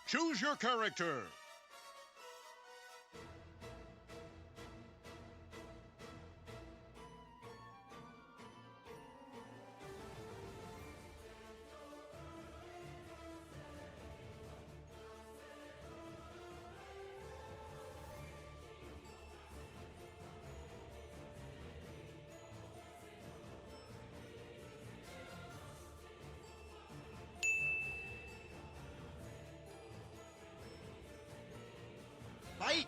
Choose your character. Fight!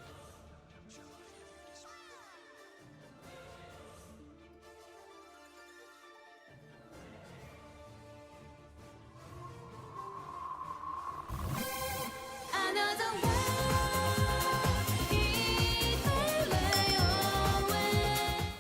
Another world, 이별의 away.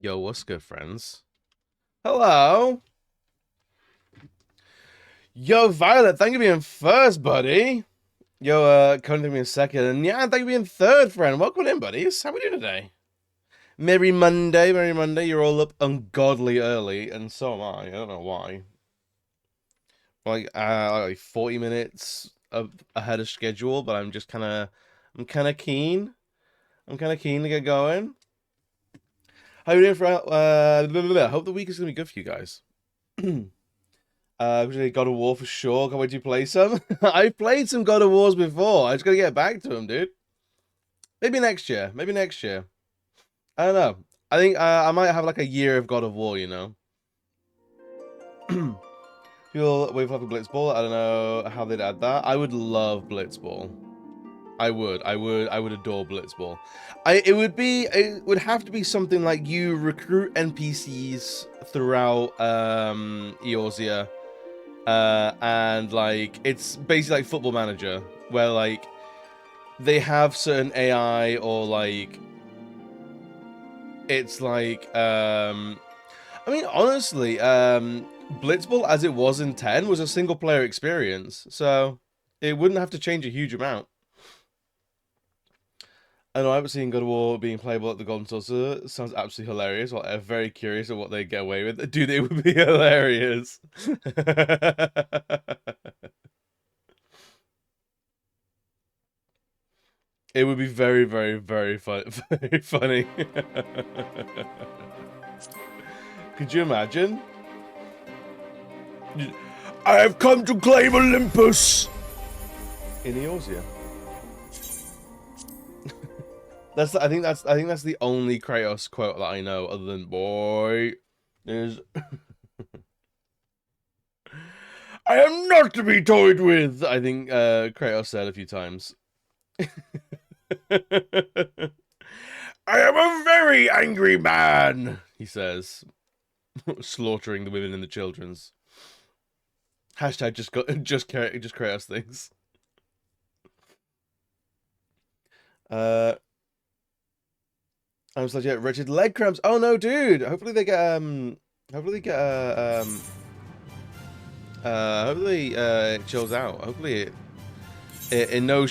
Yo, what's good, friends? Hello. Yo, Violet, thank you for being first, buddy. Yo, Conan, thank you for being second. And yeah, thank you for being third, friend. Welcome in, buddies. How we doing today? Merry Monday, Merry Monday. You're all up ungodly early, and so am I. I don't know why. Like 40 minutes ahead of schedule, but I'm kind of keen. I'm kind of keen to get going. How you doing, friend? I hope the week is gonna be good for you guys. God of War for sure. Can't wait to play some. I've played some God of Wars before. I just gotta get back to them, dude. Maybe next year. Maybe next year. I don't know. I think I might have like a year of God of War, you know. You'll wait for like a Blitzball. I don't know how they'd add that. I would love Blitzball. I would adore Blitzball. It would have to be something like you recruit NPCs throughout Eorzea. And like it's basically like Football Manager, where like they have certain AI, or like it's like I mean, honestly, Blitzball as it was in 10 was a single player experience, so it wouldn't have to change a huge amount. I know I haven't seen God of War being playable at the Golden Saucer. Sounds absolutely hilarious. Well, I'm very curious of what they get away with. Dude, it would be hilarious. It would be very, very, very fun, very funny. Could you imagine? I have come to claim Olympus in Eorzea. I think that's the only Kratos quote that I know, other than "boy" is I am not to be toyed with. I think Kratos said a few times. I am a very angry man, he says, slaughtering the women and the children's. Hashtag just Kratos things. I was legit wretched leg cramps. Oh no, dude! Hopefully they get hopefully it chills out. Hopefully it in no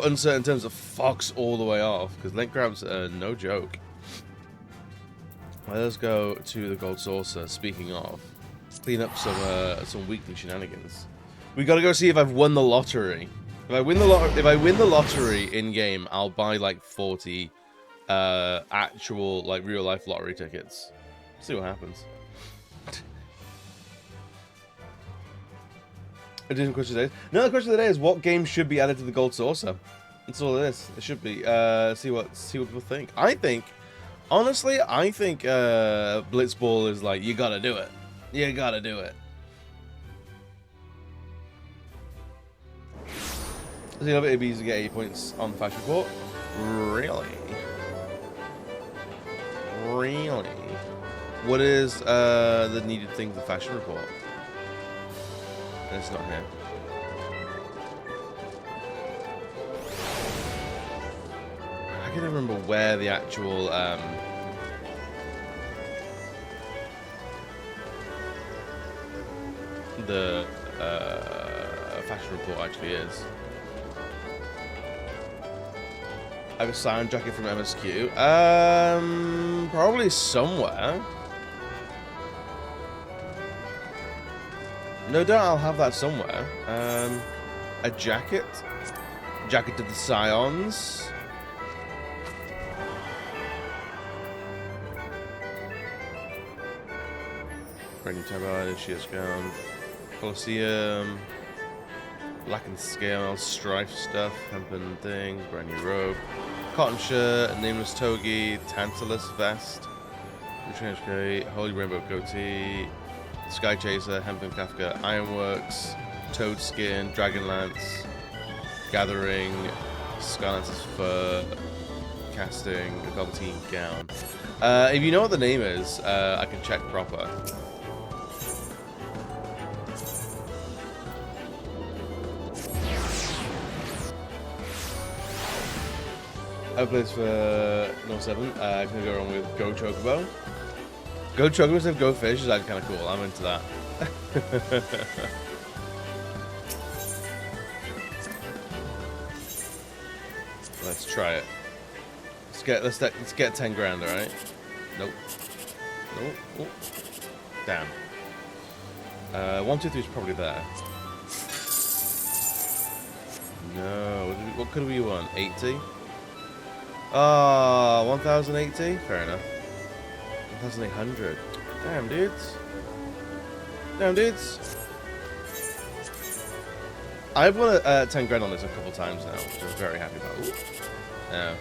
uncertain terms it fucks all the way off, because leg cramps are no joke. Let us go to the Gold Saucer. Speaking of, clean up some weekly shenanigans. We gotta go see if I've won the lottery. If I win the lottery in game, I'll buy like 40 actual like real life lottery tickets. See what happens. Additional question today. Another question of the day is what game should be added to the Gold Saucer? That's all it is. It should be. See what people think. Honestly, I think Blitzball is like, you gotta do it. You gotta do it. I think it'd be easy to get 80 points on the fashion report. Really? Really? What is the needed thing for the fashion report? And it's not here. I can't remember where the actual the fashion report actually is. I have a sound jacket from MSQ. Probably somewhere. No doubt I'll have that somewhere. A jacket. Jacket to the Scions. Brand new tabard, she has gone. Colosseum. Black and scale, strife stuff, hempen things, brand new robe. Cotton shirt, nameless togi, Tantalus vest. Change coat, holy rainbow goatee. Sky Chaser, Hempen Kafka, Ironworks, Toad Skin, Dragonlance, Gathering, Skylance's Fur, Casting, a Velveteen Gown. If you know what the name is, I can check proper. I plays for No 7. I'm gonna go wrong with Go Chocobo. Go Chocobo instead of Go Fish is actually kind of cool. I'm into that. Let's try it. Let's get 10 grand, all right? Nope. Nope. Oh. Damn. 1, 2, 3 is probably there. No. What could we want? 80? Ah, 1,080? Fair enough. 1,800. Damn, dudes. Damn, dudes. I've won 10 grand on this a couple times now, which I'm very happy about. Ooh. Yeah.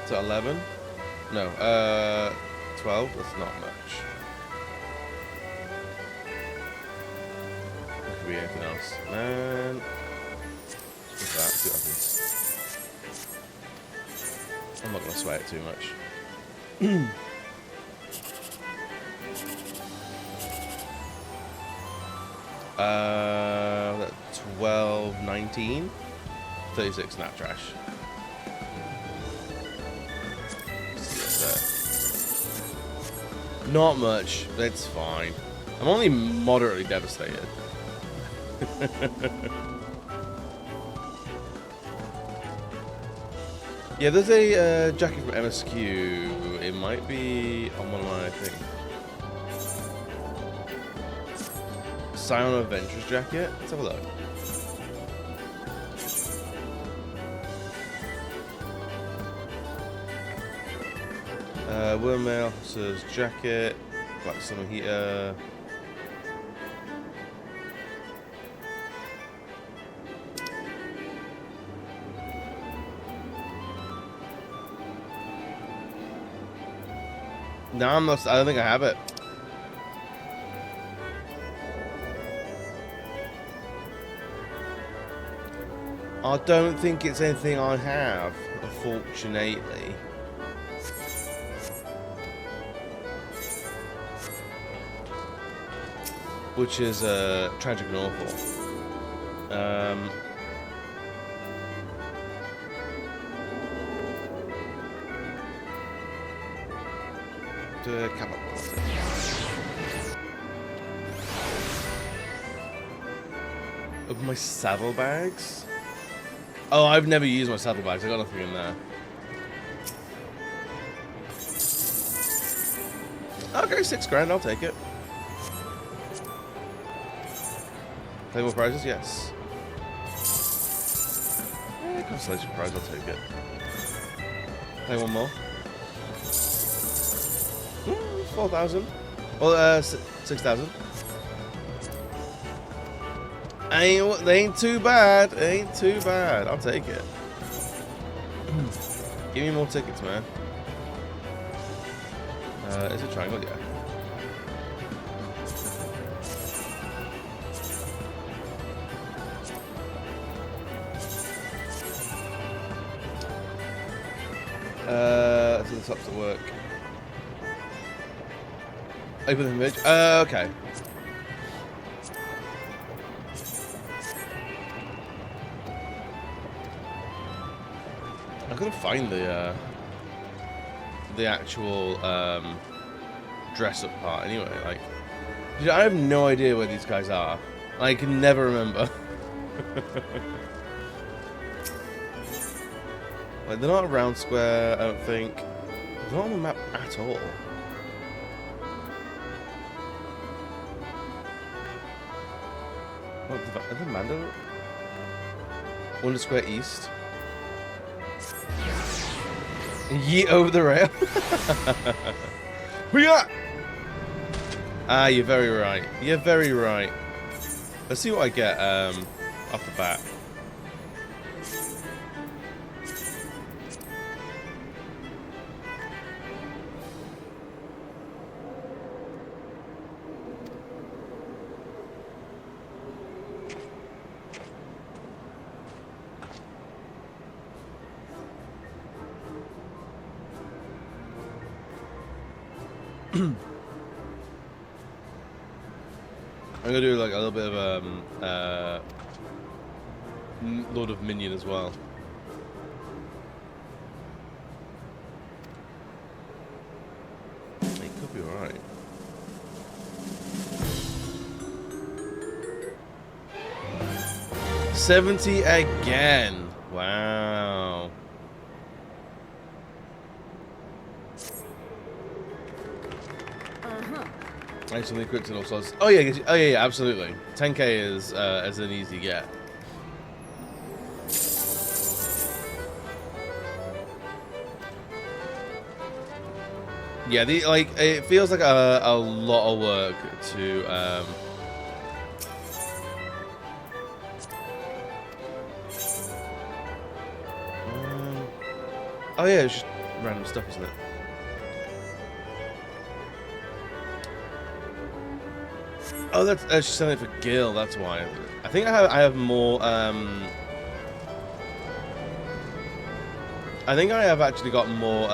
To 11? No, 12? That's not much. That could be anything else. Man. What's that? See what happens. I'm not going to sway it too much. 12, 19, 36 snap trash. Not much. It's fine. I'm only moderately devastated. Yeah, there's a jacket from MSQ. It might be on one of my things. Scion Adventures jacket. Let's have a look. Wormmail Officer's jacket. Black Summer Heater. No, I'm not. I don't think I have it. I don't think it's anything I have, unfortunately. Which is tragic and awful. Come on. Of my saddlebags? Oh, I've never used my saddlebags. I got nothing in there. Okay, 6 grand. I'll take it. Play more prizes? Yes. Yeah, constellation prize. I'll take it. Play one more. 4,000. Well, 6,000. They ain't too bad. Ain't too bad. I'll take it. Give me more tickets, man. Is it triangle? Yeah. So the tops at work. Open the image. Okay. I couldn't find the actual dress-up part. Anyway, like, dude, I have no idea where these guys are. I can never remember. Like, they're not around square. I don't think. They're not on the map at all. What, are they Mando? Wonder Square East. Yeet over the rail. We got. Ah, you're very right. You're very right. Let's see what I get off the bat. I'm gonna do like a little bit of Lord of Minion as well. It could be alright. $70 again. Wow. Actually, quick to also. Oh yeah, absolutely. 10k is an easy get. Yeah, it feels like a lot of work to oh yeah, it's just random stuff, isn't it? Oh, that's just something for Gil. That's why. I think I have more. I think I have actually got more.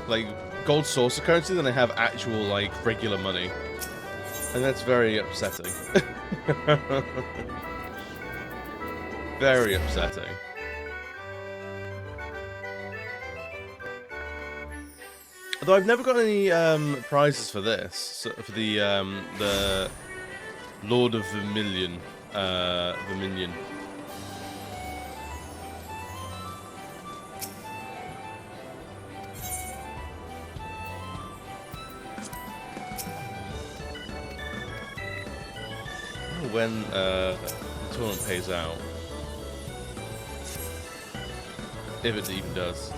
Like gold saucer currency than I have actual like regular money, and that's very upsetting. Very upsetting. Although I've never got any prizes for this, so for the Lord of Vermilion, Verminion. When the tournament pays out, if it even does.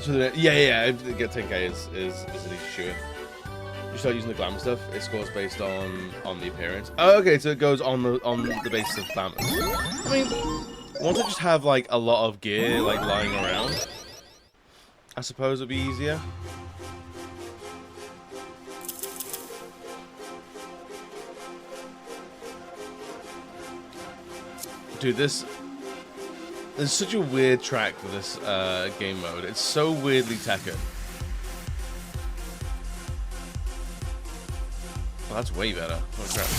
So yeah, get 10k is an easy shoot. You start using the glamour stuff, it scores based on the appearance. Oh, okay, so it goes on the basis of glamour. I mean, once I just have like a lot of gear like lying around, I suppose it'd be easier. Dude, there's such a weird track for this game mode. It's so weirdly Tekken. Well, that's way better. Oh crap.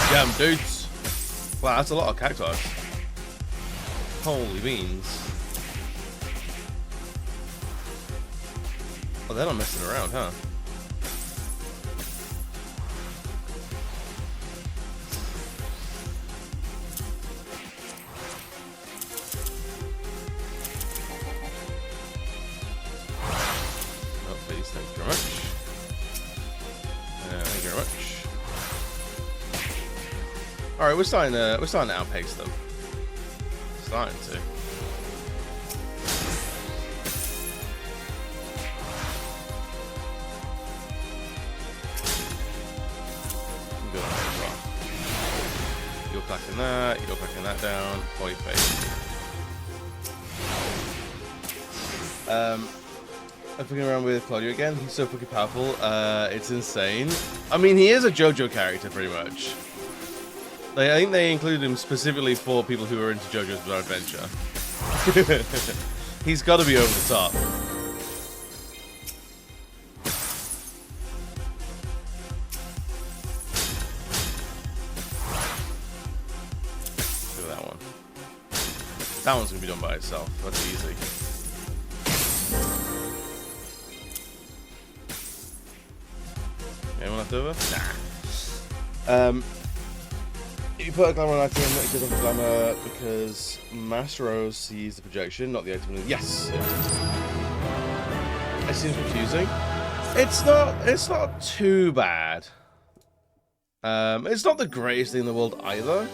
Damn, dudes. Wow, that's a lot of cacti. Holy beans. Oh, they're not messing around, huh? Oh, please, thank you very much. Thank you very much. All right, we're starting to outpace them. Starting to. You're clacking that down. Body face. I'm fucking around with Claudio again. He's so fucking powerful. It's insane. I mean, he is a JoJo character, pretty much. Like, I think they included him specifically for people who are into JoJo's Bizarre Adventure. He's got to be over the top. Look at that one. That one's going to be done by itself. That's easy. Anyone left over? Nah. You put a glamour item, it goes on for glamour because Master sees the projection, not the item. Yes. It seems confusing. It's not too bad. It's not the greatest thing in the world either.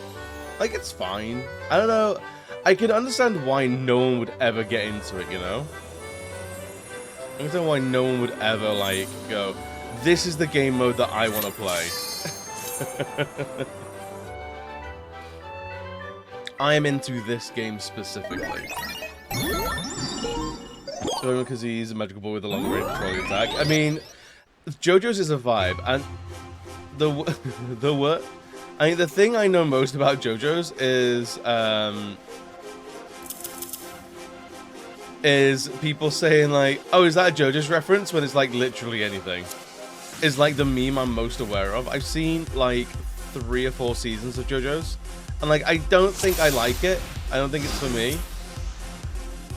Like, it's fine. I don't know. I can understand why no one would ever get into it, you know? I don't know why no one would ever, like, go, this is the game mode that I want to play. I am into this game specifically. Because he's a magical boy with a long range controlling attack. I mean, JoJo's is a vibe, and the thing I know most about JoJo's is people saying like, oh, is that a JoJo's reference? When it's like literally anything. Is like the meme I'm most aware of. I've seen like 3 or 4 seasons of JoJo's, and like I don't think I like it. I don't think it's for me.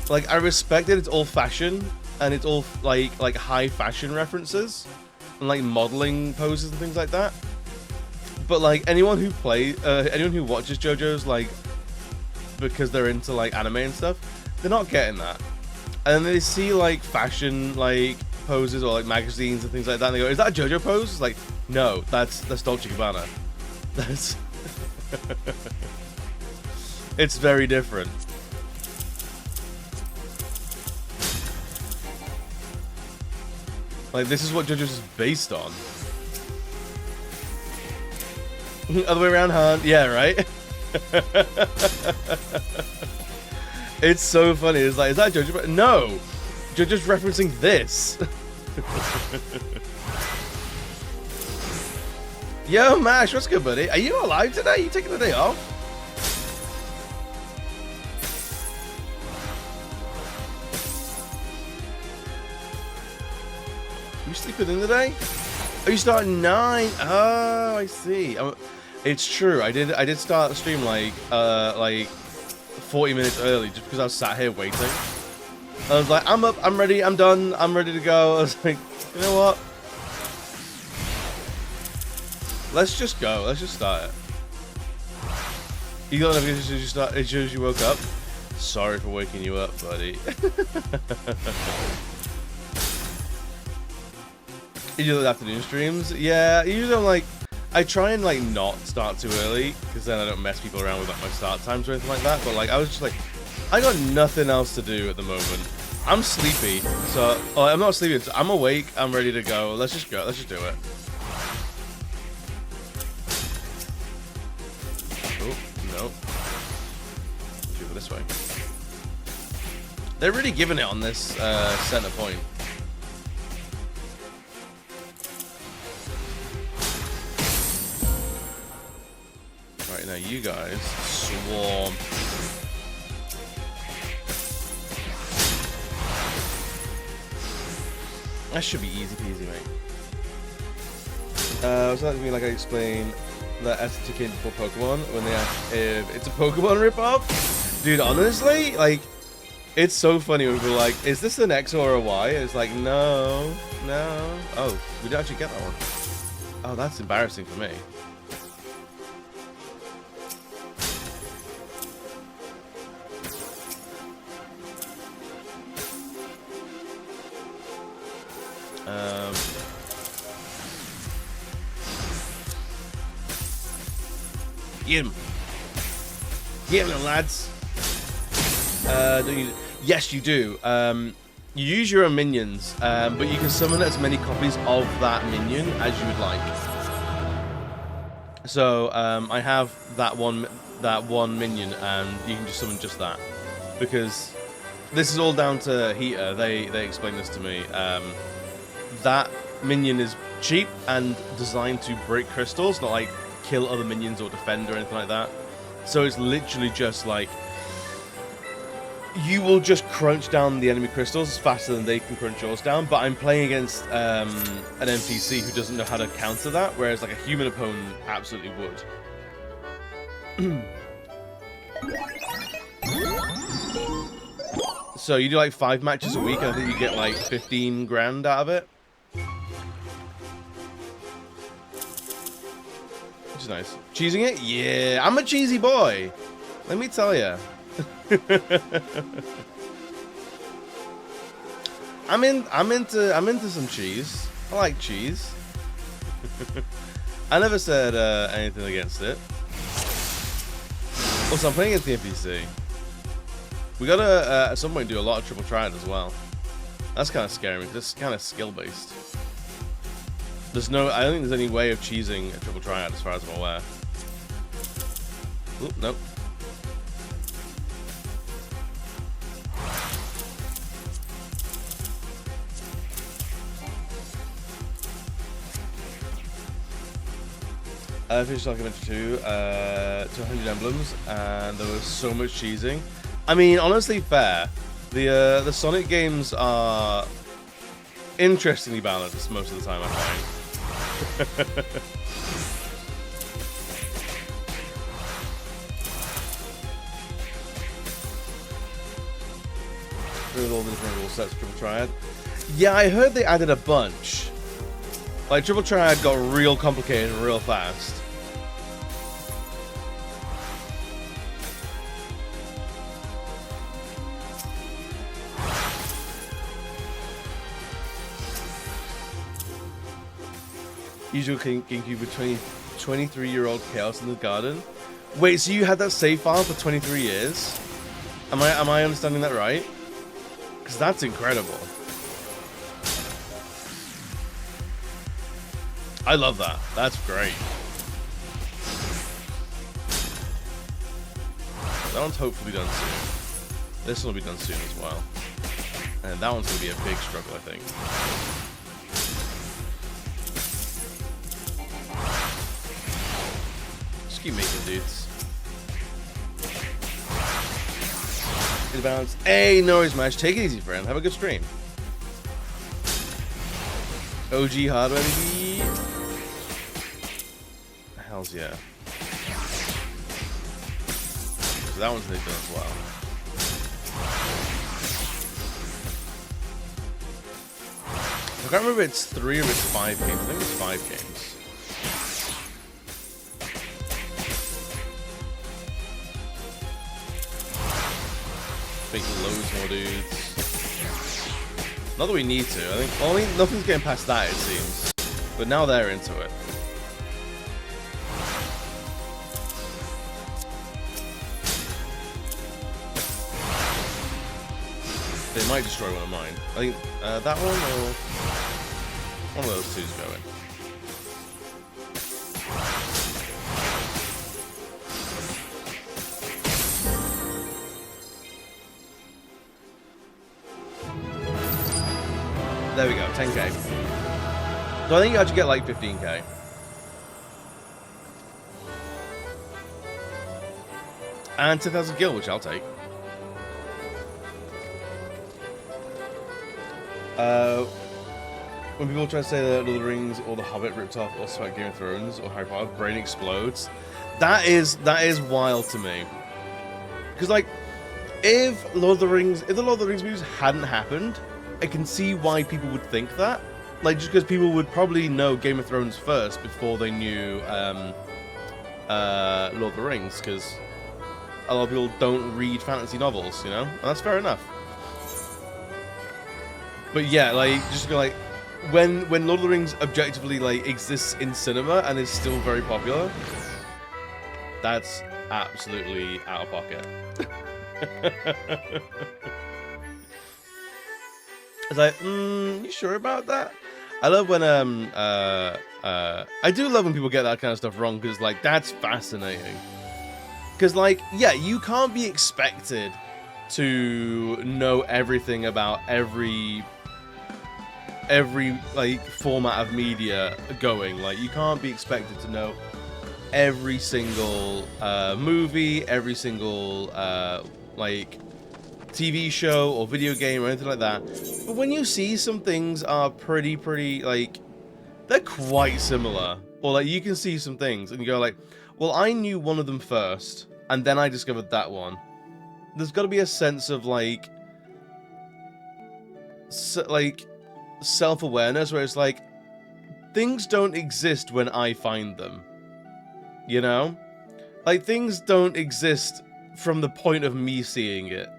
Like, I respect it, it's all fashion, and it's all like high fashion references and like modeling poses and things like that. But like anyone who watches JoJo's like because they're into like anime and stuff, they're not getting that. And then they see like fashion like poses or like magazines and things like that, and they go, "Is that a JoJo pose?" It's like, no, that's Dolce & Gabbana. That's it's very different. Like, this is what JoJo's is based on. Other way around, Han. Yeah, right? It's so funny. It's like, is that JoJo? No! JoJo's referencing this. Yo, Mash, what's good, buddy? Are you alive today? Are you taking the day off? You sleeping in today? Oh, you start at 9. Oh, I see. It's true. I did start the stream like 40 minutes early just because I was sat here waiting. I was like, I'm up, I'm ready, I'm done, I'm ready to go. I was like, you know what? Let's just go. Let's just start it. You got notifications as soon as you woke up? Sorry for waking you up, buddy. You do the afternoon streams? Yeah, usually I'm like, I try and like not start too early because then I don't mess people around with like my start times or anything like that. But like, I was just like, I got nothing else to do at the moment. I'm sleepy, so I'm not sleepy. I'm awake. I'm ready to go. Let's just go. Let's just do it. Oh no! Let's do it this way. They're really giving it on this center point. Right now, you guys swarm. That should be easy peasy, mate. Was that me like I explained that ST came before Pokemon when they asked if it's a Pokemon ripoff? Dude, honestly, like, it's so funny when people are like, is this an X or a Y? And it's like, no. Oh, we did actually get that one. Oh, that's embarrassing for me. Get him. Get him, lads. Don't you? Yes, you do. You use your own minions, but you can summon as many copies of that minion as you would like. So I have that one minion, and you can just summon just that, because this is all down to Heater. They explained this to me. That minion is cheap and designed to break crystals, not like kill other minions or defend or anything like that. So it's literally just like, you will just crunch down the enemy crystals faster than they can crunch yours down. But I'm playing against an NPC who doesn't know how to counter that, whereas like a human opponent absolutely would. So you do like 5 matches a week, and I think you get like 15 grand out of it. Which is nice. Cheesing it? Yeah, I'm a cheesy boy. Let me tell you. I'm into some cheese. I like cheese. I never said anything against it. Also, I'm playing against the NPC. We gotta at some point do a lot of triple triad as well. That's kind of scary because it's kind of skill based. There's no, I don't think there's any way of cheesing a triple triad as far as I'm aware. Oop, nope. I finished Sonic Adventure 2 to 100 emblems, and there was so much cheesing. I mean, honestly, fair. The Sonic games are interestingly balanced most of the time, I find. With all the different rule sets, Triple Triad. Yeah, I heard they added a bunch. Like, Triple Triad got real complicated real fast. Usual GameCube with 23-year-old Chaos in the Garden. Wait, so you had that save file for 23 years? Am I understanding that right? Because that's incredible. I love that. That's great. That one's hopefully done soon. This one will be done soon as well. And that one's going to be a big struggle, I think. Just keep making dudes. Good balance. Hey, no worries, Mash. Take it easy, friend. Have a good stream. OG hardware, baby. Hells yeah. So that one's really done as well. I can't remember if it's 3 or it's 5 games. I think it's 5 games. Making loads more dudes. Not that we need to. I think only nothing's getting past that, it seems. But now they're into it. They might destroy one of mine. I think that one or one of those two's going. There we go, 10k. So I think you actually get like 15k. And 10,000 gil, which I'll take. When people try to say that Lord of the Rings or The Hobbit ripped off or spiked Game of Thrones or Harry Potter, brain explodes. That is wild to me. Because like, if the Lord of the Rings movies hadn't happened, I can see why people would think that. Like, just because people would probably know Game of Thrones first before they knew Lord of the Rings, because a lot of people don't read fantasy novels, you know? And that's fair enough. But yeah, like, just go like, when Lord of the Rings objectively like exists in cinema and is still very popular, that's absolutely out of pocket. It's like, you sure about that? I love when I do love when people get that kind of stuff wrong, because like that's fascinating. Because like, yeah, you can't be expected to know everything about every like format of media going. Like, you can't be expected to know every single movie, every single like TV show or video game or anything like that. But when you see some things are pretty like, they're quite similar, or like you can see some things and you go like, well, I knew one of them first and then I discovered that one. There's got to be a sense of like self-awareness where it's like, things don't exist when I find them, you know? Like, things don't exist from the point of me seeing it.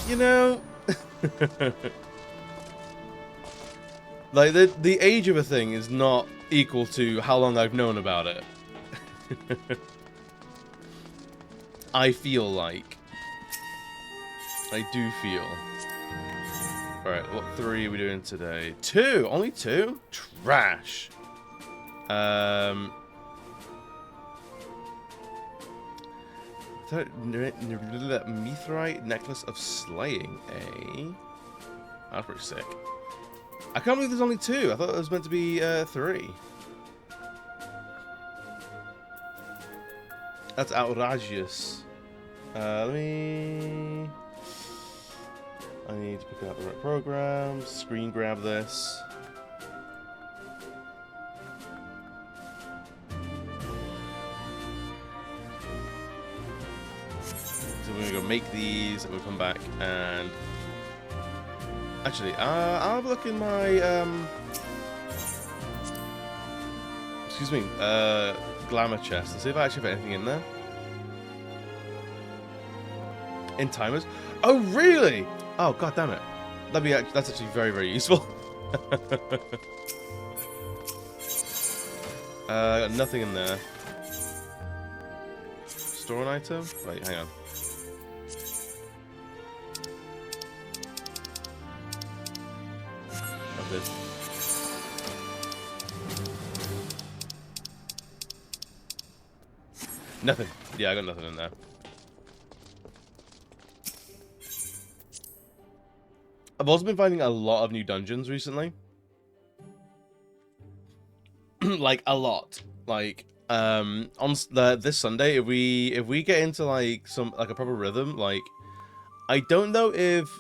You know? Like, the age of a thing is not equal to how long I've known about it. I feel like. I do feel. Alright, what 3 are we doing today? 2! Only 2? Trash. Mithrite Necklace of Slaying, eh? That's pretty sick. I can't believe there's only 2. I thought it was meant to be 3. That's outrageous. I need to pick out the right programs. Screen grab this. So we're gonna go make these, and we'll come back and actually, I'll have a look in my excuse me, glamour chest and see if I actually have anything in there. In timers? Oh really? Oh god damn it! That's actually very, very useful. Got nothing in there. Store an item? Wait, hang on. Got this. Nothing. Yeah, I got nothing in there. I've also been finding a lot of new dungeons recently. Like a lot. Like on this Sunday, if we get into like a proper rhythm, like I don't know if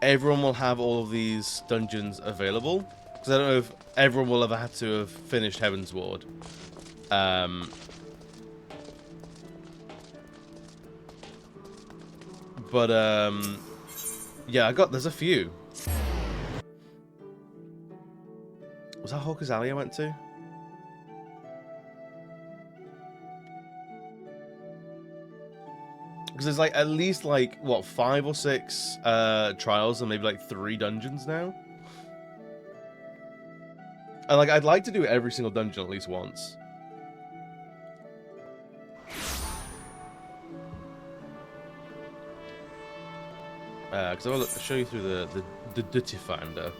everyone will have all of these dungeons available, because I don't know if everyone will ever have to have finished Heaven's Ward. Yeah, there's a few. Was that Hawker's Alley I went to? Because there's like at least like what 5 or 6 trials and maybe like 3 dungeons now. And like I'd like to do every single dungeon at least once. Because I'll show you through the Duty Finder.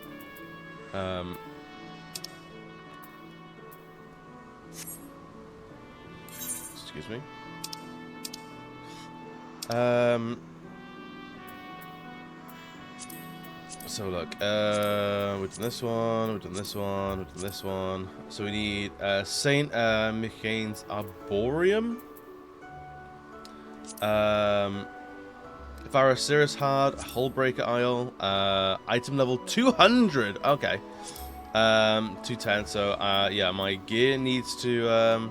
Excuse me. So look, we've done this one, we've done this one, we've done this one. So we need Saint Michane's Arboreum. Varasiris Hard, Hullbreaker Isle, item level 200. Okay, 210. So yeah, my gear needs to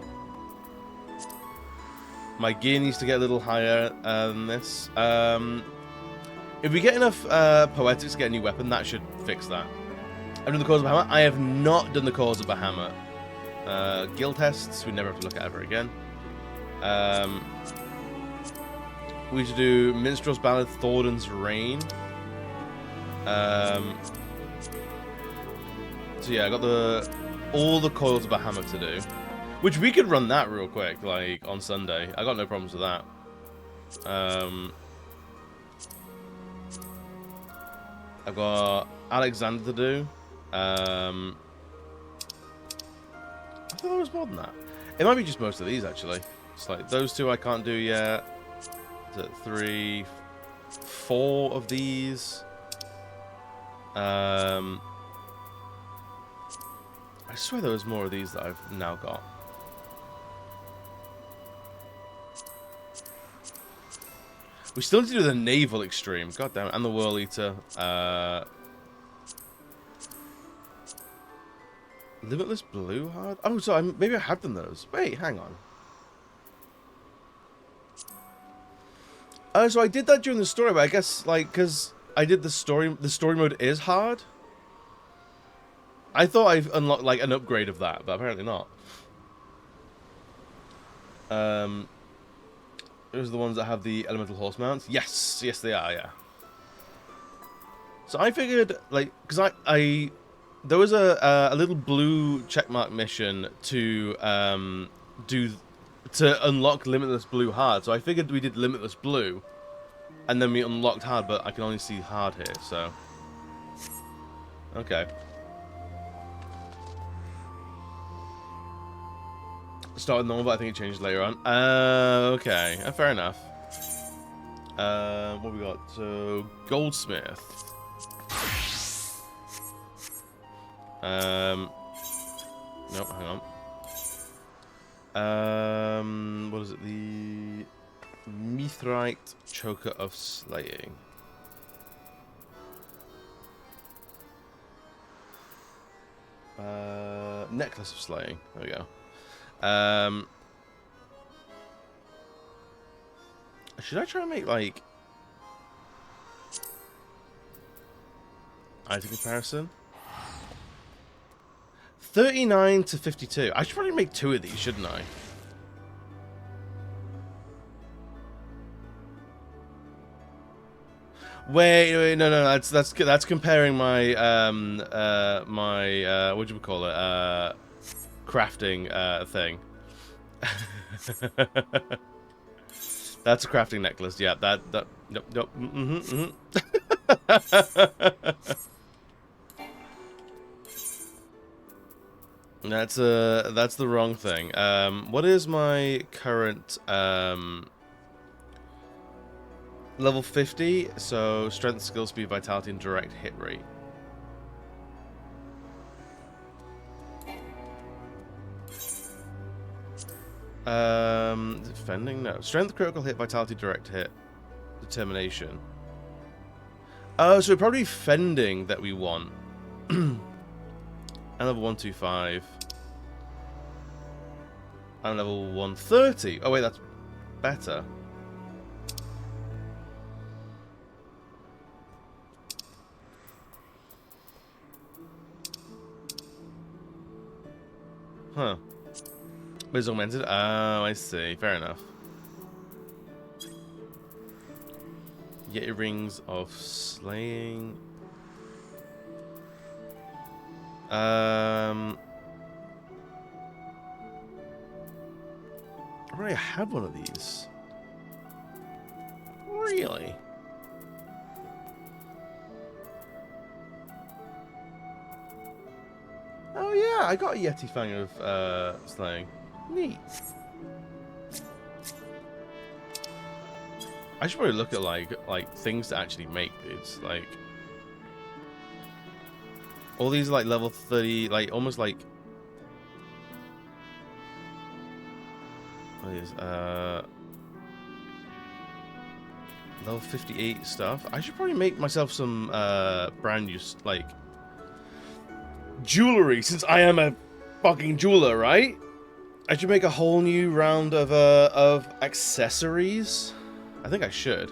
get a little higher than this. If we get enough poetics to get a new weapon, that should fix that. I've done the Cause of Bahamut. I have not done the Cause of Bahamut. Guild tests, we never have to look at ever again. We should do Minstrel's Ballad, Thornton's Reign. So yeah, I got all the Coils of Bahamut to do. Which we could run that real quick, like, on Sunday. I got no problems with that. I've got Alexander to do. I thought there was more than that. It might be just most of these, actually. It's like, those 2 I can't do yet. 3, 4 of these. I swear there was more of these that I've now got. We still need to do the Naval Extreme. God damn it. And the Whirl Eater. Limitless Blue Hard? Oh, so maybe I have done those. Wait, hang on. So I did that during the story, but I guess, like, because I did the story mode is hard. I thought I've unlocked, like, an upgrade of that, but apparently not. Those are the ones that have the elemental horse mounts. Yes, yes they are, yeah. So I figured, like, because there was a little blue checkmark mission to unlock Limitless Blue Hard. So I figured we did Limitless Blue, And then we unlocked hard, but I can only see hard here, so... Okay. Started normal, but I think it changed later on. Okay. Fair enough. What we got? So, Goldsmith. No, hang on. What is it? The Mithrite Choker of Slaying. Necklace of Slaying. There we go. Should I try and make, like, item comparison? 39 to 52. I should probably make 2 of these, shouldn't I? Wait, no, that's comparing my what do you call it? Crafting thing. That's a crafting necklace. Yeah, nope. That's the wrong thing. What is my current level 50? So strength, skill, speed, vitality, and direct hit rate. Defending? No. Strength, critical hit, vitality, direct hit, determination. Oh, so probably fending that we want. And level 125. And level 130. Oh wait, that's better. Huh. But it's augmented? Oh, I see. Fair enough. Yeti Rings of Slaying. I already have one of these. Really? Oh yeah, I got a Yeti Fang of Slaying. Neat. I should probably look at like things to actually make these. Like all these like level 30, like almost like what is level 58 stuff. I should probably make myself some brand new like jewelry, since I am a fucking jeweler, right? I should make a whole new round of accessories. I think I should.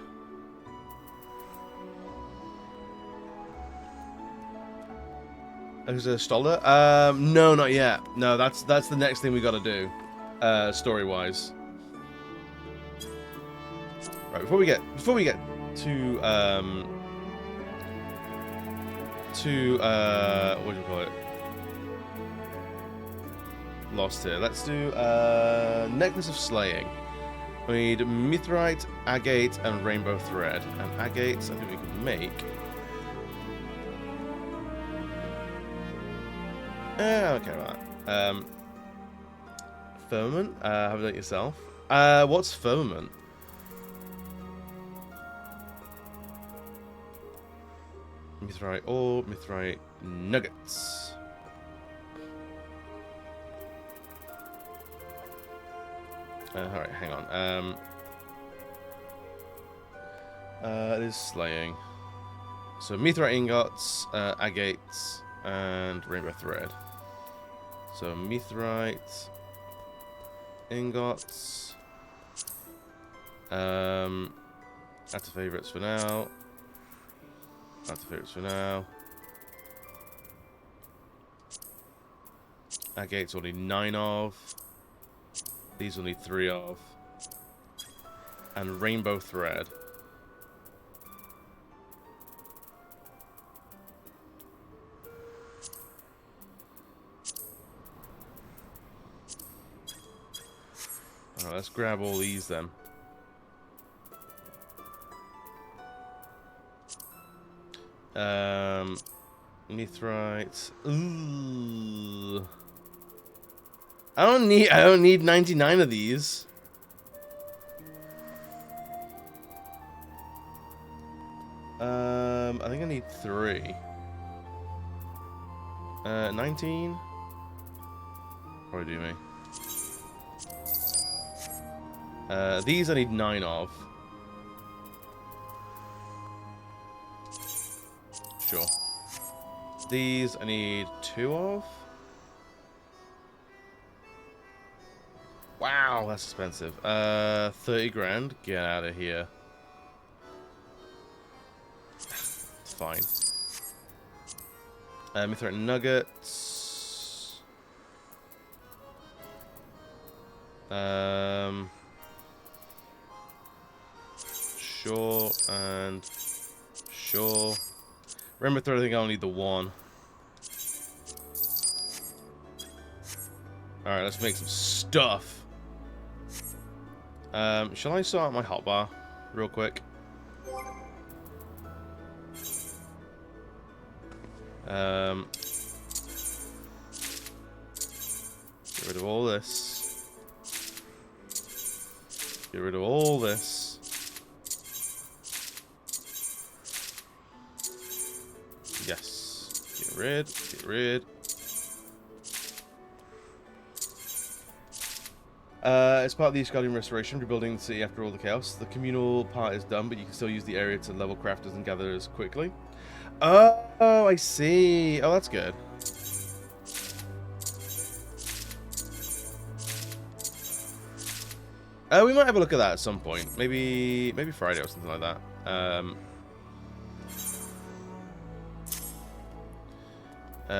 Is there a Stoller? No, not yet. No, that's the next thing we got to do, story-wise. Right, before we get to what do you call it? Lost here. Let's do Necklace of Slaying. We need Mithrite, Agate, and Rainbow Thread. And Agates, I think we can make. Okay, right. Firmament. Have a look yourself. What's Firmament? Mithrite ore, Mithrite nuggets. Alright, hang on. It is Slaying. So Mithrite ingots, agates, and Rainbow Thread. So Mithrite ingots. Add to favorites for now. Add to favorites for now. Agates only 9 of. These will need 3 of. And Rainbow Thread. Alright, let's grab all these then. Mithrite. Ooh. I don't need 99 of these. I think I need 3. 19? Probably do me. These I need 9 of. Sure. These I need 2 of. Wow, that's expensive. 30 grand? Get out of here. It's fine. Mithrite nuggets. Sure, and sure. Remember, I think I only need the 1. Alright, let's make some stuff. Shall I sort out my hotbar real quick? Get rid of all this. Get rid of all this. Yes. Get rid. Get rid. As part of the East Guardian restoration, rebuilding the city after all the chaos, the communal part is done, but you can still use the area to level crafters and gatherers quickly. Oh, I see. Oh, that's good. We might have a look at that at some point. Maybe Friday or something like that.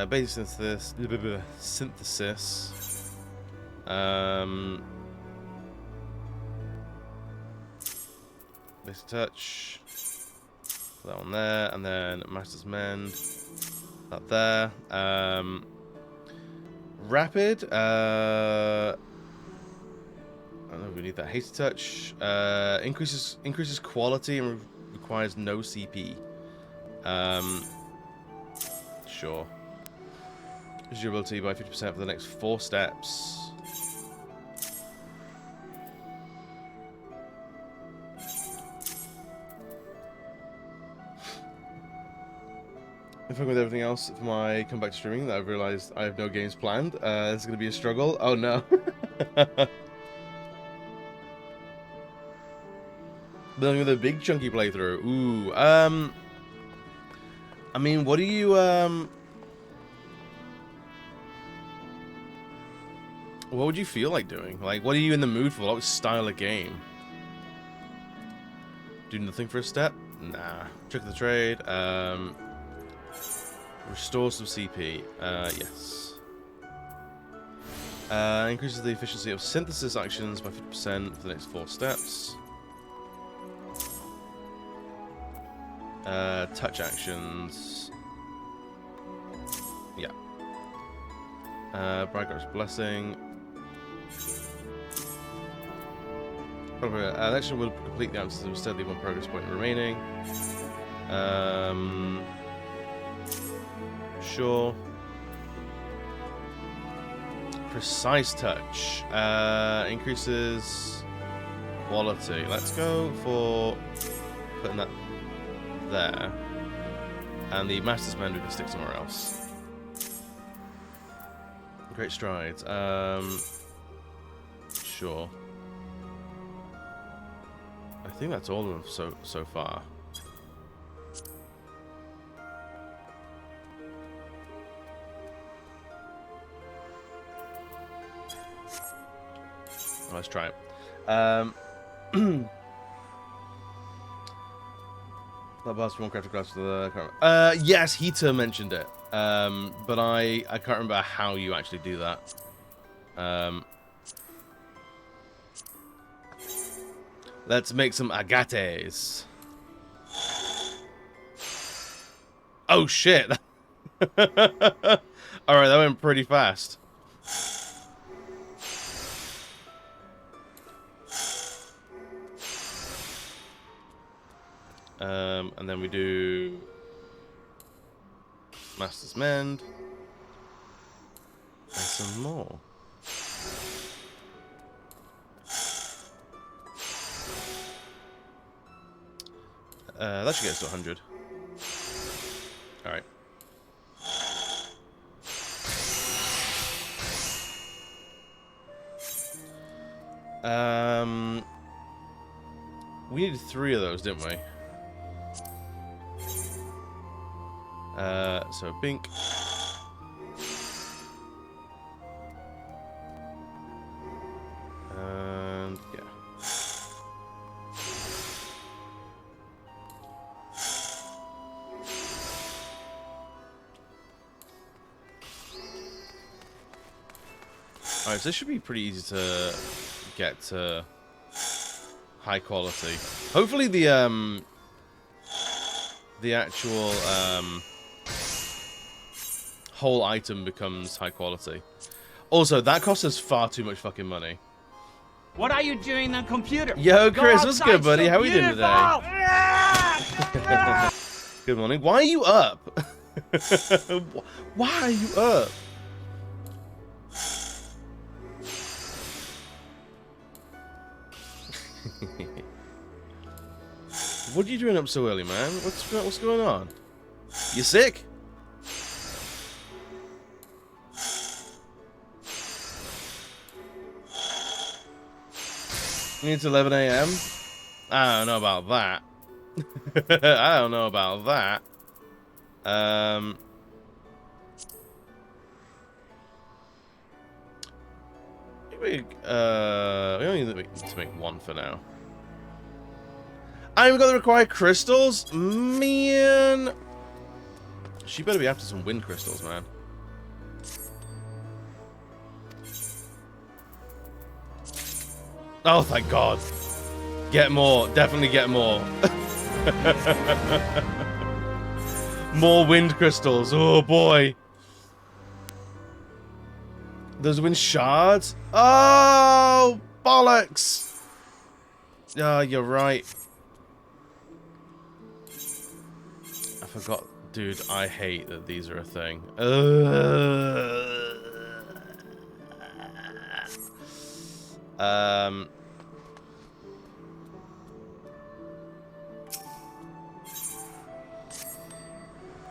Basic synthesis. Basic touch. Put that one there, and then Master's Mend. That there. Rapid. I don't know if we need that. Hasty touch. Increases quality and requires no CP. Sure. Durability by 50% for the next 4 steps. If I'm with everything else for my comeback to streaming, that I've realized I have no games planned. This is going to be a struggle. Oh no. Dealing with a big chunky playthrough. Ooh. I mean, what do you what would you feel like doing? Like, what are you in the mood for? What style of game? Do nothing for a step? Nah. Check the trade. Restore some CP. Yes. Increases the efficiency of synthesis actions by 50% for the next 4 steps. Touch actions. Yeah. Bright Blessing. The action will complete the answers with steadily 1 progress point remaining. Sure. Precise touch. Increases quality. Let's go for putting that there. And the Master's Mend we can stick somewhere else. Great strides. Sure. I think that's all of them so far. Let's try it. That boss one crafted glass to the yes, Heater mentioned it. But I can't remember how you actually do that. Let's make some agates. Oh shit. Alright, that went pretty fast. And then we do Master's Mend. And some more. That should get us to 100. Alright. We needed 3 of those, didn't we? So Bink. And yeah. Alright, so this should be pretty easy to get to high quality. Hopefully the actual whole item becomes high quality. Also, that costs us far too much fucking money. What are you doing on computer? Yo, Chris, Go what's outside, good, buddy? so How are you doing today? Good morning. Why are you up? Why are you up? What are you doing up so early, man? What's going on? You sick? It's 11 a.m. I don't know about that. I don't know about that. We only need to make 1 for now. I'm gonna require crystals? Man. She better be after some wind crystals, man. Oh, thank God. Get more. Definitely get more. More wind crystals. Oh, boy. Those wind shards? Oh, bollocks. Oh, you're right. I forgot. Dude, I hate that these are a thing.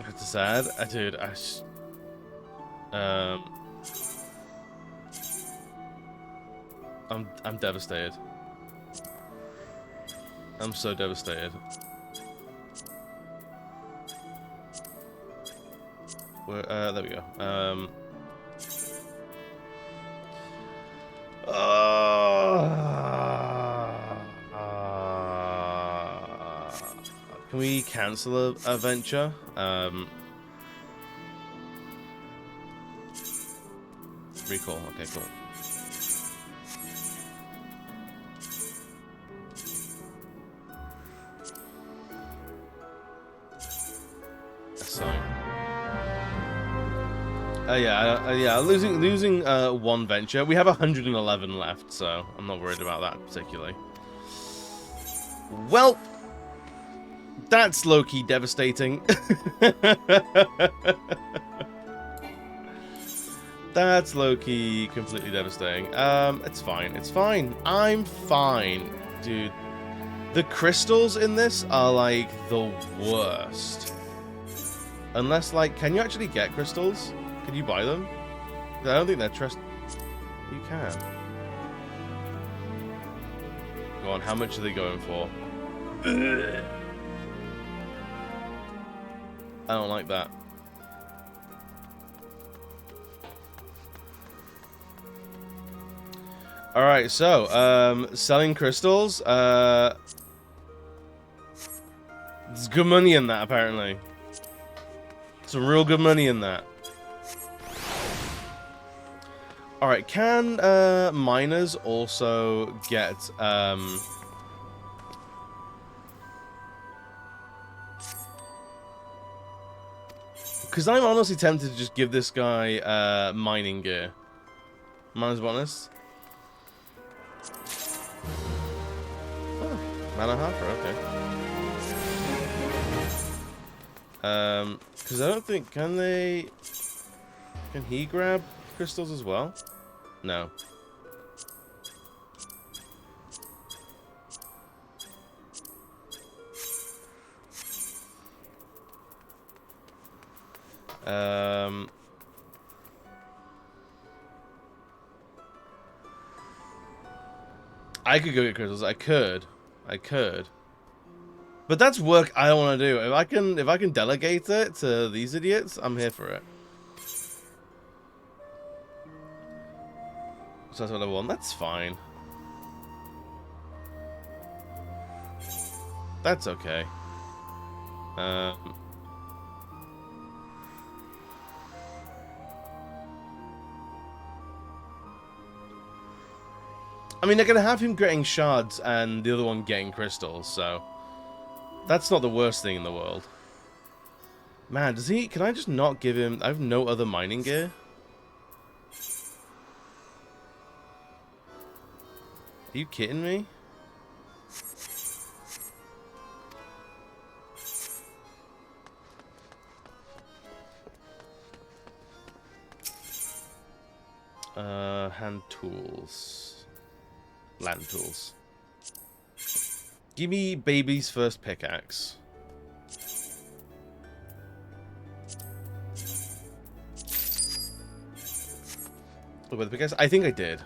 It's sad. Dude, I'm devastated. I'm so devastated. There we go. Can we cancel a venture? Recall. Okay, cool. Yeah. Losing 1 venture. We have 111 left, so I'm not worried about that particularly. Well, that's low-key devastating. That's low-key completely devastating. It's fine. It's fine. I'm fine, dude. The crystals in this are like the worst. Unless, like, can you actually get crystals? Can you buy them? I don't think they're trust. You can. Go on, how much are they going for? I don't like that. Alright, so, selling crystals. There's good money in that, apparently. Some real good money in that. Alright, can miners also get because I'm honestly tempted to just give this guy mining gear. Miner's bonus. Oh, mana harper, okay. Because I don't think... Can they... Can he grab crystals as well? No. I could go get crystals. I could. But that's work I don't want to do. If I can delegate it to these idiots, I'm here for it. So that's what I want. That's fine. That's okay. I mean, they're gonna have him getting shards and the other one getting crystals, so that's not the worst thing in the world. Man, does he? Can I just not give him? I have no other mining gear. Are you kidding me? Hand tools. Land tools. Give me baby's first pickaxe. Oh, but the pickaxe? I think I did.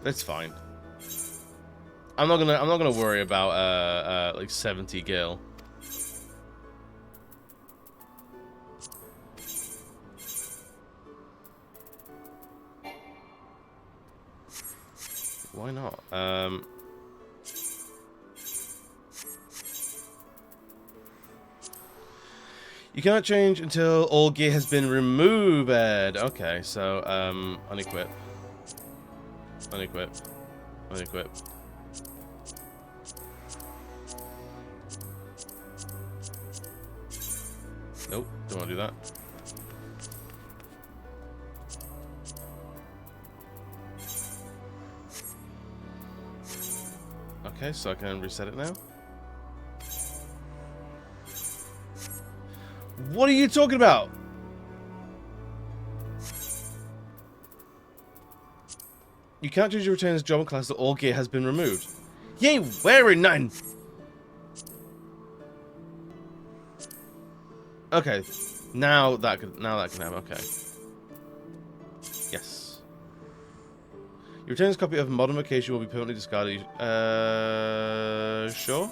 That's fine. I'm not gonna worry about like 70 gil. Why not? You cannot change until all gear has been removed. Okay, so unequip. Nope, don't want to do that. Okay, so I can reset it now. What are you talking about? You can't change your retainer's job class that all gear has been removed. You ain't wearing none. Okay, now that can happen. Okay. Yes. Your retainer's copy of modern vocation will be permanently discarded. Sure.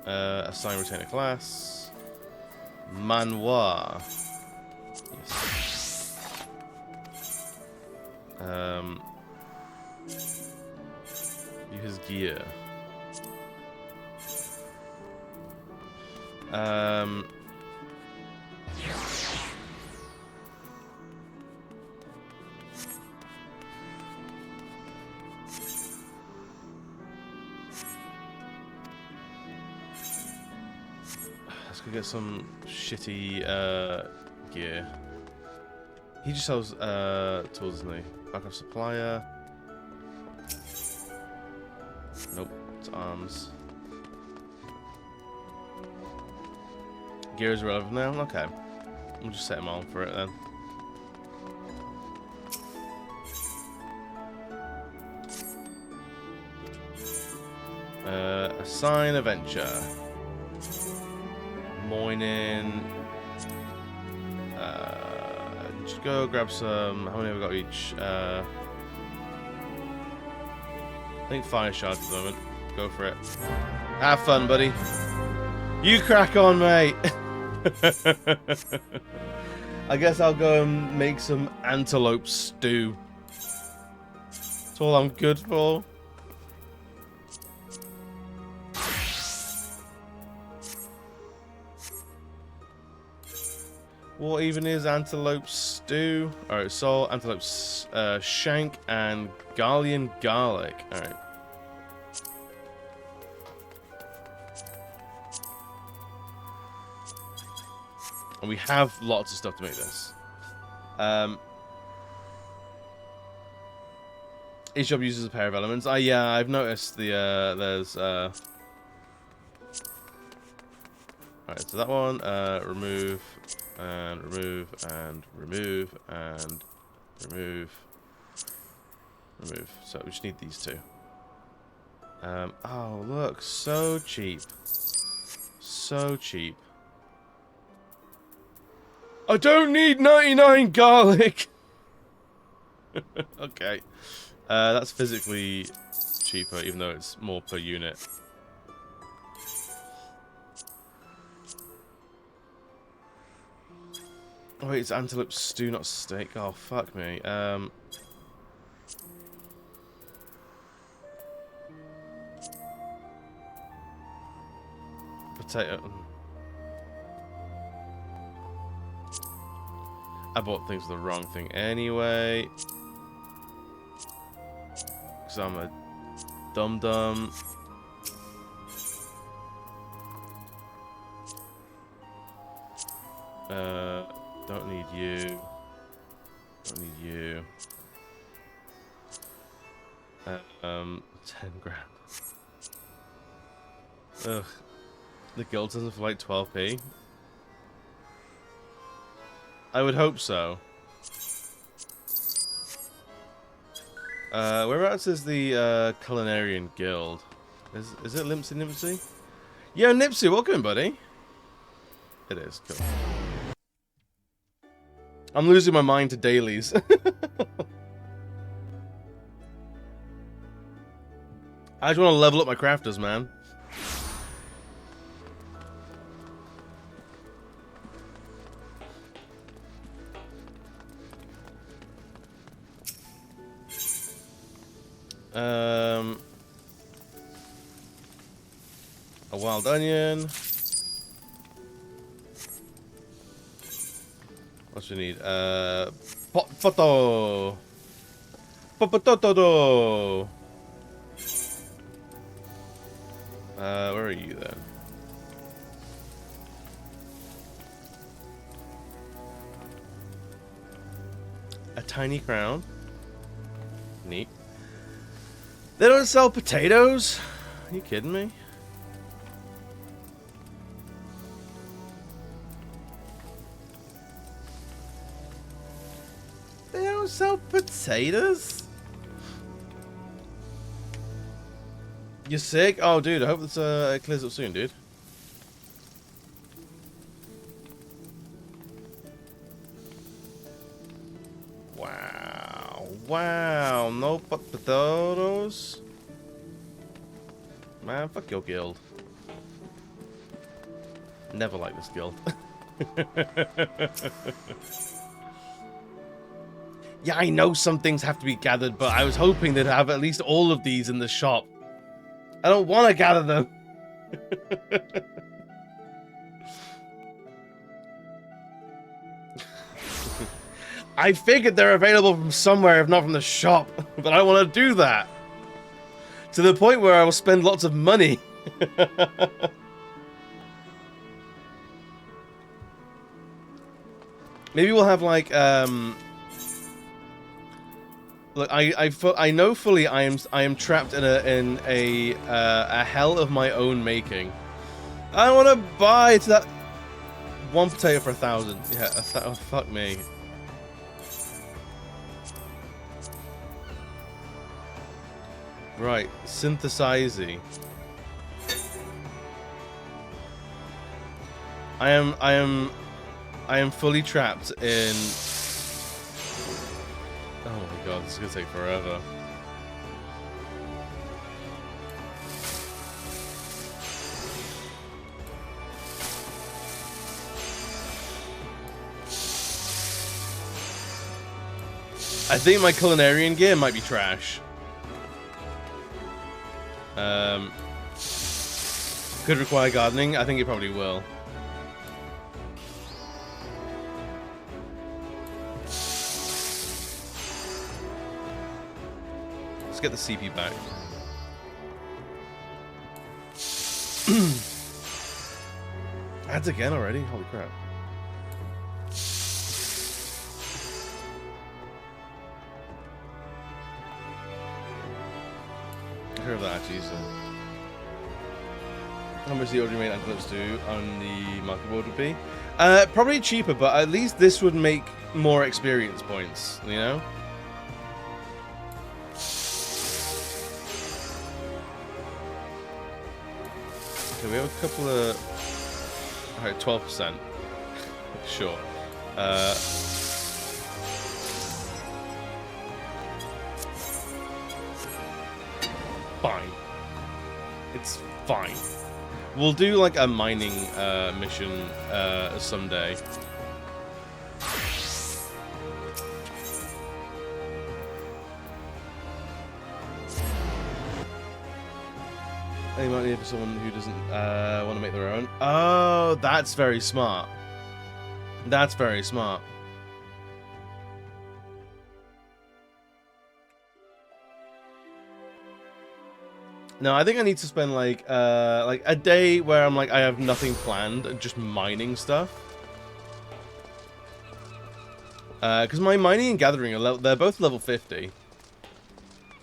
Assign retainer class. Manoir. Yes. View his gear. Let's go get some shitty gear. He just sells tools, doesn't he? Backup supplier. Nope, it's arms. Gear is relevant now? Okay. We'll just set him on for it then. Assign adventure. Morning. Just go grab some. How many have we got each? I think 5 shards at the moment. Go for it. Have fun, buddy. You crack on, mate. I guess I'll go and make some antelope stew. That's all I'm good for. What even is antelope stew? Alright, so antelope shank and Gallian garlic. Alright. And we have lots of stuff to make this. Each job uses a pair of elements. Yeah, I've noticed the there's Alright, so that one, remove and remove and remove and remove. Remove. So we just need these two. Oh look, so cheap. So cheap. I don't need 99 garlic! Okay. That's physically cheaper, even though it's more per unit. Oh wait, it's antelope stew, not steak. Oh, fuck me. Potato. I bought things for the wrong thing anyway. Because I'm a dum-dum. Don't need you. Don't need you. 10 grand. Ugh. The guild doesn't for like 12p? I would hope so. Whereabouts is the Culinarian Guild? Is it Limpsy Nipsy? Yo, Nipsy, welcome, buddy. It is, cool. I'm losing my mind to dailies. I just want to level up my crafters, man. A wild onion. What do we need? Potato. Potato. Where are you then? A tiny crown. Neat. They don't sell potatoes? Are you kidding me? They don't sell potatoes? You sick? Oh, dude, I hope this it clears up soon, dude. Wow. Wow, no potatoes? Man, fuck your guild. Never like this guild. Yeah, I know some things have to be gathered, but I was hoping they'd have at least all of these in the shop. I don't want to gather them. I figured they're available from somewhere, if not from the shop, but I don't want to do that. To the point where I will spend lots of money. Maybe we'll have like look, I know fully I am trapped in a hell of my own making. I want to buy to that one potato for 1,000. Yeah, oh, fuck me. Right, synthesizing. I am fully trapped in. Oh my god, this is gonna take forever. I think my culinarian gear might be trash. Could require gardening. I think it probably will. Let's get the CP back. Ads again already? Holy crap. heard of that actually. So. How much the ordinary made antelopes do on the market board would be? Probably cheaper, but at least this would make more experience points, you know? Okay, we have a couple of... Alright, 12%. Sure. Fine. It's fine. We'll do like a mining mission someday. They might need for someone who doesn't want to make their own. Oh, that's very smart. That's very smart. No, I think I need to spend like a day where I'm like I have nothing planned and just mining stuff. Because my mining and gathering are they're both level 50.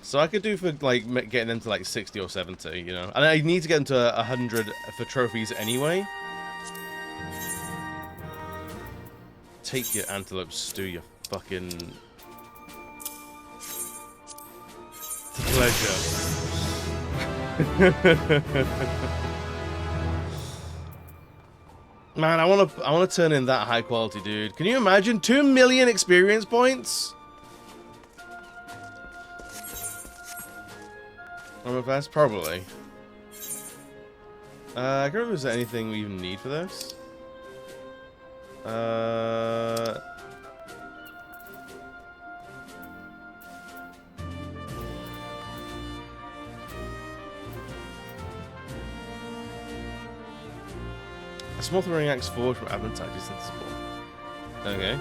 So I could do for like getting them to like 60 or 70, you know. And I need to get them to 100 for trophies anyway. Take your antelope stew, you fucking pleasure. Man, I wanna turn in that high quality, dude. Can you imagine 2 million experience points? I'm a fast, probably. I can't remember if there's anything we even need for this. A small throwing axe forward from Abner tactics sensible. Okay.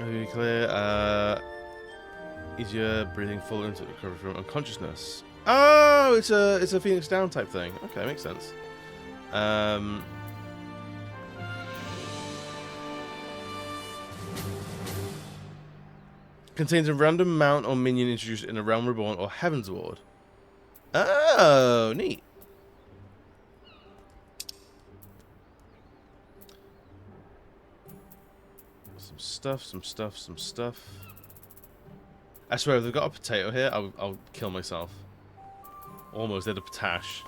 Okay, clear. Easier breathing full into recovery from unconsciousness. Oh, it's a Phoenix Down type thing. Okay, makes sense. Contains a random mount or minion introduced in a Realm Reborn or Heaven's Ward. Oh, neat. Some stuff. I swear, if they've got a potato here, I'll kill myself. Almost did a potash.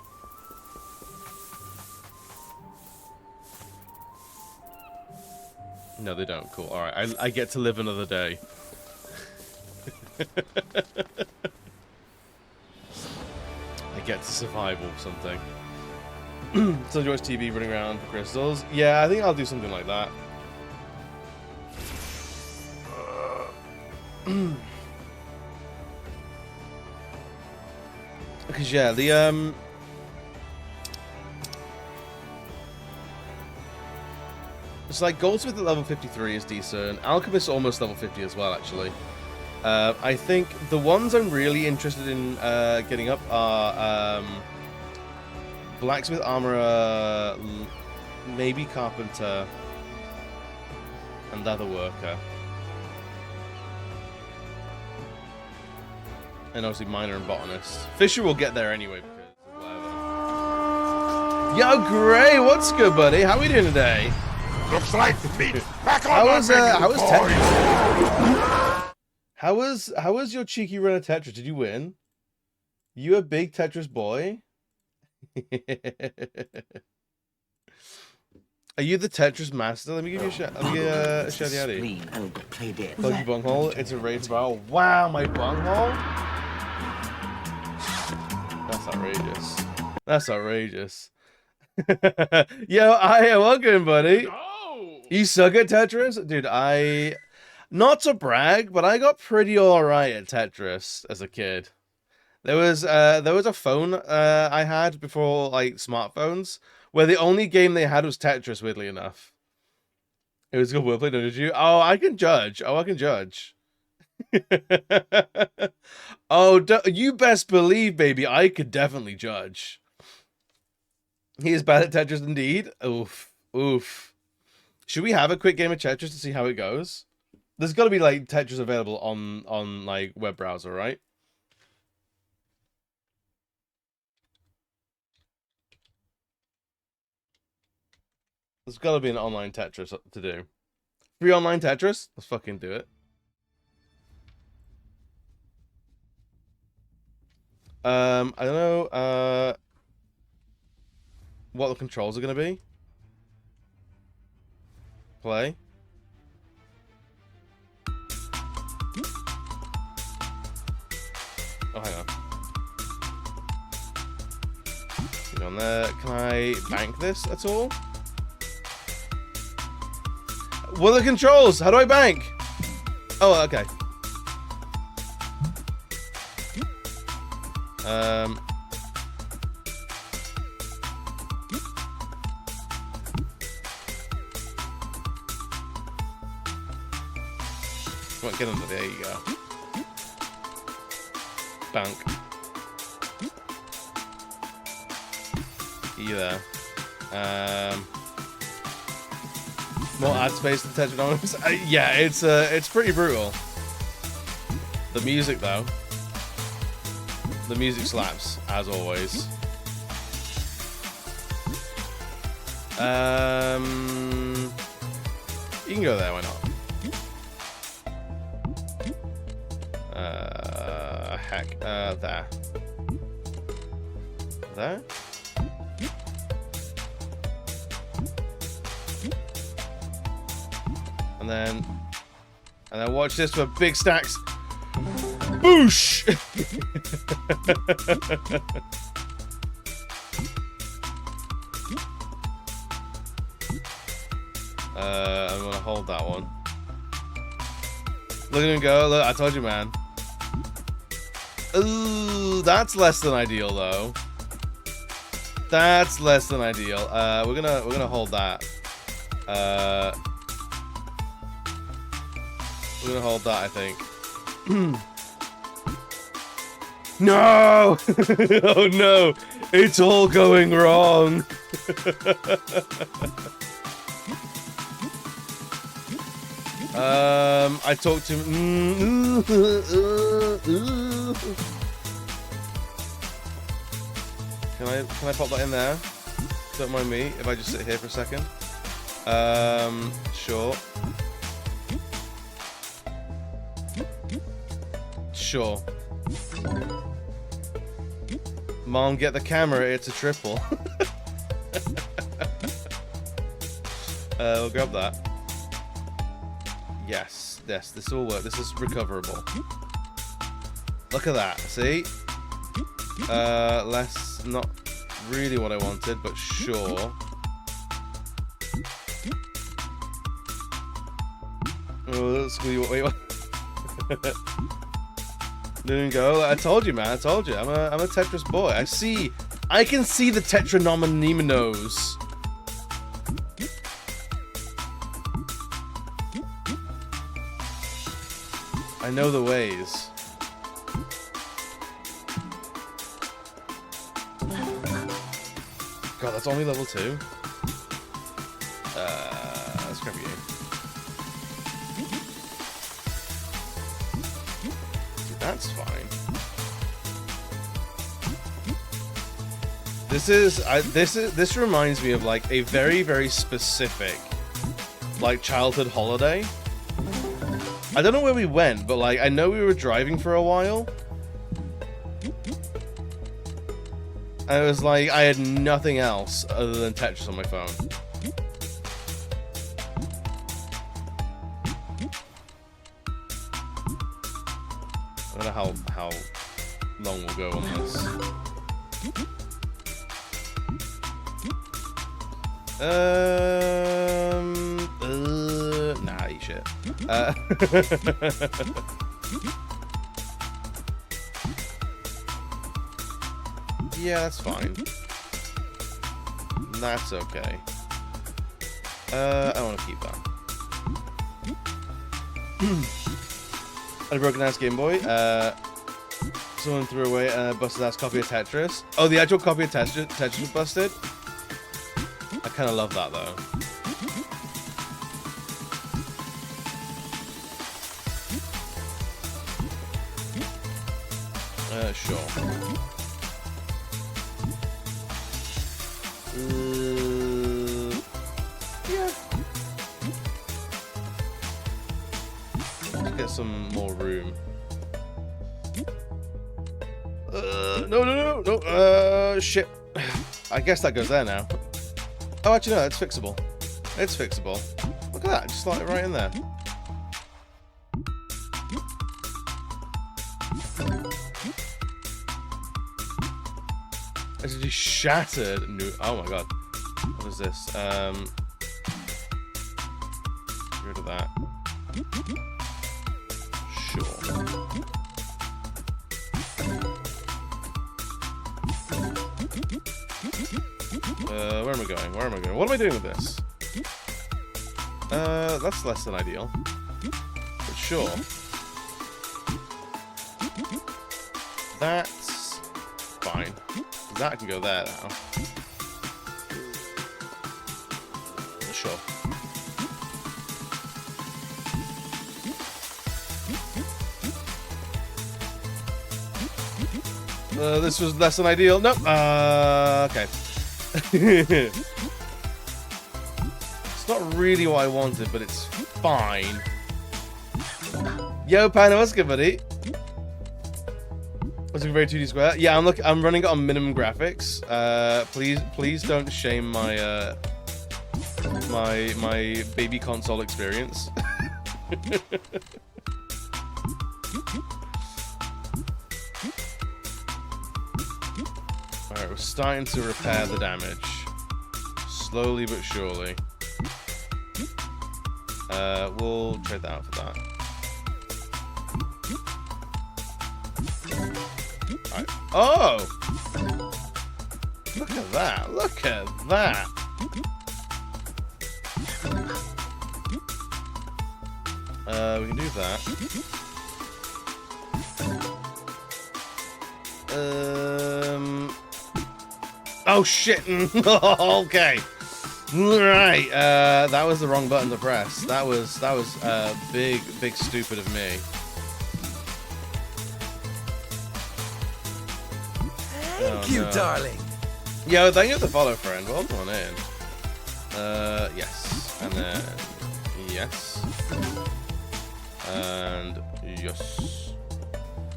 No, they don't. Cool. Alright, I get to live another day. I get to survive or something. So you watch TV running around for crystals? Yeah, I think I'll do something like that. Because yeah, the it's like Goldsmith at level 53 is decent. Alchemist almost level 50 as well, actually. I think the ones I'm really interested in getting up are Blacksmith, Armorer, maybe Carpenter, and Leatherworker. And obviously Miner and Botanist. Fisher will get there anyway because whatever. Yo, Gray, what's good, buddy? How we doing today? Looks like meat back on How was Tetris? How was your cheeky run of Tetris? Did you win? You a big Tetris boy? Are you the Tetris master? Let me give you a shout. Let me get a shouty outy. Plug your bunghole. It's a raid battle. Wow, my bunghole? That's outrageous. That's outrageous. Yo, welcome, buddy. No! You suck at Tetris? Dude, not to brag, but I got pretty alright at Tetris as a kid. There was a phone I had before, like, smartphones, where the only game they had was Tetris, weirdly enough. It was good wordplay, did you? Oh, I can judge. I can judge. Oh, you best believe, baby, I could definitely judge. He is bad at Tetris indeed. Oof. Oof. Should we have a quick game of Tetris to see how it goes? There's got to be, like, Tetris available on like, web browser, right? There's got to be an online Tetris to do. Free online Tetris? Let's fucking do it. I don't know, what the controls are going to be. Play. Oh, hang on. Get on there. Can I bank this at all? What are the controls? How do I bank? Oh, okay. Come on, get under there. You go. Bank. You there. More ad space than Tetranomics. Yeah, it's pretty brutal. The music though. The music slaps, as always. You can go there, why not? Heck, there. There? And then watch this for big stacks. Boosh! I'm gonna hold that one. Look at him go. Look, I told you, man. Ooh, that's less than ideal, though. That's less than ideal. We're gonna hold that. We're gonna hold that, I think. No! Oh no! It's all going wrong! I talked to him. Can I pop that in there? Don't mind me if I just sit here for a second. Sure. Sure. Mom, get the camera, it's a triple. We'll grab that. Yes, this will work. This is recoverable. Look at that, see? Less, not really what I wanted, but sure. Oh, wait, what? Didn't go. I told you, man. I told you. I'm a Tetris boy. I can see the Tetranominos. I know the ways. God, that's only level 2. Let's grab you. That's fine. This reminds me of like a very, very specific like childhood holiday. I don't know where we went, but like I know we were driving for a while. And it was like I had nothing else other than Tetris on my phone. I don't know how long we'll go on this. Nah, eat shit. Yeah, that's fine. That's okay. I want to keep that. a broken ass Game Boy. Someone threw away a busted ass copy of Tetris. Oh, the actual copy of Tetris was busted. I kind of love that though. Sure. Yeah. Let's get some more room. No. Shit. I guess that goes there now. Oh, actually, no, it's fixable. It's fixable. Look at that. Just slide it right in there. It's just shattered. No. Oh my god. What is this? Get rid of that. Sure. Where am I going? Where am I going? What am I doing with this? That's less than ideal. But sure. That's fine. That can go there now. Sure. This was less than ideal. Nope. Okay. It's not really what I wanted, but it's fine. Yo, Panda, what's good, buddy? It's looking very 2D square. Yeah, I'm running it on minimum graphics. Please don't shame my my baby console experience. Alright, we're starting to repair the damage. Slowly but surely. We'll trade that out for that. Right. Oh! Look at that! Look at that! We can do that. Oh shit! Okay. Right. That was the wrong button to press. That was big stupid of me. Thank you, darling. Yo, thank you for the follow, friend. Welcome on in. Yes. And then yes. And yes.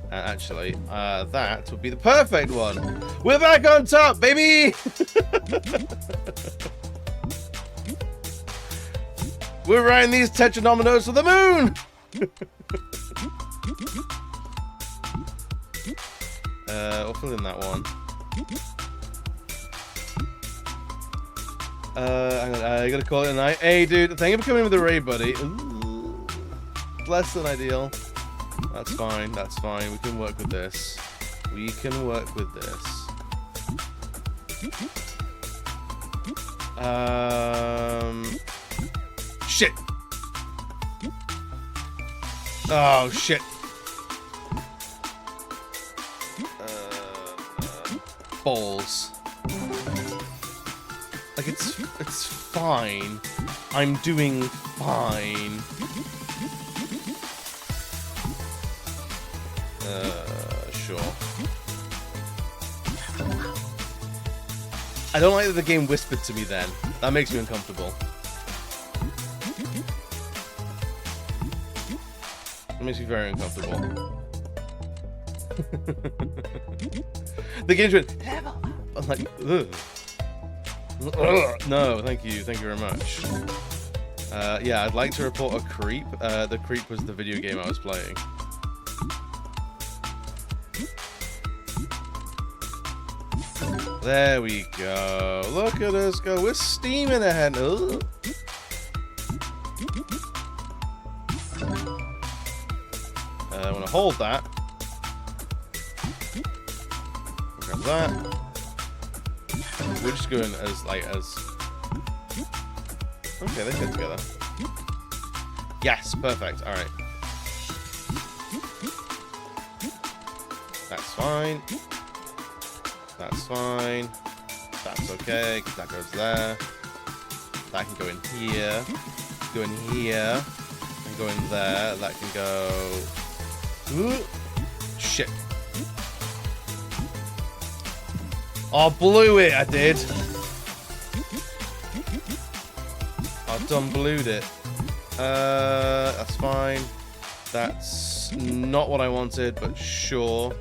And actually, that would be the perfect one. We're back on top, baby! We're riding these tetranominos to the moon! We'll fill in that one. I gotta call it a night. Hey, dude, thank you for coming with the raid, buddy. Ooh, less than ideal. That's fine. That's fine. We can work with this. We can work with this. Shit. Oh shit. Balls. Like it's fine. I'm doing fine. Sure. I don't like that the game whispered to me then. That makes me uncomfortable. It makes me very uncomfortable. The game's went, I'm like, ugh. No, thank you very much. Yeah, I'd like to report a creep. The creep was the video game I was playing. There we go. Look at us go. We're steaming ahead. Ugh. I want to hold that. Grab that. We're just going as light as. Okay, they fit together. Yes, perfect. All right. fine. That's fine. That's okay, because that goes there. That can go in here. Go in here. And go in there. That can go... Ooh. Shit. Oh, blew it, I did. I done blued it. That's fine. That's not what I wanted, but sure.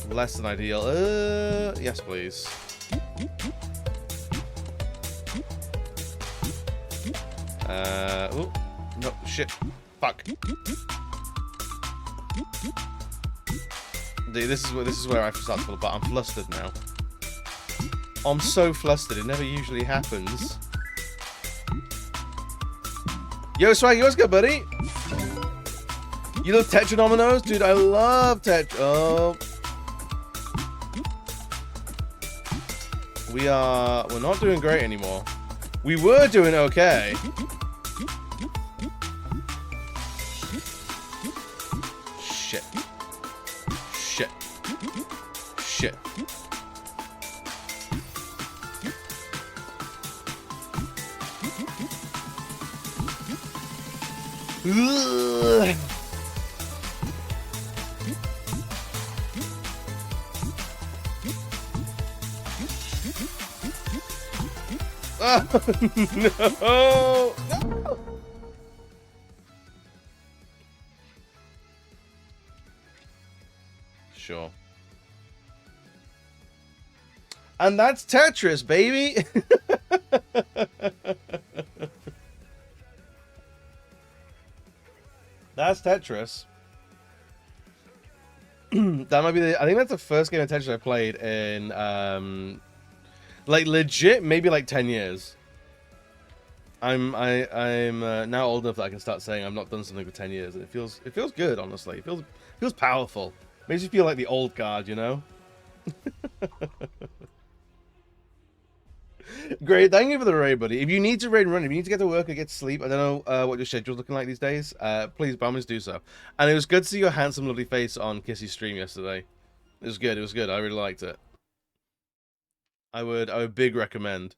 Less than ideal. Yes, please. Oh, no, shit. Fuck. Dude, this is where I start to fall apart. I'm flustered now. I'm so flustered. It never usually happens. Yo, Swaggy, what's good, buddy? You love Tetranominos? Dude, I love Tetra... Oh. We're not doing great anymore. We were doing okay. Shit. Shit. Shit. Ugh. Oh, no! Sure. And that's Tetris, baby! That's Tetris. That might be I think that's the first game of Tetris I played in, like legit, maybe like 10 years. I'm now old enough that I can start saying I've not done something for 10 years, and it feels good, honestly. It feels powerful. Makes you feel like the old guard, you know? Great, thank you for the raid, buddy. If you need to raid and run, if you need to get to work or get to sleep, I don't know what your schedule's looking like these days, please, by all means, do so. And it was good to see your handsome, lovely face on Kissy's stream yesterday. It was good, I really liked it. I would big recommend.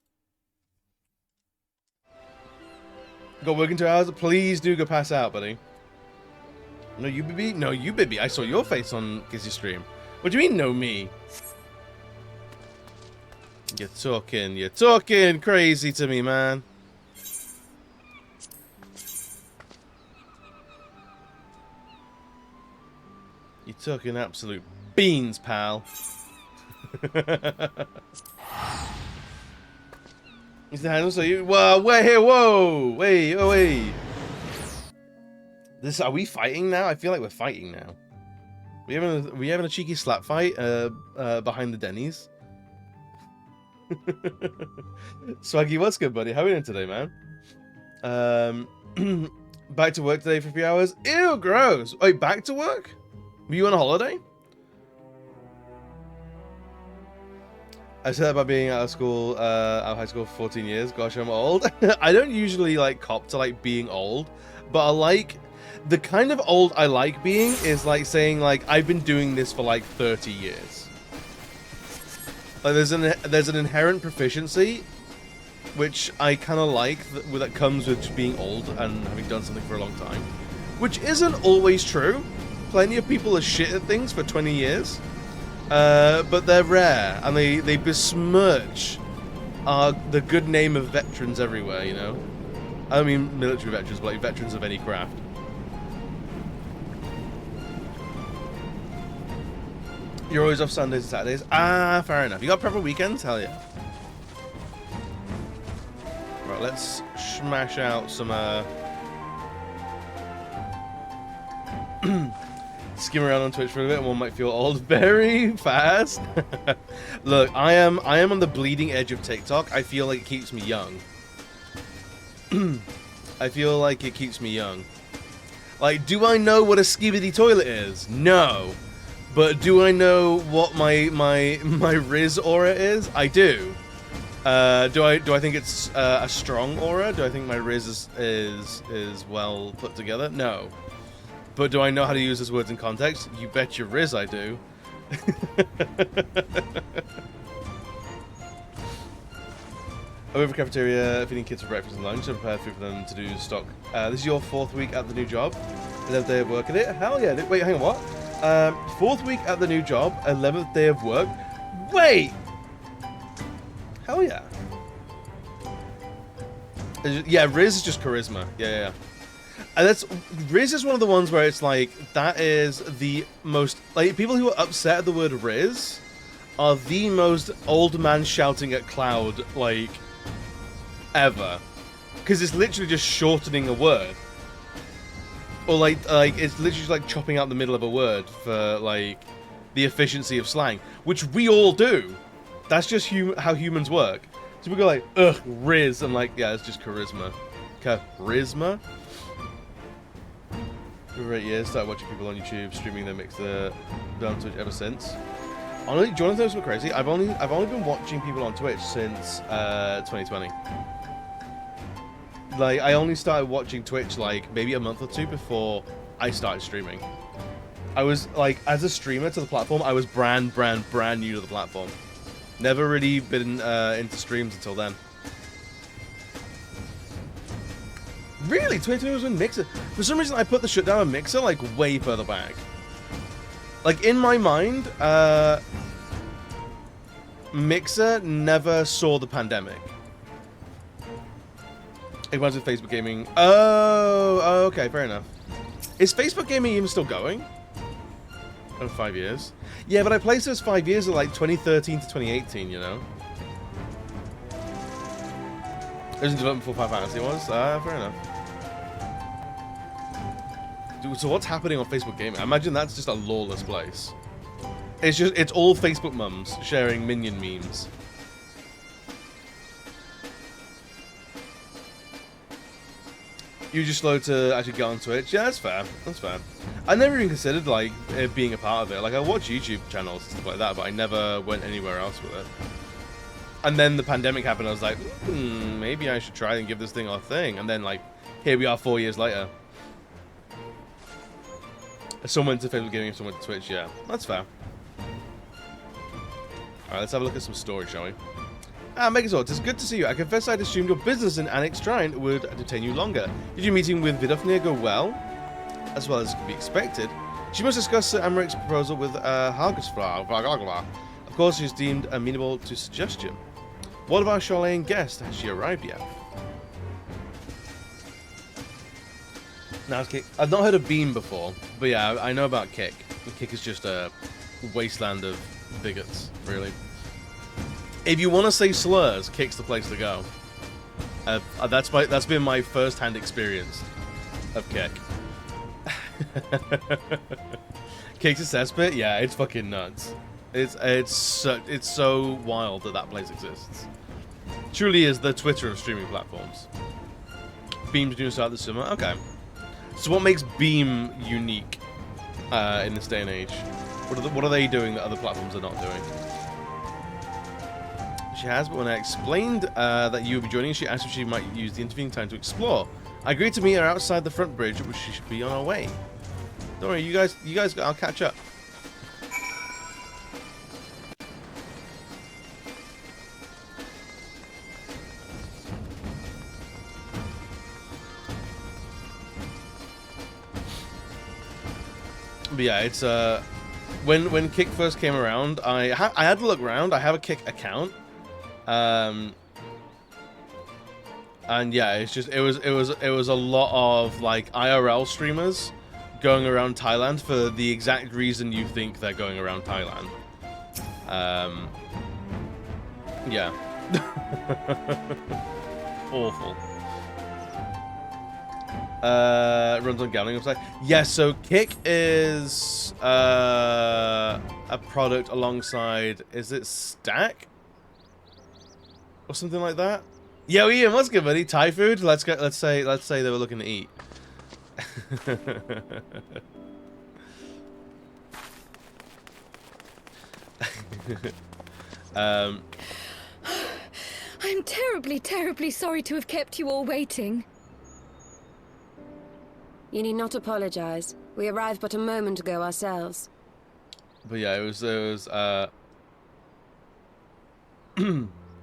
Got work in 2 hours? Please do go pass out, buddy. No, you, baby? No, you, baby. I saw your face on Kissy's stream. What do you mean, no me? You're talking crazy to me, man. You're talking absolute beans, pal. Is the handle so you? Well, wait here, whoa, wait, oh wait. Are we fighting now? I feel like we're fighting now. We having a cheeky slap fight behind the Denny's. Swaggy, what's good, buddy? How are you doing today, man? Back to work today for a few hours. Ew, gross. Wait, back to work? Were you on a holiday? I said that about being out of school, out of high school for 14 years. Gosh, I'm old. I don't usually like cop to like being old, but I like the kind of old I like being is like saying like I've been doing this for like 30 years. Like there's an inherent proficiency, which I kind of like that comes with being old and having done something for a long time, which isn't always true. Plenty of people are shit at things for 20 years. But they're rare, and they besmirch the good name of veterans everywhere, you know? I don't mean military veterans, but like veterans of any craft. You're always off Sundays and Saturdays? Ah, fair enough. You got proper weekends? Hell yeah. Right, let's smash out some, skim around on Twitch for a bit and one might feel old very fast. Look, I am on the bleeding edge of TikTok. I feel like it keeps me young. I feel like it keeps me young. Like, do I know what a skibidi toilet is? No. But do I know what my Riz aura is? I do. Do I think it's a strong aura? Do I think my Riz is well put together? No. But do I know how to use those words in context? You bet your Riz I do. I'm over cafeteria, feeding kids for breakfast and lunch, and prepare food for them to do stock. This is your 4th week at the new job, 11th day of work at it. Hell yeah! Wait, hang on, what? 4th week at the new job, 11th day of work. Wait! Hell yeah! Yeah, Riz is just charisma. Yeah. And Riz is one of the ones where it's like that is the most like people who are upset at the word Riz are the most old man shouting at cloud like ever, because it's literally just shortening a word, or like it's literally just like chopping out the middle of a word for like the efficiency of slang, which we all do. That's just how humans work. So we go like ugh Riz, and like yeah, it's just charisma. Charisma. For 8 years, started watching people on YouTube streaming their Mixer down Twitch ever since. Honestly, do you want to know something crazy? I've only been watching people on Twitch since 2020. Like, I only started watching Twitch like maybe a month or 2 before I started streaming. I was like, as a streamer to the platform, I was brand new to the platform. Never really been into streams until then. Really? 2020 was when Mixer? For some reason, I put the shutdown on Mixer like way further back. Like in my mind, Mixer never saw the pandemic. It was with Facebook gaming. Oh, okay, fair enough. Is Facebook gaming even still going? Oh, 5 years. Yeah, but I placed those 5 years of like 2013 to 2018, you know? It was in development before Final Fantasy was? Fair enough. Dude, so what's happening on Facebook gaming? I imagine that's just a lawless place. It's all Facebook mums sharing minion memes. You're just slow to actually get on Twitch. Yeah, that's fair. That's fair. I never even considered like being a part of it. Like I watch YouTube channels and stuff like that, but I never went anywhere else with it. And then the pandemic happened. I was like, maybe I should try and give this thing a thing. And then like, here we are 4 years later. Someone to Facebook gaming, someone to Twitch. Yeah, that's fair. Alright, let's have a look at some stories, shall we? Megazord, it's good to see you. I confess I'd assumed your business in Annex Shrine would detain you longer. Did your meeting with Vidofnir go well? As well as could be expected. She must discuss Sir Amaric's proposal with Hargusfra. Of course, she's deemed amenable to suggestion. What of our Charlene guest? Has she arrived yet? Now, Kick. I've not heard of Beam before, but yeah, I know about Kick. Kick is just a wasteland of bigots, really. If you want to say slurs, Kick's the place to go. That's been my first-hand experience of Kick. Kick's a cesspit? Yeah, it's fucking nuts. It's so wild that place exists. Truly is the Twitter of streaming platforms. Beam's doing start this summer. Okay. So what makes Beam unique in this day and age? What are they doing that other platforms are not doing? She has, but when I explained that you would be joining, she asked if she might use the intervening time to explore. I agreed to meet her outside the front bridge, which she should be on her way. Don't worry, you guys, I'll catch up. But yeah, it's when Kick first came around, I had to look around. I have a Kick account. And yeah, it's just it was a lot of like IRL streamers going around Thailand for the exact reason you think they're going around Thailand. Yeah. Awful. Runs on gambling website. Yeah, so Kick is a product alongside, is it Stack? Or something like that? Yo, Ian, what's good, buddy? Thai food? Let's say they were looking to eat. I'm terribly, terribly sorry to have kept you all waiting. You need not apologize. We arrived but a moment ago ourselves. But yeah, it was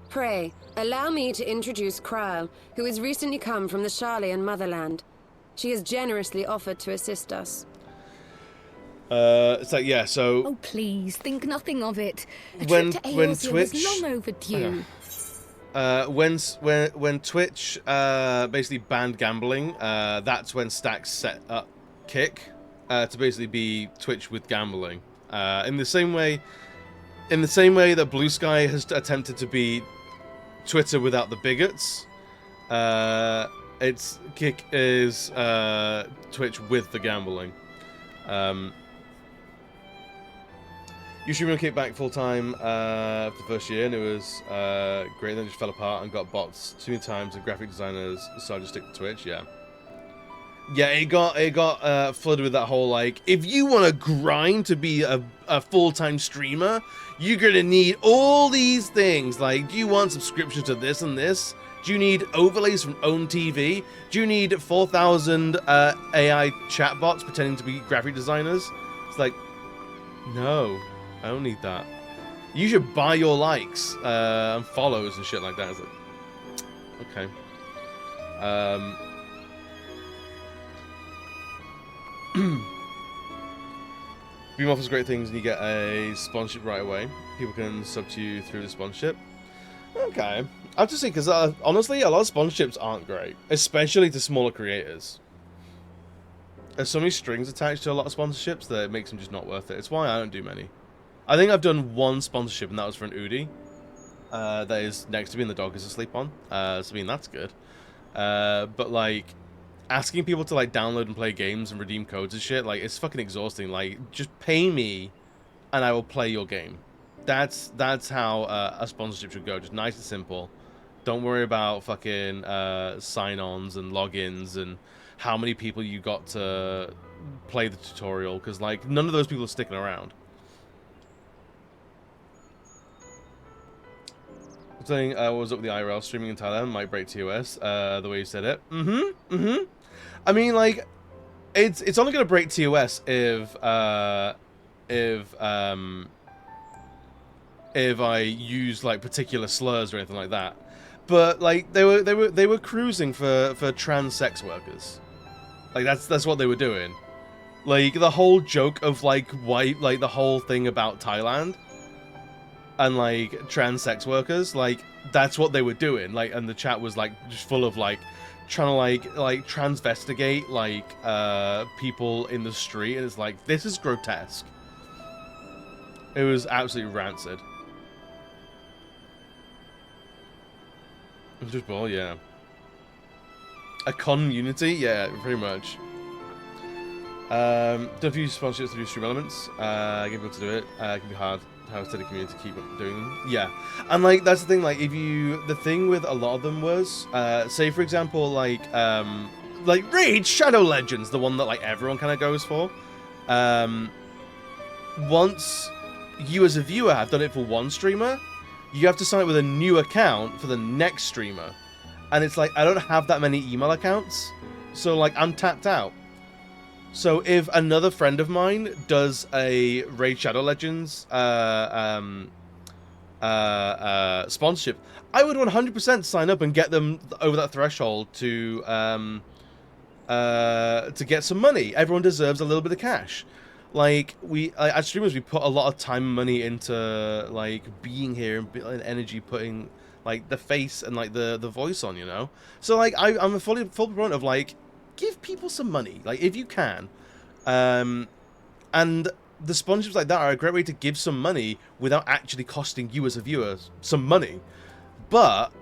Pray, allow me to introduce Kryle, who has recently come from the Sharlayan motherland. She has generously offered to assist us. it's like, yeah, so Oh, please, think nothing of it. A When- trip to when Aelsia Twitch- was long overdue. when Twitch basically banned gambling, that's when Stacks set up Kick to basically be Twitch with gambling. In the same way that Blue Sky has attempted to be Twitter without the bigots, it's Kick is Twitch with the gambling. You streamed on Kick back full time for the first year, and it was great. Then it just fell apart and got bots too many times, and graphic designers decided to stick to Twitch. Yeah, it got flooded with that whole like, if you want to grind to be a full-time streamer, you're gonna need all these things. Like, do you want subscription to this and this? Do you need overlays from Own TV? Do you need 4,000 AI chatbots pretending to be graphic designers? It's like, no. I don't need that. You should buy your likes and follows and shit like that. It's like, okay. Beam offers great things and you get a sponsorship right away. People can sub to you through the sponsorship. Okay. I have to say, because honestly, a lot of sponsorships aren't great, especially to smaller creators. There's so many strings attached to a lot of sponsorships that it makes them just not worth it. It's why I don't do many. I think I've done one sponsorship, and that was for an Udi. That is next to me, and the dog is asleep on. So, I mean, that's good. But, like, asking people to, like, download and play games and redeem codes and shit, like, it's fucking exhausting. Like, just pay me, and I will play your game. That's how a sponsorship should go. Just nice and simple. Don't worry about fucking sign-ons and logins and how many people you got to play the tutorial, because, like, none of those people are sticking around. Saying what was up with the IRL streaming in Thailand might break TOS, the way you said it. I mean, like, it's only gonna break TOS if I use like particular slurs or anything like that. But like they were cruising for trans sex workers. Like that's what they were doing. Like the whole joke of like white, like the whole thing about Thailand and like trans sex workers, like that's what they were doing. Like, and the chat was like just full of like trying to like transvestigate like people in the street, and it's like, this is grotesque. It was absolutely rancid. Just ball, yeah. A community, yeah, pretty much. Don't have to use sponsorships to do stream elements. Get people to do it. It can be hard. How to the community to keep doing them. Yeah, and like that's the thing. Like, if you, the thing with a lot of them was, say for example, like Raid Shadow Legends, the one that like everyone kind of goes for. Once you as a viewer have done it for one streamer, you have to sign up with a new account for the next streamer, and it's like I don't have that many email accounts, so like I'm tapped out. So if another friend of mine does a Raid Shadow Legends sponsorship, I would 100% sign up and get them over that threshold to get some money. Everyone deserves a little bit of cash. Like, as streamers, we put a lot of time and money into like being here and energy, putting like the face and like the voice on, you know. So like I'm a full proponent of like, give people some money, like if you can, and the sponsorships like that are a great way to give some money without actually costing you as a viewer some money. But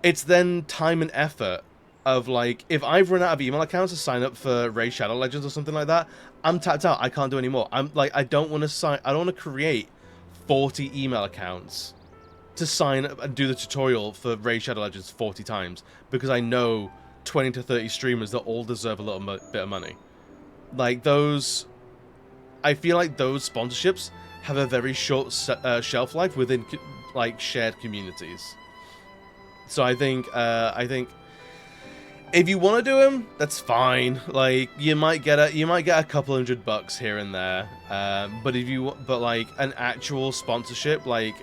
it's then time and effort of like, if I've run out of email accounts to sign up for Raid Shadow Legends or something like that, I'm tapped out. I can't do anymore. I'm like, I don't want to create 40 email accounts to sign up and do the tutorial for Raid Shadow Legends 40 times, because I know 20 to 30 streamers that all deserve a little bit of money. Like those, I feel like those sponsorships have a very short shelf life within like shared communities. So I think If you want to do them, that's fine. Like you might get a couple $100 here and there. But like an actual sponsorship, like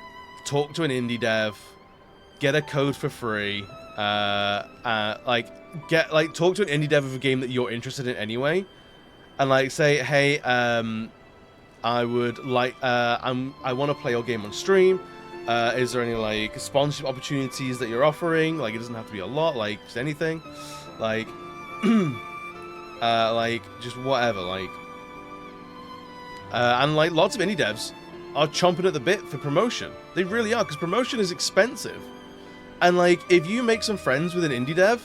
talk to an indie dev, get a code for free. Talk to an indie dev of a game that you're interested in anyway, and like say, hey, I would like, I want to play your game on stream. Is there any like sponsorship opportunities that you're offering? Like it doesn't have to be a lot, like just anything, like, like just whatever, like, and like lots of indie devs are chomping at the bit for promotion. They really are, because promotion is expensive. And like, if you make some friends with an indie dev,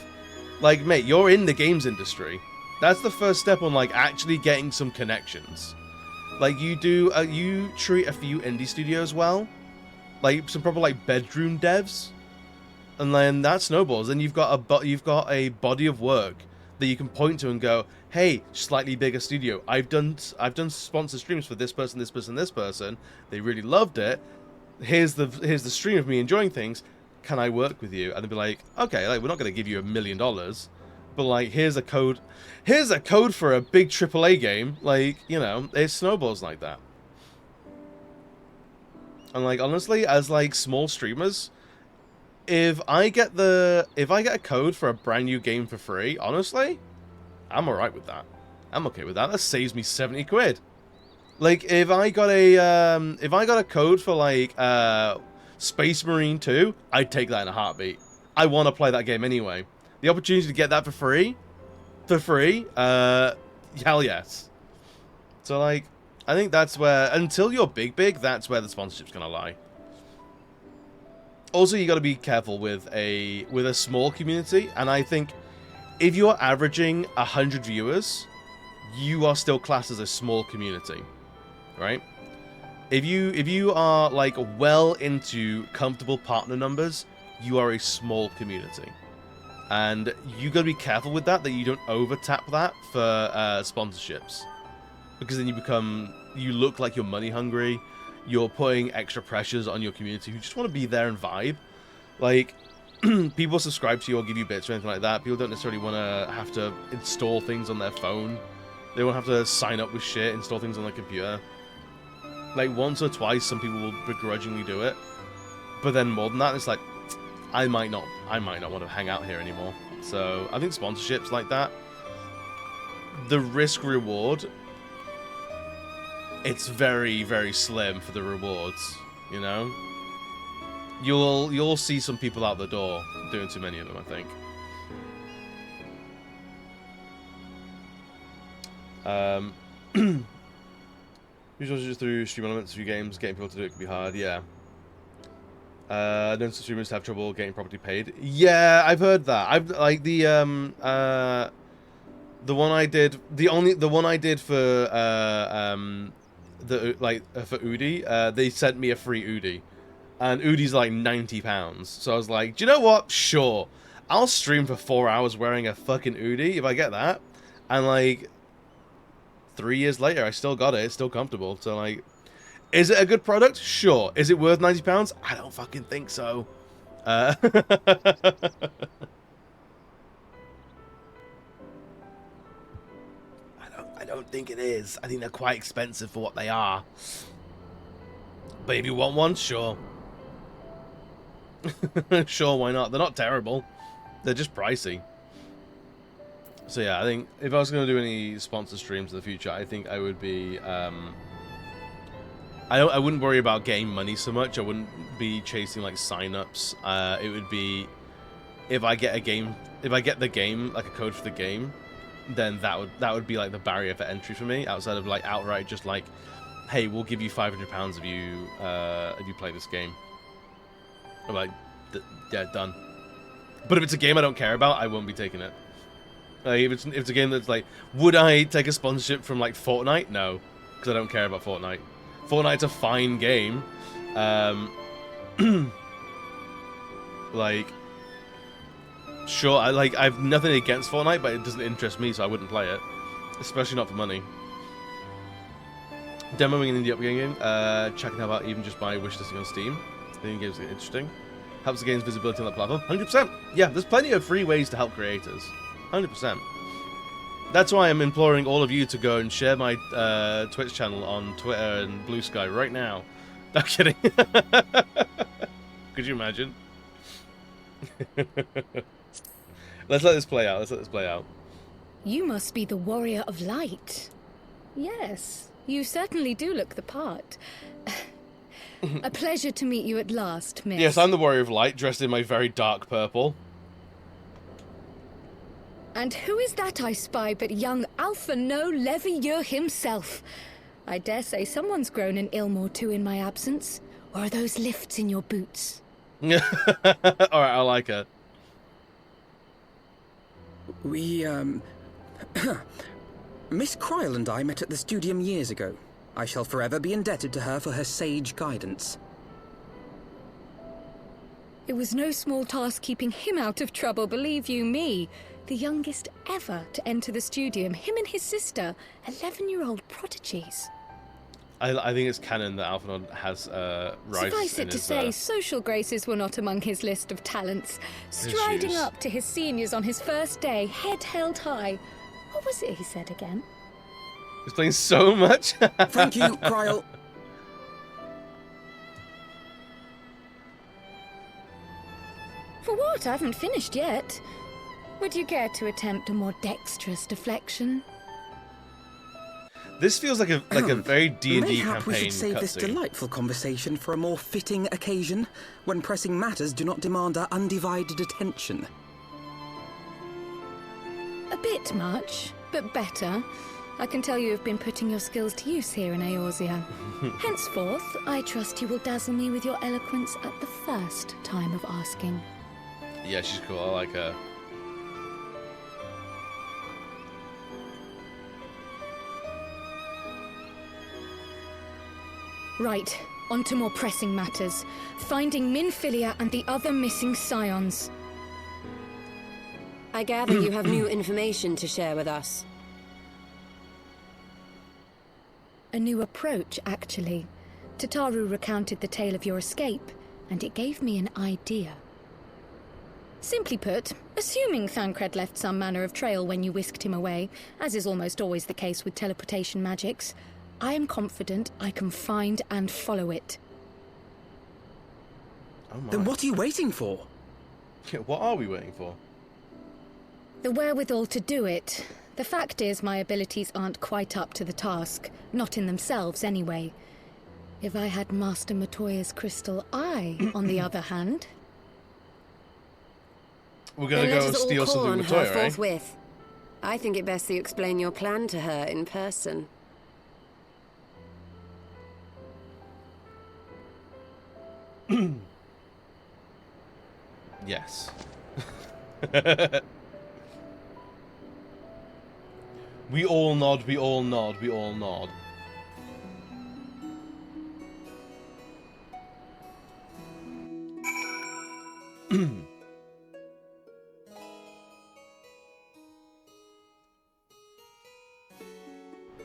like, mate, you're in the games industry. That's the first step on like actually getting some connections. Like you treat a few indie studios well, like some proper like bedroom devs, and then that snowballs. Then you've got a body of work that you can point to and go, hey, slightly bigger studio, I've done sponsored streams for this person, this person, this person. They really loved it. Here's the stream of me enjoying things. Can I work with you? And they'd be like, okay, like we're not going to give you $1 million, but like here's a code for a big AAA game. Like, you know, it snowballs like that. And like honestly, as like small streamers, if I get a code for a brand new game for free, honestly, I'm alright with that. I'm okay with that. That saves me 70 quid. Like if I got a code for like Space Marine 2, I'd take that in a heartbeat. I want to play that game anyway. The opportunity to get that for free, hell yes. So like, I think that's where, until you're big, that's where the sponsorship's gonna lie. Also, you got to be careful with a small community, and I think if you're averaging 100 viewers, you are still classed as a small community, right? If you are like well into comfortable partner numbers, you are a small community, and you got to be careful with that you don't over tap that for sponsorships, because then you look like you're money hungry. You're putting extra pressures on your community who just want to be there and vibe. Like, people subscribe to you or give you bits or anything like that. People don't necessarily want to have to install things on their phone. They won't have to sign up with shit, install things on their computer. Like, once or twice, some people will begrudgingly do it. But then more than that, it's like, I might not want to hang out here anymore. So, I think sponsorships like that, the risk-reward, it's very, very slim for the rewards, you know? You'll see some people out the door doing too many of them, I think. Usually just through stream elements, few games, getting people to do it can be hard, yeah. Known some streamers have trouble getting properly paid. Yeah, I've heard that. I've like the one I did for for Udi, they sent me a free Udi, and Udi's like £90. So I was like, do you know what? Sure, I'll stream for 4 hours wearing a fucking Udi if I get that. And like 3 years later, I still got it. It's still comfortable. So like, is it a good product? Sure. Is it worth £90? I don't fucking think so. I don't think it is. I think they're quite expensive for what they are. But if you want one, sure. Sure, why not? They're not terrible. They're just pricey. So yeah, I think if I was going to do any sponsor streams in the future, I think I would be... I wouldn't worry about getting money so much. I wouldn't be chasing like sign-ups. It would be... If I get the game, like a code for the game, then that would be like the barrier for entry for me, outside of like outright just like, hey, we'll give you £500 if you play this game. I'm like, yeah, done. But if it's a game I don't care about, I won't be taking it. Like, if it's a game that's like, would I take a sponsorship from like Fortnite? No, because I don't care about Fortnite. Fortnite's a fine game. Like, sure, I've nothing against Fortnite, but it doesn't interest me, so I wouldn't play it, especially not for money. Demoing an indie upgrading game, checking how about even just buy wishlisting on Steam. I think games get interesting. Helps the game's visibility on the platform. 100%. Yeah, there's plenty of free ways to help creators. 100%. That's why I'm imploring all of you to go and share my Twitch channel on Twitter and Blue Sky right now. No kidding. Could you imagine? Let's let this play out. Let's let this play out. You must be the warrior of light. Yes, you certainly do look the part. A pleasure to meet you at last, miss. Yes, I'm the warrior of light, dressed in my very dark purple. And who is that I spy but young Alpha No Levieux himself? I dare say someone's grown an ilm or two in my absence. Or are those lifts in your boots? Alright, I like her. We, Miss Cryle and I met at the studium years ago. I shall forever be indebted to her for her sage guidance. It was no small task keeping him out of trouble, believe you me. The youngest ever to enter the studium, him and his sister, 11-year-old prodigies. I think it's canon that Alphinaud has rises Suffice in it to his, say, social graces were not among his list of talents. Striding Issues. up to his seniors on his first day, head held high. What was it he said again? He's playing so much. Thank you, Cryle. For what? I haven't finished yet. Would you care to attempt a more dexterous deflection? This feels like a very D&D Mayhap we campaign should save this cutscene. delightful conversation for a more fitting occasion, when pressing matters do not demand our undivided attention. A bit much, but better. I can tell you have been putting your skills to use here in Eorzea. Henceforth, I trust you will dazzle me with your eloquence at the first time of asking. Yeah, she's cool. I like her. Right, on to more pressing matters. Finding Minfilia and the other missing scions. I gather you have new information to share with us. A new approach, actually. Tataru recounted the tale of your escape, and it gave me an idea. Simply put, assuming Thancred left some manner of trail when you whisked him away, as is almost always the case with teleportation magics, I am confident I can find and follow it. Oh my. Then what are you waiting for? What are we waiting for? The wherewithal to do it. The fact is, my abilities aren't quite up to the task. Not in themselves, anyway. If I had Master Matoya's crystal eye, on the other hand... We're gonna Then let go us all steal call something on with her Toya, right? forthwith. I think it best that you explain your plan to her in person. Yes. We all nod, we all nod, we all nod. I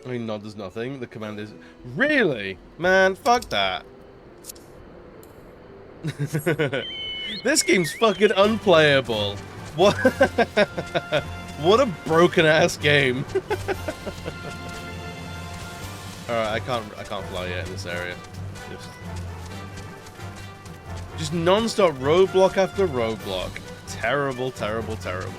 mean, nod does nothing. The command is... Really? Man, fuck that. This game's fucking unplayable. What? What a broken-ass game. Alright, I can't fly yet in this area. Just non-stop roadblock after roadblock. Terrible, terrible, terrible.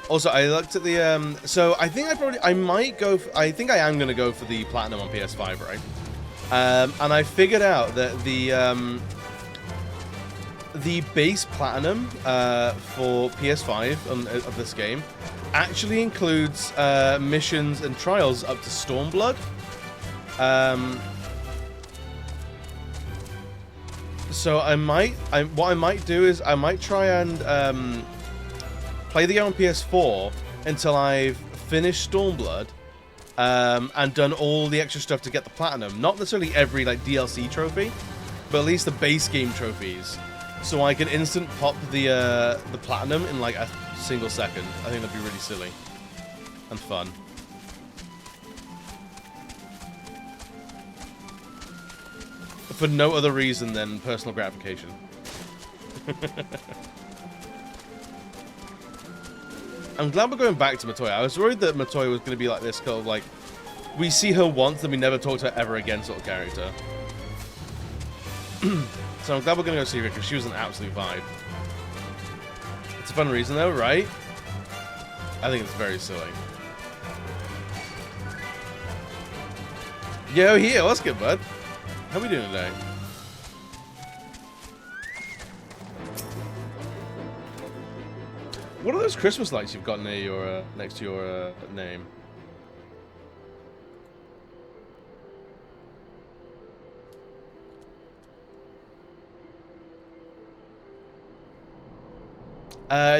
Also, I looked at the so I think I might go I think I am gonna go for the platinum on PS5, right? And I figured out that the base platinum for PS5 of this game actually includes missions and trials up to Stormblood. So what I might do is I might try and play the game on PS4 until I've finished Stormblood and done all the extra stuff to get the platinum. Not necessarily every like DLC trophy, but at least the base game trophies, so I can instant pop the platinum in like a single second. I think that'd be really silly and fun. for no other reason than personal gratification. I'm glad we're going back to Matoya. I was worried that Matoya was going to be like this kind of like, we see her once and we never talk to her ever again sort of character. So I'm glad we're going to go see her because she was an absolute vibe. It's a fun reason though, right? I think it's very silly. Yo, here, what's good, bud? How we doing today? What are those Christmas lights you've got near your next to your name?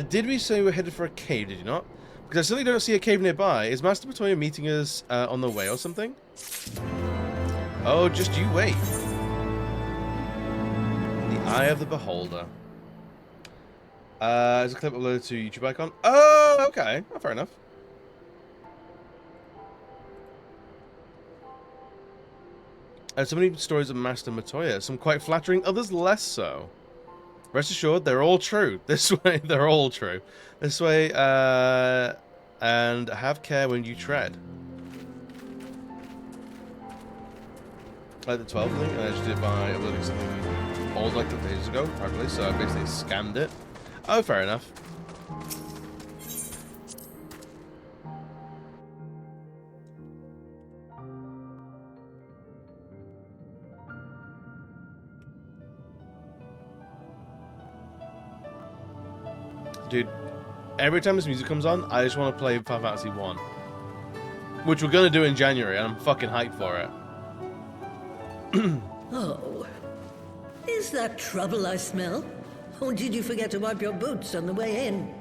Did we say we're headed for a cave? Did you not? Because I certainly don't see a cave nearby. Is Master Matoya meeting us on the way or something? Oh, just you wait. The Eye of the Beholder. Is a clip uploaded to YouTube icon? Oh, okay. Oh, fair enough. So many stories of Master Matoya. Some quite flattering, others less so. Rest assured, they're all true. This way, they're all true. This way, and have care when you tread. Like the 12th thing, I just did it by uploading something old like 2 days ago, probably. So I basically scanned it. Oh, fair enough. Dude, every time this music comes on, I just want to play Final Fantasy 1. Which we're going to do in January, and I'm fucking hyped for it. Oh, is that trouble I smell? Or did you forget to wipe your boots on the way in?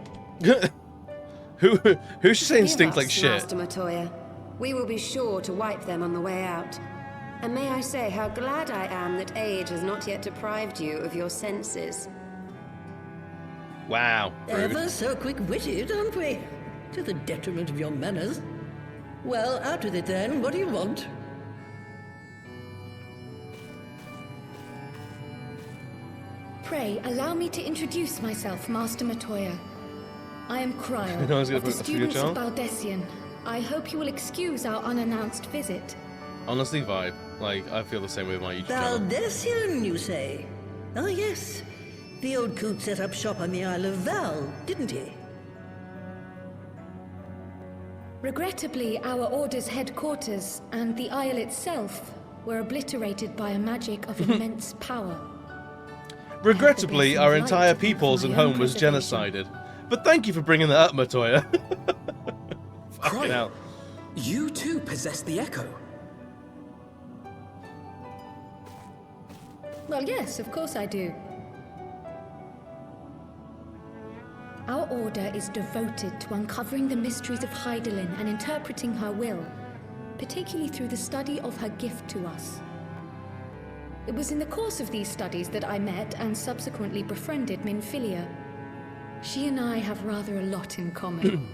Who's just saying stink Give like us, shit? Master Matoya. We will be sure to wipe them on the way out. And may I say how glad I am that age has not yet deprived you of your senses. Wow. Rude. Ever so quick-witted, aren't we? To the detriment of your manners. Well, out with it then. What do you want? Pray, allow me to introduce myself, Master Matoya. I am Cryo, No one's gonna of the put a video students of channel? Baldessian. I hope you will excuse our unannounced visit. Honestly, vibe. Like, I feel the same way with my YouTube channel. Baldessian, you say? Ah, yes. The old coot set up shop on the Isle of Val, didn't he? Regrettably, our order's headquarters and the isle itself were obliterated by a magic of immense power. Regrettably, our Light entire of peoples and my own home was preservation. genocided. But thank you for bringing that up, Matoya. Fucking Cryo, hell. you too possess the echo. Well, yes, of course I do. Our order is devoted to uncovering the mysteries of Heidelin and interpreting her will, particularly through the study of her gift to us. It was in the course of these studies that I met and subsequently befriended Minfilia. She and I have rather a lot in common.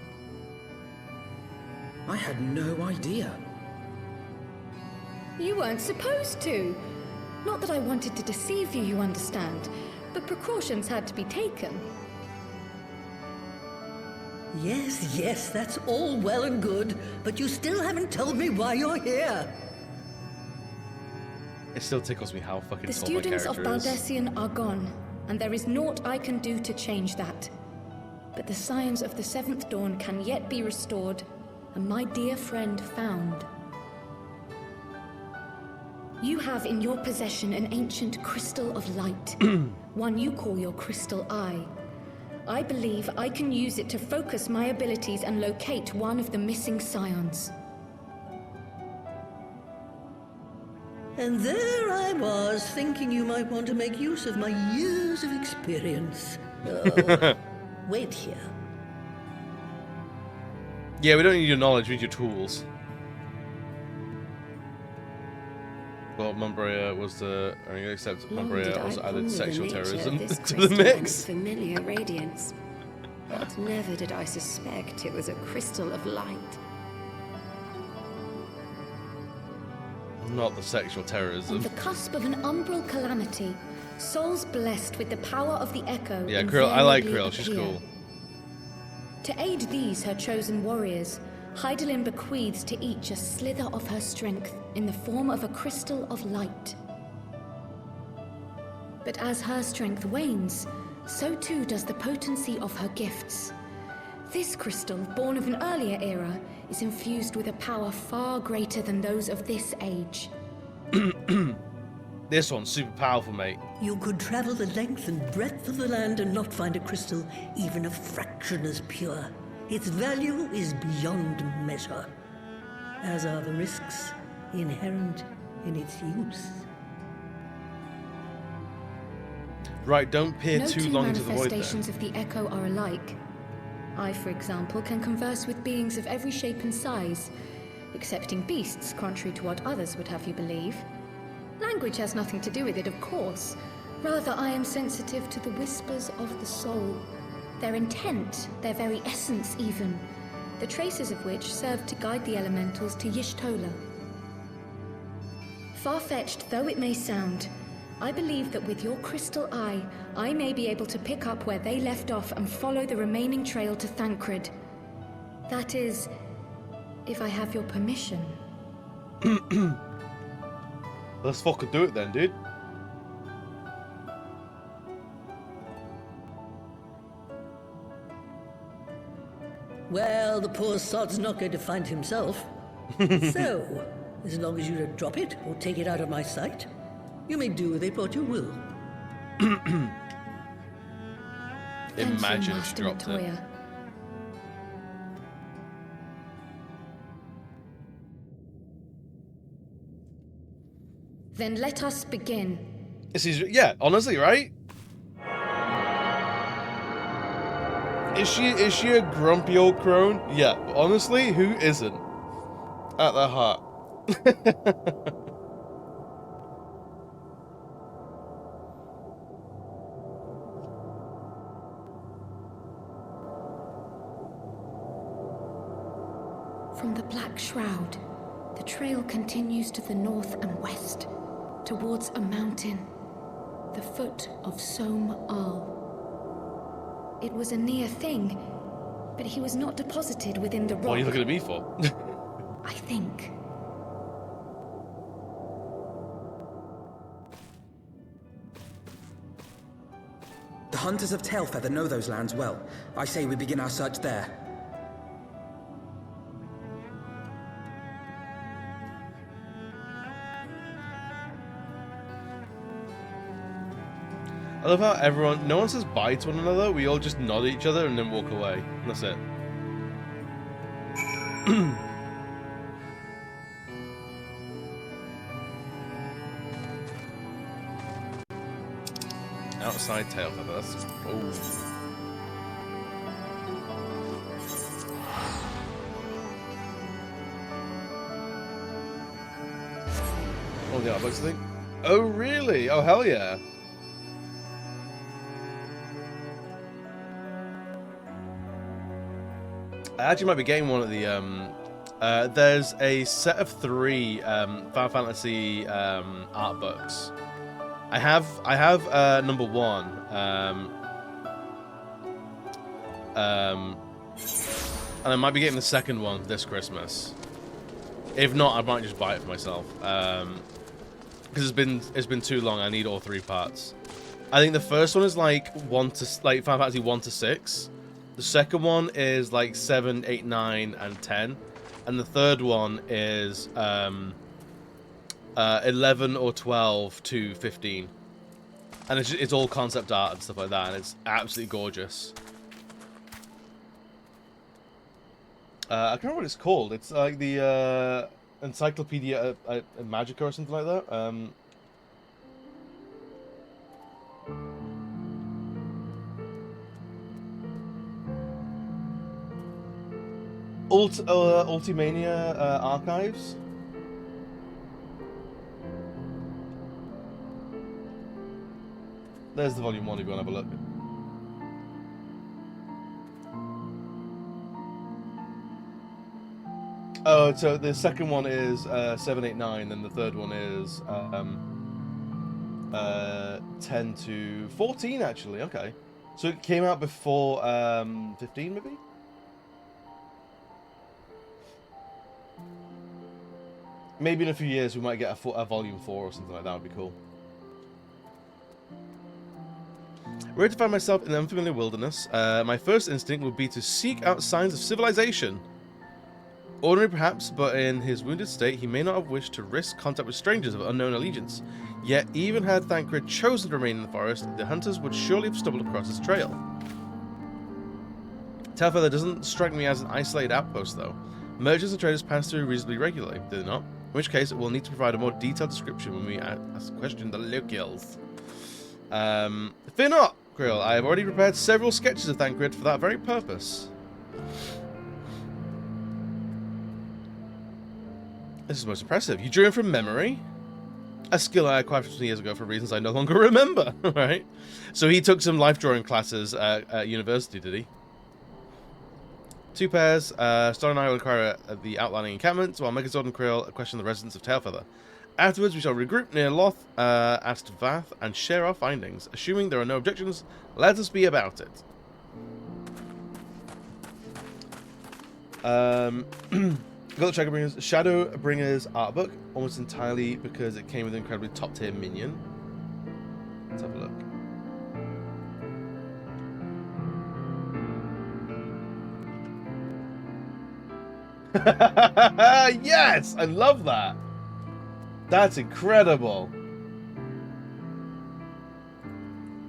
I had no idea. You weren't supposed to. Not that I wanted to deceive you, you understand, but precautions had to be taken. Yes, yes, that's all well and good, but you still haven't told me why you're here. It still tickles me how fucking The tall my students of character is. Baldessian are gone, and there is naught I can do to change that. But the science of the Seventh Dawn can yet be restored, and my dear friend found. You have in your possession an ancient crystal of light, one you call your crystal eye. I believe I can use it to focus my abilities and locate one of the missing scions. And there I was, thinking you might want to make use of my years of experience. Oh, wait here. Yeah, we don't need your knowledge, we need your tools. Well, Mumbria was the... I mean, except Long did Mumbria I also added ponder sexual the nature of terrorism this to the crystal and its mix. familiar radiance. But never did I suspect it was a crystal of light. Not the sexual On terrorism. the cusp of an umbral calamity, souls blessed with the power of the echo. Yeah, Krill. I like invariably Krill. She's appear. cool. To aid these, her chosen warriors, Hydaelyn bequeaths to each a slither of her strength in the form of a crystal of light. But as her strength wanes, so too does the potency of her gifts. This crystal, born of an earlier era, is infused with a power far greater than those of this age. This one's super powerful, mate. You could travel the length and breadth of the land and not find a crystal even a fraction as pure. Its value is beyond measure, as are the risks inherent in its use. Right, don't peer No too two long into the void there. manifestations of the echo are alike. I, for example, can converse with beings of every shape and size, excepting beasts, contrary to what others would have you believe. Language has nothing to do with it, of course. Rather, I am sensitive to the whispers of the soul. Their intent, their very essence even, the traces of which serve to guide the elementals to Y'shtola. Far-fetched though it may sound, I believe that with your crystal eye, I may be able to pick up where they left off and follow the remaining trail to Thancred. That is, if I have your permission. Let's fucking do it then, dude. Well, the poor sod's not going to find himself. So, as long as you don't drop it or take it out of my sight, you may do with it what you will. Thank Imagine you, if she Master dropped it. Montoya. Then let us begin. This is, yeah, honestly, right? Is she a grumpy old crone? Yeah, but honestly, who isn't? At their heart. From the Black Shroud, the trail continues to the north and west, towards a mountain, the foot of Som Al. It was a near thing, but he was not deposited within the rock. What are you looking at me for? I think. The hunters of Tailfeather know those lands well. I say we begin our search there. I love how everyone, no one says bye to one another, we all just nod at each other and then walk away. And that's it. Outside Tailfeather, that's just, oh. Oh, the artbox thing? Oh, really? Oh, hell yeah. I actually might be getting one of the, there's a set of 3 Final Fantasy art books. I have number 1, and I might be getting the second one this Christmas. If not, I might just buy it for myself, because it's been too long. I need all 3 parts. I think the first one is like Final Fantasy 1 to 6. The second one is like 7, 8, 9, and 10. And the third one is 11 or 12 to 15. And it's all concept art and stuff like that, and it's absolutely gorgeous. I can't remember what it's called. It's like the Encyclopedia Magica or something like that. Ultimania Archives. There's the volume 1 if you want to have a look. Oh, so the second one is 789, and the third one is 10 to 14, actually. Okay. So it came out before 15, maybe? Maybe in a few years we might get a volume 4 or something like that. Would be cool. Where to find myself in the unfamiliar wilderness, my first instinct would be to seek out signs of civilization. Ordinary perhaps, but in his wounded state, he may not have wished to risk contact with strangers of unknown allegiance. Yet, even had Thancred chosen to remain in the forest, the hunters would surely have stumbled across his trail. Tailfeather doesn't strike me as an isolated outpost, though. Merchants and traders pass through reasonably regularly, do they not? In which case, we'll need to provide a more detailed description when we question the locals. Fear not, Krill. I have already prepared several sketches of Thancred for that very purpose. This is most impressive. You drew him from memory? A skill I acquired 15 years ago for reasons I no longer remember, right? So he took some life drawing classes at university, did he? 2 pairs. Star and I will acquire the outlining encampments, while Megazord and Krill question the residents of Tailfeather. Afterwards, we shall regroup near Loth, Ast Vath, and share our findings. Assuming there are no objections, let us be about it. Got the Shadowbringers art book, almost entirely because it came with an incredibly top tier minion. Let's have a look. Yes! I love that! That's incredible.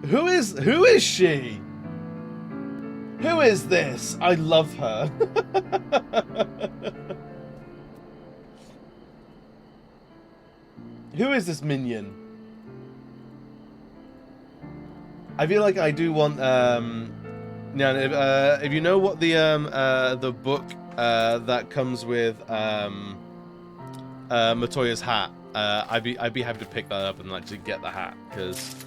Who is she? Who is this? I love her. Who is this minion? I feel like I do want if you know what the book that comes with Matoya's hat, I'd be happy to pick that up and actually get the hat, because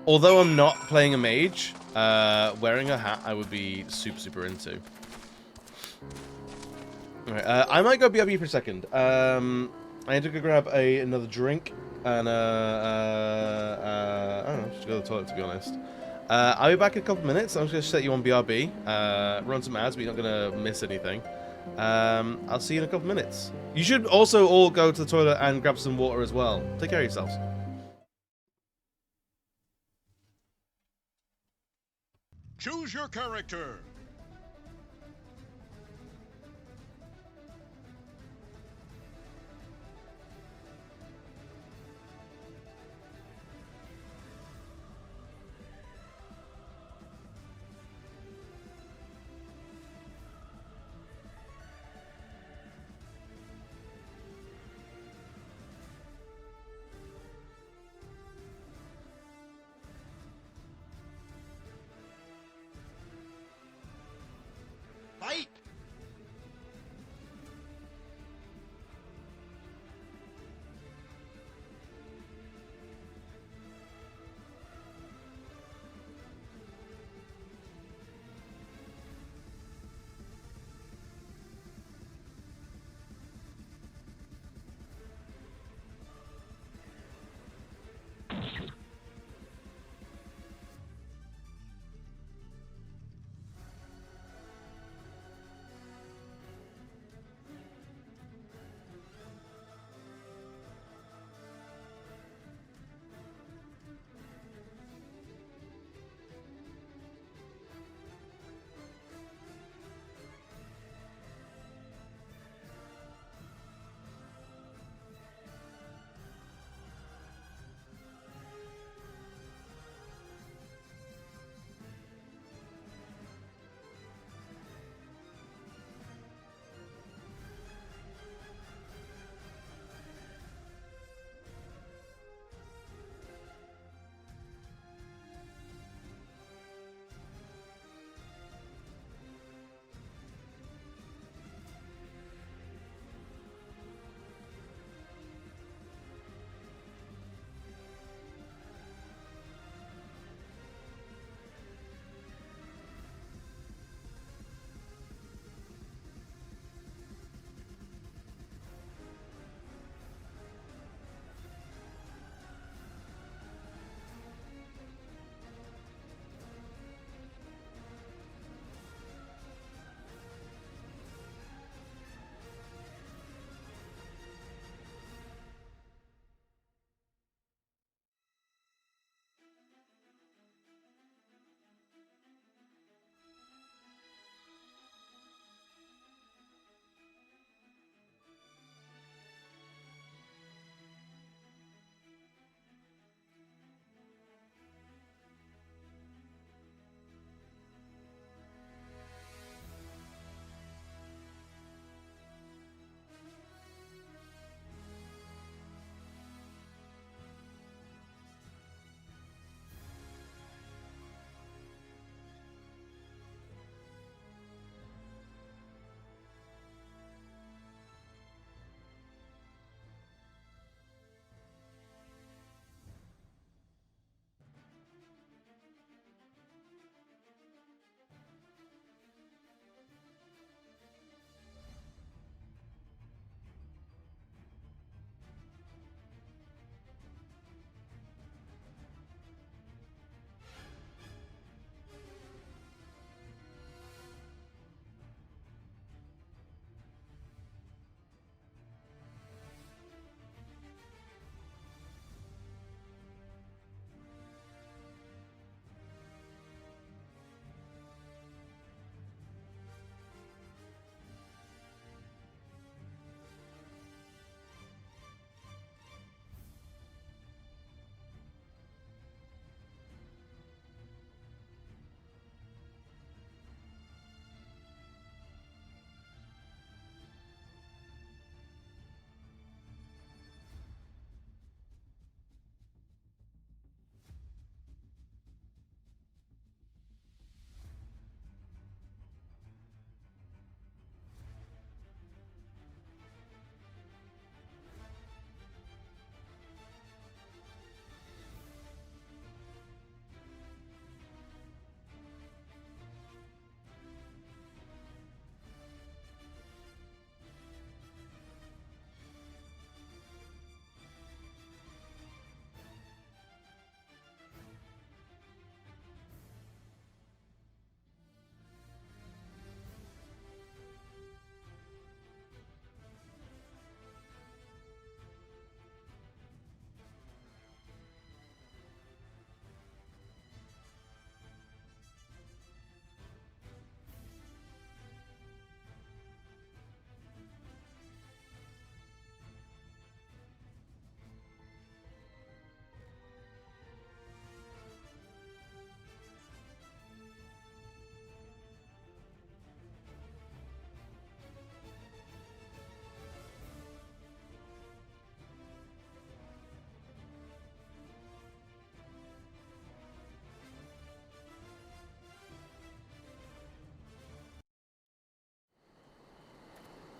although I'm not playing a mage, wearing a hat I would be super into. Alright, I might go BRB for a second. I need to go grab another drink and I don't know, just go to the toilet, to be honest. I'll be back in a couple of minutes. I'm just going to set you on BRB, run some ads, but you're not going to miss anything. I'll see you in a couple of minutes. You should also all go to the toilet and grab some water as well. Take care of yourselves. Choose your character.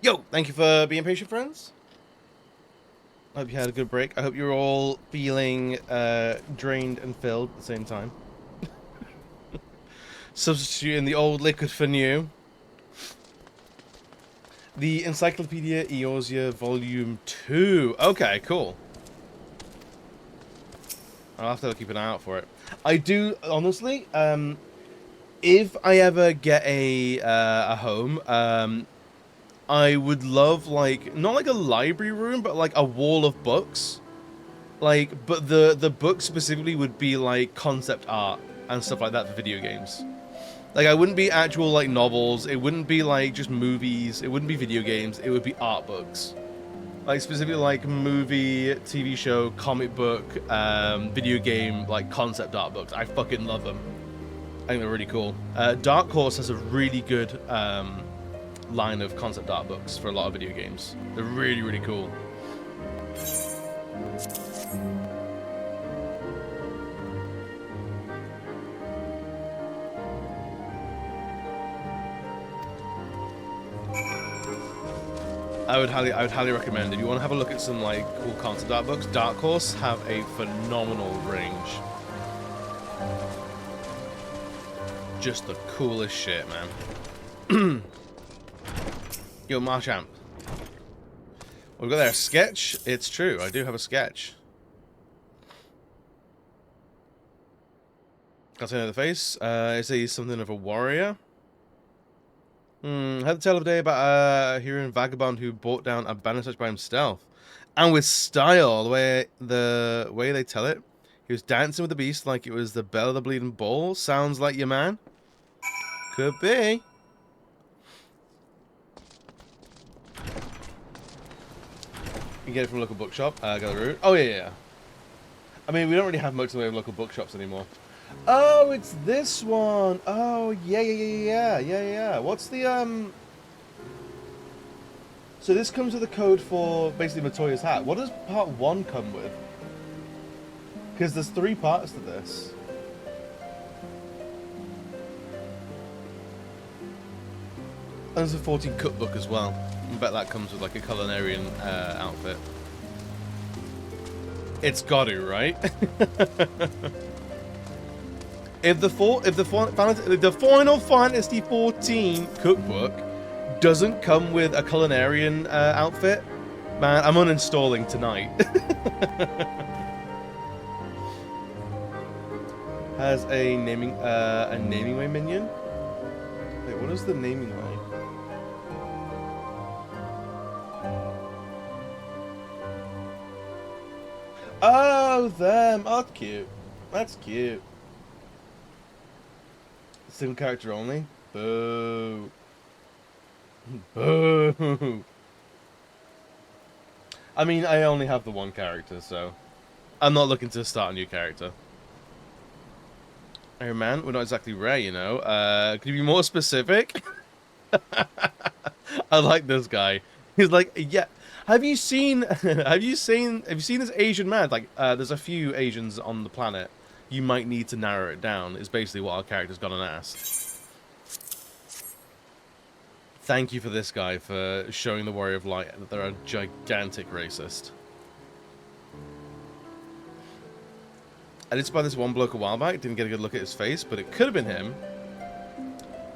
Yo, thank you for being patient, friends. I hope you had a good break. I hope you're all feeling drained and filled at the same time. Substituting the old liquid for new. The Encyclopedia Eorzea Volume 2. Okay, cool. I'll have to keep an eye out for it. I do, honestly, if I ever get a home, I would love, like, not like a library room, but like a wall of books. Like, but the books specifically would be like concept art and stuff like that for video games. Like, I wouldn't be actual, like, novels. It wouldn't be, like, just movies. It wouldn't be video games. It would be art books. Like, specifically, like, movie, TV show, comic book, video game, like, concept art books. I fucking love them. I think they're really cool. Dark Horse has a really good line of concept art books for a lot of video games. They're really, really cool. I would highly recommend, if you want to have a look at some like cool concept art books, Dark Horse have a phenomenal range. Just the coolest shit, man. Yo, Marchamp. We've got there a sketch. It's true, I do have a sketch. Got to know the face. Is he something of a warrior? Had to tell of a day about a heroine vagabond who brought down a banner by himself. And with style, the way they tell it. He was dancing with the beast like it was the bell of the bleeding bull. Sounds like your man. Could be. You get it from a local bookshop. Got the route. Oh, yeah. I mean, we don't really have much in the way of local bookshops anymore. Oh, it's this one. Oh, yeah. What's the, So this comes with a code for, basically, Matoya's hat. What does part 1 come with? Because there's 3 parts to this. And there's a 14 cookbook as well. I bet that comes with, like, a culinarian outfit. It's got to, right? If the Final Fantasy XIV cookbook doesn't come with a culinarian outfit, man, I'm uninstalling tonight. Has a naming way minion. Wait, what is the naming way? Oh, them. Oh, that's cute. That's cute. Single character only? Boo. Boo. I mean, I only have the one character, so I'm not looking to start a new character. Iron Man, we're not exactly rare, you know. Can you be more specific? I like this guy. He's like, yeah. Have you seen this Asian man? Like, there's a few Asians on the planet. You might need to narrow it down, is basically what our character's gone and asked. Thank you for this guy for showing the Warrior of Light that they're a gigantic racist. I did spy this one bloke a while back, didn't get a good look at his face, but it could have been him.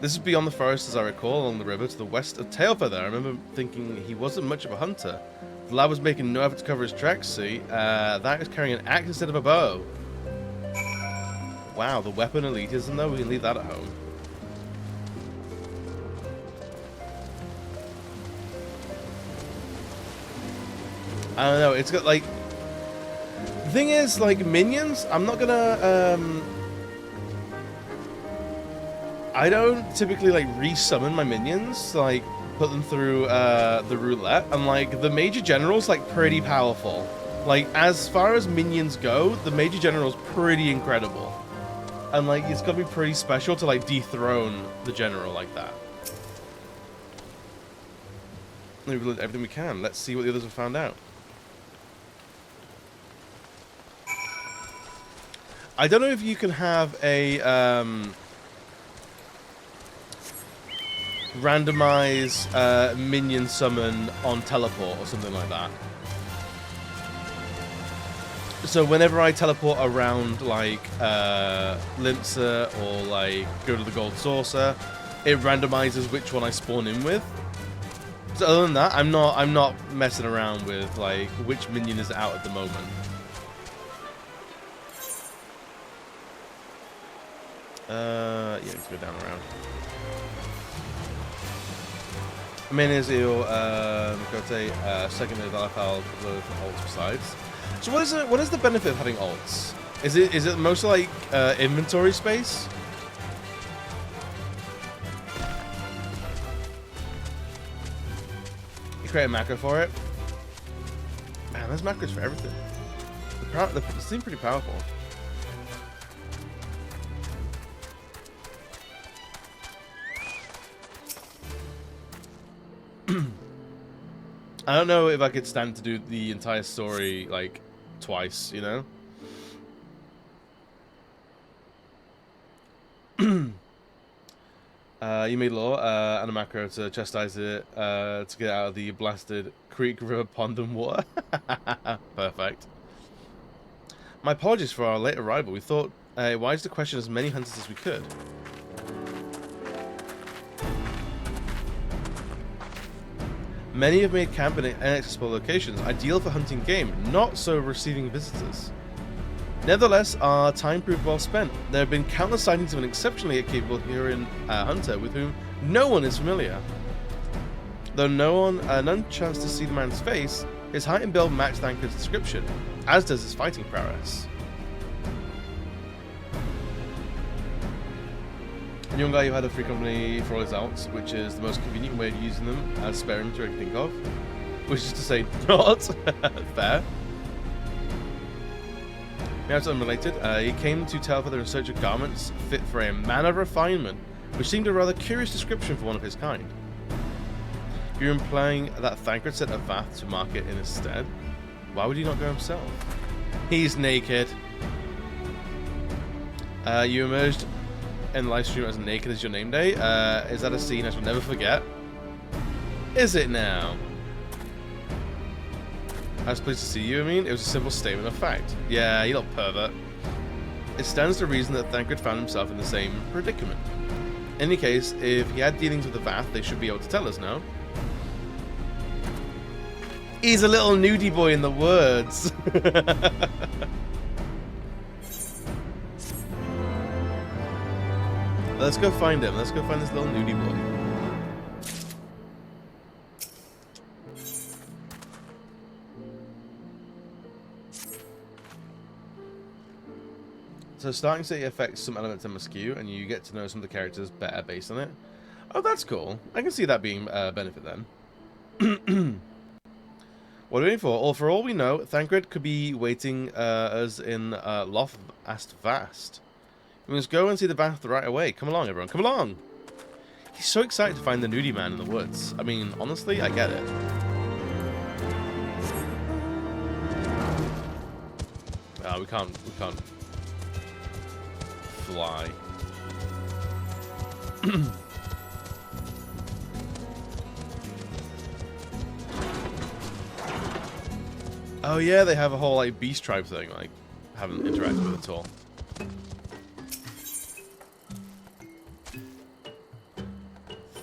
This is beyond the forest, as I recall, along the river to the west of Tailfeather. I remember thinking he wasn't much of a hunter. The lad was making no effort to cover his tracks, see? That is carrying an axe instead of a bow. Wow, the weapon elitism though, we can leave that at home. I don't know, it's got like... The thing is, like, minions, I'm not gonna, I don't typically, like, resummon my minions, like, put them through, the roulette, and, like, the Major General's, like, pretty powerful. Like, as far as minions go, the Major General's pretty incredible. And, like, it's gotta be pretty special to, like, dethrone the General like that. We've looked at everything we can. Let's see what the others have found out. I don't know if you can have a, randomize minion summon on teleport or something like that. So whenever I teleport around like Linzer or like go to the Gold Saucer, it randomizes which one I spawn in with. So other than that, I'm not messing around with like which minion is out at the moment. Yeah, let's go down around. Main is your Mikote, second is Alafal with ults besides. So what is the benefit of having ults? Is it mostly like inventory space? You create a macro for it? Man, there's macros for everything. They seem pretty powerful. I don't know if I could stand to do the entire story, like, twice, you know? You made law and a macro to chastise it to get out of the blasted creek, river, pond, and water. Perfect. My apologies for our late arrival. We thought wise to question as many hunters as we could. Many have made camp in inaccessible locations, ideal for hunting game, not so receiving visitors. Nevertheless, our time proved well spent. There have been countless sightings of an exceptionally capable Huron hunter with whom no one is familiar. Though none chanced to see the man's face, his height and build matched Thancred's description, as does his fighting prowess. A young guy who had a free company for all his outs, which is the most convenient way of using them as spare inventory I can think of. Which is to say, not fair. Now it's unrelated. He came to Telfeather in search of garments fit for a man of refinement, which seemed a rather curious description for one of his kind. You're implying that Thancred sent a Vath to market in his stead? Why would he not go himself? He's naked. You emerged in the live stream as naked as your name day. Is that a scene I shall never forget? Is it now? I was pleased to see you, I mean. It was a simple statement of fact. Yeah, you little pervert. It stands to reason that Thancred found himself in the same predicament. In any case, if he had dealings with the Vath, they should be able to tell us now. He's a little nudie boy in the words. Let's go find him. Let's go find this little nudie boy. So starting city affects some elements in MSQ, and you get to know some of the characters better based on it. Oh, that's cool. I can see that being a benefit then. What are we waiting for? Or for all we know, Thancred could be waiting us in Loth Ast Vast. We must go and see the Vath right away. Come along, everyone. Come along! He's so excited to find the nudie man in the woods. I mean, honestly, I get it. We can't fly. Oh yeah, they have a whole like beast tribe thing, like haven't interacted with at all.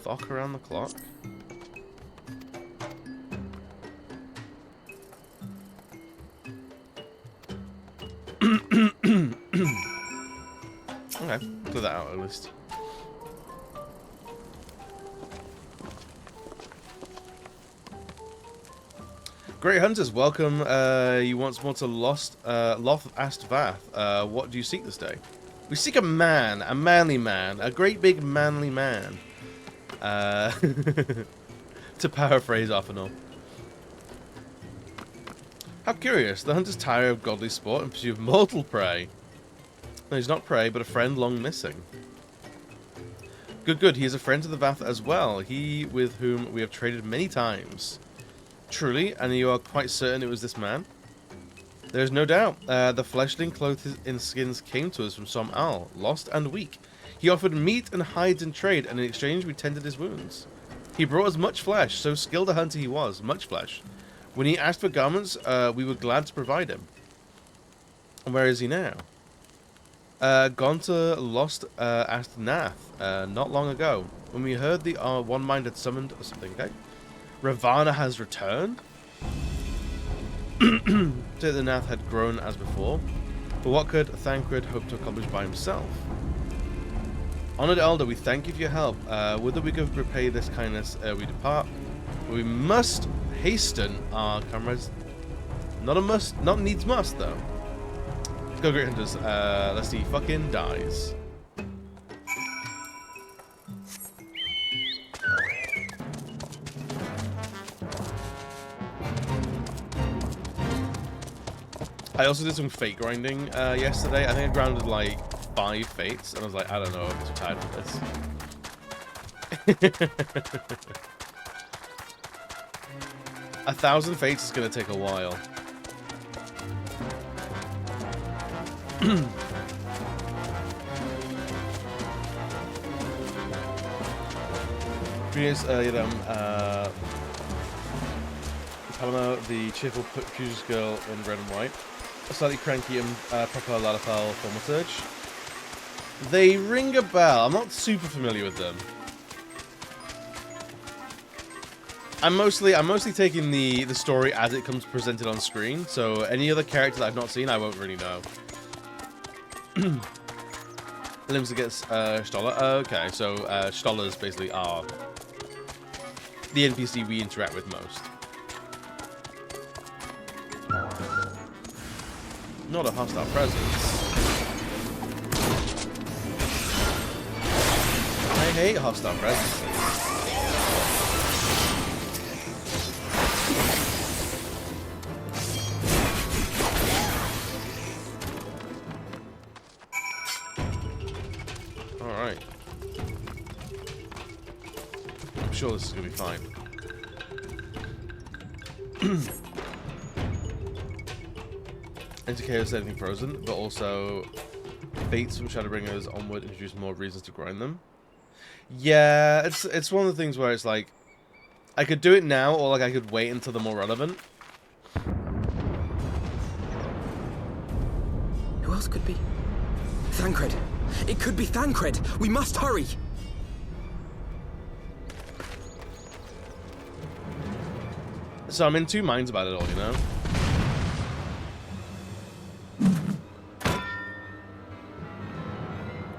Thok around the clock. Okay, clear that out at least. Great Hunters, welcome you once more to Loth Ast Vath. What do you seek this day? We seek a man, a manly man, a great big manly man. To paraphrase Arfanol. How curious, the hunters tire of godly sport and pursue mortal prey. No, he's not prey, but a friend long missing. Good, good, he is a friend to the Vath as well, he with whom we have traded many times. Truly, and you are quite certain it was this man? There is no doubt. The fleshling clothed in skins came to us from Som Al, lost and weak. He offered meat and hides in trade, and in exchange we tended his wounds. He brought us much flesh, so skilled a hunter he was, much flesh. When he asked for garments, we were glad to provide him. And where is he now? Gone to Lost Nath, not long ago. When we heard the One Mind had summoned or something, okay? Ravana has returned? So the Nath had grown as before. But what could Thancred hope to accomplish by himself? Honored Elder, we thank you for your help. Would that we could repay this kindness ere we depart? But we must hasten our comrades. Not a must, not needs must, though. Go, Great Hunters. Lest he fucking dies. I also did some fate grinding yesterday. I think I grounded like 5 fates, and I was like, I don't know, I'm too tired for this. 1,000 fates is going to take a while. Greetings, Paloma, the cheerful Puger's girl in red and white. A slightly cranky and proper Lalafell thaumaturge. They ring a bell. I'm not super familiar with them. I'm mostly taking the story as it comes presented on screen. So any other character that I've not seen, I won't really know. Limbs against Stoller. Okay, so Stollers basically are the NPC we interact with most. Not a hostile presence. I hate hostile presences. Alright. I'm sure this is going to be fine. Enter Chaos anything frozen, but also fates from Shadowbringers onward introduce more reasons to grind them. Yeah, it's one of the things where it's like I could do it now, or like I could wait until they're more relevant. Who else could be? Thancred. It could be Thancred. We must hurry. So I'm in two minds about it all, you know?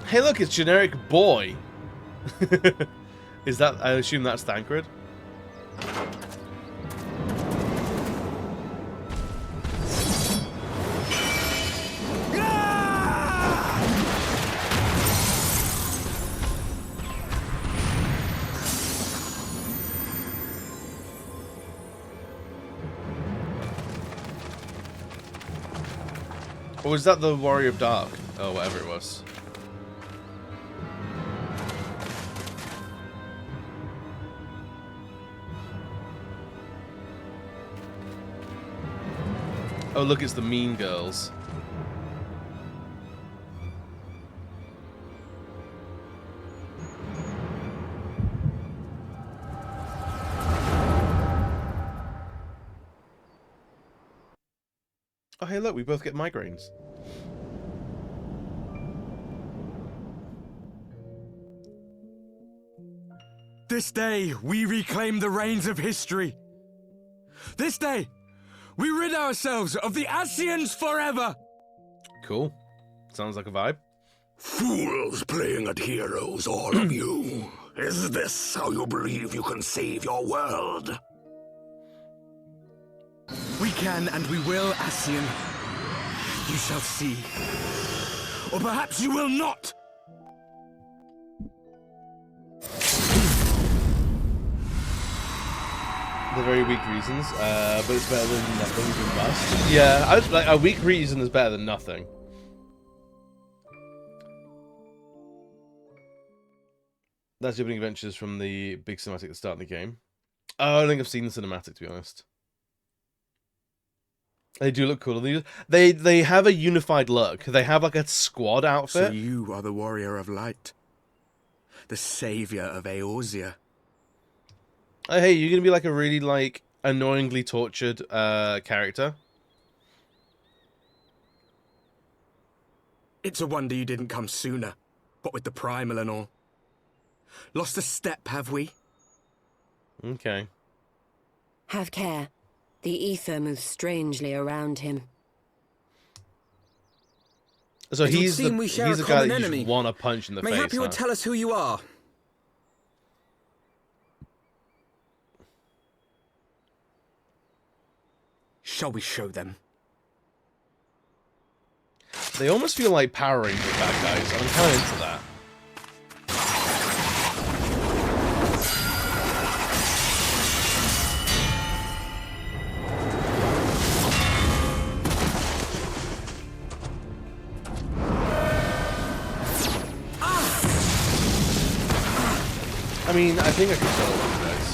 Hey, look, it's generic boy. Is that? I assume that's Thancred. Or was that the Warrior of Dark? Oh, whatever it was. Oh, look, it's the Mean Girls. Oh, hey, look, we both get migraines. This day, we reclaim the reins of history. This day, we rid ourselves of the Asians forever! Cool. Sounds like a vibe. Fools playing at heroes, all of you. Is this how you believe you can save your world? We can and we will, Asian. You shall see. Or perhaps you will not! They're very weak reasons, but it's better than nothing than must. Yeah, like a weak reason is better than nothing. That's the opening adventures from the big cinematic at the start of the game. Oh, I don't think I've seen the cinematic, to be honest. They do look cool. They have a unified look. They have like a squad outfit. So you are the Warrior of Light. the savior of Eorzea. Oh, hey, you're gonna be like a really like annoyingly tortured character. It's a wonder you didn't come sooner, what with the primal and all. Lost a step, have we? Okay. Have care. The ether moves strangely around him. So It would he's seem we share he's a the guy common that you enemy. just want to punch in the face. Mayhap you huh? would tell us who you are. Shall we show them? They almost feel like Power Ranger bad guys. I'm kind of into that. I mean, I think I can tell what you guys.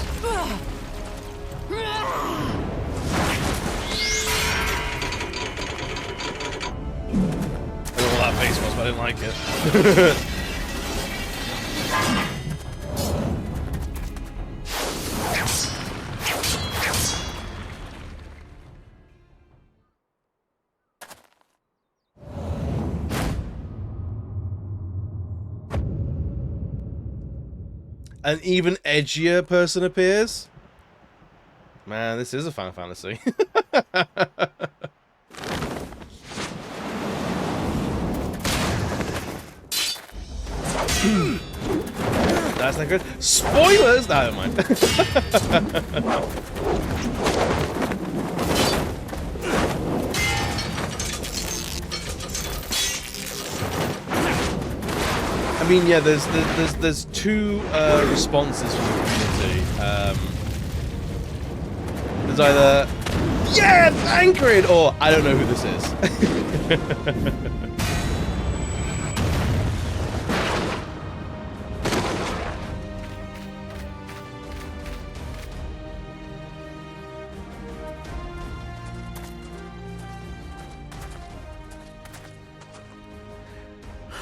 I don't know what that face was, but I didn't like it. An even edgier person appears. Man, this is a Final Fantasy. That's not good. Spoilers! No, never mind. I mean, yeah, there's two responses from the community. There's either, yeah, Thancred, or I don't know who this is.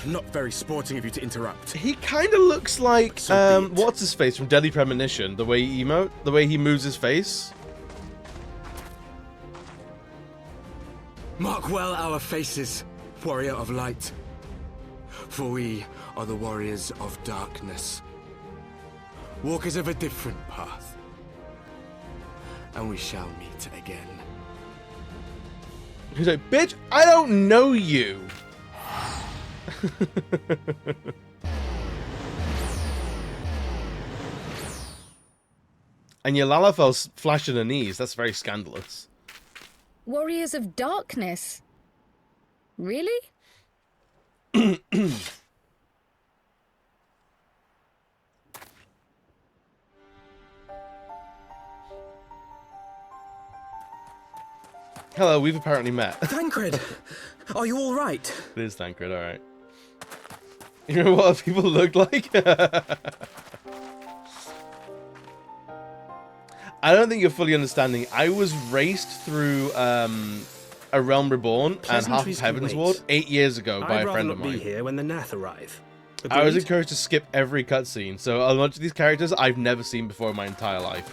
Not very sporting of you to interrupt. He kind of looks like, So be it. what's his face from Deadly Premonition? The way he emote, the way he moves his face. Mark well our faces, warrior of light. For we are the warriors of darkness. Walkers of a different path. And we shall meet again. He's like, bitch, I don't know you. And your Lalafel's flashing her knees. That's very scandalous. Warriors of Darkness? Really? Hello, we've apparently met. Thancred, are you all right? It is Thancred, alright. You know what other people look like? I don't think you're fully understanding. I was raced through A Realm Reborn and half of Pleasantries can Heaven's wait. Ward 8 years ago by I'd a rather friend not of be mine. here when the Nath arrive. I was Agreed? encouraged to skip every cutscene, so a bunch of these characters I've never seen before in my entire life.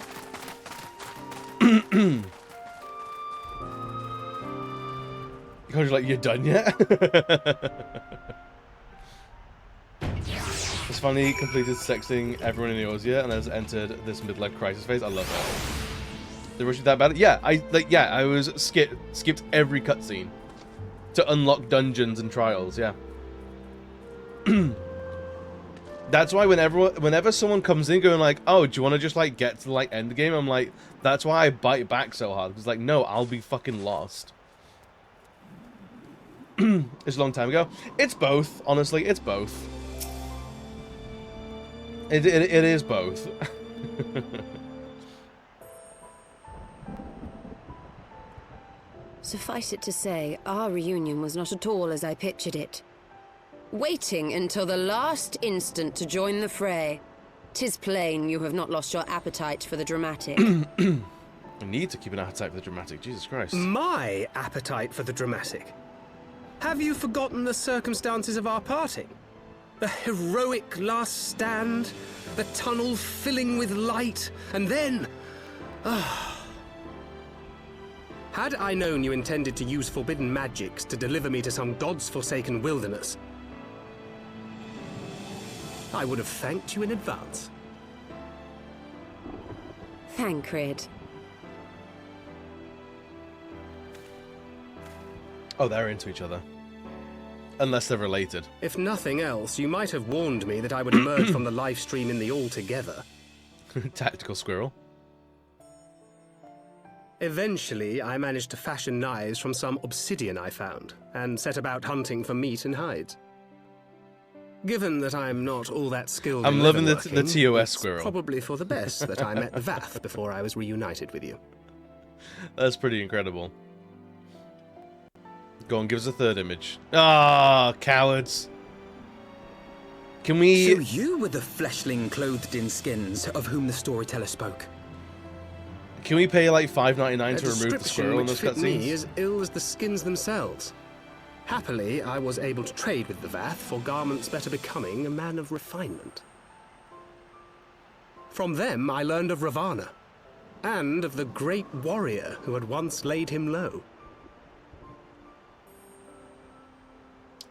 Because you're like, you're done yet? It's finally completed sexting everyone in Eorzea and has entered this midlife crisis phase. I love that. They rushed you that bad? Yeah, I was skipped every cutscene to unlock dungeons and trials. Yeah. That's why whenever someone comes in going like, "Oh, do you want to just like get to like end game?" I'm like, that's why I bite back so hard because like, no, I'll be fucking lost. It's a long time ago. It's both, honestly. It's both. It is both. Suffice it to say, our reunion was not at all as I pictured it. Waiting until the last instant to join the fray. 'Tis plain you have not lost your appetite for the dramatic. I need to keep an appetite for the dramatic. Jesus Christ. My appetite for the dramatic. Have you forgotten the circumstances of our parting? The heroic last stand, the tunnel filling with light, and then... Had I known you intended to use forbidden magics to deliver me to some god's-forsaken wilderness, I would have thanked you in advance. Thancred. Oh, they're into each other. Unless they're related. If nothing else, you might have warned me that I would emerge from the live stream in the altogether. Tactical squirrel. Eventually, I managed to fashion knives from some obsidian I found, and set about hunting for meat and hides. Given that I'm not all that skilled I'm in loving the leatherworking, TOS it's squirrel. probably for the best that I met Vath before I was reunited with you. That's pretty incredible. Go on, give us a third image. Ah, cowards. Can we... So you were the fleshling clothed in skins of whom the storyteller spoke. Can we pay like $5.99 A to remove the description squirrel in which those fit me cutscenes? as ill as the skins themselves. Happily, I was able to trade with the Vath for garments better becoming a man of refinement. From them, I learned of Ravana, and of the great warrior who had once laid him low.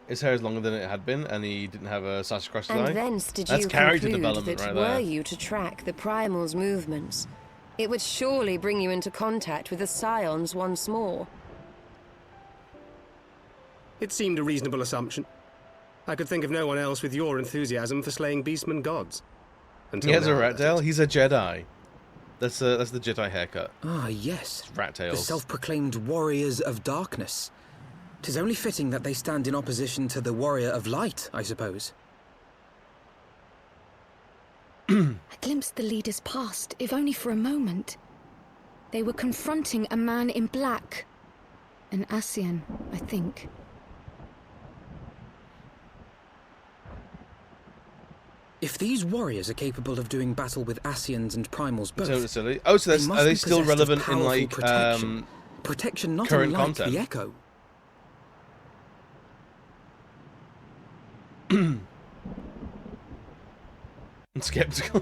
His hair is longer than it had been, and he didn't have a sash across his eye. And thence did That's you character conclude development that right were there. you to track the Primal's movements, it would surely bring you into contact with the Scions once more. It seemed a reasonable assumption. I could think of no one else with your enthusiasm for slaying beastmen gods. He has a now, rat that tail. is. He's a Jedi. That's the Jedi haircut. Ah, yes. Rat The tails. self-proclaimed warriors of darkness. 'Tis only fitting that they stand in opposition to the warrior of light, I suppose. I glimpsed the leaders past, if only for a moment. They were confronting a man in black. An Ascian, I think. If these warriors are capable of doing battle with Ascians and Primals both, So silly. Oh, so they that's, must are they be still possessed of relevant in powerful like protection. Protection not current unlike content? the Echo. I'm skeptical.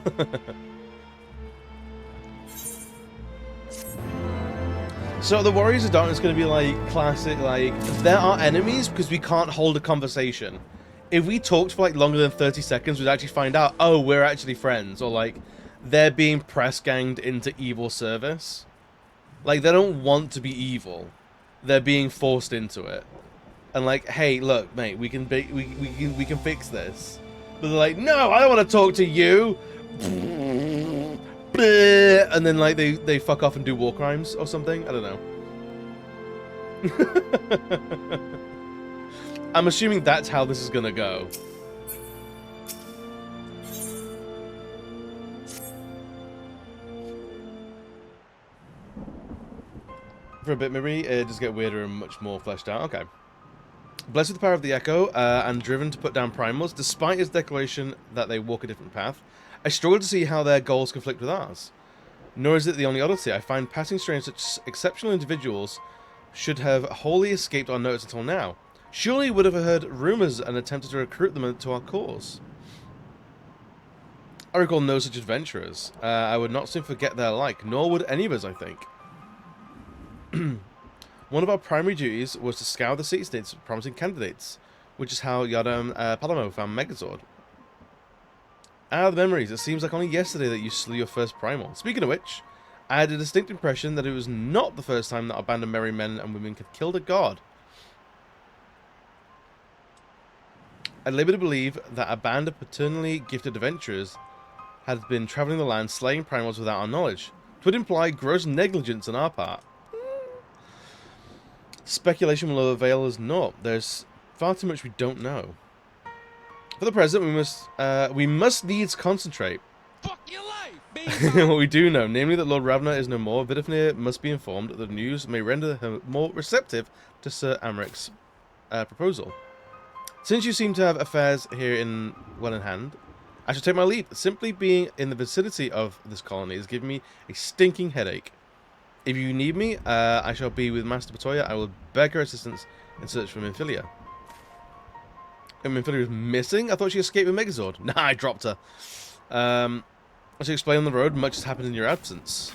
So the Warriors of Darkness going to be like classic, like there are enemies because we can't hold a conversation. If we talked for like longer than 30 seconds, we'd actually find out, oh, we're actually friends, or like they're being press ganged into evil service. Like they don't want to be evil, they're being forced into it. And like, hey, look, mate, we can fix this. But they're like, no, I don't want to talk to you. And then like they fuck off and do war crimes or something. I don't know. I'm assuming that's how this is gonna go. For a bit, maybe it does get weirder and much more fleshed out. Okay. Blessed with the power of the Echo, and driven to put down Primals, despite his declaration that they walk a different path, I struggle to see how their goals conflict with ours. Nor is it the only oddity. I find passing strange such exceptional individuals should have wholly escaped our notice until now. Surely we would have heard rumours and attempted to recruit them to our cause. I recall no such adventurers. I would not soon forget their like, nor would any of us, I think. One of our primary duties was to scour the city-states of promising candidates, which is how Yadam Palamo found Megazord. Out of the memories, it seems like only yesterday that you slew your first primal. Speaking of which, I had a distinct impression that it was not the first time that our band of merry men and women had killed a god. I labour to believe that a band of paternally gifted adventurers had been travelling the land slaying primals without our knowledge. It would imply gross negligence on our part. Speculation will avail us naught. There's far too much we don't know. For the present, we must needs concentrate. Fuck your life, baby. What we do know, namely that Lord Ravna is no more. Vidifnir must be informed that the news may render her more receptive to Sir Amric's proposal. Since you seem to have affairs here well in hand, I shall take my leave. Simply being in the vicinity of this colony is giving me a stinking headache. If you need me, I shall be with Master Batoya. I will beg her assistance in search for Minfilia. Infinity was missing? I thought she escaped with Megazord. Nah, I dropped her. As you explained on the road, much has happened in your absence.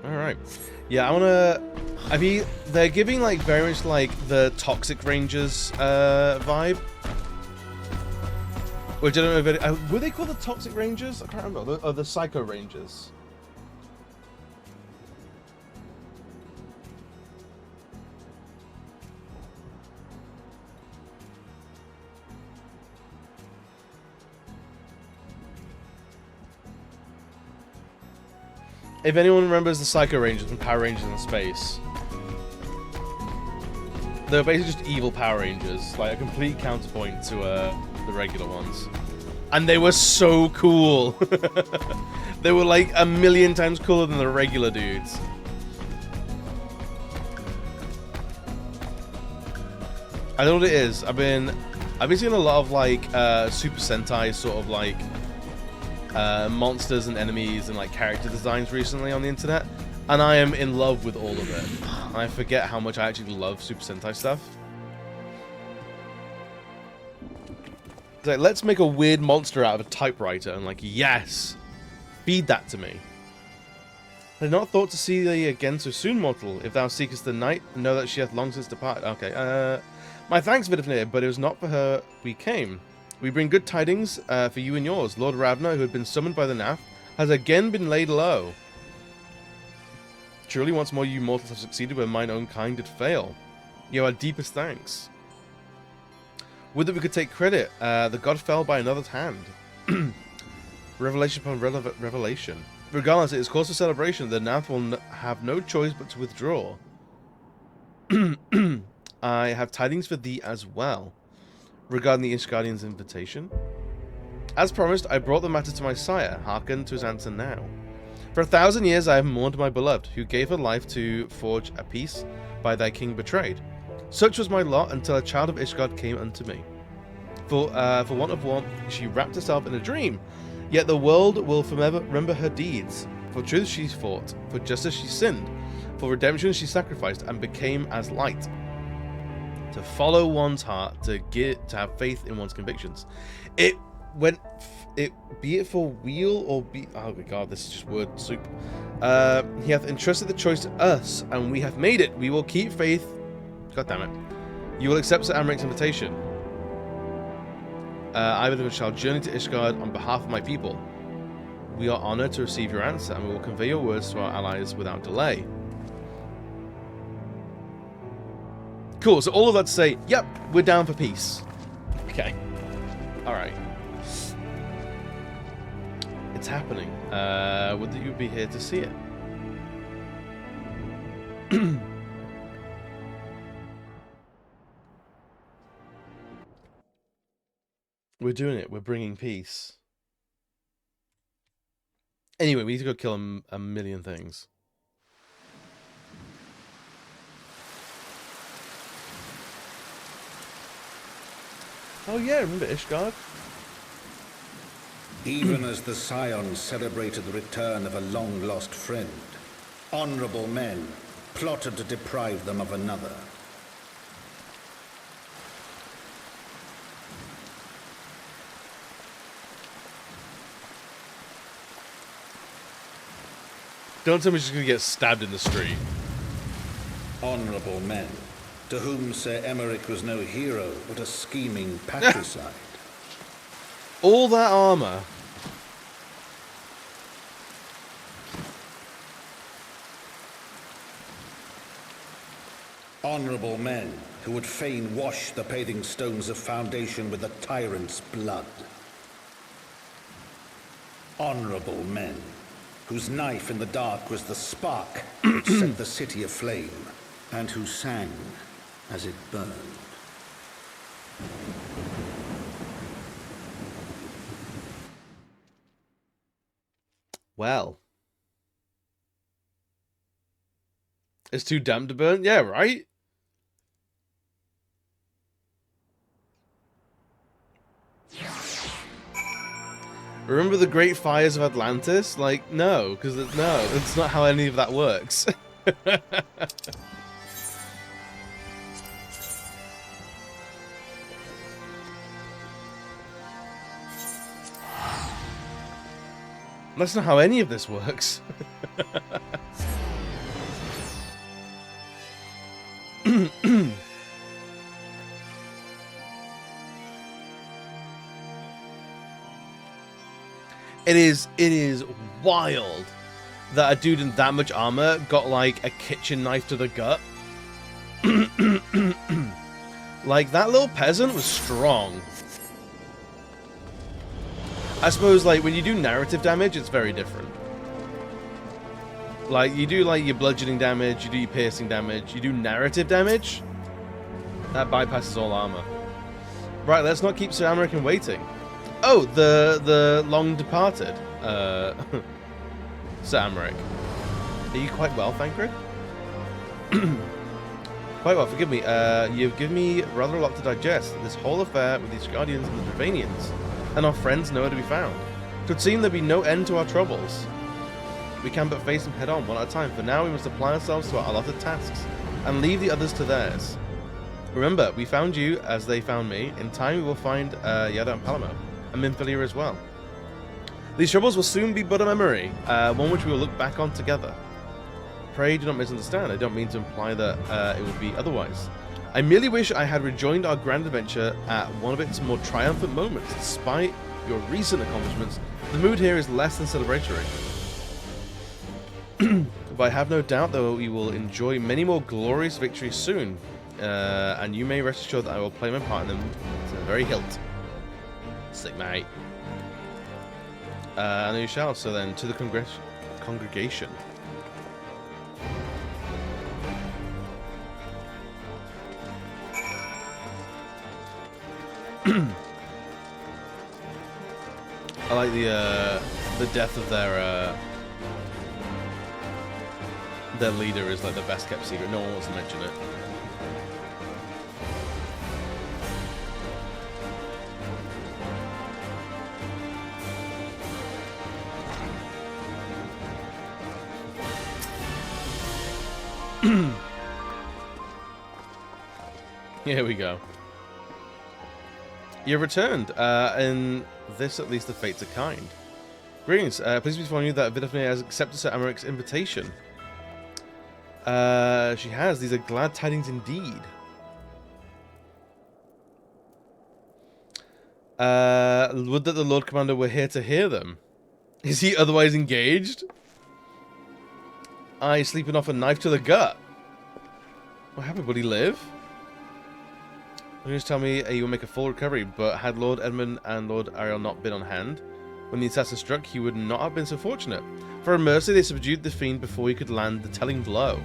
Alright. Yeah, I wanna... I mean, they're giving, like, very much, like, the Toxic Rangers, vibe. Which I don't know if it... were they called the Toxic Rangers? I can't remember. Oh, the Psycho Rangers. If anyone remembers the Psycho Rangers from Power Rangers in Space, they were basically just evil Power Rangers, like a complete counterpoint to the regular ones. And they were so cool. They were like a million times cooler than the regular dudes. I know what it is. I've been seeing a lot of like Super Sentai sort of like monsters and enemies and like character designs recently on the internet, and I am in love with all of it. I forget how much I actually love Super Sentai stuff. It's like, let's make a weird monster out of a typewriter, and like, yes, feed that to me. I had not thought to see thee again so soon, mortal. If thou seekest the night, know that she hath long since departed. Okay, my thanks, Vidifnir, but it was not for her we came. We bring good tidings for you and yours. Lord Ravna, who had been summoned by the Nath, has again been laid low. Truly once more you mortals have succeeded where mine own kind did fail. You our deepest thanks. Would that we could take credit. The god fell by another's hand. Revelation upon revelation. Regardless, it is cause for celebration. The Nath will have no choice but to withdraw. I have tidings for thee as well. Regarding the Ishgardian's invitation. As promised, I brought the matter to my sire. Hearken to his answer now. For 1,000 years I have mourned my beloved, who gave her life to forge a peace by thy king betrayed. Such was my lot until a child of Ishgard came unto me. For want of warmth, she wrapped herself in a dream. Yet the world will forever remember her deeds. For truth she fought, for justice she sinned, for redemption she sacrificed and became as light. To follow one's heart, to have faith in one's convictions. Be it for weal or be... Oh my god, this is just word soup. He hath entrusted the choice to us, and we have made it. We will keep faith. God damn it. You will accept Sir Amric's invitation. I, Vidifnir, shall journey to Ishgard on behalf of my people. We are honoured to receive your answer, and we will convey your words to our allies without delay. Cool, so all of that to say, yep, we're down for peace. Okay. Alright. It's happening. Would you be here to see it? We're doing it. We're bringing peace. Anyway, we need to go kill a million things. Oh yeah, remember Ishgard? Even as the Scions celebrated the return of a long-lost friend, honorable men plotted to deprive them of another. Don't tell me she's gonna get stabbed in the street. Honorable men, to whom Sir Emeric was no hero, but a scheming patricide. All that armor. Honorable men, who would fain wash the paving stones of foundation with the tyrant's blood. Honorable men, whose knife in the dark was the spark which set the city aflame, and who sang as it burned. Well. It's too damp to burn? Yeah, right? Remember the great fires of Atlantis? Like, no, because no, it's not how any of that works. That's not how any of this works. It is wild that a dude in that much armor got like a kitchen knife to the gut. Like, that little peasant was strong. I suppose, like, when you do narrative damage, it's very different. Like, you do, like, your bludgeoning damage, you do your piercing damage, you do narrative damage, that bypasses all armor. Right, let's not keep Sir American waiting. Oh, the long departed, Sir Amaric. Are you quite well, Thancred? Quite well, forgive me. You've given me rather a lot to digest. This whole affair with these Guardians and the Dravanians, and our friends nowhere to be found. It would seem there'd be no end to our troubles. We can but face them head on, one at a time. For now, we must apply ourselves to our allotted tasks, and leave the others to theirs. Remember, we found you as they found me. In time, we will find Yada and Palamo, and Minfilia as well. These troubles will soon be but a memory, one which we will look back on together. Pray do not misunderstand. I don't mean to imply that it would be otherwise. I merely wish I had rejoined our grand adventure at one of its more triumphant moments. Despite your recent accomplishments, the mood here is less than celebratory. But I have no doubt that we will enjoy many more glorious victories soon, and you may rest assured that I will play my part in them to the very hilt. Sick, mate. And you shall. So then, to the congregation. I like the death of their leader is like the best kept secret. No one wants to mention it. Here we go. You returned, and this at least the fates are kind. Greetings, please be informed you that Vidafne has accepted Sir Amaric's invitation. She has. These are glad tidings indeed. Would that the Lord Commander were here to hear them. Is he otherwise engaged? Aye, sleeping off a knife to the gut. What happened? Would he live? You just tell me you will make a full recovery, but had Lord Edmund and Lord Ariel not been on hand when the assassin struck, he would not have been so fortunate. For a mercy, they subdued the fiend before he could land the telling blow.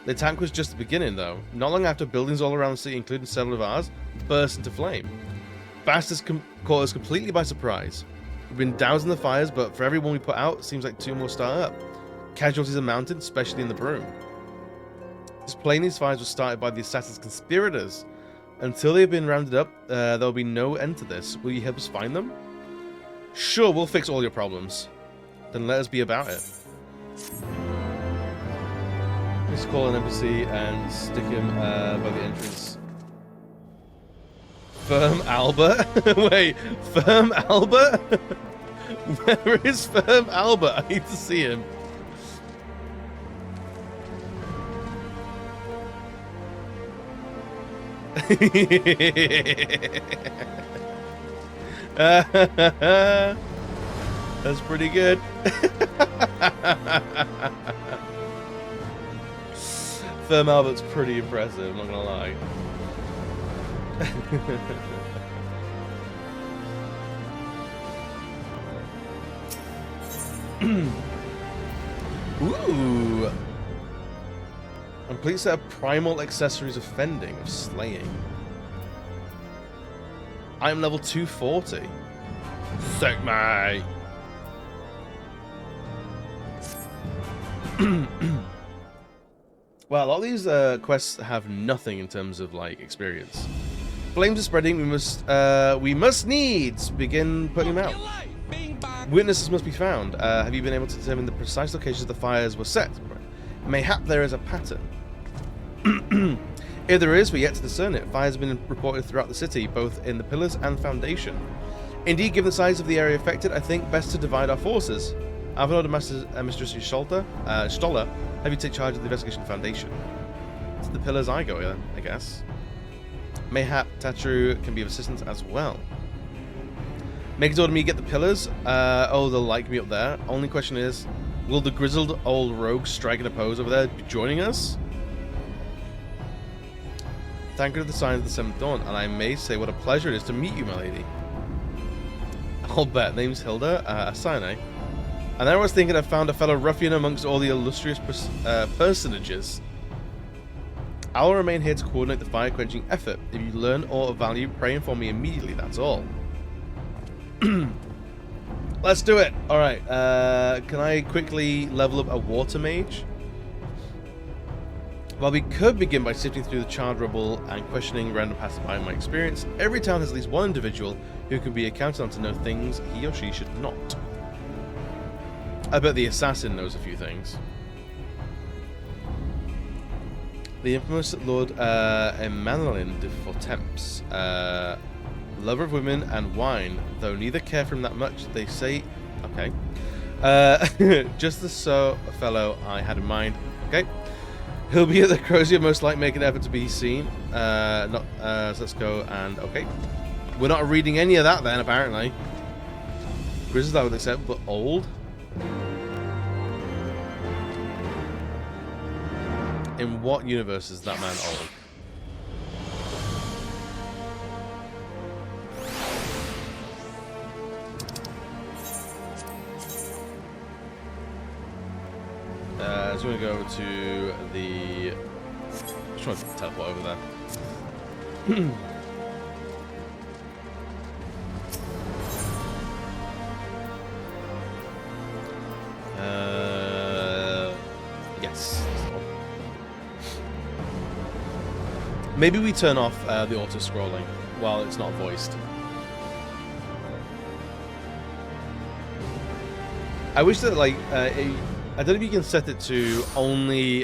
The attack was just the beginning, though. Not long after, buildings all around the city, including several of ours, burst into flame. Bastards caught us completely by surprise. We've been dousing the fires, but for every one we put out, it seems like 2 more start up. Casualties are mounted, especially in the Broom. It's plain these fires were started by the assassin's conspirators. Until they've been rounded up, there'll be no end to this. Will you help us find them? Sure, we'll fix all your problems. Then let us be about it. Let's call an embassy and stick him by the entrance. Firm Albert? Wait, Firm Albert? Where is Firm Albert? I need to see him. That's pretty good. Firm Albert's pretty impressive, I'm not gonna lie. Ooh. Complete set of primal accessories of fending, of slaying. I'm level 240. Sick, mate. Well, a lot of these quests have nothing in terms of like experience. Flames are spreading. We must needs begin putting them out. Witnesses must be found. Have you been able to determine the precise locations the fires were set? Mayhap there is a pattern. If there is, we're yet to discern it. Fires have been reported throughout the city, both in the pillars and foundation. Indeed, given the size of the area affected, I think best to divide our forces. I've ordered Mistress Stoller, have you take charge of the investigation foundation. To the pillars I go, I guess. Mayhap Tatru can be of assistance as well. Meg's ordered me to get the pillars. Oh, they'll like me up there. Only question is, will the grizzled old rogue striking a pose over there be joining us? Thank you for the sign of the seventh dawn, and I may say what a pleasure it is to meet you, my lady. I'll bet. Name's Hilda, Asane. And I was thinking I found a fellow ruffian amongst all the illustrious personages. I'll remain here to coordinate the fire-quenching effort. If you learn aught of value, pray inform me immediately, that's all. Let's do it! Alright, can I quickly level up a water mage? While we could begin by sifting through the charred rubble and questioning random passersby in my experience, every town has at least one individual who can be accounted on to know things he or she should not. I bet the assassin knows a few things. The infamous Lord Emmanuelin de Fortemps, lover of women and wine, though neither care for him that much, they say... Okay. Just the fellow I had in mind. Okay. He'll be at the Crozier, most likely make an effort to be seen. So let's go and... Okay. We're not reading any of that then, apparently. Grizzled I would accept, but old? In what universe is that man old? So we're going to go to the... Just trying to teleport over there. Yes. Maybe we turn off the auto-scrolling while it's not voiced. I wish that, like, I don't know if you can set it to only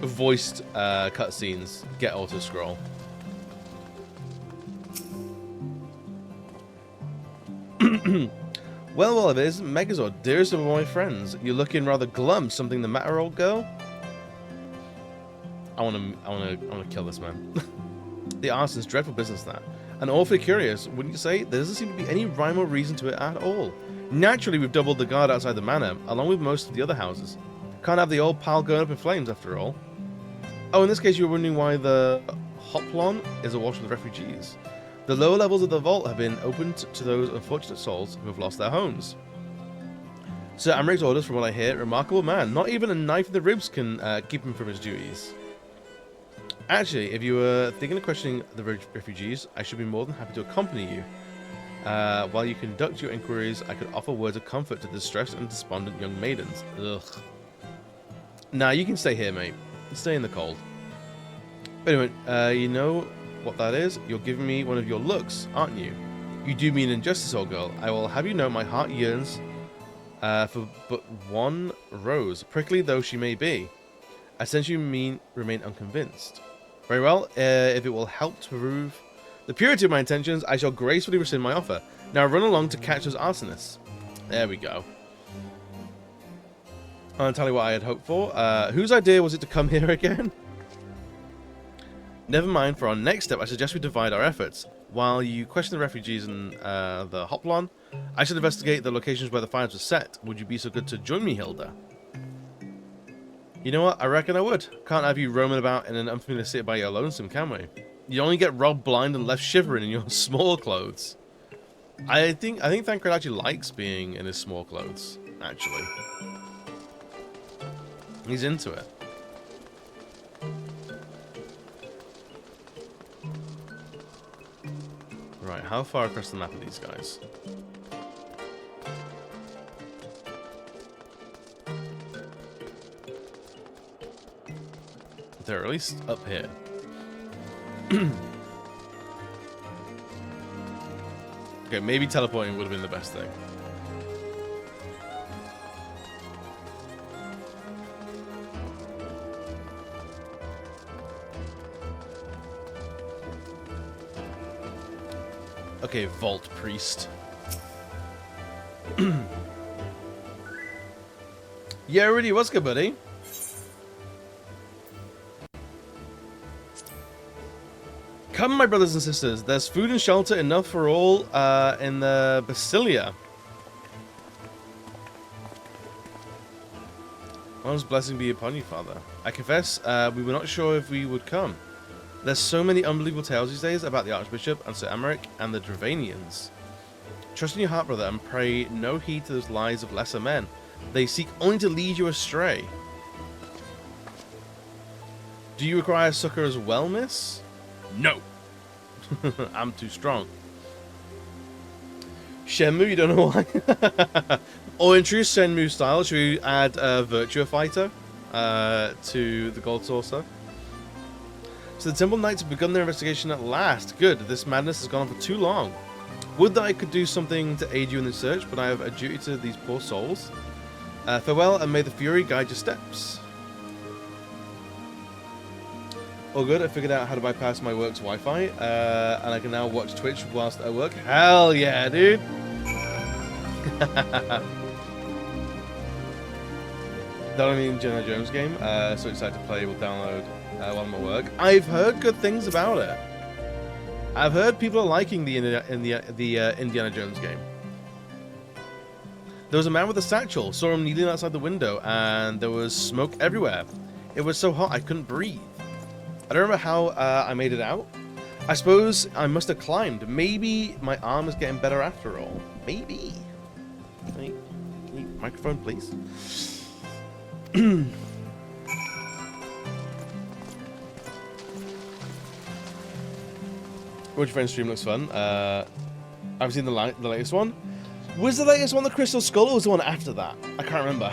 voiced cutscenes get auto scroll. Well, it is Megazord, dearest of all my friends. You're looking rather glum. Something the matter, old girl? I wanna kill this man. The arson's dreadful business, that. And awfully curious, wouldn't you say? There doesn't seem to be any rhyme or reason to it at all. Naturally, we've doubled the guard outside the manor, along with most of the other houses. Can't have the old pile going up in flames, after all. Oh, in this case, you're wondering why the Hoplon is awash with refugees. The lower levels of the vault have been opened to those unfortunate souls who have lost their homes. Sir Amric's orders, from what I hear, remarkable man. Not even a knife in the ribs can keep him from his duties. Actually, if you were thinking of questioning the refugees, I should be more than happy to accompany you. While you conduct your inquiries, I could offer words of comfort to distressed and despondent young maidens. Ugh. Nah, you can stay here, mate. Stay in the cold. But anyway, you know what that is? You're giving me one of your looks, aren't you? You do me an injustice, old girl. I will have you know my heart yearns for but one rose, prickly though she may be. I sense you remain unconvinced. Very well, if it will help to prove the purity of my intentions, I shall gracefully rescind my offer. Now run along to catch those arsonists. There we go. I'll tell you what I had hoped for. Whose idea was it to come here again? Never mind, for our next step, I suggest we divide our efforts. While you question the refugees and the Hoplon, I should investigate the locations where the fires were set. Would you be so good to join me, Hilda? You know what? I reckon I would. Can't have you roaming about in an unfamiliar city by your lonesome, can we? You only get robbed blind and left shivering in your small clothes. I think Thancred actually likes being in his small clothes, actually. He's into it. Right, how far across the map are these guys? They're at least up here. Okay, maybe teleporting would have been the best thing. Okay, Vault Priest. Yeah, Rudy, what's good, buddy? Come, my brothers and sisters. There's food and shelter enough for all in the Basilia. God's blessing be upon you, Father. I confess, we were not sure if we would come. There's so many unbelievable tales these days about the Archbishop and Sir Emmerich and the Dravanians. Trust in your heart, brother, and pray no heed to those lies of lesser men. They seek only to lead you astray. Do you require succor as well, miss? No. I'm too strong. Shenmue, you don't know why? Or introduce Shenmue style. Should we add Virtua Fighter to the Gold Saucer? So the Temple Knights have begun their investigation at last. Good. This madness has gone on for too long. Would that I could do something to aid you in the search, but I have a duty to these poor souls. Farewell, and may the Fury guide your steps. All good, I figured out how to bypass my work's Wi-Fi, and I can now watch Twitch whilst I work. Hell yeah, dude! That only Indiana Jones game, so excited to play, we'll download while I'm at work. I've heard good things about it. I've heard people are liking the Indiana Jones game. There was a man with a satchel, saw him kneeling outside the window, and there was smoke everywhere. It was so hot I couldn't breathe. I don't remember how I made it out. I suppose I must have climbed. Maybe my arm is getting better after all. Maybe. Microphone, please. Roger Friend's stream looks fun. I've seen the latest one. Was the latest one the Crystal Skull, or was the one after that? I can't remember.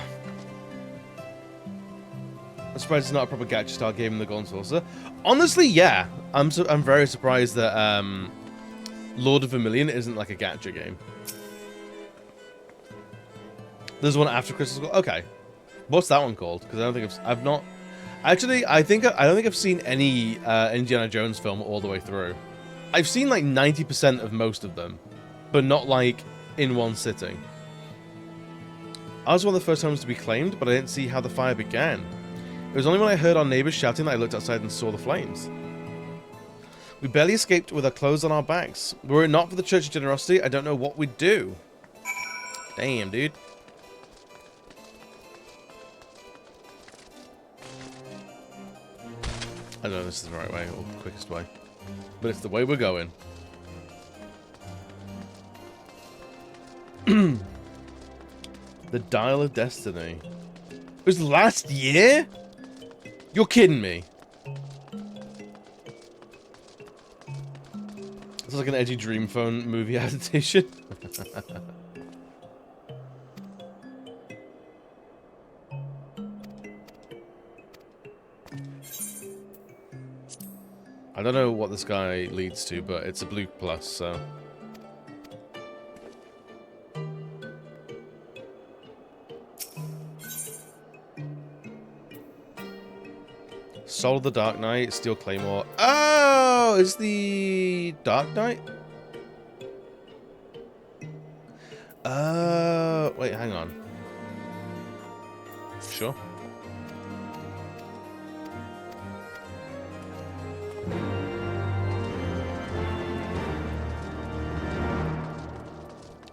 I'm surprised it's not a proper gacha style game in the Golden Saucer. Honestly, yeah. I'm very surprised that Lord of Vermilion isn't like a gacha game. There's one after Crystal Skull. Okay, what's that one called? Because I don't think I've not. Actually, I don't think I've seen any Indiana Jones film all the way through. I've seen like 90% of most of them, but not like in one sitting. I was one of the first homes to be claimed, but I didn't see how the fire began. It was only when I heard our neighbors shouting that I looked outside and saw the flames. We barely escaped with our clothes on our backs. Were it not for the Church of Generosity, I don't know what we'd do. Damn, dude. I don't know if this is the right way or the quickest way, but it's the way we're going. The Dial of Destiny. It was last year? You're kidding me. It's like an edgy Dream Phone movie adaptation. I don't know what this guy leads to, but it's a blue plus, so... Soul of the Dark Knight, Steel Claymore. Oh, it's the Dark Knight? Wait, hang on. Sure.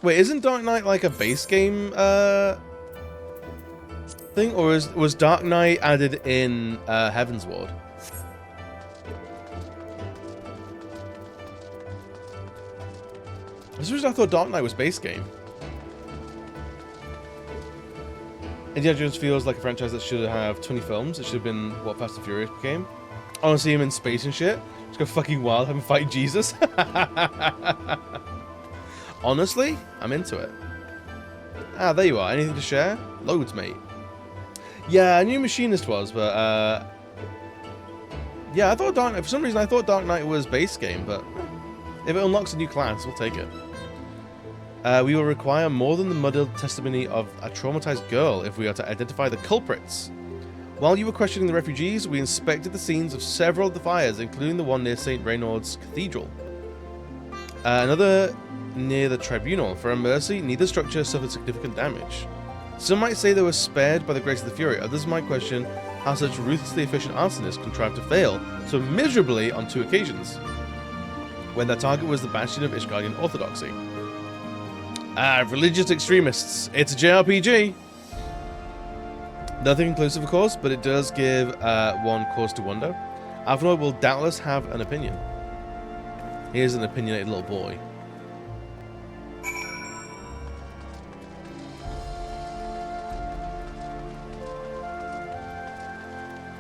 Wait, isn't Dark Knight like a base game thing, or was Dark Knight added in Heaven's Ward? For some reason I thought Dark Knight was base game. Indiana Jones feels like a franchise that should have 20 films. It should have been what Fast and Furious became. I want to see him in space and shit. Just go fucking wild, have him fight Jesus. Honestly, I'm into it. Ah, there you are. Anything to share? Loads, mate. Yeah, I knew Machinist was, but yeah, I thought Dark Knight, for some reason I thought Dark Knight was base game, but if it unlocks a new class, we'll take it. We will require more than the muddled testimony of a traumatized girl if we are to identify the culprits. While you were questioning the refugees, we inspected the scenes of several of the fires, including the one near St. Reynald's Cathedral. Another near the tribunal. For a mercy, neither structure suffered significant damage. Some might say they were spared by the grace of the Fury. Others might question how such ruthlessly efficient arsonists contrived to fail so miserably on 2 occasions, when their target was the bastion of Ishgardian orthodoxy. Religious extremists. It's a JRPG. Nothing conclusive, of course, but it does give one cause to wonder. Alphinaud will doubtless have an opinion. Here's an opinionated little boy.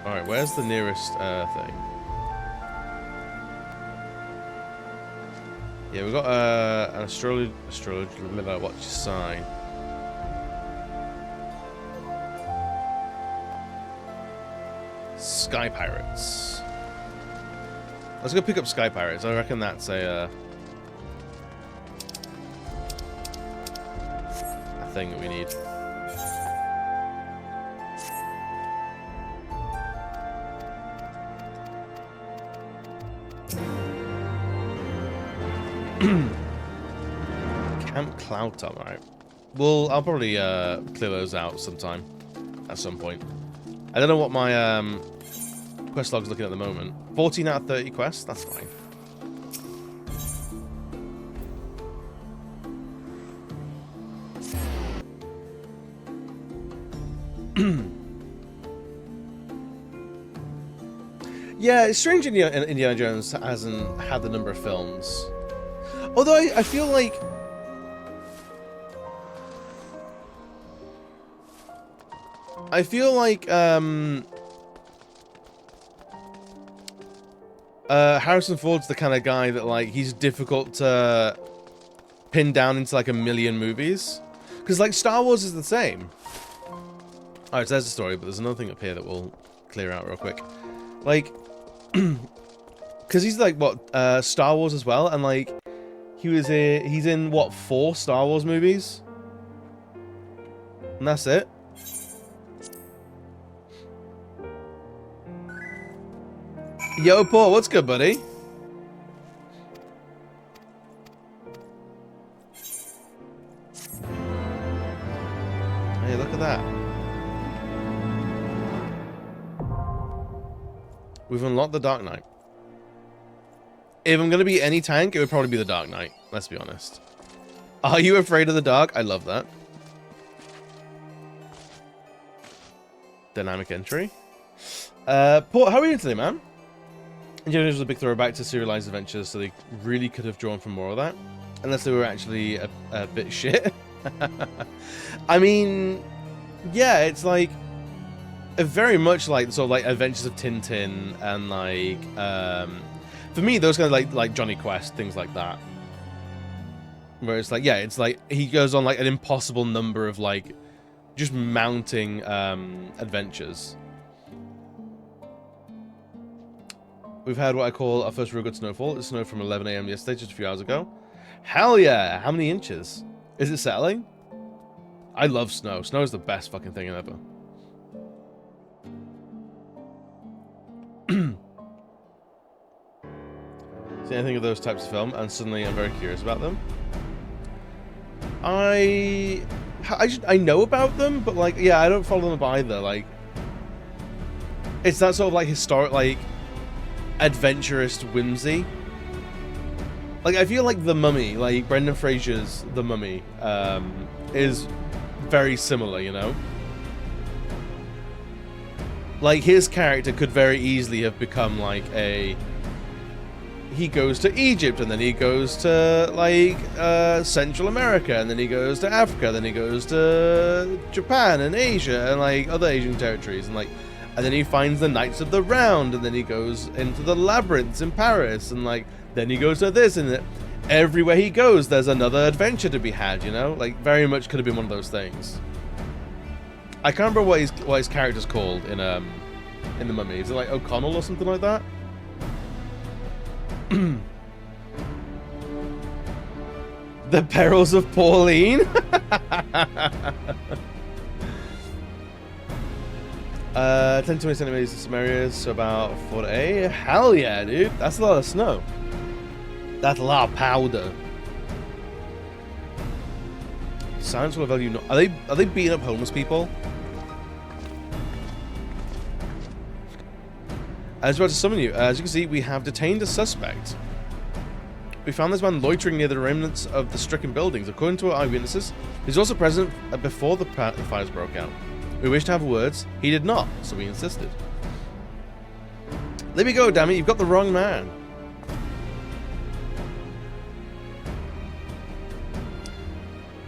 Alright, where's the nearest thing? Yeah, we've got an astrology, watch your sign. Sky Pirates. Let's go pick up Sky Pirates. I reckon that's a thing that we need. Camp Cloudtop, alright. Well, I'll probably clear those out sometime. At some point. I don't know what my quest log's looking at the moment. 14 out of 30 quests? That's fine. Yeah, it's strange Indiana Jones hasn't had the number of films. Although I feel like... Harrison Ford's the kind of guy that, like, he's difficult to pin down into, like, a million movies. Because, like, Star Wars is the same. Alright, so there's the story, but there's another thing up here that we'll clear out real quick. Like, because he's, like, what, Star Wars as well, and, like, he's in, what, 4 Star Wars movies? And that's it. Yo, Paul, what's good, buddy? Hey, look at that. We've unlocked the Dark Knight. If I'm going to be any tank, it would probably be the Dark Knight. Let's be honest. Are you afraid of the dark? I love that. Dynamic entry. Paul, how are you today, man? Indiana Jones was a big throwback to serialized adventures, so they really could have drawn from more of that. Unless they were actually a bit shit. I mean, yeah, it's like very much like sort of like Adventures of Tintin and like for me those kind of like Johnny Quest, things like that. Where it's like, yeah, it's like he goes on like an impossible number of like just mounting adventures. We've had what I call our first real good snowfall. It snowed from 11 AM yesterday, just a few hours ago. Hell yeah! How many inches? Is it settling? I love snow. Snow is the best fucking thing ever. See anything of those types of film, and suddenly I'm very curious about them. I know about them, but like, yeah, I don't follow them either. Like, it's that sort of like historic, like, adventurous whimsy. Like, I feel like The Mummy, like Brendan Fraser's The Mummy, is very similar, you know? Like, his character could very easily have become like a... He goes to Egypt, and then he goes to, like, Central America, and then he goes to Africa, then he goes to Japan and Asia, and, like, other Asian territories, and, like, and then he finds the Knights of the Round, and then he goes into the labyrinths in Paris, and, like, then he goes to this, and everywhere he goes, there's another adventure to be had, you know? Like, very much could have been one of those things. I can't remember what his character's called in The Mummy. Is it, like, O'Connell or something like that? The perils of Pauline. 10 to 20 centimeters in some areas, so about 4 to 8. Hell yeah, dude. That's a lot of snow. That's a lot of powder. Science will value not. Are they beating up homeless people? I was about to summon you. As you can see, we have detained a suspect. We found this man loitering near the remnants of the stricken buildings. According to our eyewitnesses, he's also present before the fires broke out. We wished to have words. He did not, so we insisted. Let me go, damn it! You've got the wrong man.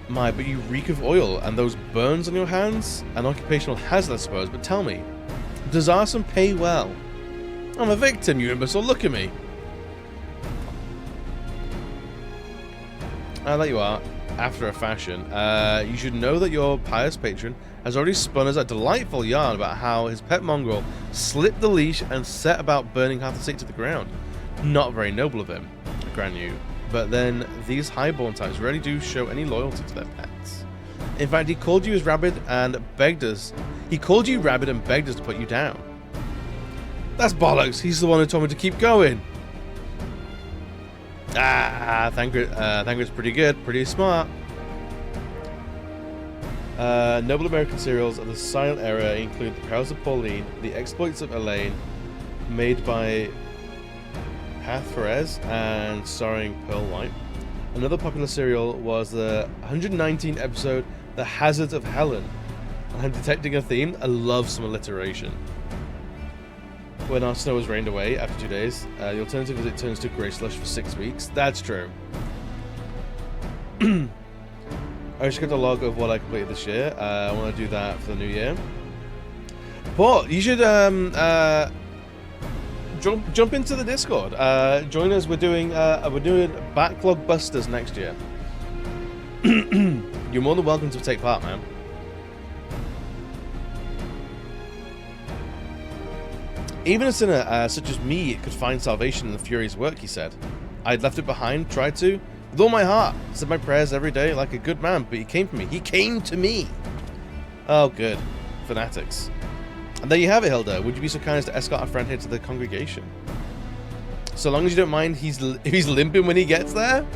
My, but you reek of oil, and those burns on your hands? An occupational hazard, I suppose, but tell me, does arson pay well? I'm a victim, you imbecile, look at me! There you are, after a fashion. You should know that your pious patron has already spun us a delightful yarn about how his pet mongrel slipped the leash and set about burning half the state to the ground. Not very noble of him, I grant you. But then, these highborn types rarely do show any loyalty to their pets. In fact, he called you as rabid and begged us. He called you rabid and begged us to put you down. That's bollocks. He's the one who told me to keep going. Thancred's pretty good, pretty smart. Noble American serials of the silent era include The Perils of Pauline, The Exploits of Elaine, made by Path Perez and starring Pearl White. Another popular serial was the 119 episode The Hazards of Helen. I'm detecting a theme. I love some alliteration. When our snow was rained away after 2 days, the alternative is it turns to grey slush for 6 weeks. That's true. I just got a log of what I completed this year. I want to do that for the new year. Paul, you should jump into the Discord. Join us. We're doing backlog busters next year. You're more than welcome to take part, man. Even a sinner such as me could find salvation in the Fury's work, he said. I'd left it behind, tried to, with all my heart. Said my prayers every day like a good man, but he came for me. He came to me! Oh, good. Fanatics. And there you have it, Hilda. Would you be so kind as to escort our friend here to the congregation? So long as you don't mind if he's limping when he gets there?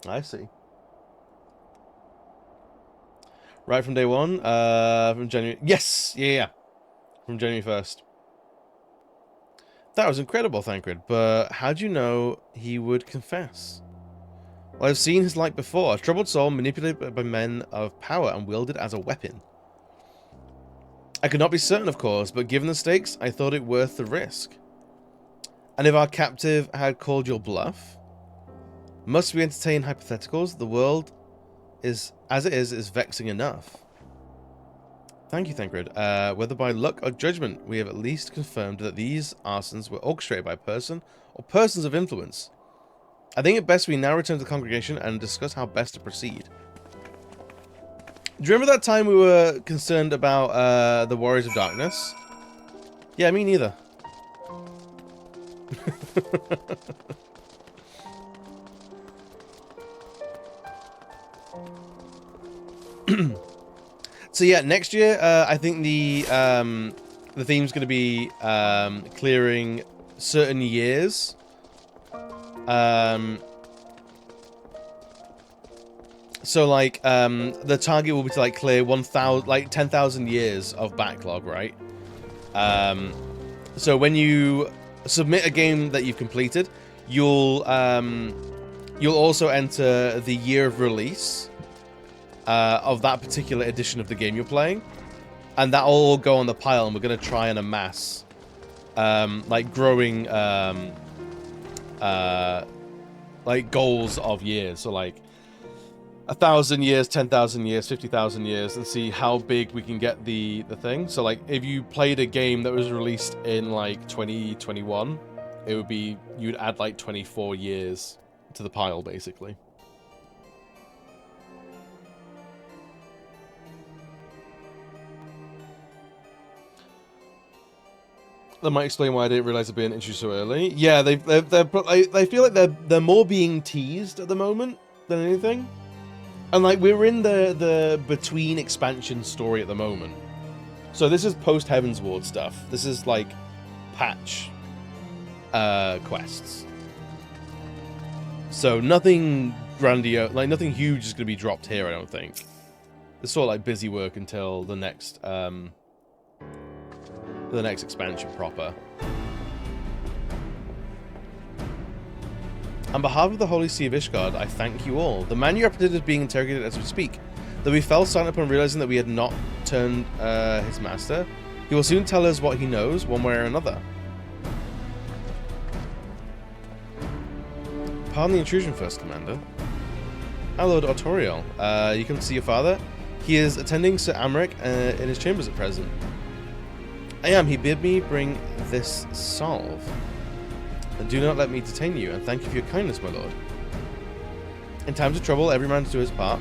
I see. Right from day one, from January. Yes, yeah, from January 1st. That was incredible, Thancred. But how do you know he would confess? Well, I've seen his like before. A troubled soul manipulated by men of power and wielded as a weapon. I could not be certain, of course, but given the stakes, I thought it worth the risk. And if our captive had called your bluff, must we entertain hypotheticals? The world is, as it is vexing enough. Thank you, Thancred. Whether by luck or judgment, we have at least confirmed that these arsons were orchestrated by a person or persons of influence. I think it best we now return to the congregation and discuss how best to proceed. Do you remember that time we were concerned about the Warriors of Darkness? Yeah, me neither. So yeah, next year I think the theme's going to be clearing certain years. So like the target will be to like clear 1,000, like 10,000 years of backlog, right? So when you submit a game that you've completed, you'll also enter the year of release of that particular edition of the game you're playing, and that'll all go on the pile, and we're going to try and amass like growing like goals of years. So like 1,000 years, 10,000 years, 50,000 years, and see how big we can get the thing. So like if you played a game that was released in like 2021, it would be, you'd add like 24 years to the pile basically. That might explain why I didn't realize it'd be an issue so early. Yeah, they feel like they're more being teased at the moment than anything, and like we're in the between expansion story at the moment. So this is post Heavensward stuff. This is like patch quests. So nothing grandiose, like nothing huge is going to be dropped here, I don't think. It's sort of like busy work until the next expansion proper. On behalf of the Holy See of Ishgard, I thank you all. The man you represented is being interrogated as we speak. Though we fell silent upon realizing that we had not turned his master, he will soon tell us what he knows, one way or another. Pardon the intrusion first, Commander. Our Lord Artoriel, you come to see your father? He is attending Sir Amric in his chambers at present. I am. He bid me bring this salve. And do not let me detain you, and thank you for your kindness, my lord. In times of trouble, every man to do his part.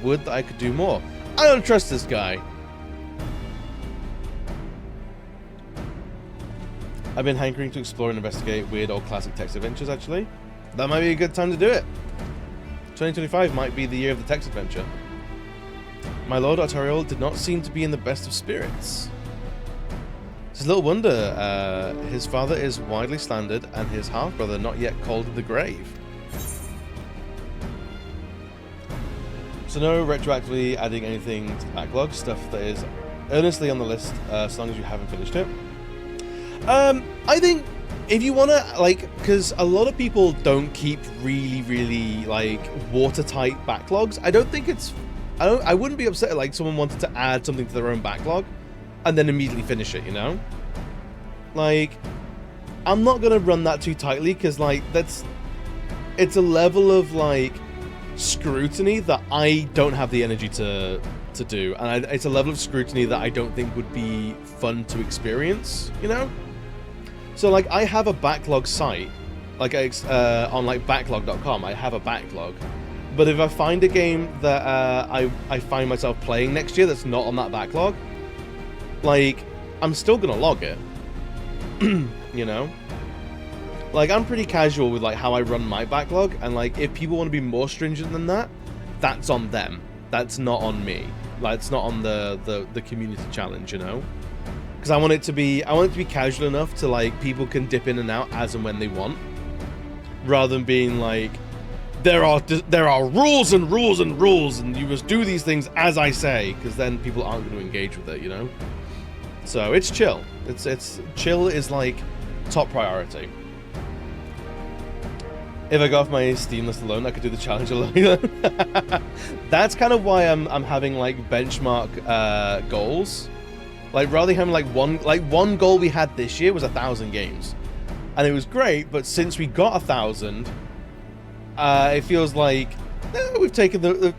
Would that I could do more. I don't trust this guy. I've been hankering to explore and investigate weird old classic text adventures, actually. That might be a good time to do it. 2025 might be the year of the text adventure. My Lord Artoriel did not seem to be in the best of spirits. It's little wonder his father is widely slandered and his half-brother not yet called to the grave. So no retroactively adding anything to the backlog, stuff that is earnestly on the list as long as you haven't finished it. I think if you want to, like, because a lot of people don't keep really, like, watertight backlogs. I don't think it's, I wouldn't be upset if, like, someone wanted to add something to their own backlog and then immediately finish it, you know? Like, I'm not going to run that too tightly because, like, it's a level of, like, scrutiny that I don't have the energy to do. And it's a level of scrutiny that I don't think would be fun to experience, you know? So, like, I have a backlog site, like, on, like, backlog.com, I have a backlog. But if I find a game that I find myself playing next year that's not on that backlog, like, I'm still gonna log it. You know? Like, I'm pretty casual with, like, how I run my backlog, and, like, if people want to be more stringent than that, that's on them. That's not on me. Like, it's not on the community challenge, you know? Because I want it to be casual enough to, like, people can dip in and out as and when they want, rather than being like, there are rules and rules and rules, and you must do these things as I say, because then people aren't going to engage with it, you know. So it's chill. It's chill is like top priority. If I got off my Steam list alone, I could do the challenge alone. That's kind of why I'm having like benchmark goals. Like, rather than having like one goal we had this year was 1,000 games, and it was great. But since we got 1,000, it feels like we've taken the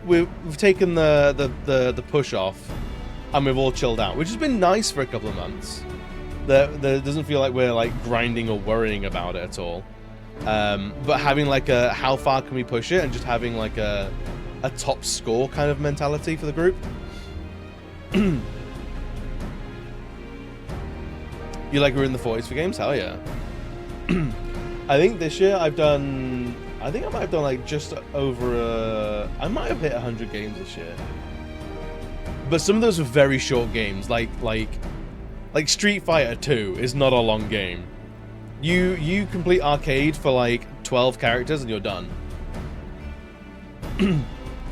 push off, and we've all chilled out, which has been nice for a couple of months. There doesn't feel like we're like grinding or worrying about it at all. But having like a how far can we push it, and just having like a top score kind of mentality for the group. You like we're in the 40s for games? Hell yeah. I think this year I think I might have done like just over I might have hit 100 games this year. But some of those were very short games, like Street Fighter 2 is not a long game. You complete arcade for like 12 characters and you're done.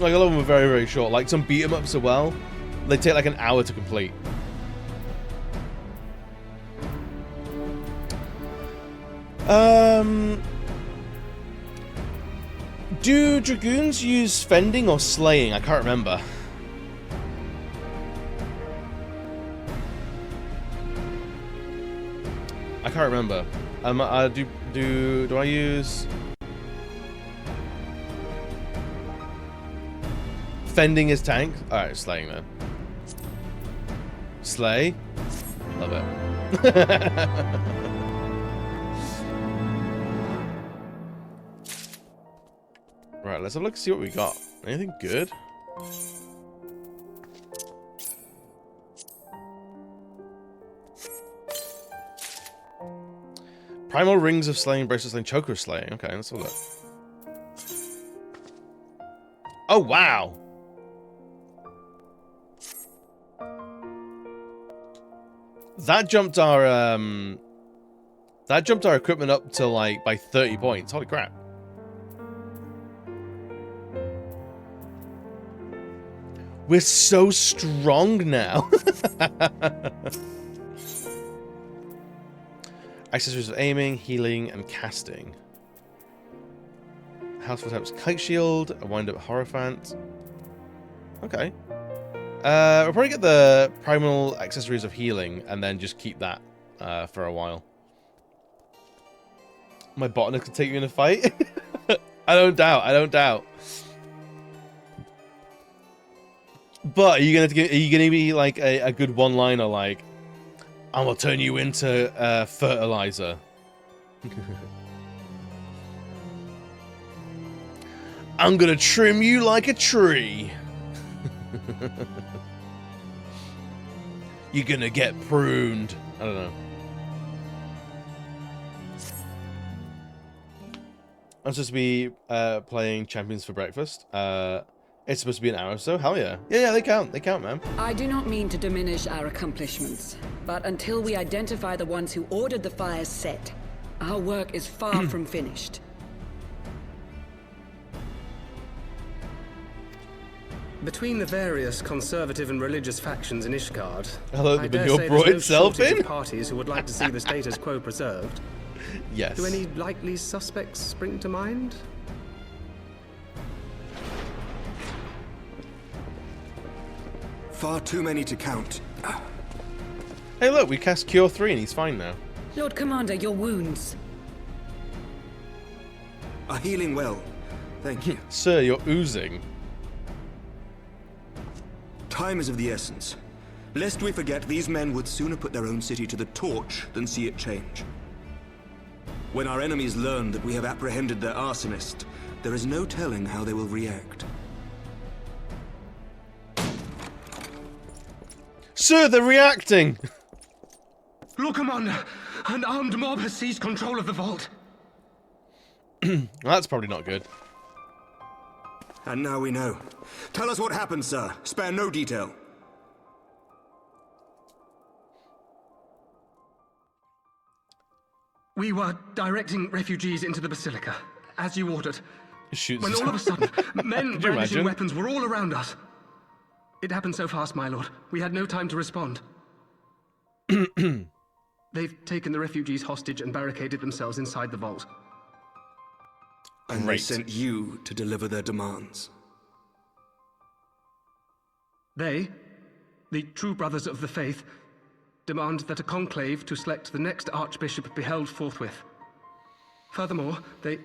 Like, a lot of them are very, very short. Like some beat 'em ups as well, they take like an hour to complete. Do Dragoons use fending or slaying? I can't remember. I can't remember. Do I use fending as tank? All right, slaying then. Slay, love it. Right, let's have a look, see what we got. Anything good? Primal Rings of Slaying, Bracelet Slaying, Choker Slaying. Okay, let's have a look. Oh, wow. That jumped our equipment up to like by 30 points. Holy crap. We're so strong now. Accessories of aiming, healing, and casting. House for Attempts Kite Shield, a Wind Up Hierophant. Okay. We'll probably get the primal accessories of healing and then just keep that for a while. My botanist can take you in a fight. I don't doubt. I don't doubt. But are you gonna be like a good one-liner like, "I'm gonna turn you into fertilizer." I'm gonna trim you like a tree. You're gonna get pruned. I don't know. I'm supposed to be playing Champions for breakfast. It's supposed to be an hour or so. Hell yeah. Yeah, they count. They count, man. I do not mean to diminish our accomplishments, but until we identify the ones who ordered the fires set, our work is far from finished. Between the various conservative and religious factions in Ishgard, Hello, I the dare Benil say brought there's no itself shortage in? of parties who would like to see the status quo preserved. Yes. Do any likely suspects spring to mind? Far too many to count. Hey, look, we cast Cure 3 and he's fine now. Lord Commander, your wounds. Are healing well. Thank you. Sir, you're oozing. Time is of the essence. Lest we forget, these men would sooner put their own city to the torch than see it change. When our enemies learn that we have apprehended their arsonist, there is no telling how they will react. Sir, they're reacting! Lord Commander, an armed mob has seized control of the vault. Well, that's probably not good. And now we know. Tell us what happened, sir. Spare no detail. We were directing refugees into the Basilica, as you ordered. Shoots When all of a sudden, men Could you brandishing imagine? weapons were all around us. It happened so fast, my lord. We had no time to respond. They've taken the refugees hostage and barricaded themselves inside the vault. And they Great. sent you to deliver their demands. They, the true brothers of the faith, demand that a conclave to select the next archbishop be held forthwith. Furthermore, they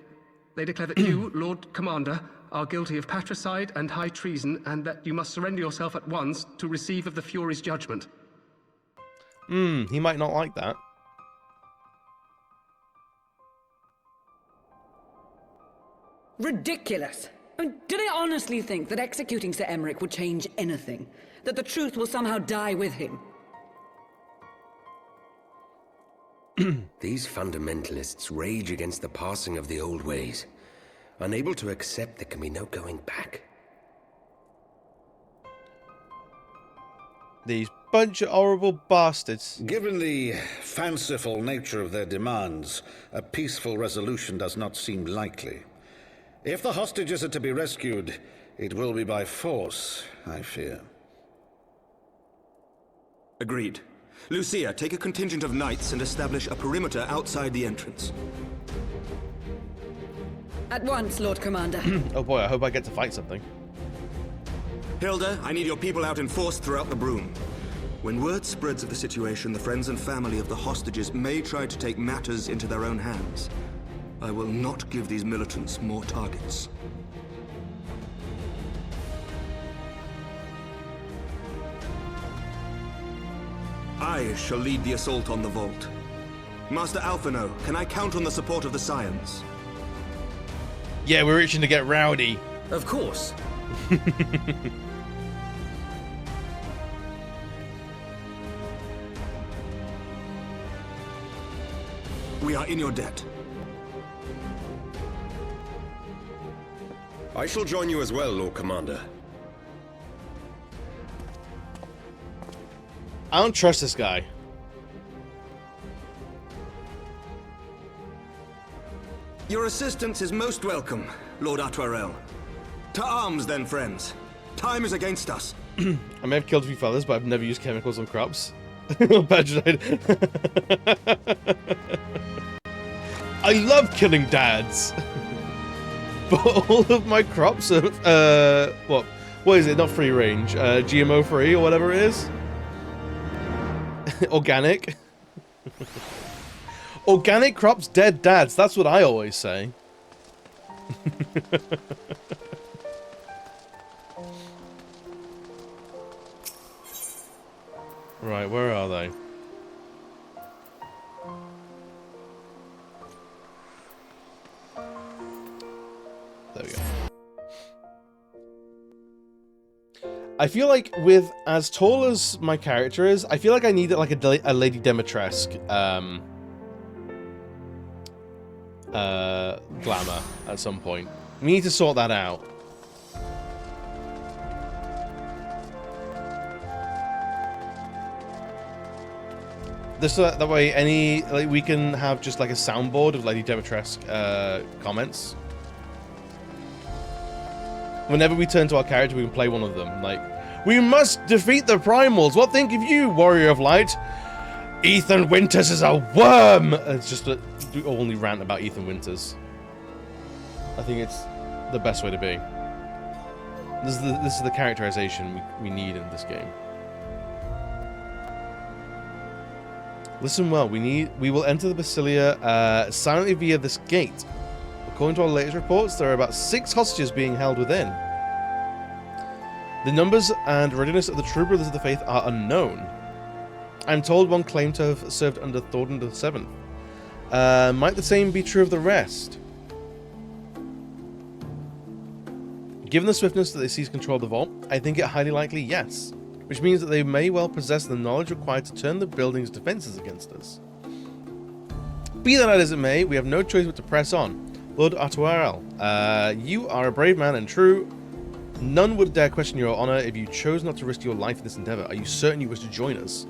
declare that you, Lord Commander, are guilty of patricide and high treason, and that you must surrender yourself at once to receive of the Fury's judgment. He might not like that. Ridiculous! I mean, do they honestly think that executing Sir Emmerich would change anything? That the truth will somehow die with him? These fundamentalists rage against the passing of the old ways, unable to accept there can be no going back. These bunch of horrible bastards. Given the fanciful nature of their demands, a peaceful resolution does not seem likely. If the hostages are to be rescued, it will be by force, I fear. Agreed. Lucia, take a contingent of knights and establish a perimeter outside the entrance. At once, Lord Commander. Oh boy, I hope I get to fight something. Hilda, I need your people out in force throughout the Broom. When word spreads of the situation, the friends and family of the hostages may try to take matters into their own hands. I will not give these militants more targets. I shall lead the assault on the vault. Master Alphino, can I count on the support of the Scions? Yeah, we're itching to get rowdy. Of course. We are in your debt. I shall join you as well, Lord Commander. I don't trust this guy. Your assistance is most welcome, Lord Atwarel. To arms, then, friends. Time is against us. I may have killed a few fellas, but I've never used chemicals on crops. Patricide. I love killing dads. But all of my crops are, what is it? Not free range. GMO free or whatever it is. Organic. Organic crops, dead dads. That's what I always say. Right, where are they? There we go. I feel like with as tall as my character is, I feel like I need like a Lady Demetresque glamour at some point. We need to sort that out. This that way we can have just like a soundboard of Lady Demetresque comments. Whenever we turn to our character, we can play one of them. Like, we must defeat the primals. What think of you, warrior of light? Ethan Winters is a worm. It's just a only rant about Ethan Winters. I think it's the best way to be. This is the characterization we need in this game. Listen well. We will enter the Basilia silently via this gate. According to our latest reports, there are about 6 hostages being held within. The numbers and readiness of the true brothers of the faith are unknown. I'm told one claimed to have served under Thornton VII. Might the same be true of the rest? Given the swiftness that they seize control of the vault, I think it highly likely yes, which means that they may well possess the knowledge required to turn the building's defenses against us. Be that as it may, we have no choice but to press on. Lord Atwarel, you are a brave man and true. None would dare question your honor if you chose not to risk your life in this endeavor. Are you certain you wish to join us?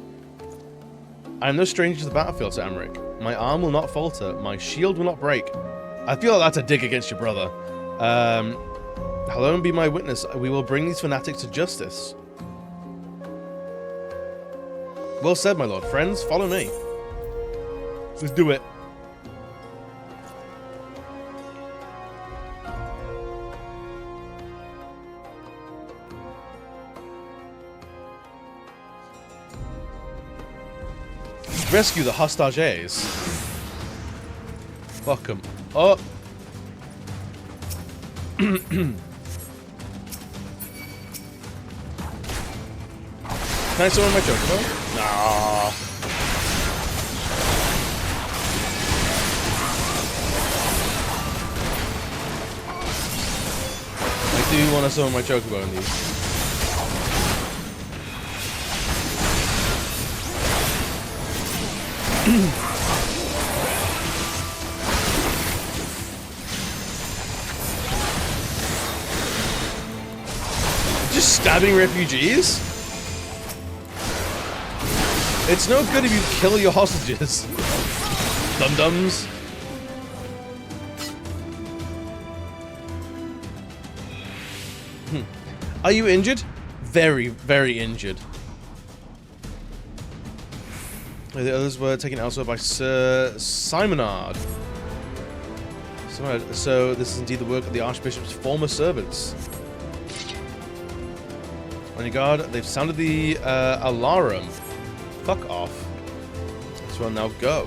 I am no stranger to the battlefield, Sir Amric. My arm will not falter. My shield will not break. I feel like that's a dig against your brother. Alone be my witness. We will bring these fanatics to justice. Well said, my lord. Friends, follow me. Let's do it. Rescue the hostages. Fuck 'em up. Can I summon my chocobo? Nah. I do want to summon my chocobo in these. Just stabbing refugees? It's no good if you kill your hostages. Dum-dums. Are you injured? Very, very injured. The others were taken elsewhere by Sir Simonard. So this is indeed the work of the Archbishop's former servants. On your guard, they've sounded the alarm. Fuck off. So I'll now go.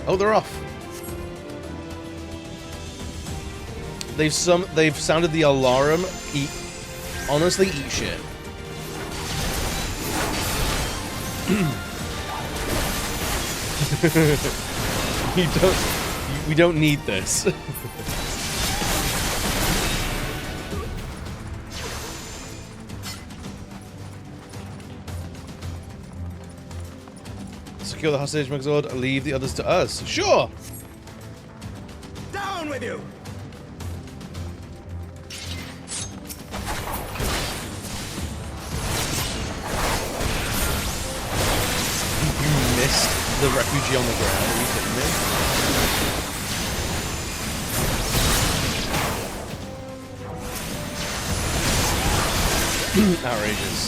Oh, they're off. They've sounded the alarm. Honestly, eat shit. We don't need this. Secure the hostage, Megazord. Leave the others to us. Sure! Down with you! You missed the refugee on the ground. Are you kidding me? Outrageous.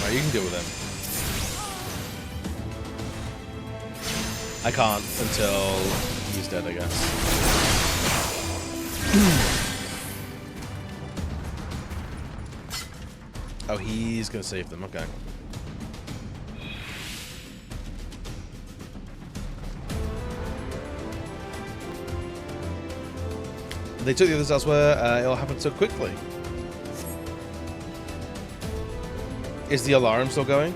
Right, you can deal with him. I can't until he's dead, I guess. Oh, he's gonna save them, okay. They took the others elsewhere, it all happened so quickly. Is the alarm still going?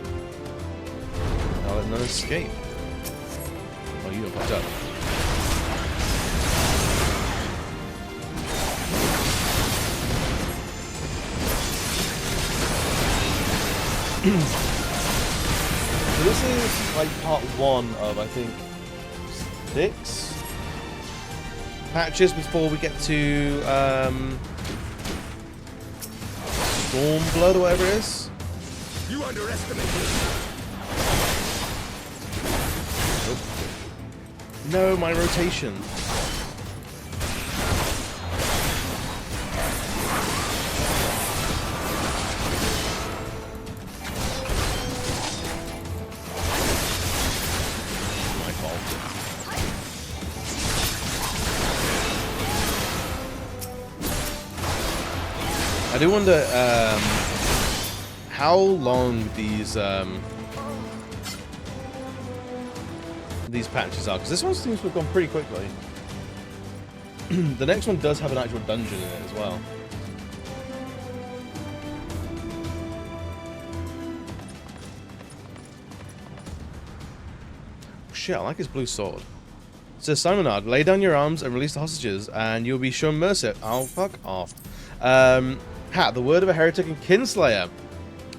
I'll let none escape. Oh, you got fucked up. So this is like part 1 of, I think, 6 patches before we get to Stormblood or whatever it is. You underestimate me. Nope. No, my rotation. My fault. I do wonder how long these patches are, because this one seems to have gone pretty quickly. The next one does have an actual dungeon in it as well. Shit, I like his blue sword. It says, Simonard, lay down your arms and release the hostages, and you'll be shown mercy. Oh, fuck off. The word of a heretic and kinslayer.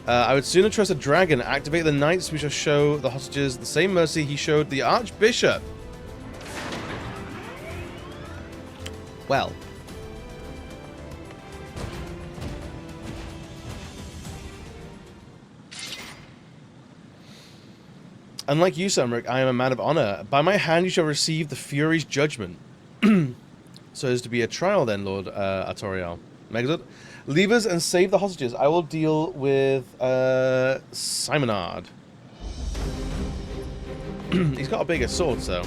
I would sooner trust a dragon. Activate the knights. We shall show the hostages the same mercy he showed the archbishop. Well. Unlike you, Samric, I am a man of honor. By my hand you shall receive the Fury's judgment. So as to be a trial then, Lord Artorial. Megazord, leave us and save the hostages. I will deal with Simonard. He's got a bigger sword, so.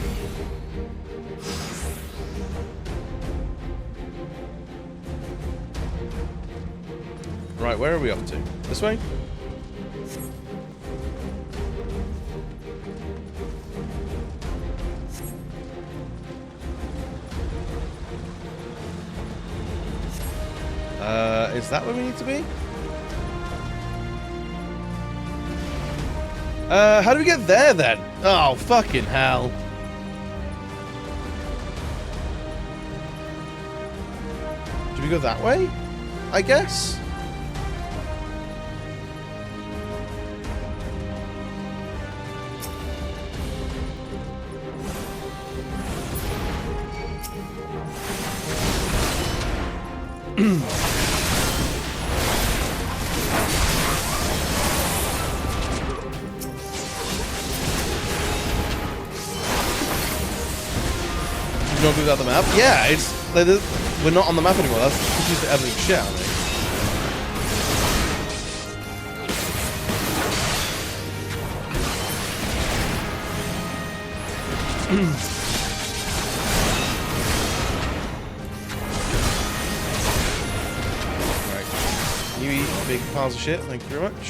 Right, where are we off to? This way? Is that where we need to be? How do we get there then? Oh, fucking hell. Do we go that way? I guess? Not without the map? Yeah, it's we're not on the map anymore. That's just the epic shit, I think. Right. You eat big piles of shit, thank you very much.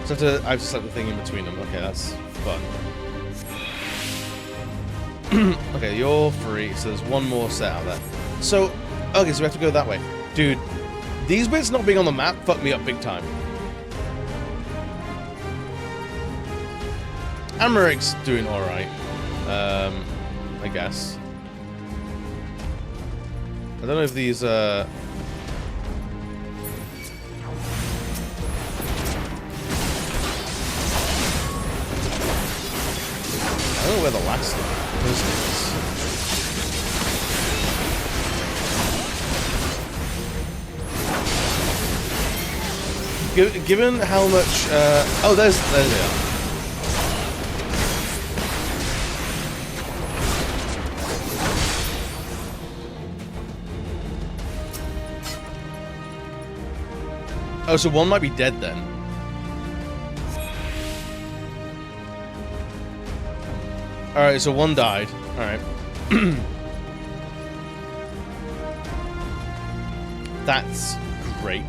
So I've set the thing in between them. Okay, that's fun. Okay, you're free, so there's one more set out there. So, okay, so we have to go that way. Dude, these bits not being on the map fucked me up big time. Amaric's doing alright. I guess. I don't know if these, I don't know where the last person is. Given how much, oh, there they are. Oh, so one might be dead then. Alright, so one died. Alright. That's great.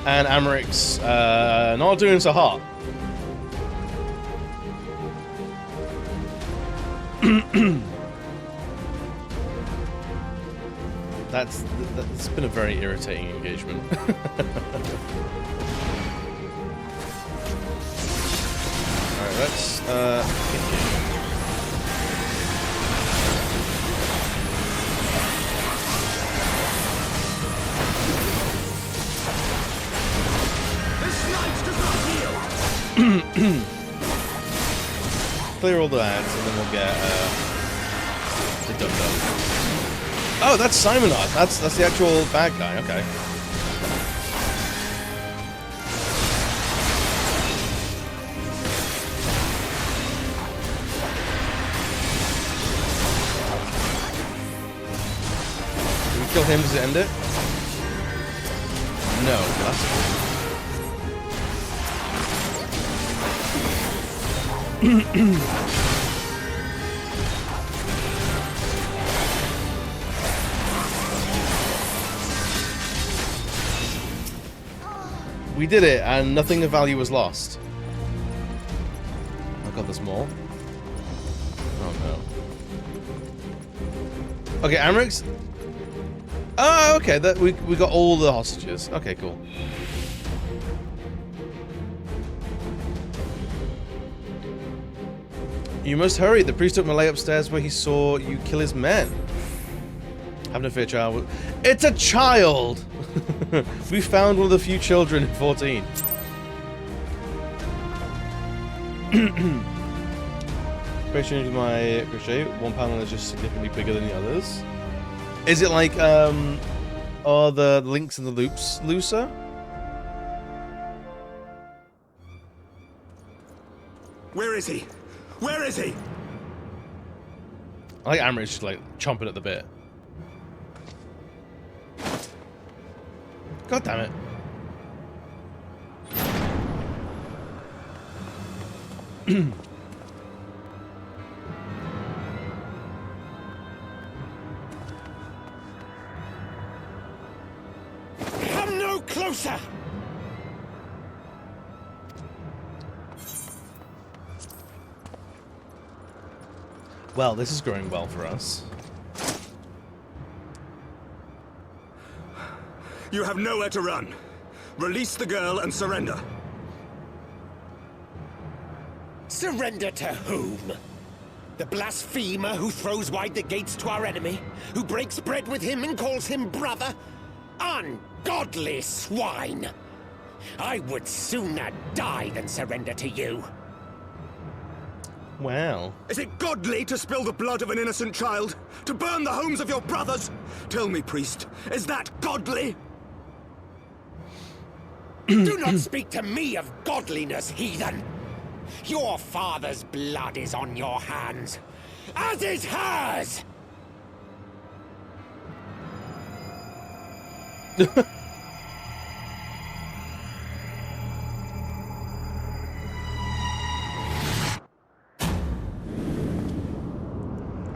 And Amaric's not doing so hot. That's been a very irritating engagement. Alright, let's continue. This knight does not heal. Clear all the ads and then we'll get the dum-dum. Oh, that's Simonot. That's the actual bad guy. Okay. Can we kill him? Does it end it? No. That's We did it, and nothing of value was lost. Oh god, there's more. Oh no. Okay, Amaric's. Oh, okay. That we got all the hostages. Okay, cool. You must hurry. The priest took Malay upstairs where he saw you kill his men. Have no fear, child. It's a child! We found one of the few children in 14. Crochet into my crochet. One panel is just significantly bigger than the others. Is it like, are the links and the loops looser? Where is he? Where is he? I like Amaric's just like chomping at the bit. God damn it. Come no closer! Well, this is going well for us. You have nowhere to run. Release the girl and surrender. Surrender to whom? The blasphemer who throws wide the gates to our enemy? Who breaks bread with him and calls him brother? Ungodly swine! I would sooner die than surrender to you. Wow. Is it godly to spill the blood of an innocent child? To burn the homes of your brothers? Tell me, priest, is that godly? Do not speak to me of godliness, heathen! Your father's blood is on your hands, as is hers!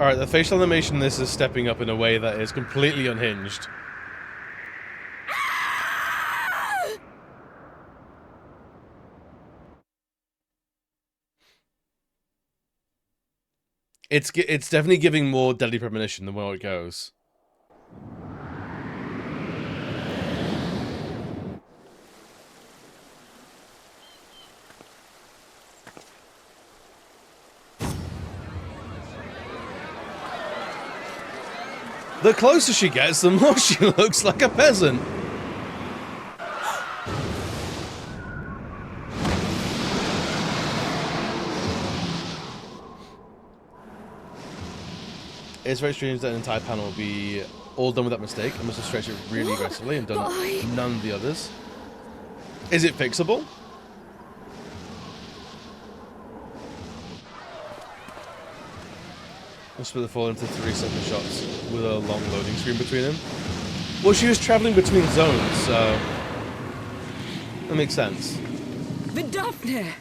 Alright, the facial animation in this is stepping up in a way that is completely unhinged. It's definitely giving more Deadly Premonition the more it goes. The closer she gets, the more she looks like a peasant. It's very strange that an entire panel will be all done with that mistake. I must have stretched it really aggressively and done none of the others. Is it fixable? We'll split the fall into 3-second shots with a long loading screen between them. Well, she was traveling between zones, so that makes sense. Vidofne!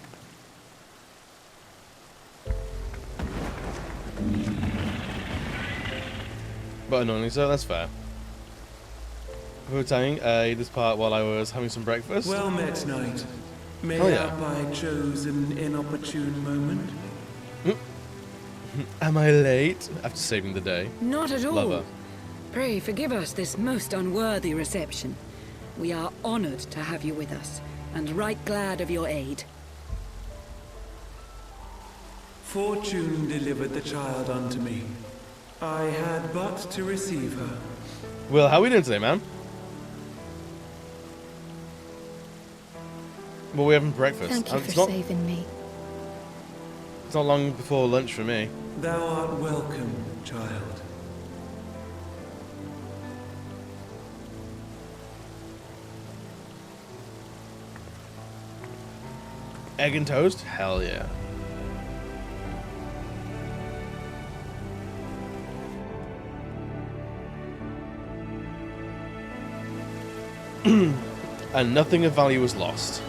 But annoyingly so, that's fair. We were telling this part while I was having some breakfast. Well met, knight. Mayhap Oh, yeah. I chose an inopportune moment. Am I late? After saving the day. Not at all. Lover. Pray forgive us this most unworthy reception. We are honored to have you with us, and right glad of your aid. Fortune delivered the child unto me. I had but to receive her. Will, how are we doing today, man? Well, we're having breakfast. Thank you It's for not, saving me. it's not long before lunch for me. Thou art welcome, child. Egg and toast? Hell yeah. And nothing of value was lost.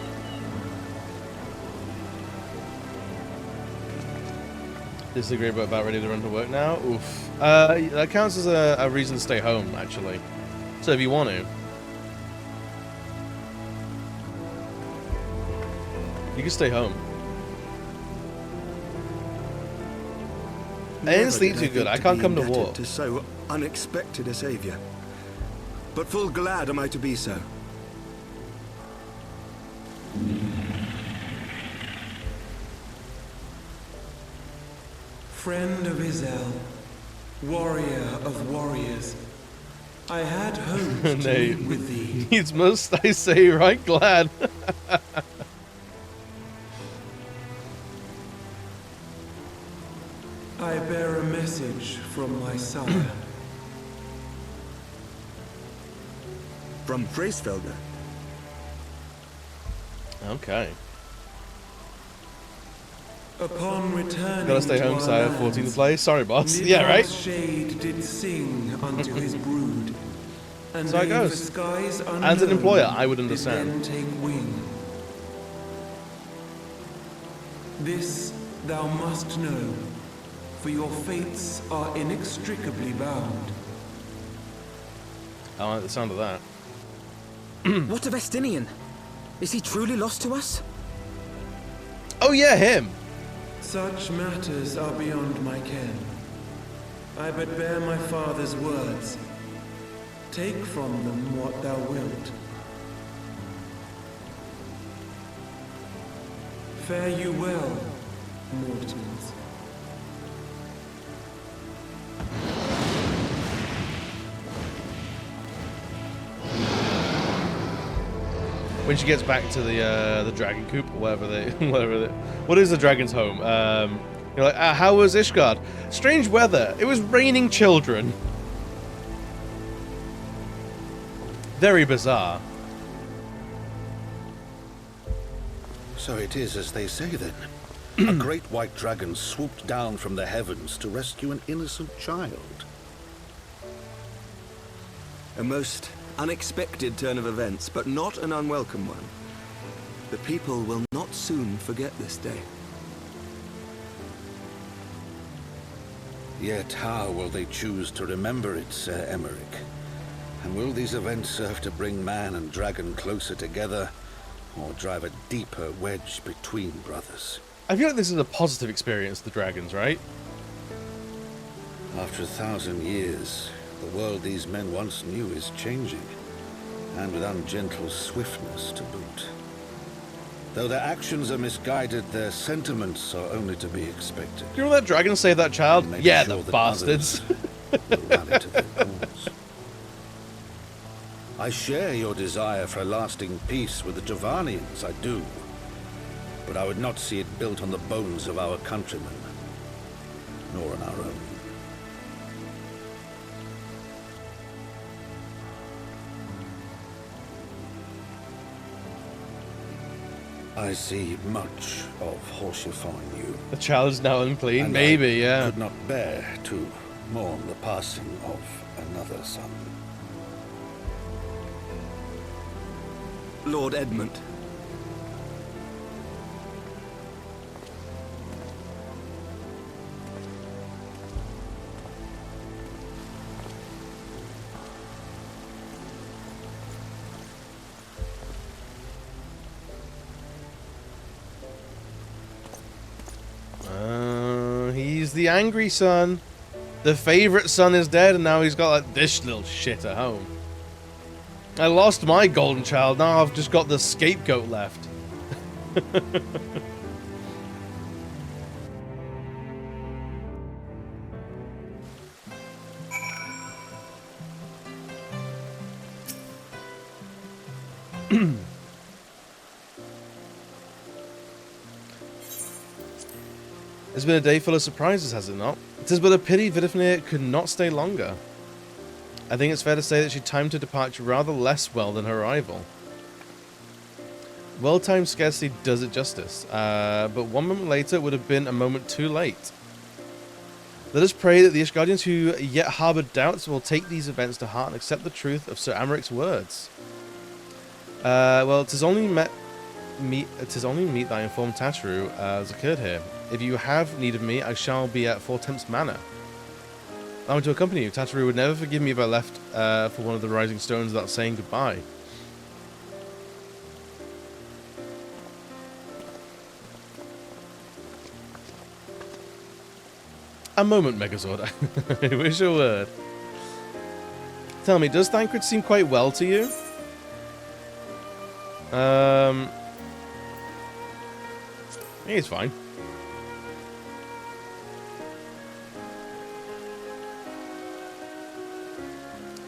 Disagree about ready to run to work now? Oof. That counts as a reason to stay home, actually. So if you want to. You can stay home. I didn't sleep too good. I can't come to war. To so unexpected a savior. But full glad am I to be so. Friend of Izel, warrior of warriors, I had hoped to Nay, meet with thee. needs must I say right glad. I bear a message from my sire. From Freysfelder. Okay. Upon returning Gotta stay to home, our sire. lands, 14 to play. Sorry, boss. Nidal's Yeah, right? shade did sing unto his brood, and So it they goes. the skies As an unknown employer, I would did understand. then take wing. This thou must know, for your fates are inextricably bound. I like the sound of that. What of Estinian? Is he truly lost to us? Oh yeah, him. Such matters are beyond my ken. I but bear my father's words. Take from them what thou wilt. Fare you well, mortals. When she gets back to the dragon coop, or whatever what is the dragon's home? You're like, how was Ishgard? Strange weather. It was raining children. Very bizarre. So it is as they say then. A great white dragon swooped down from the heavens to rescue an innocent child. A most unexpected turn of events, but not an unwelcome one. The people will not soon forget this day. Yet how will they choose to remember it, Sir Emmerich? And will these events serve to bring man and dragon closer together, or drive a deeper wedge between brothers? I feel like this is a positive experience, the dragons, right? After 1,000 years, the world these men once knew is changing, and with ungentle swiftness to boot. Though their actions are misguided, their sentiments are only to be expected. You know that dragon saved that child? Make Yeah, sure the that bastards. others will rally to their cause. I share your desire for a lasting peace with the Javanians, I do. But I would not see it built on the bones of our countrymen, nor on our own. I see much of Horsefon in you. The child's now unclean, And maybe, I yeah. could not bear to mourn the passing of another son. Lord Edmund. He's the angry son. The favorite son is dead, and now he's got like this little shit at home. I lost my golden child, now I've just got the scapegoat left. It's been a day full of surprises, has it not? It is but a pity Vidifnir could not stay longer. I think it's fair to say that she timed her departure rather less well than her arrival. Well-timed scarcely does it justice, but 1 moment later would have been a moment too late. Let us pray that the Ishgardians who yet harbour doubts will take these events to heart and accept the truth of Sir Amaric's words. Well, 'tis only meet that I informed Tataru has occurred here. If you have need of me, I shall be at Four Temps Manor. I want to accompany you. Tataru would never forgive me if I left for one of the Rising Stones without saying goodbye. A moment, Megazord. I wish a word. Tell me, does Thancred seem quite well to you? I think it's fine.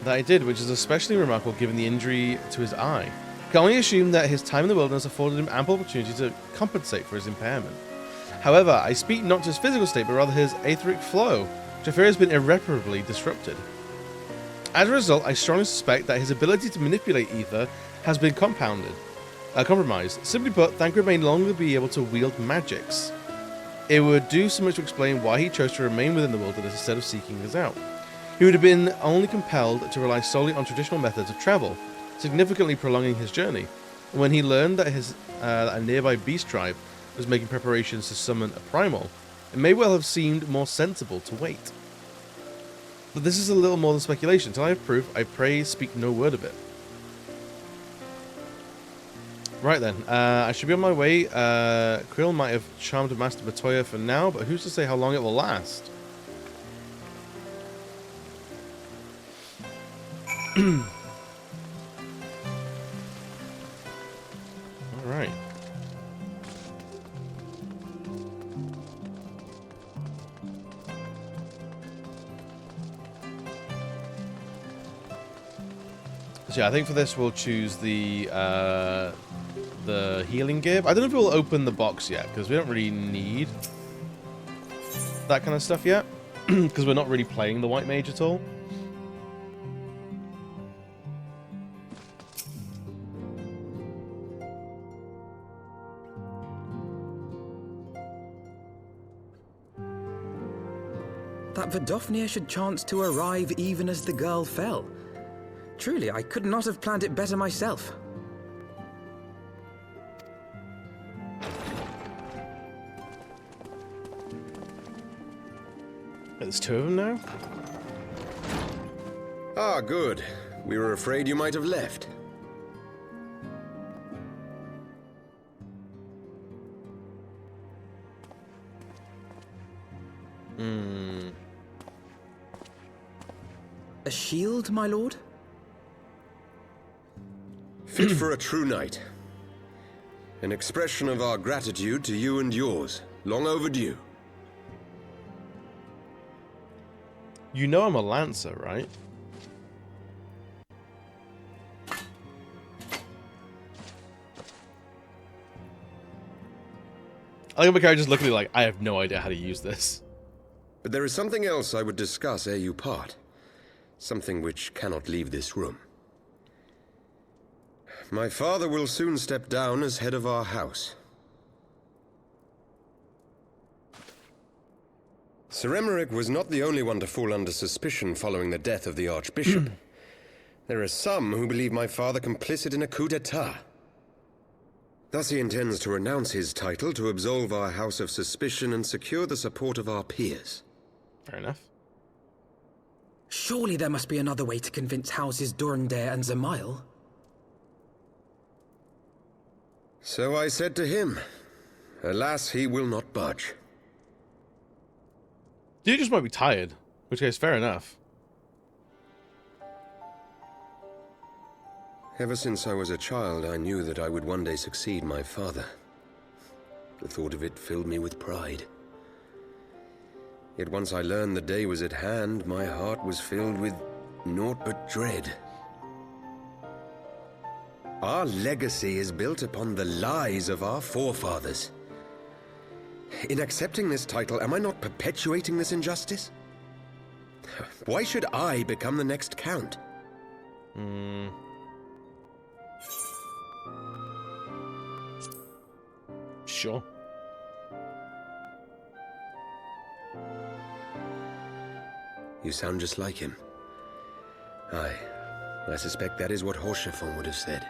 That I did, which is especially remarkable given the injury to his eye. I can only assume that his time in the wilderness afforded him ample opportunity to compensate for his impairment. However, I speak not to his physical state, but rather his etheric flow, which I fear has been irreparably disrupted. As a result, I strongly suspect that his ability to manipulate ether has been compromised. Simply put, Thancred may no longer be able to wield magics. It would do so much to explain why he chose to remain within the wilderness instead of seeking us out. He would have been only compelled to rely solely on traditional methods of travel, significantly prolonging his journey. When he learned that a nearby beast tribe was making preparations to summon a primal, it may well have seemed more sensible to wait. But this is a little more than speculation. Until I have proof, I pray speak no word of it. Right then, I should be on my way. Krill might have charmed Master Matoya for now, but who's to say how long it will last? Alright. So yeah, I think for this we'll choose the healing gear. I don't know if we'll open the box yet, because we don't really need that kind of stuff yet, because we're not really playing the White Mage at all. That Vidofnir should chance to arrive even as the girl fell. Truly, I could not have planned it better myself. There's two of them now? Ah, good. We were afraid you might have left. A shield, my lord? Fit for a true knight. An expression of our gratitude to you and yours. Long overdue. You know I'm a lancer, right? I think my character's looking at me like, I have no idea how to use this. But there is something else I would discuss ere you part. Something which cannot leave this room. My father will soon step down as head of our house. Sir Emmerich was not the only one to fall under suspicion following the death of the Archbishop. There are some who believe my father complicit in a coup d'etat. Thus he intends to renounce his title to absolve our house of suspicion and secure the support of our peers. Fair enough. Surely there must be another way to convince Houses Durandare and Zamail. So I said to him. Alas, he will not budge. You just might be tired, which is fair enough. Ever since I was a child, I knew that I would one day succeed my father. The thought of it filled me with pride. Yet once I learned the day was at hand, my heart was filled with naught but dread. Our legacy is built upon the lies of our forefathers. In accepting this title, am I not perpetuating this injustice? Why should I become the next count? Sure. You sound just like him. Aye, I suspect that is what Horchefon would have said.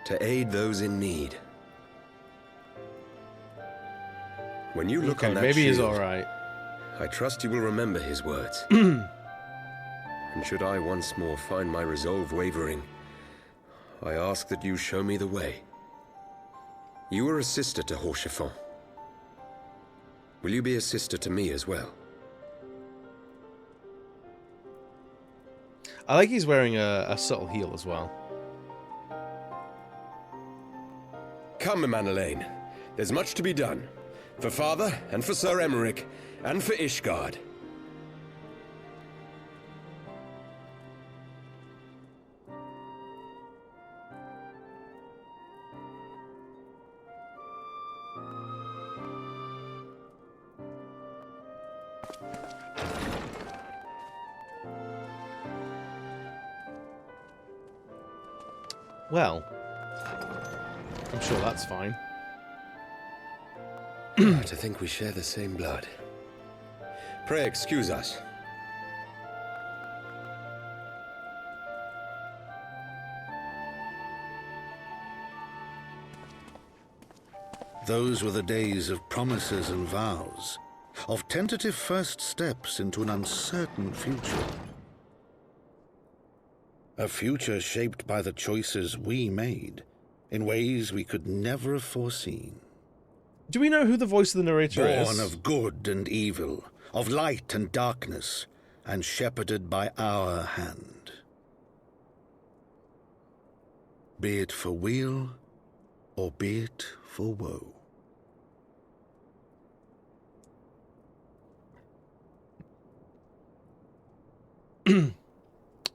To aid those in need. When you look on that maybe he's shield, alright. I trust you will remember his words. And should I once more find my resolve wavering, I ask that you show me the way. You are a sister to Horchefon. Will you be a sister to me as well? I like he's wearing a subtle heel as well. Come, Manelaine. There's much to be done. For father, and for Sir Emmerich, and for Ishgard. Well, I'm sure that's fine. To think we share the same blood. Pray excuse us. Those were the days of promises and vows, of tentative first steps into an uncertain future. A future shaped by the choices we made, in ways we could never have foreseen. Do we know who the voice of the narrator is? Born of good and evil, of light and darkness, and shepherded by our hand. Be it for weal, or be it for woe.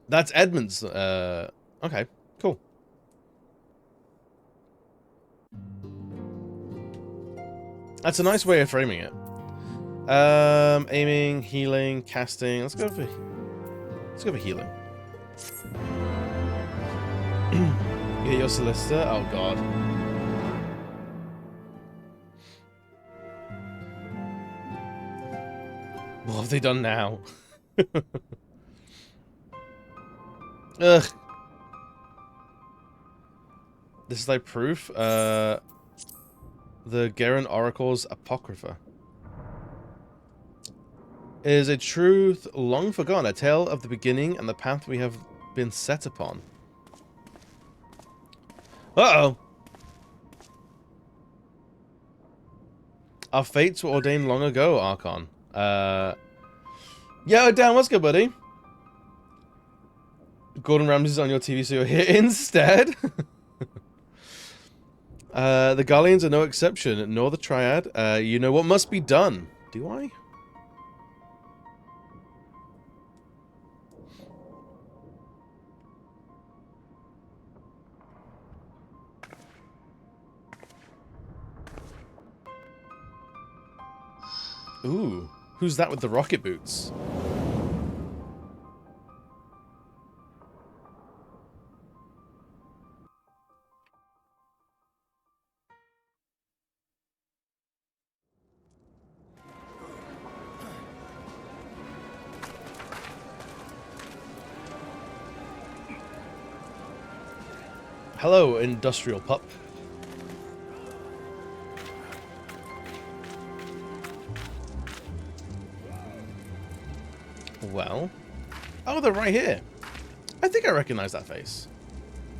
That's Edmund's. Okay, cool. That's a nice way of framing it. Aiming, healing, casting. Let's go for healing. You hit your solicitor. Oh god. What have they done now? Ugh. This is like proof. The Garen Oracle's Apocrypha is a truth long forgotten, a tale of the beginning and the path we have been set upon. Uh-oh. Our fates were ordained long ago, Archon. Yo, Dan, what's good, buddy? Gordon Ramsay's on your TV, so you're here instead. The Garleans are no exception, nor the Triad. You know what must be done. Do I? Ooh, who's that with the rocket boots? Hello, industrial pup. Well, oh, they're right here. I think I recognize that face.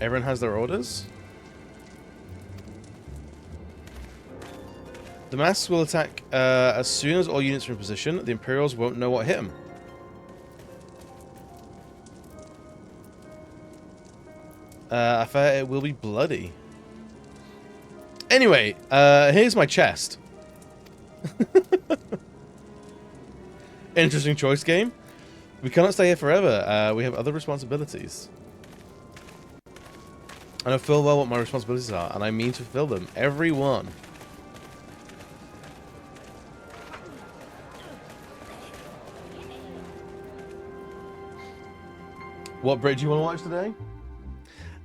Everyone has their orders. The masks will attack as soon as all units are in position. The Imperials won't know what hit them. I fear it will be bloody. Anyway, here's my chest. Interesting choice, game. We cannot stay here forever. We have other responsibilities. I know full well what my responsibilities are, and I mean to fulfill them. Every one. What Brit do you want to watch today?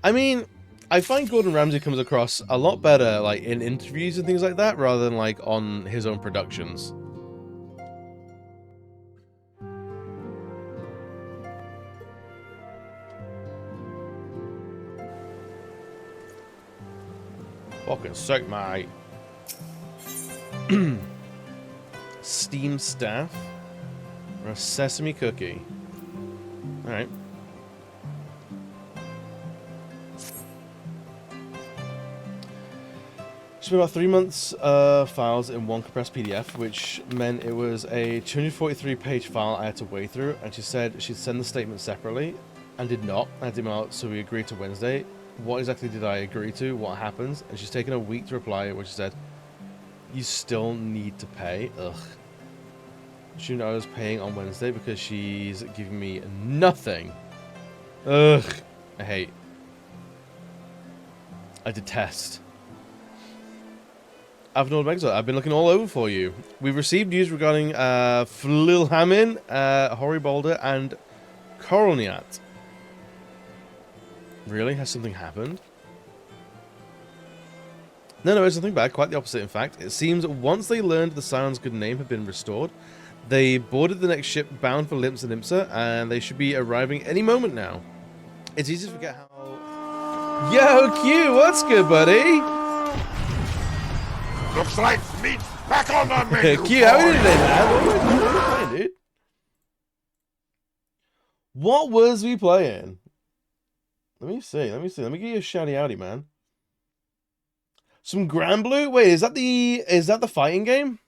I mean, I find Gordon Ramsay comes across a lot better, like, in interviews and things like that, rather than, like, on his own productions. Fucking sick, mate. Steamed staff. Or a sesame cookie. Alright. Spent about 3 months files in one compressed PDF, which meant it was a 243-page file I had to wade through, and she said she'd send the statement separately, and did not. I had to email out, so we agreed to Wednesday. What exactly did I agree to? What happens? And she's taken a week to reply, which she said, you still need to pay? Ugh. She knew I was paying on Wednesday because she's giving me nothing. Ugh. I hate. I detest. Avnord Megazord, I've been looking all over for you. We've received news regarding Flilhamin, Horibolder, and Koroniat. Really? Has something happened? No, it's nothing bad. Quite the opposite, in fact. It seems once they learned the Scion's good name had been restored, they boarded the next ship bound for Limsa Nimsa, and they should be arriving any moment now. It's easy to forget how... Yo, Q, what's good, buddy? Looks like meat's back on the menu. Q, how are you today, man? What are we playing, dude? What was we playing? Let me see. Let me give you a shouty outy, man. Some Grand Blue? Wait, is that the fighting game?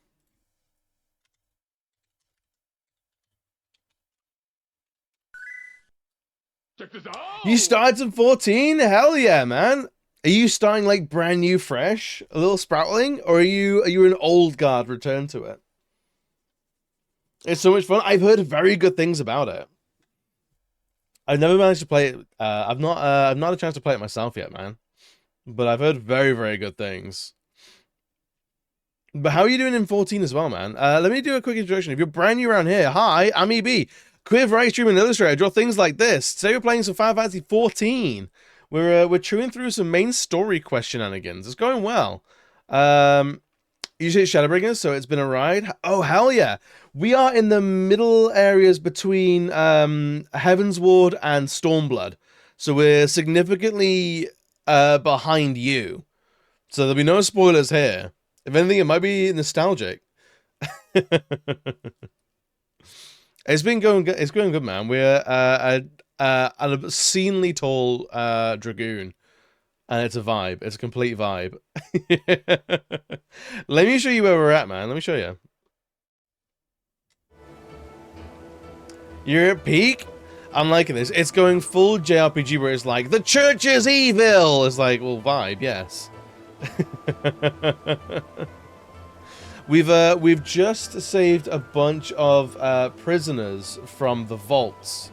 Check this out. You started some 14? Hell yeah, man. Are you starting like brand new, fresh, a little sproutling, or are you an old guard return to it? It's so much fun. I've heard very good things about it. I've never managed to play it. I've not had a chance to play it myself yet, man. But I've heard very, very good things. But how are you doing in 14 as well, man? Let me do a quick introduction. If you're brand new around here, hi, I'm EB. Queer variety streamer and illustrator. I draw things like this. Today we're playing some Final Fantasy 14. We're chewing through some main story quest shenanigans. It's going well. Usually it's Shadowbringers, so it's been a ride. Oh, hell yeah. We are in the middle areas between Heaven's Ward and Stormblood. So we're significantly behind you. So there'll be no spoilers here. If anything, it might be nostalgic. It's been going good. It's going good, man. We're an obscenely tall dragoon, and it's a vibe. It's a complete vibe. Let me show you where we're at, man. Let me show you. You're at peak. I'm liking this. It's going full JRPG where it's like the church is evil. It's like, well, vibe, yes. We've just saved a bunch of prisoners from the vaults,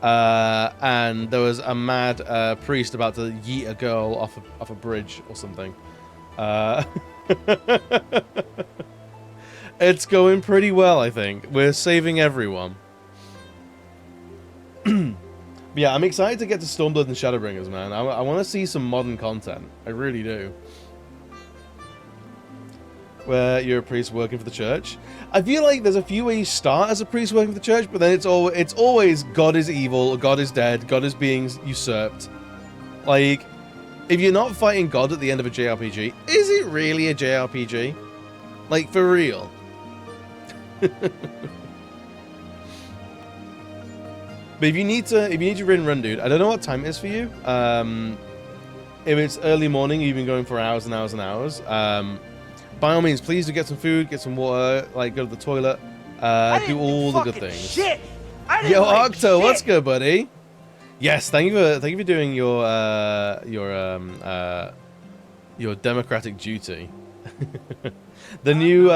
and there was a mad priest about to yeet a girl off a bridge or something. It's going pretty well, I think. We're saving everyone. Yeah, I'm excited to get to Stormblood and Shadowbringers, man. I want to see some modern content. I really do. Where you're a priest working for the church. I feel like there's a few ways you start as a priest working for the church, but then it's always God is evil, God is dead, God is being usurped. Like, if you're not fighting God at the end of a JRPG, is it really a JRPG? Like, for real? But if you need to run, dude, I don't know what time it is for you. If it's early morning, you've been going for hours and hours and hours. By all means, please do get some food, get some water, like go to the toilet, do all the good things. Shit! Yo, Octo, what's good, buddy? Yes, thank you for doing your democratic duty. The new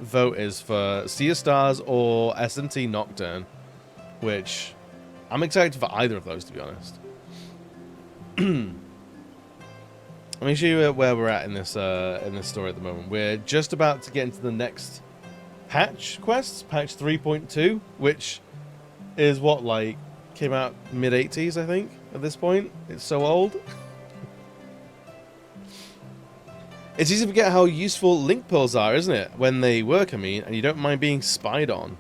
vote is for Sea of Stars or SMT Nocturne, which I'm excited for either of those, to be honest. Let me show you where we're at in this story at the moment. We're just about to get into the next patch quests, patch 3.2, which is what, like, came out mid-80s, I think, at this point. It's so old. It's easy to forget how useful link pearls are, isn't it? When they work, I mean, and you don't mind being spied on.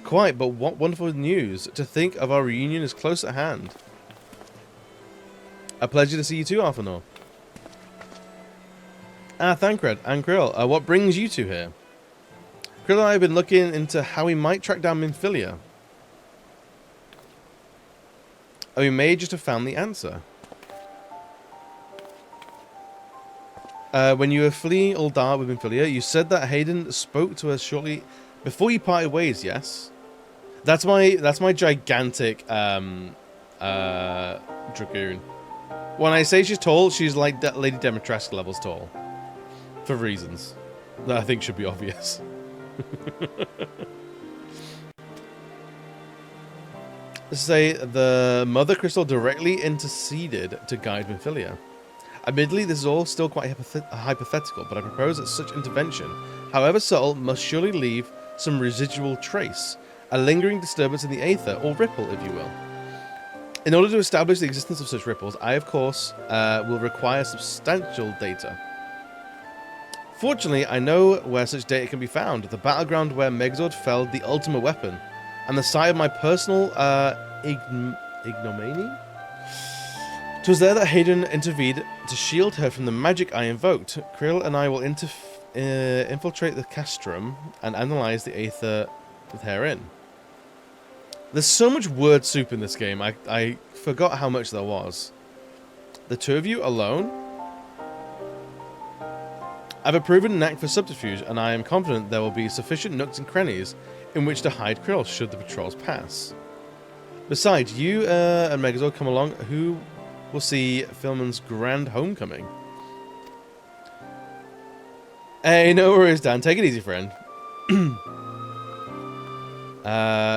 Quite, but what wonderful news. To think of our reunion is close at hand. A pleasure to see you too, Arthur. Thancred and Krill. What brings you two here? Krill and I have been looking into how we might track down Minfilia. We may just have found the answer. When you were fleeing Uldar with Minfilia, you said that Hayden spoke to us shortly before you parted ways, yes? That's my gigantic Dragoon. When I say she's tall, she's like Lady Demetrescu levels tall. For reasons that I think should be obvious. Say the Mother Crystal directly interceded to guide Minfilia. Admittedly, this is all still quite hypothetical, but I propose that such intervention, however subtle, must surely leave some residual trace, a lingering disturbance in the aether, or ripple, if you will. In order to establish the existence of such ripples, I, of course, will require substantial data. Fortunately, I know where such data can be found, the battleground where Megazord felled the ultimate weapon, and the site of my personal ignominy? 'Twas there that Hayden intervened to shield her from the magic I invoked. Krill and I will infiltrate the castrum and analyze the aether therein. There's so much word soup in this game, I forgot how much there was. The two of you alone? I have a proven knack for subterfuge, and I am confident there will be sufficient nooks and crannies in which to hide Krill should the patrols pass. Besides, you and Megazord come along, who will see Philman's grand homecoming. Hey, no worries, Dan. Take it easy, friend.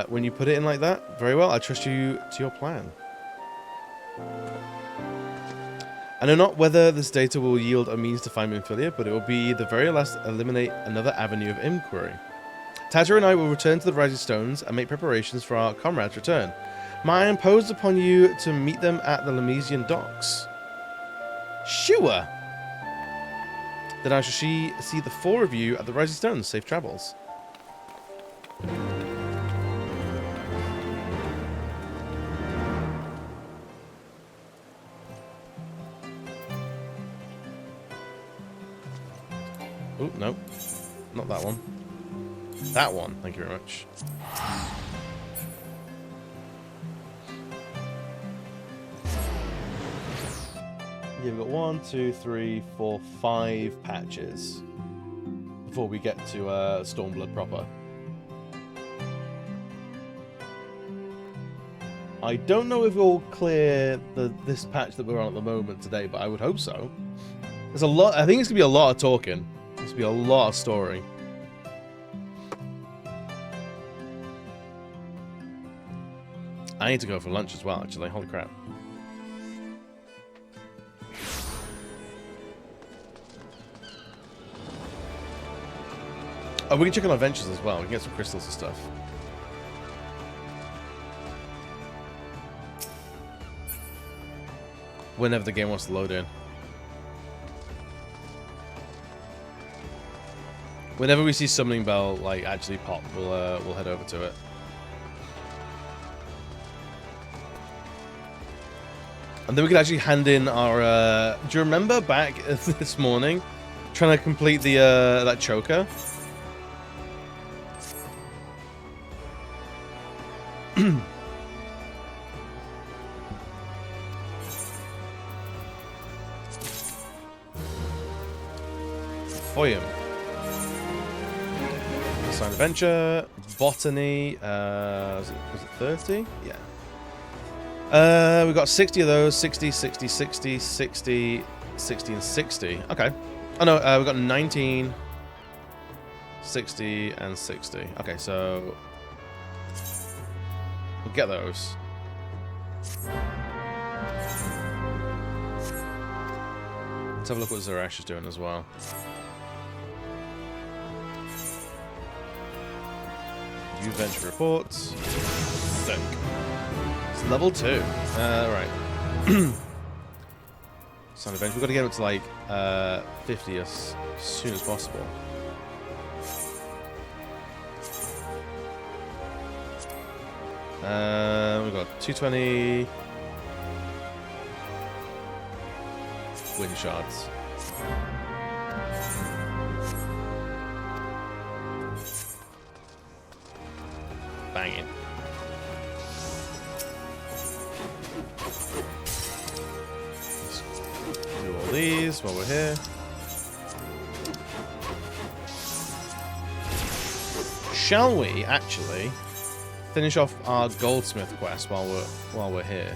When you put it in like that, very well. I trust you to your plan. I know not whether this data will yield a means to find Minfilia, but it will be the very last eliminate another avenue of inquiry. Tadger and I will return to the Rising Stones and make preparations for our comrade's return. I imposed upon you to meet them at the Lemesian docks. Sure. Then I shall see the four of you at the Rising Stones. Safe travels. Oh, no. Not that one. That one. Thank you very much. Yeah, we've got 1, 2, 3, 4, 5 patches before we get to Stormblood proper. I don't know if we'll clear this patch that we're on at the moment today, but I would hope so. There's a lot. I think it's gonna be a lot of talking. There's gonna be a lot of story. I need to go for lunch as well, actually. Holy crap. Oh, we can check on adventures as well. We can get some crystals and stuff. Whenever the game wants to load in. Whenever we see Summoning Bell like actually pop, we'll head over to it. And then we could actually hand in our. Do you remember back this morning, trying to complete the that choker? Foyum. Sign Adventure, Botany, was it 30? Yeah. We got 60 of those, 60, 60, 60, 60, 60, and 60. Okay. Oh no, we got 19, 60, and 60. Okay, so we'll get those. Let's have a look what Zerash is doing as well. View venture reports. Sick. It's level 2. Right. Sign of Venture. We've got to get up to like 50 as soon as possible. We've got 220 wind shards. Banging. Let's do all these while we're here. Shall we actually finish off our goldsmith quest while we're here?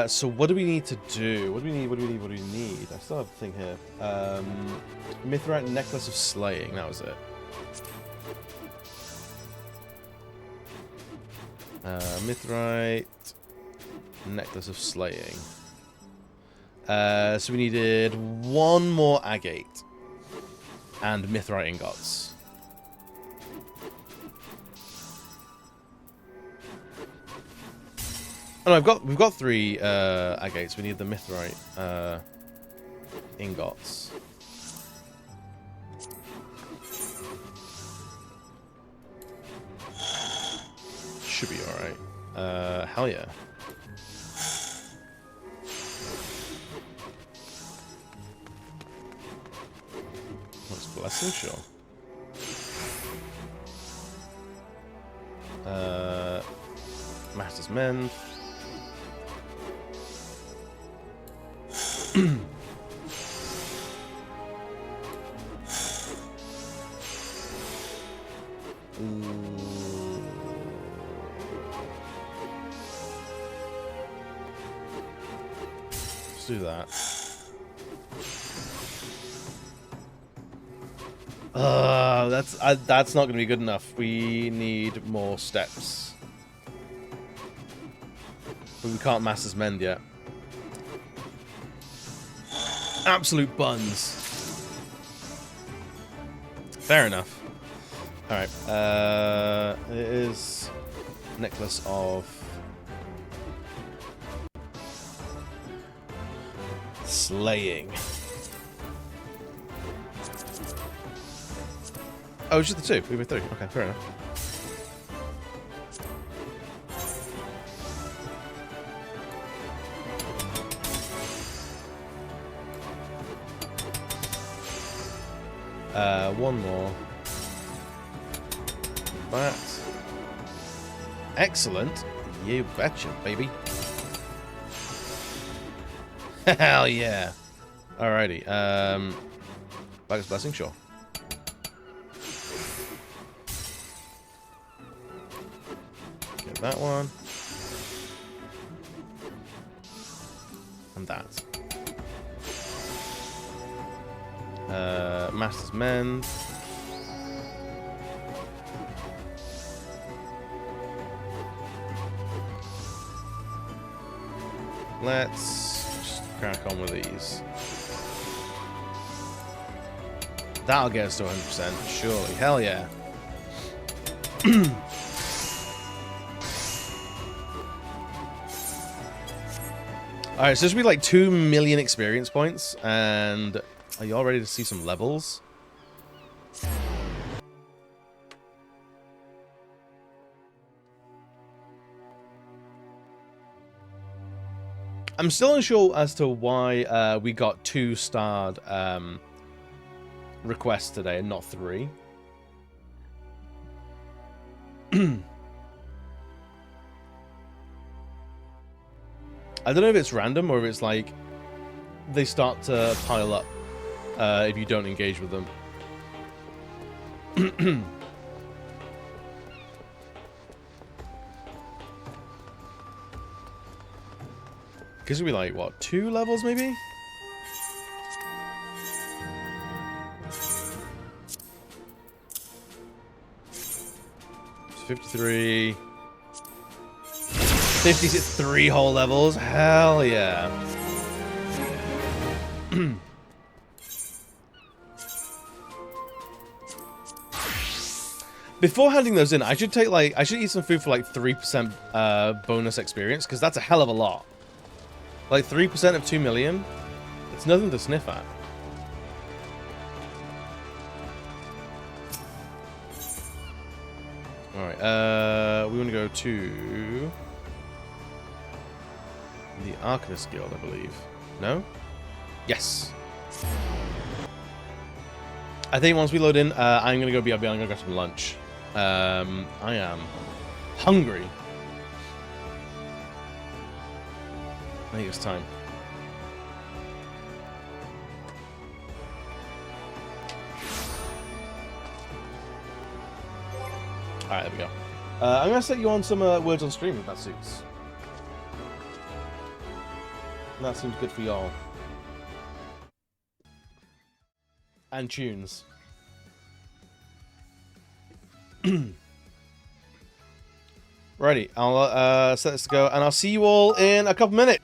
So what do we need to do? What do we need? I still have a thing here. Mithrite Necklace of Slaying, that was it. Mithrite Necklace of Slaying. So we needed one more agate and mithrite ingots. Oh no, we've got 3 agates. We need the mithrite ingots. Should be alright. Hell yeah. What's blessing? Sure. Master's Mend. Let's do that. That's not going to be good enough. We need more steps. But we can't Master's Mend yet. Absolute buns. Fair enough. Alright. It is Necklace of Slaying. Oh, it's just the 2. We were 3. Okay, fair enough. One more. That. Excellent. You betcha, baby. Hell yeah. Alrighty. Bug's Blessing, sure. Get that one. And that. Master's Mend. Let's just crack on with these. That'll get us to 100%, surely. Hell yeah. Alright, so this will be like 2 million experience points, and are you all ready to see some levels? I'm still unsure as to why we got 2-starred requests today and not 3. I don't know if it's random or if it's like they start to pile up if you don't engage with them. Guess it'll be like, what, 2 levels maybe? It's 53. 53 whole levels? Hell yeah. Before handing those in, I should eat some food for like 3% bonus experience, because that's a hell of a lot. Like 3% of 2 million? It's nothing to sniff at. Alright, we want to go to the Arcanist Guild, I believe. No? Yes. I think once we load in, I'm going to go BRB, I'm going to grab some lunch. I am hungry. I think it's time. Alright, there we go. I'm going to set you on some words on stream if that suits. That seems good for y'all. And tunes. Righty, I'll set this to go, and I'll see you all in a couple minutes.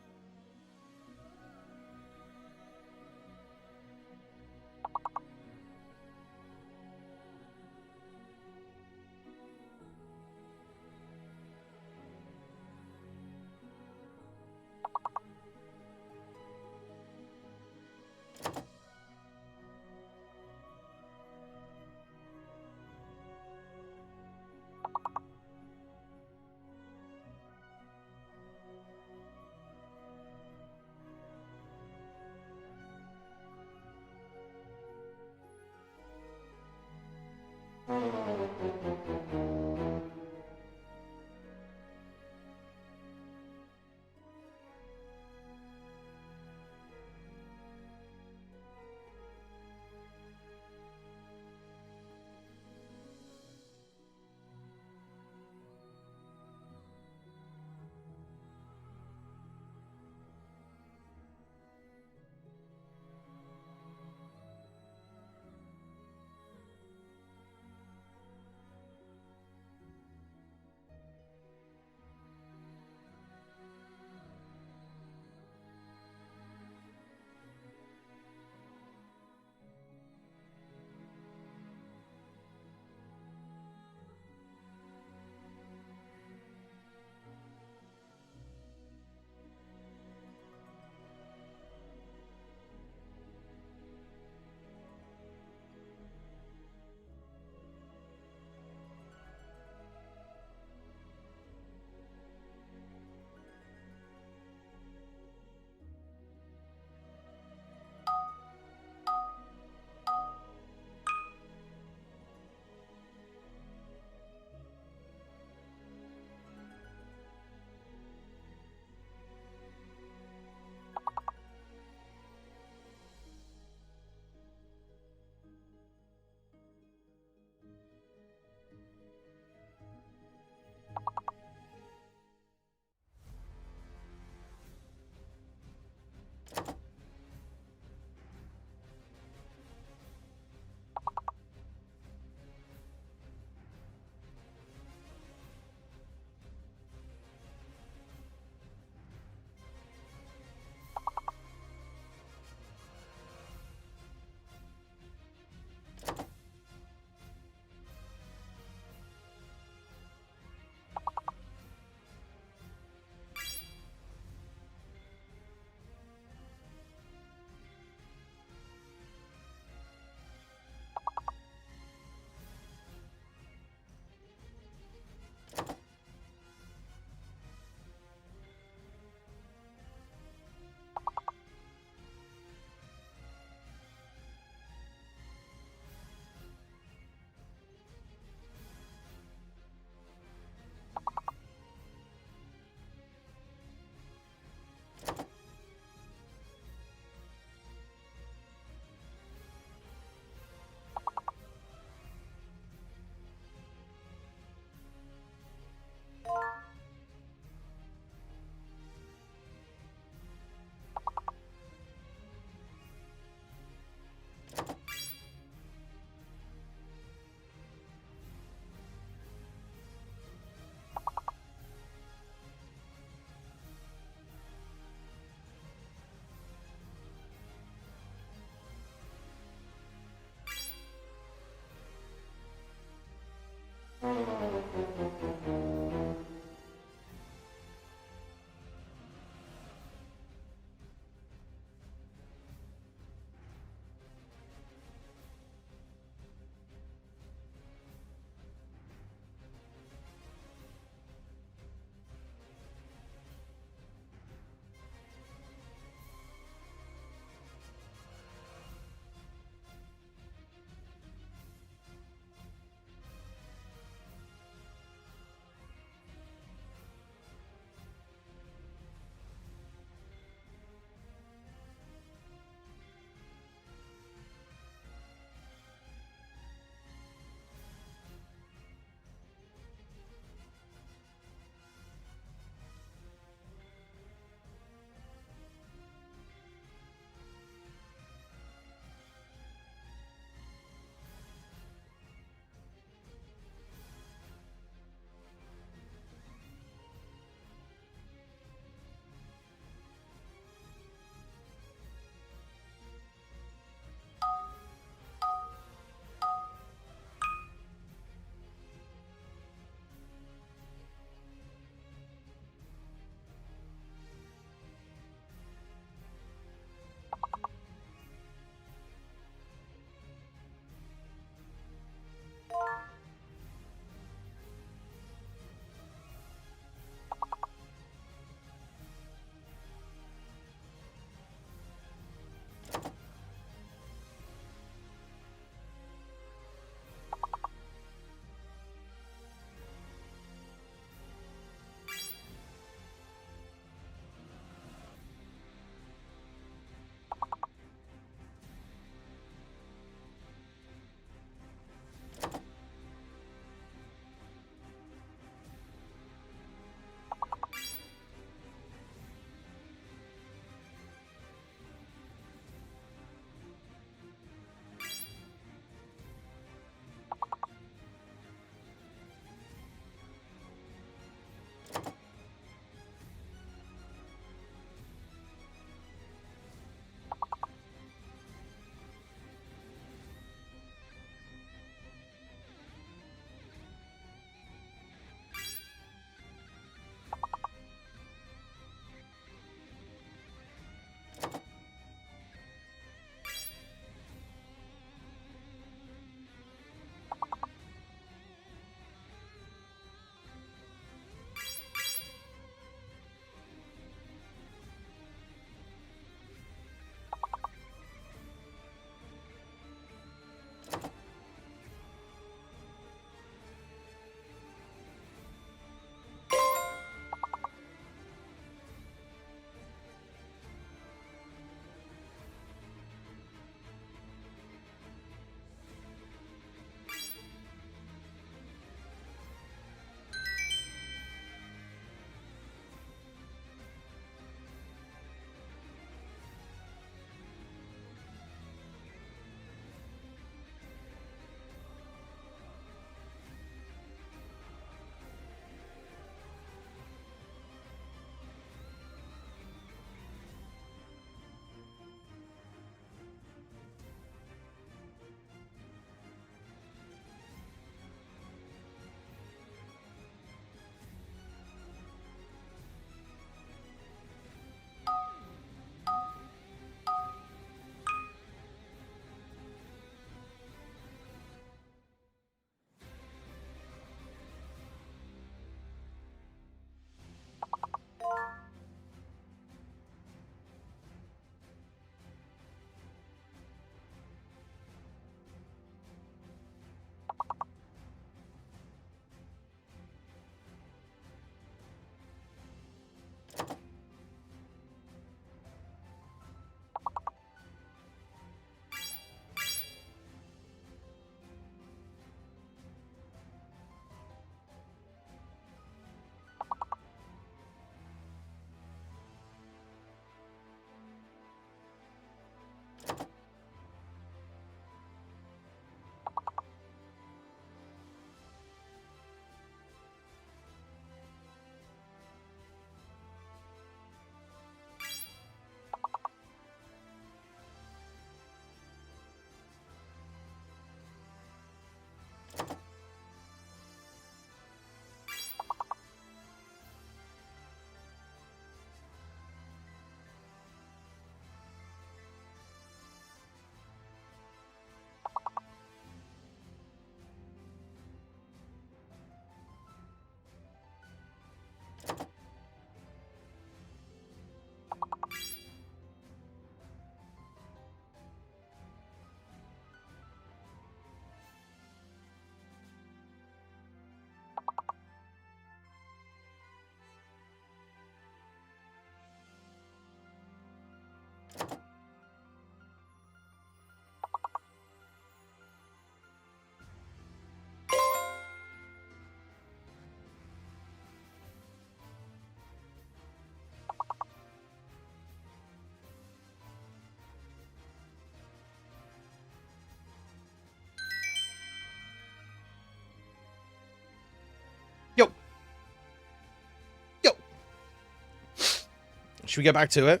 should we get back to it?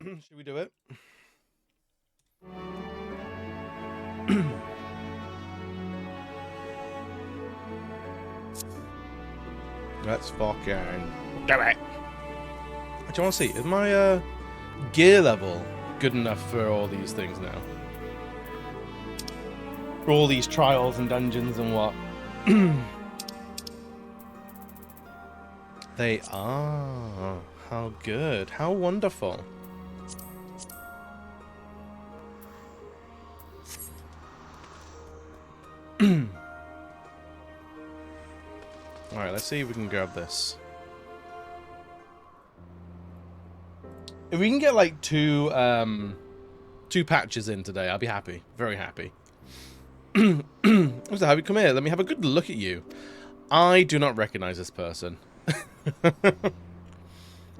Should we do it? Let's fucking do it. I just want to see, is my gear level good enough for all these things now? For all these trials and dungeons and what? They are. How good. How wonderful. Alright, let's see if we can grab this. If we can get like two patches in today, I'll be happy. Very happy. So have you come here? Let me have a good look at you. I do not recognize this person.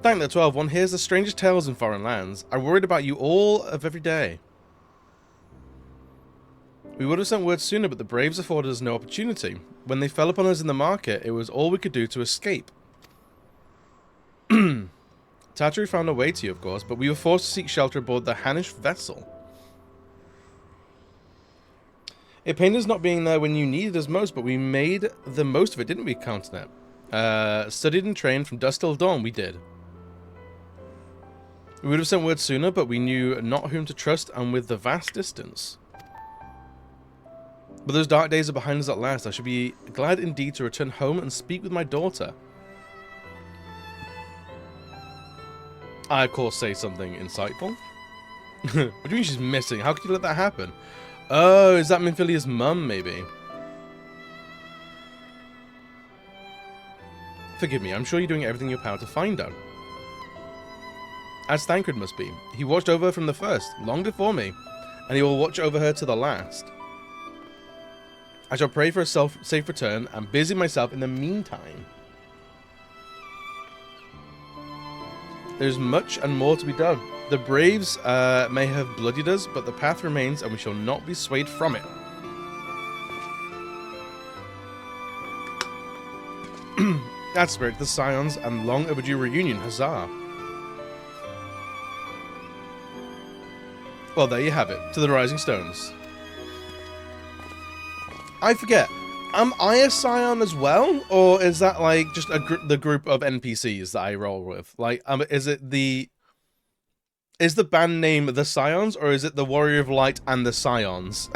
Thank the 12 one. Here's the strangest tales in foreign lands. I worried about you all of every day. We would have sent word sooner, but the Braves afforded us no opportunity. When they fell upon us in the market, it was all we could do to escape. Tartary found a way to you, of course, but we were forced to seek shelter aboard the Hanish vessel. It pained us not being there when you needed us most, but we made the most of it, didn't we, Counternet? Studied and trained from dusk till dawn, we did. We would have sent word sooner, but we knew not whom to trust, and with the vast distance. But those dark days are behind us at last. I should be glad indeed to return home and speak with my daughter. I, of course, say something insightful. What do you mean she's missing? How could you let that happen? Oh, is that Minfilia's mum, maybe? Forgive me, I'm sure you're doing everything in your power to find her. As Thancred must be. He watched over her from the first, long before me, and he will watch over her to the last. I shall pray for a safe return and busy myself in the meantime. There's much and more to be done. The Braves may have bloodied us, but the path remains and we shall not be swayed from it. That spirit, the Scions, and long overdue reunion, huzzah. Well, there you have it. To the Rising Stones. I forget. Am I a Scion as well? Or is that like just the group of NPCs that I roll with? Like, is the band name the Scions, or is it the Warrior of Light and the Scions?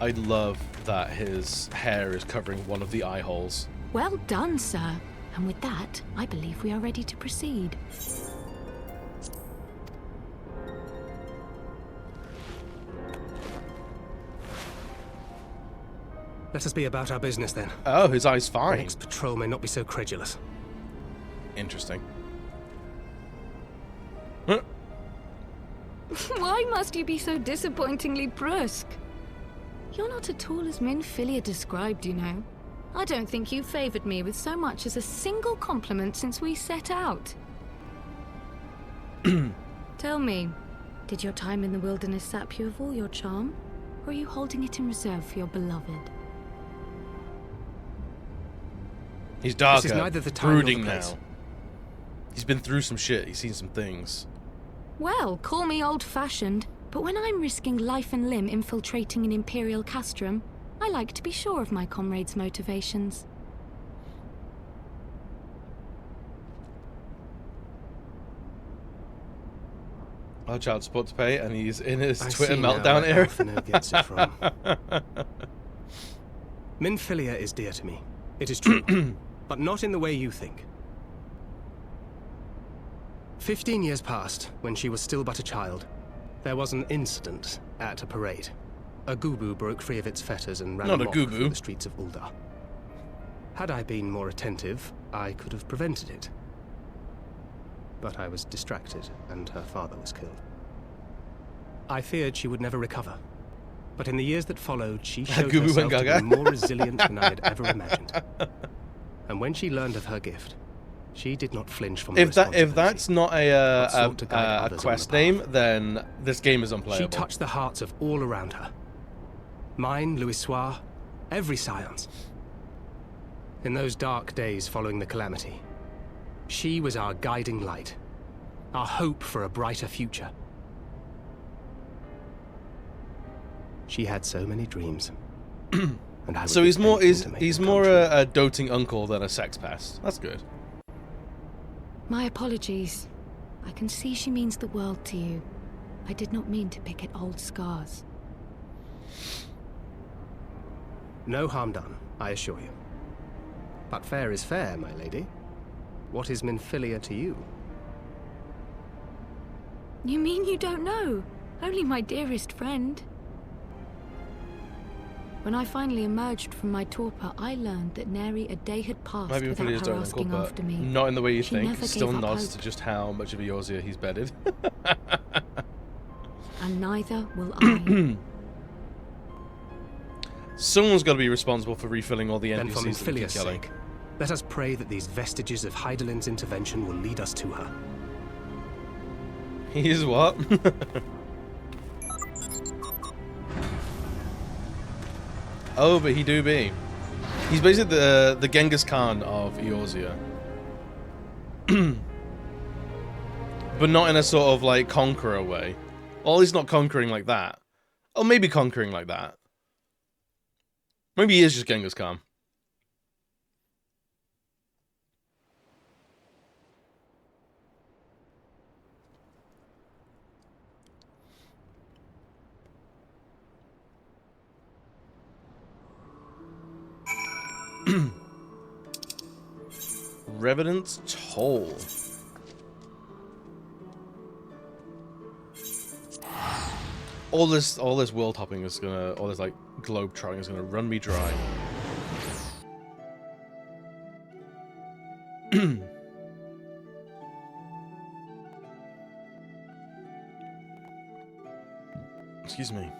I love that his hair is covering one of the eye holes. Well done, sir. And with that, I believe we are ready to proceed. Let us be about our business then. Oh, his eye's fine. Next patrol may not be so credulous. Interesting. Why must you be so disappointingly brusque? You're not at all as Minfilia described, you know. I don't think you favoured me with so much as a single compliment since we set out. Tell me, did your time in the wilderness sap you of all your charm? Or are you holding it in reserve for your beloved? He's darker, this is neither the time brooding nor the place. now. He's been through some shit. He's seen some things. Well, call me old-fashioned, but when I'm risking life and limb infiltrating an Imperial castrum, I like to be sure of my comrades' motivations. Our child support to pay, and he's in his I Twitter see now meltdown where era. Alphinaud gets it from. Minfilia is dear to me. It is true, but not in the way you think. 15 years passed when she was still but a child. There was an incident at a parade. A gubu broke free of its fetters and ran Not a amok gubu. through the streets of Ul'dah. Had I been more attentive, I could have prevented it. But I was distracted, and her father was killed. I feared she would never recover. But in the years that followed, she showed Gubu herself and to Gaga. be more resilient than I had ever imagined. And when she learned of her gift, she did not flinch from If that's not a quest name, then this game is unplayable. She touched the hearts of all around her. Mine, Louisoire, every science. In those dark days following the calamity, she was our guiding light, our hope for a brighter future. She had so many dreams. And I so he's more a doting uncle than a sex pest. That's good. My apologies. I can see she means the world to you. I did not mean to pick at old scars. No harm done, I assure you. But fair is fair, my lady. What is Minfilia to you? You mean you don't know? Only my dearest friend. When I finally emerged from my torpor, I learned that nary a day had passed Might be without Minfilia's her uncle, asking but after me. not in the way you She think. never Still gave up nods hope. to just how much of Eorzea he's bedded. And neither will I. Someone's got to be responsible for refilling all the Then for NPCs that we keep Minfilia's killing. sake, let us pray that these vestiges of Hydalin's intervention will lead us to her. He is what? Oh, but he do be. He's basically the Genghis Khan of Eorzea. But not in a sort of like conqueror way. Well, he's not conquering like that. Oh, maybe conquering like that. Maybe he is just Genghis Khan. Revenant's Toll. All this world hopping is gonna, all this like globe trotting is gonna run me dry. Excuse me.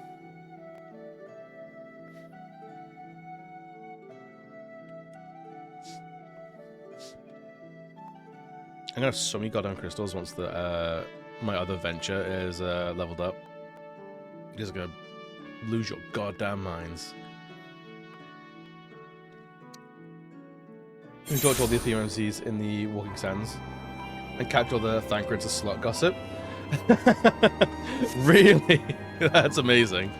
I'm gonna have so many goddamn crystals once the my other venture is leveled up. You're just gonna lose your goddamn minds. We talked to all the Ethereum MCs in the Walking Sands and capture all the Thancreds of slut gossip. Really? That's amazing.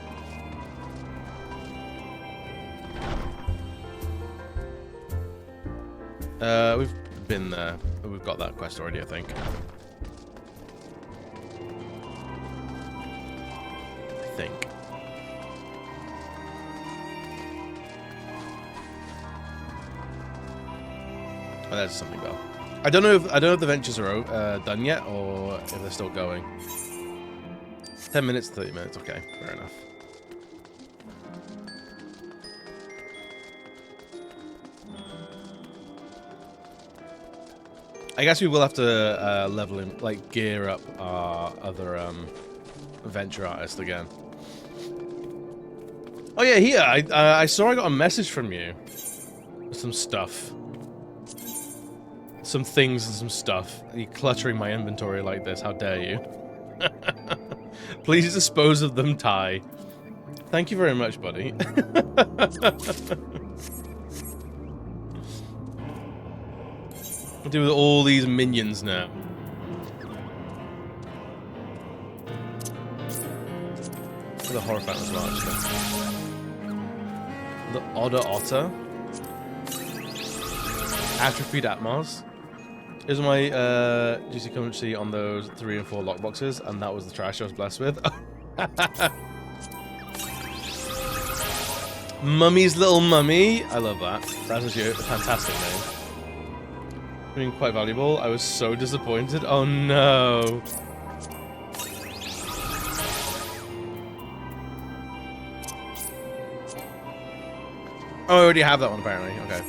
We've been there. We've got that quest already, I think. Oh, there's something though. I don't know if the ventures are done yet or if they're still going. 10 minutes, 30 minutes. Okay, fair enough. I guess we will have to level in, like, gear up our other venture artist again. Oh yeah, here I saw I got a message from you. Some stuff. Some things and some stuff. You're cluttering my inventory like this. How dare you? Please dispose of them, Ty. Thank you very much, buddy. What do with all these minions now? The horror fan as well, actually. The Odder Otter. Atrophied Atmos. Here's my GC currency on those 3 and 4 lockboxes, and that was the trash I was blessed with. Mummy's Little Mummy. I love that. That's actually a fantastic name. Being quite valuable. I was so disappointed. Oh no. Oh, I already have that one apparently. Okay.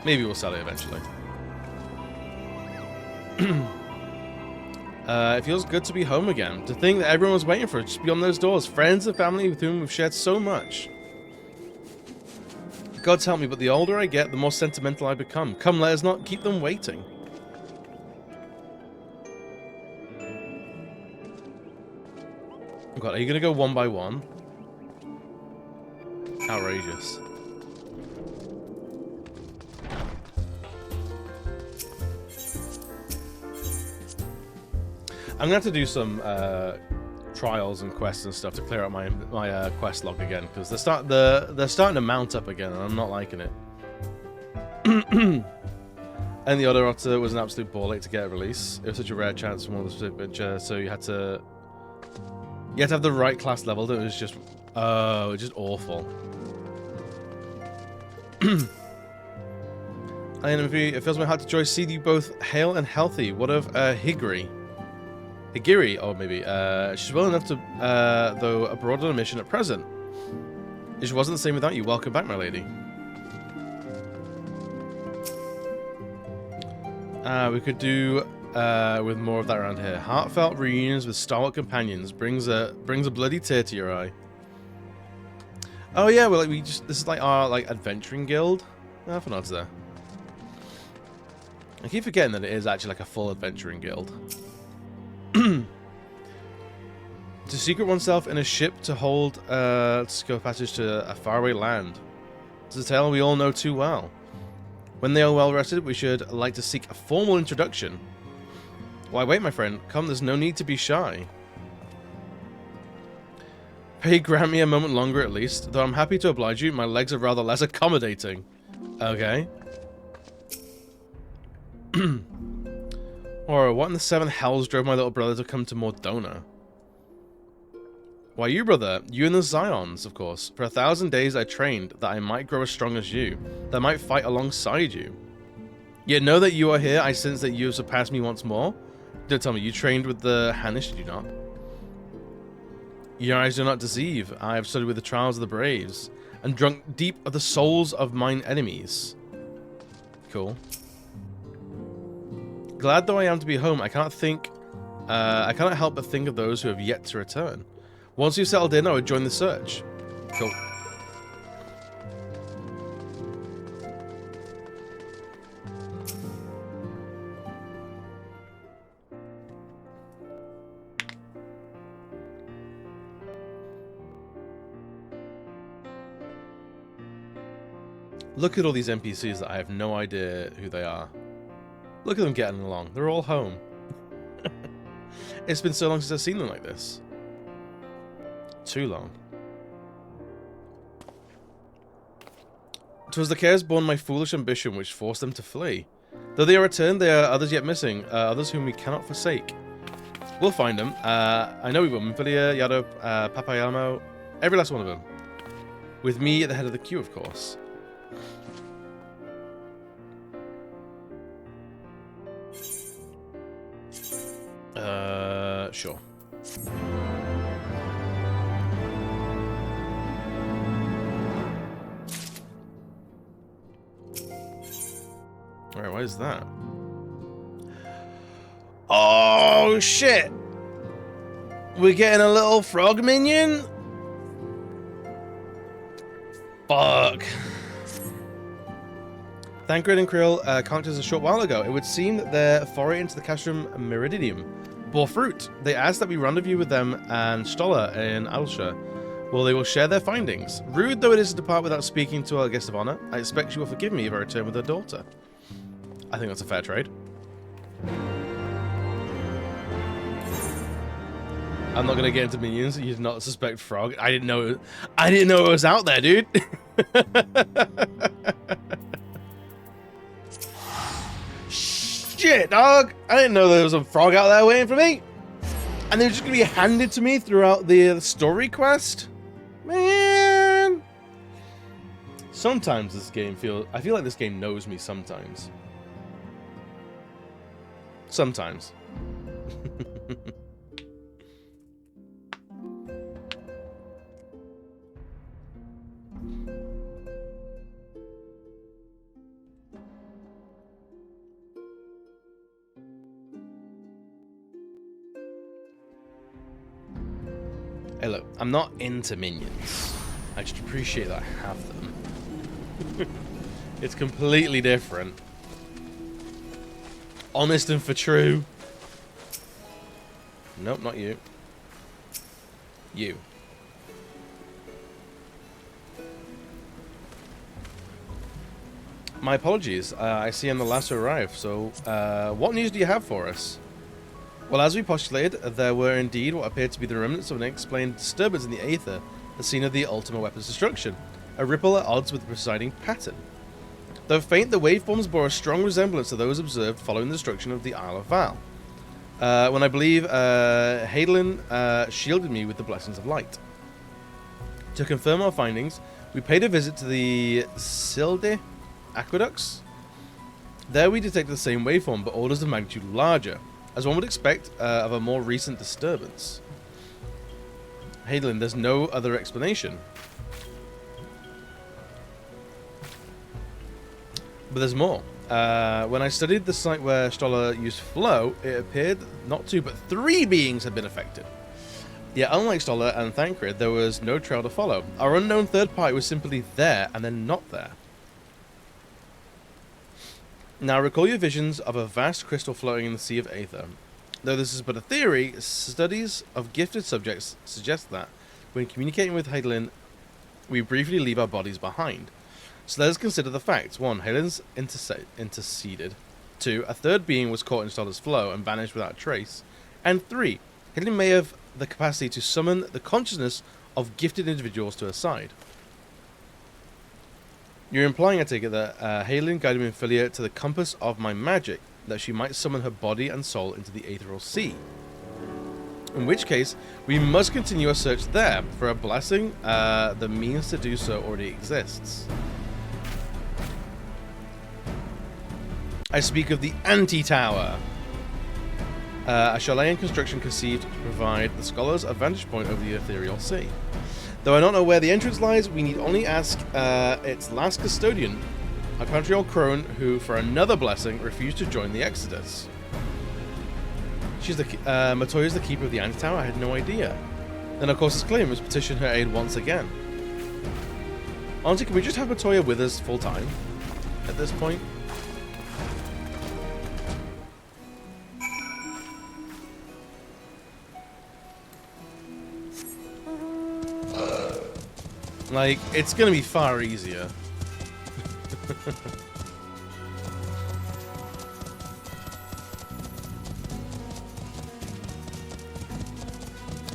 Maybe we'll sell it eventually. It feels good to be home again. To think that everyone was waiting for it just beyond those doors. Friends and family with whom we've shared so much. God's help me, but the older I get, the more sentimental I become. Come, let us not keep them waiting. Oh God, are you going to go one by one? Outrageous. I'm going to have to do some trials and quests and stuff to clear out my quest log again, because they're starting to mount up again, and I'm not liking it. And the other otter was an absolute ball ache to get a release. It was such a rare chance from one of the adventure, so you had to have the right class leveled. It was just awful. It fills my heart to joy to see you both hale and healthy. What of Higiri, or maybe. She's well enough to, though abroad on a mission at present. It wasn't the same without you. Welcome back, my lady. We could do with more of that around here. Heartfelt reunions with stalwart companions brings a bloody tear to your eye. Oh yeah, well, this is like our adventuring guild. Oh, for nods there. I keep forgetting that it is actually like a full adventuring guild. To secret oneself in a ship to hold to go passage to a faraway land. It's a tale we all know too well. When they are well rested, we should like to seek a formal introduction. Why wait, my friend? Come, there's no need to be shy. Pray grant me a moment longer at least, though I'm happy to oblige you. My legs are rather less accommodating. Okay. Or what in the seven hells drove my little brother to come to Mordona? Why, you, brother. You and the Zions, of course. For 1,000 days I trained that I might grow as strong as you, that I might fight alongside you. Yet know that you are here, I sense that you have surpassed me once more. Don't tell me, you trained with the Hanish, did you not? Your eyes do not deceive. I have studied with the trials of the braves, and drunk deep of the souls of mine enemies. Cool. Glad though I am to be home, I cannot help but think of those who have yet to return. Once you've settled in, I would join the search. Cool. Look at all these NPCs that I have no idea who they are. Look at them getting along. They're all home. It's been so long since I've seen them like this. Too long. 'Twas the cares born my foolish ambition which forced them to flee. Though they are returned, there are others yet missing, others whom we cannot forsake. We'll find them. I know we will. Mfilia, Yado, Papayamo, every last one of them. With me at the head of the queue, of course. Sure. Alright, what is that? Oh, shit! We're getting a little frog minion? Fuck. Thancred and Krill contacted a short while ago. It would seem that their foray into the Castrum Meridium bore fruit. They asked that we rendezvous with them and Stoller in Alsha. Well, they will share their findings. Rude though it is to depart without speaking to our guest of honor, I expect she will forgive me if I return with her daughter. I think that's a fair trade. I'm not gonna get into minions. You did not suspect frog. I didn't know it was out there, dude. Shit, dog! I didn't know there was a frog out there waiting for me. And they're just gonna be handed to me throughout the story quest? Man! Sometimes this game I feel like this game knows me sometimes. Sometimes. Hey look, I'm not into minions. I just appreciate that I have them. It's completely different. Honest and for true. Nope, not you. You. My apologies. I see I'm the last to arrive, so what news do you have for us? Well, as we postulated, there were indeed what appeared to be the remnants of an unexplained disturbance in the aether, the scene of the ultimate weapon's destruction, a ripple at odds with the presiding pattern. Though faint, the waveforms bore a strong resemblance to those observed following the destruction of the Isle of Val, when I believe Hadelin shielded me with the blessings of light. To confirm our findings, we paid a visit to the Silde aqueducts. There we detected the same waveform, but orders of magnitude larger, as one would expect of a more recent disturbance. Hadelin, there's no other explanation. But there's more. When I studied the site where Stoller used flow, it appeared not two but three beings had been affected. Yet unlike Stoller and Thancred, there was no trail to follow. Our unknown third party was simply there and then not there. Now recall your visions of a vast crystal floating in the sea of aether. Though this is but a theory, studies of gifted subjects suggest that, when communicating with Hadelin, we briefly leave our bodies behind. So let us consider the facts. 1. Hadelin's interceded. 2. A third being was caught in Stoller's flow and vanished without trace. And 3. Hadelin may have the capacity to summon the consciousness of gifted individuals to her side. You're implying, I take it, that Hadelin guided Minfilia to the compass of my magic, that she might summon her body and soul into the Aetheral Sea. In which case, we must continue our search there. For a blessing, the means to do so already exists. I speak of the Anti-Tower. A chalet in construction conceived to provide the scholars a vantage point over the Ethereal Sea. Though I don't know where the entrance lies, we need only ask its last custodian, a country old crone who, for another blessing, refused to join the Exodus. She's the Matoya's the keeper of the Anti-Tower? I had no idea. Then of course it's clear we must petition her aid once again. Honestly, can we just have Matoya with us full time at this point? Like, it's gonna be far easier.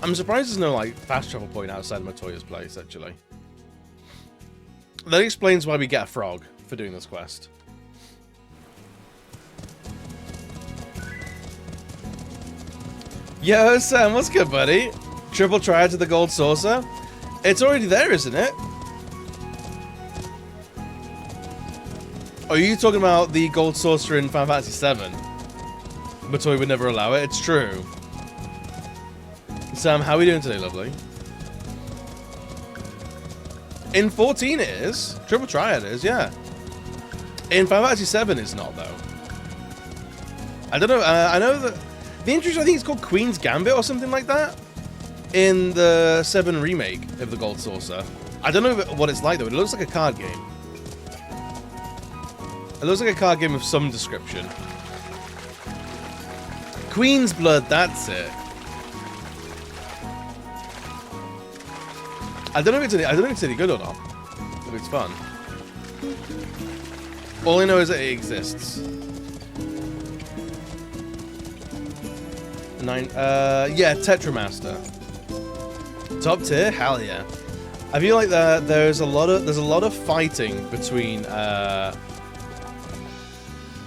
I'm surprised there's no, like, fast travel point outside Matoya's place, actually. That explains why we get a frog for doing this quest. Yo, Sam, what's good, buddy? Triple triad to the gold saucer? It's already there, isn't it? Are you talking about the gold saucer in Final Fantasy VII? Matoya would never allow it. It's true. Sam, how are we doing today, lovely? In 14 it is. Triple triad is, yeah. In Final Fantasy VII it's not, though. I don't know. I know that the intro, I think it's called Queen's Gambit or something like that. In the 7 remake of the Gold Saucer. I don't know what it's like though. It looks like a card game. It looks like a card game of some description. Queen's Blood, that's it. I don't know if it's any good or not. If it's fun. All I know is that it exists. 9. Yeah, Tetramaster. Top tier? Hell yeah. I feel like there's a lot of fighting between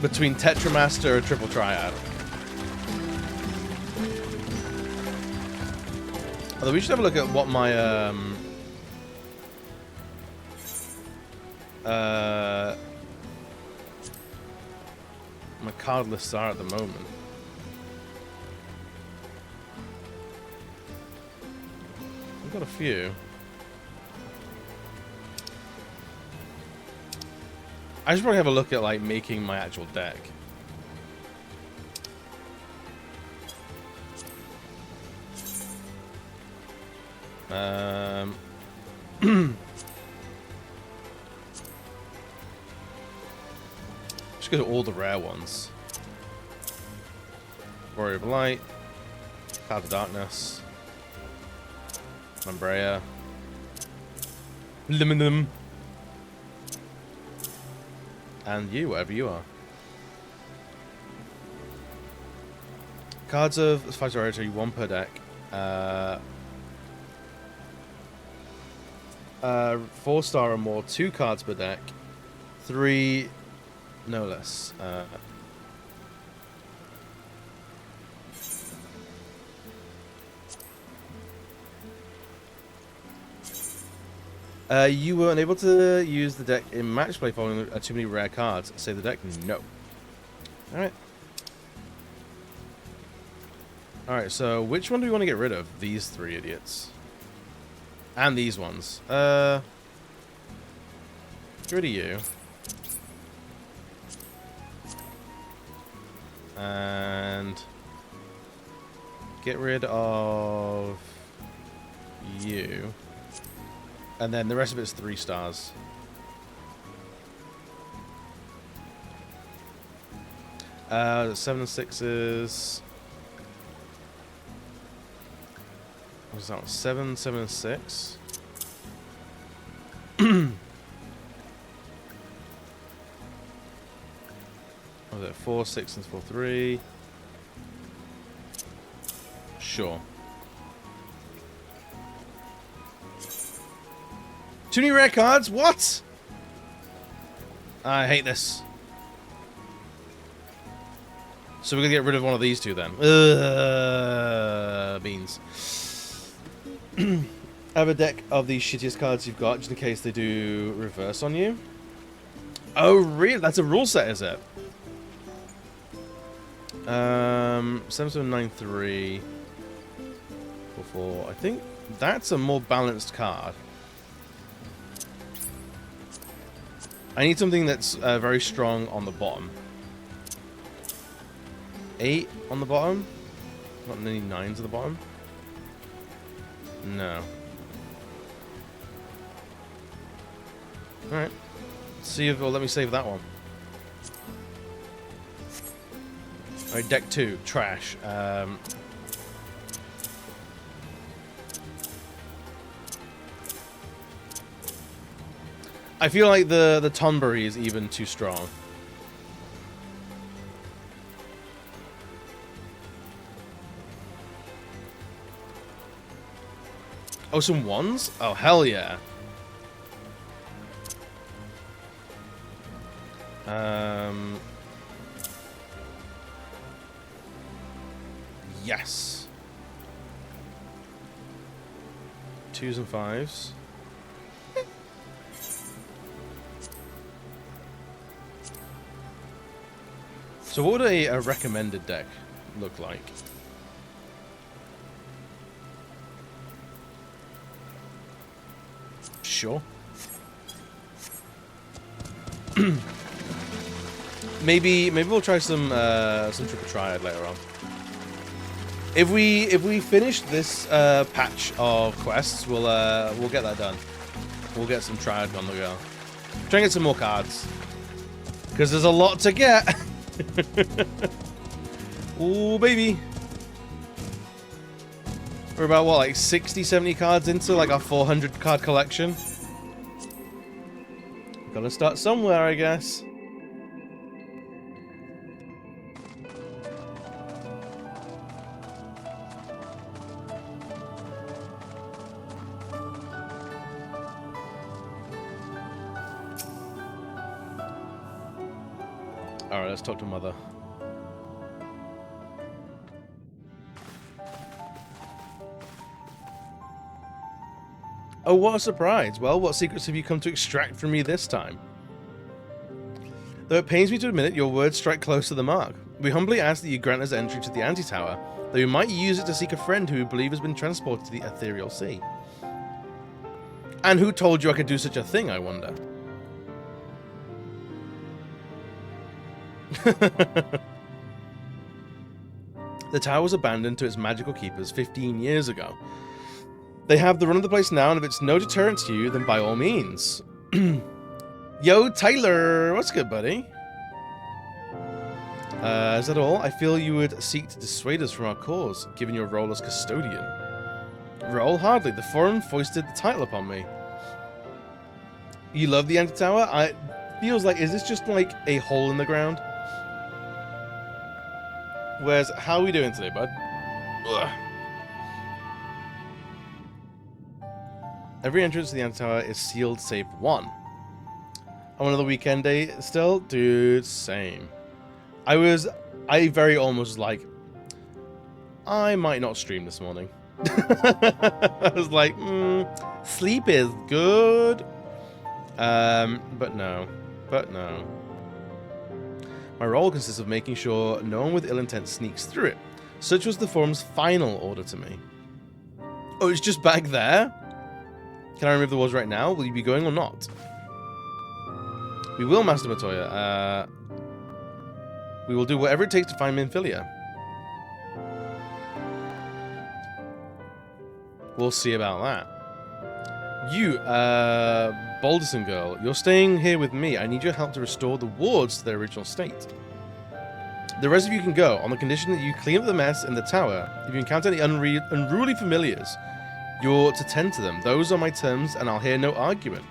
Tetramaster and Triple Triad. Although we should have a look at what my my card lists are at the moment. I've got a few. I should probably have a look at like making my actual deck. Just go to all the rare ones. Warrior of Light, Cloud of Darkness, Umbrea, Liminum, and you, whatever you are. Cards of 5-star rarity, 1 per deck. 4-star or more, 2 cards per deck. 3, no less. You were unable to use the deck in match play following too many rare cards. Save the deck? No. Alright. Alright, so which one do we want to get rid of? These 3 idiots. And these ones. Get rid of you. And get rid of you. And then the rest of it is 3 stars. Uh, 7 and 6s. What was that one? 7, 7 and 6. What was it? 4, 6 and 4, 3. Sure. Too many rare cards? What? I hate this. So we're gonna get rid of one of these 2 then. Beans. Have a deck of the shittiest cards you've got, just in case they do reverse on you. Oh, really? That's a rule set, is it? 7793 4. I think that's a more balanced card. I need something that's very strong on the bottom. 8 on the bottom? Not any 9s at the bottom? No. Alright. See if it'll let me save that one. Alright, deck 2. Trash. I feel like the Tonberry is even too strong. Oh, some 1s? Oh, hell yeah. Yes. 2s and 5s. So what would a recommended deck look like? Sure. maybe we'll try some triple triad later on. If we finish this patch of quests, we'll get that done. We'll get some triad on the go. Try and get some more cards, because there's a lot to get. Ooh, baby. We're about, what, like 60, 70 cards into, like, our 400 card collection? Gotta start somewhere, I guess. Alright, let's talk to Mother. Oh, what a surprise. Well, what secrets have you come to extract from me this time? Though it pains me to admit it, your words strike close to the mark. We humbly ask that you grant us entry to the Antitower, though we might use it to seek a friend who we believe has been transported to the ethereal sea. And who told you I could do such a thing, I wonder? The tower was abandoned to its magical keepers 15 years ago. They have the run of the place now, and if it's no deterrent to you, then by all means. Yo, Tyler! What's good, buddy? Is that all? I feel you would seek to dissuade us from our cause, given your role as custodian. Role? Hardly. The Forum foisted the title upon me. You love the Anti-Tower? Feels like, is this just like a hole in the ground? Whereas, how are we doing today, bud? Ugh. Every entrance to the Anti-Tower is sealed save one. On another weekend day still? Dude, same. I very almost like, I might not stream this morning. I was like, sleep is good. But no. My role consists of making sure no one with ill intent sneaks through it. Such was the Forum's final order to me. Oh, it's just back there? Can I remove the walls right now? Will you be going or not? We will, Master Matoya. We will do whatever it takes to find Minfilia. We'll see about that. You, Balderson girl, you're staying here with me. I need your help to restore the wards to their original state. The rest of you can go, on the condition that you clean up the mess in the tower. If you encounter any unruly familiars, you're to tend to them. Those are my terms, and I'll hear no argument.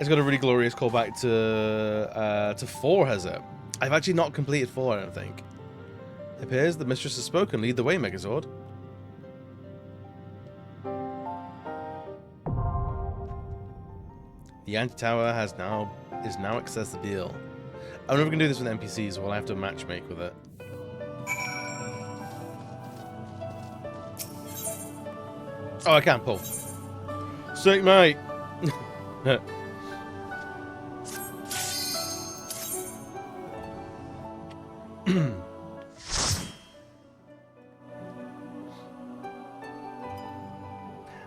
It's got a really glorious callback to 4, has it? I've actually not completed 4, I don't think. It appears the mistress has spoken. Lead the way, Megazord. The Anti-Tower is now accessible. I'm never gonna do this with NPCs, so we'll have to matchmake with it. Oh, I can't pull. Sick, mate.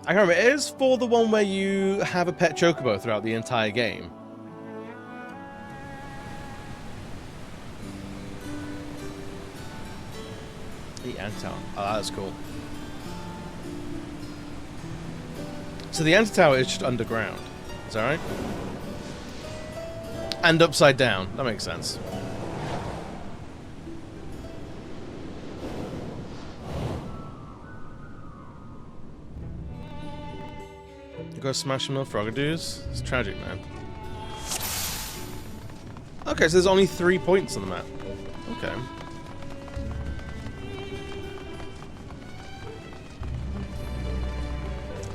I can't remember. It is for the one where you have a pet chocobo throughout the entire game. The Anti-Tower. Oh, that's cool. So the Anti-Tower is just underground. Is that right? And upside down. That makes sense. You gotta smash some more Frogadoos? It's tragic, man. Okay, so there's only 3 points on the map. Okay.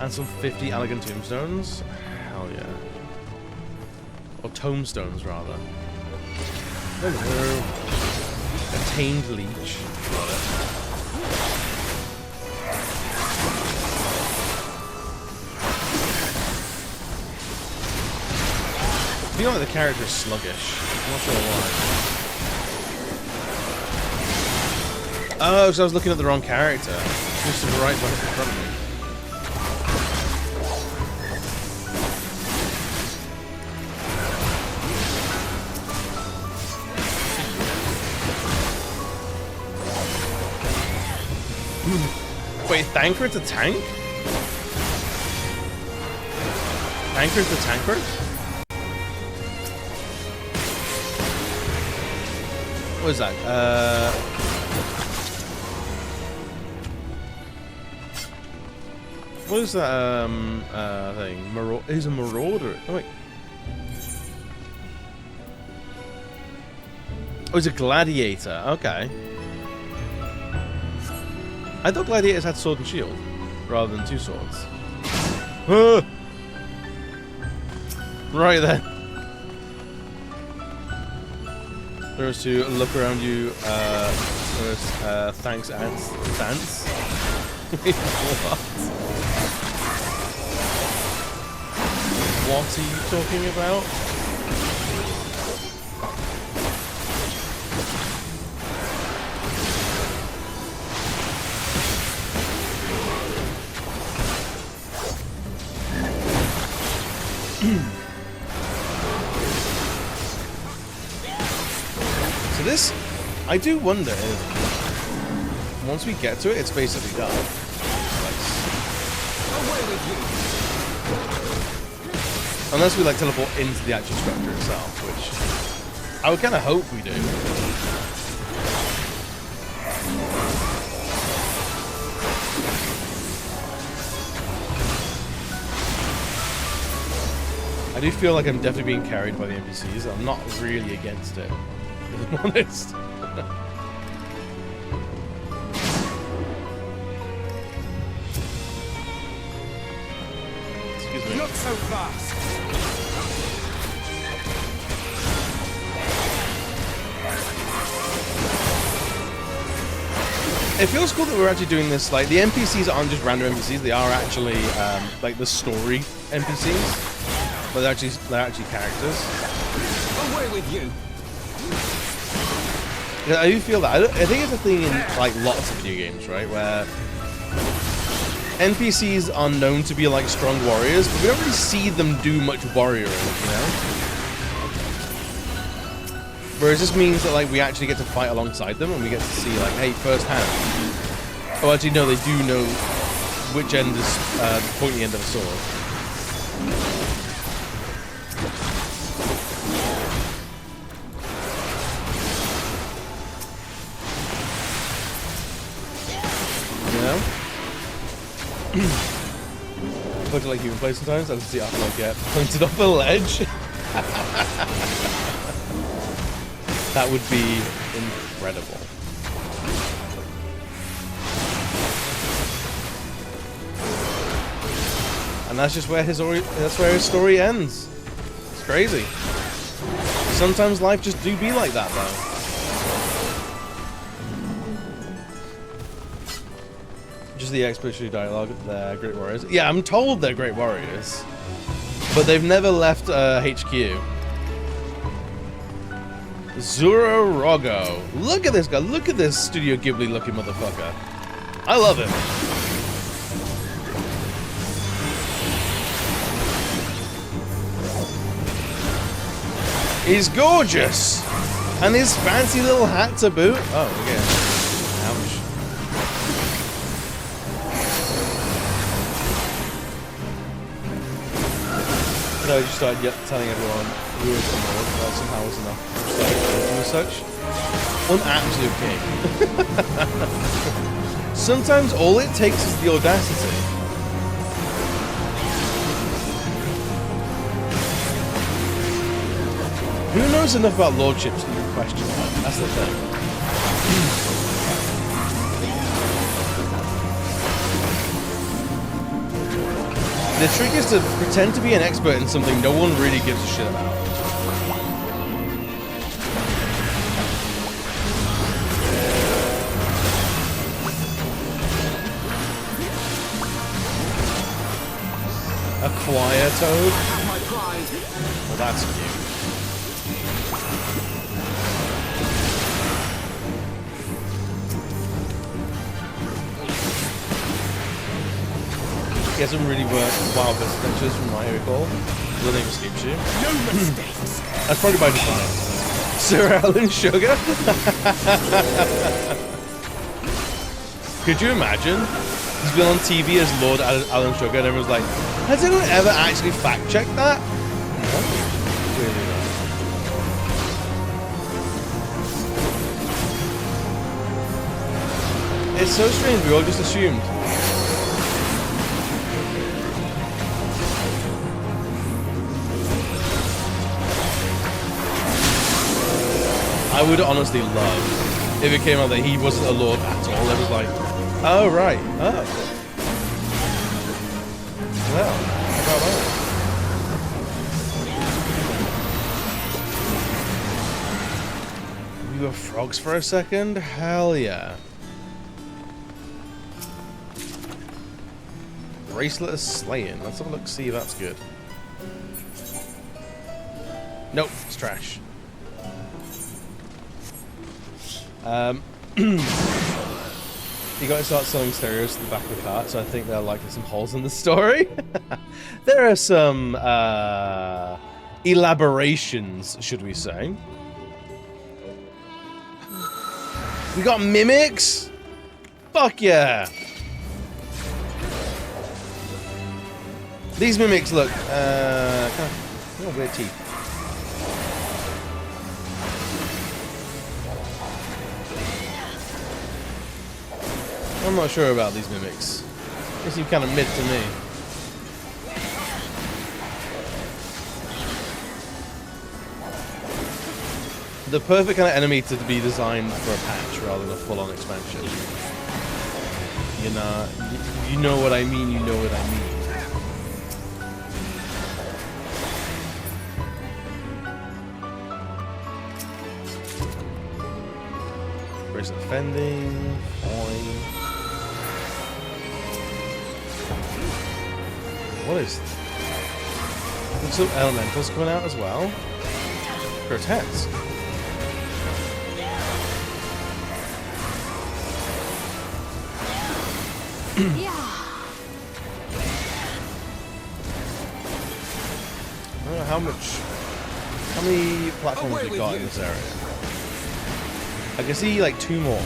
And some 50 elegant tombstones. Hell yeah. Or tombstones, rather. Hello. A tamed leech. Got it. I feel like the character is sluggish. I'm not sure why. Oh, so I was looking at the wrong character. Just to the right one in front of me. Wait, Thancred's a tank? Thancred's a Tancred? What is that? What is that thing? He's a marauder. Oh wait. Oh, he's a gladiator. Okay. I thought gladiators had sword and shield, rather than 2 swords. Right then. There's to look around you. Thanks, ants. Dance. Wait, what? What are you talking about? So this, I do wonder if once we get to it, it's basically done. Unless we like teleport into the actual structure itself, which I would kind of hope we do. I do feel like I'm definitely being carried by the NPCs. I'm not really against it, if I'm honest. Excuse me. Not so fast. It feels cool that we're actually doing this. Like, the NPCs aren't just random NPCs; they are actually like the story NPCs. But they're actually characters. Away with you. Yeah, I do feel that. I think it's a thing in like lots of video games, right, where NPCs are known to be like strong warriors, but we don't really see them do much warrioring, you know. Whereas this means that like we actually get to fight alongside them, and we get to see like, hey, firsthand. Oh, actually, no, they do know which end is the pointy end of a sword. Look like human play sometimes. I can see after I get pointed off a ledge. That would be incredible. And that's just where his story ends. It's crazy. Sometimes life just do be like that, though. Just the explanatory dialogue. They're great warriors. Yeah, I'm told they're great warriors, but they've never left HQ. Zurorogo. Look at this guy. Look at this Studio Ghibli looking motherfucker. I love him. He's gorgeous. And his fancy little hat to boot. Oh, okay. Ouch. I just started telling everyone who was the Lord, that somehow was enough. And such. An absolute king. Sometimes all it takes is the audacity. Who knows enough about lordships to even question that? That's the thing. The trick is to pretend to be an expert in something no one really gives a shit about. A choir toad? Well, that's cute. He has some really wild adventures from what I recall. The name escapes you. No mistakes. That's probably by design. Sir Alan Sugar? Could you imagine? He's been on TV as Lord Alan Sugar and everyone's like, has anyone ever actually fact-checked that? No. Really not. It's so strange, we all just assumed. I would honestly love if it came out that he wasn't a lord at all. It was like, oh right, oh. Well, how about that? We were frogs for a second? Hell yeah. Bracelet of Slaying. Let's have a look, see if that's good. Nope, it's trash. You got to start selling stereos to the back of the cart, so I think there are likely some holes in the story. There are some elaborations, should we say. We got mimics? Fuck yeah! These mimics look, kind of weird teeth. I'm not sure about these mimics. They seem kind of mid to me. The perfect kind of enemy to be designed for a patch rather than a full-on expansion. You know what I mean, you know what I mean. Where's offending? Fine. What is this? There's some elementals coming out as well. Grotesque. Yeah. I don't know how many platforms we got in this area. I can see like 2 more.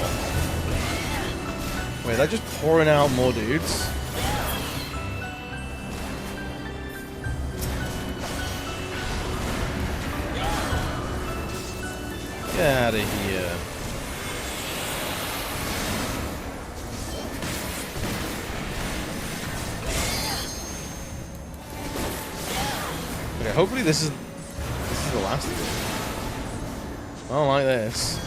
Wait, they're just pouring out more dudes. Get out of here. Okay, hopefully this is the last of it. I don't like this.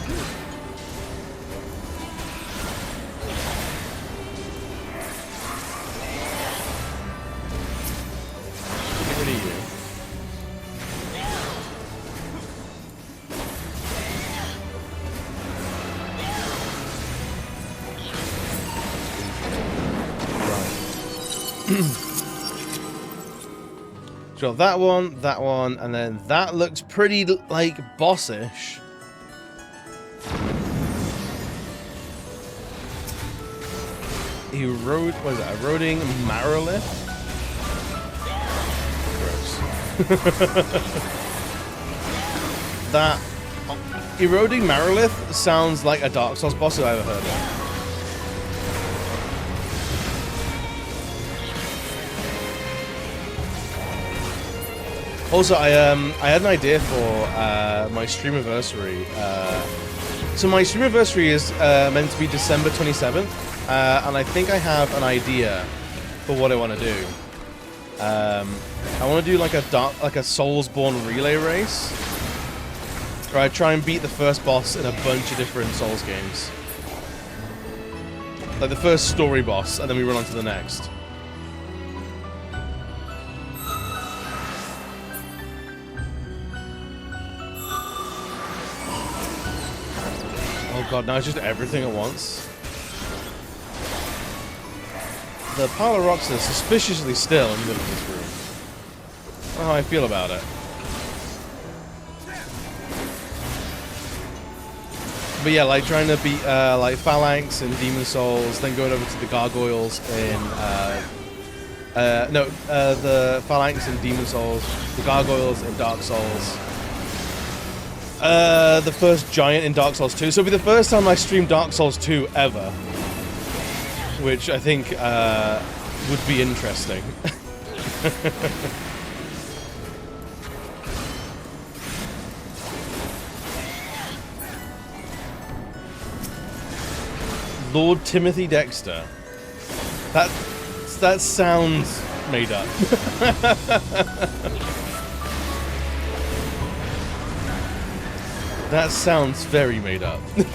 Get rid of you. So that one, and then that looks pretty, like, bossish. What is that? Eroding Marolith? Gross. That... Eroding Marolith sounds like a Dark Souls boss I've ever heard of. Also, I had an idea for my streamiversary. So my streamiversary is meant to be December 27th, and I think I have an idea for what I want to do. I want to do like a Soulsborne relay race, where I try and beat the first boss in a bunch of different Souls games, like the first story boss, and then we run on to the next. Oh god, now it's just everything at once. The pile of rocks is suspiciously still in the middle of this room. I don't know how I feel about it. But yeah, like trying to beat like Phalanx and Demon Souls, then going over to the Gargoyles in the Phalanx and Demon Souls, the Gargoyles in Dark Souls. The first giant in Dark Souls 2. So it'll be the first time I stream Dark Souls 2 ever. Which I think would be interesting. Lord Timothy Dexter. That sounds made up. That sounds very made up. It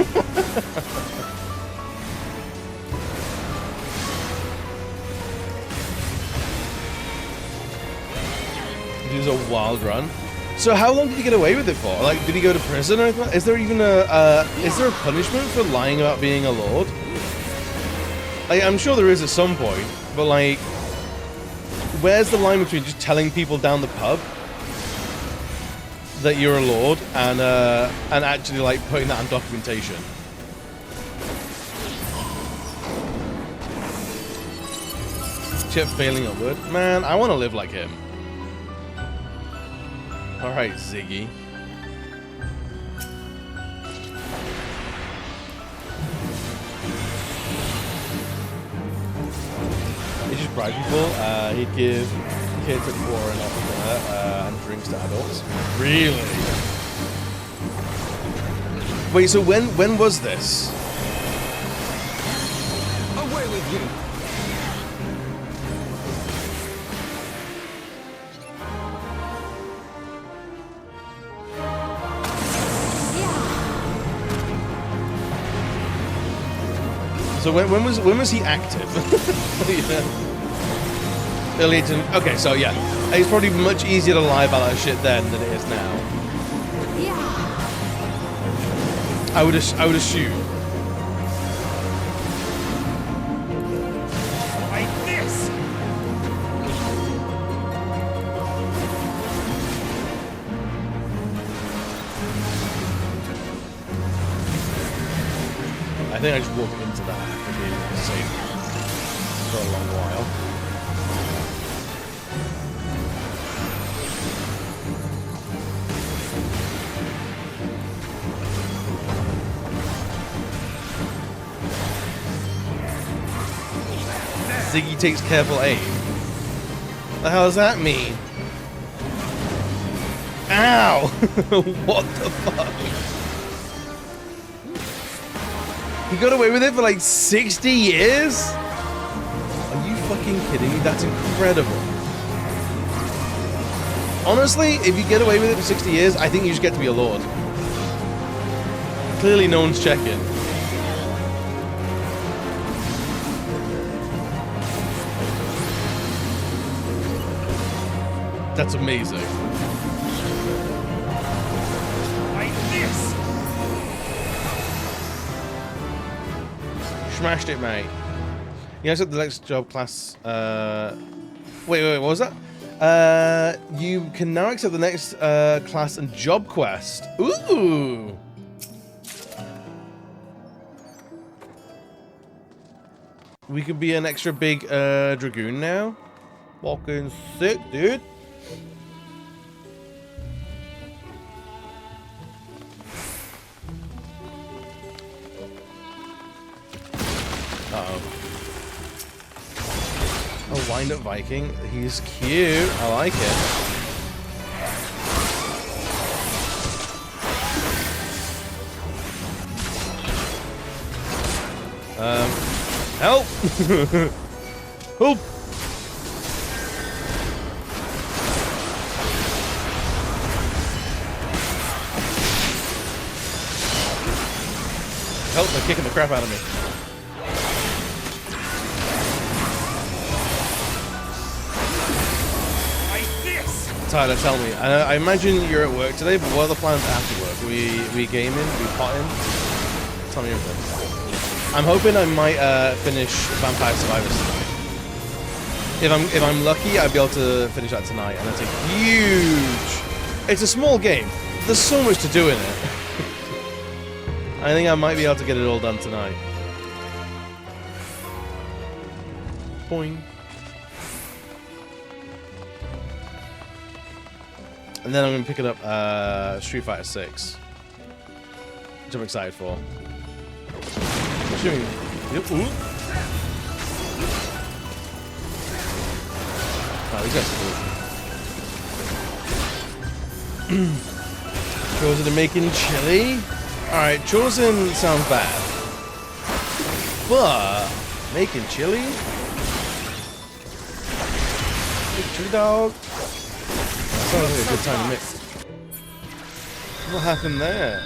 is a wild run. So how long did he get away with it for? Like, did he go to prison or anything? Is there even is there a punishment for lying about being a lord? Like, I'm sure there is at some point, but like, where's the line between just telling people down the pub that you're a lord and actually like putting that on documentation? Kept failing at word. Man, I want to live like him. Alright, Ziggy. He just bribe people. He'd give kids at 4 and and drinks to adults. Really? Wait, so when was this? with you. So when was he active? Yeah. Early to, okay, so yeah, it's probably much easier to lie about that shit then than it is now. I would assume. Like this. I think I just walked into that after being safe for a long while. Ziggy takes careful aim. The hell does that mean? Ow! What the fuck? He got away with it for like 60 years? Are you fucking kidding me? That's incredible. Honestly, if you get away with it for 60 years, I think you just get to be a lord. Clearly no one's checking. That's amazing. Like this. Smashed it, mate. You guys at the next job class. Wait, what was that? You can now accept the next class and job quest. Ooh. We could be an extra big dragoon now. Fucking sick, dude. Uh-oh. A wind-up Viking. He's cute. I like it. Help! Help! Help, they're kicking the crap out of me. Tyler, tell me. I imagine you're at work today, but what are the plans after work? We gaming? We potting? Tell me everything. I'm hoping I might finish Vampire Survivors tonight. If I'm lucky, I'll be able to finish that tonight, and that's a huge. It's a small game. There's so much to do in it. I think I might be able to get it all done tonight. Boing. And then I'm going to pick it up Street Fighter 6, which I'm excited for. Yep. Ooh. Oh, these guys are cool. Chosen to making chili? Alright, Chosen sounds bad. But making chili? Chili dog? Sounds like a good time to mix. What happened there?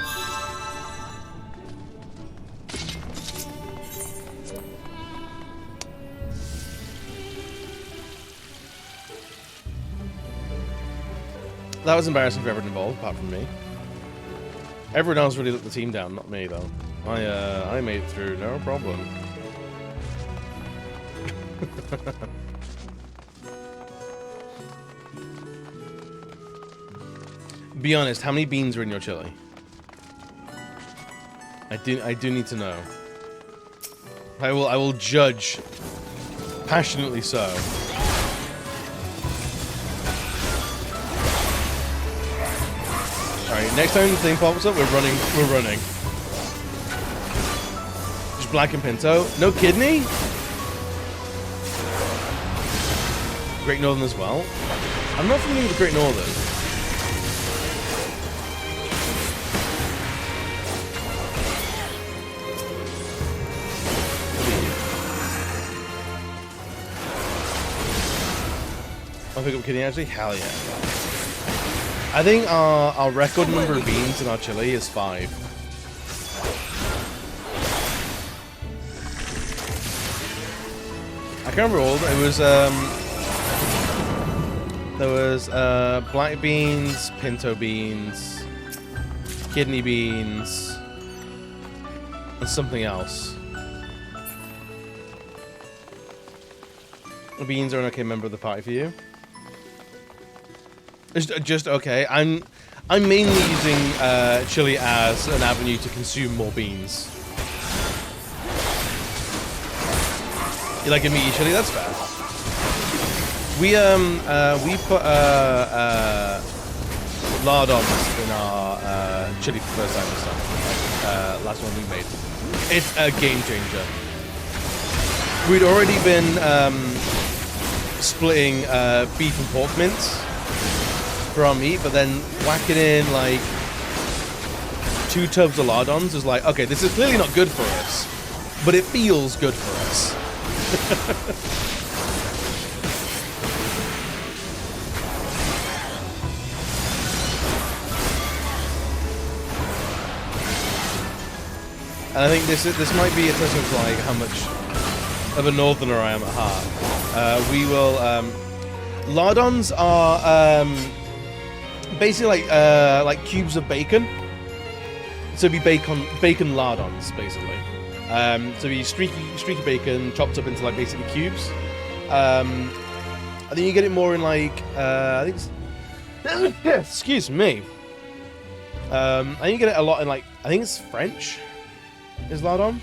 That was embarrassing for everyone involved, apart from me. Everyone else really let the team down, not me though. I made it through, no problem. Be honest, how many beans are in your chili? I do need to know. I will judge passionately so. Alright, next time the thing pops up, we're running. Just black and pinto. No kidney? Great Northern as well. I'm not familiar with Great Northern. I'll pick up kidney actually? Hell yeah. I think our record number of beans in our chili is 5. I can't remember all, it was, there was, black beans, pinto beans, kidney beans, and something else. Beans are an okay member of the party for you. Just okay. I'm mainly using chili as an avenue to consume more beans. You like a meaty chili? That's fair. We put lardons in our chili for the first time this time. Last one we made. It's a game changer. We'd already been splitting beef and pork mince for our meat, but then whacking in like 2 tubs of lardons is like, okay, this is clearly not good for us, but it feels good for us. And I think this might be a test of like how much of a northerner I am at heart. We will lardons are basically like cubes of bacon. So it'd be bacon lardons basically. So it'd be streaky bacon chopped up into like basically cubes. I think you get it more in like I think it's, excuse me. I think you get it a lot in like I think it's French. Is lardon?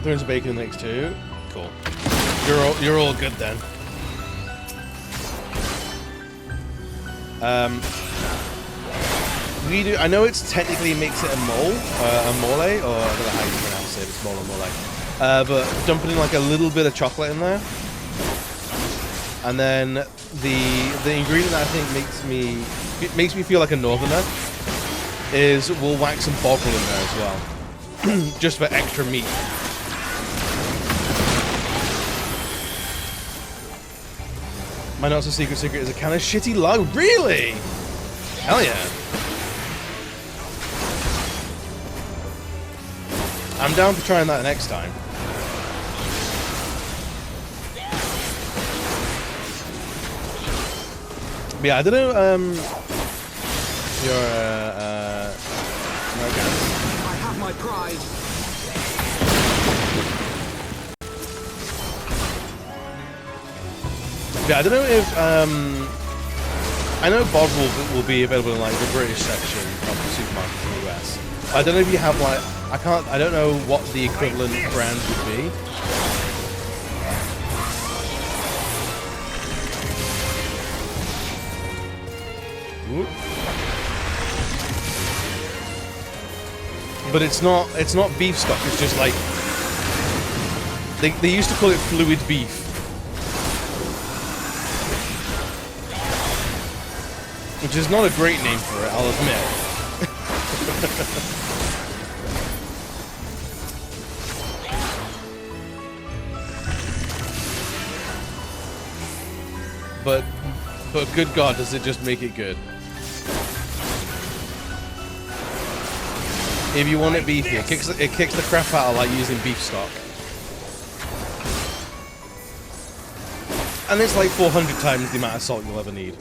Throw in some bacon in the next 2. Cool. You're all good then. We do. I know it's technically makes it a mole, or I don't know how you pronounce it. It's mole or mole. But dumping in like a little bit of chocolate in there, and then the ingredient that I think makes me feel like a northerner is we'll whack some boggle in there as well, just for extra meat. My not so secret is a kind of shitty log. Really? Hell yeah. I'm down for trying that next time. But yeah, I don't know, you're, American. I have my pride. Yeah, I don't know if, I know Bod will be available in, like, the British section of the supermarkets in the US. I don't know if you have, like, I don't know what the equivalent brand would be. But it's not beef stock, it's just like they used to call it fluid beef. Which is not a great name for it, I'll admit. but good God, does it just make it good? If you want it beefy, it kicks the crap out of like using beef stock. And it's like 400 times the amount of salt you'll ever need.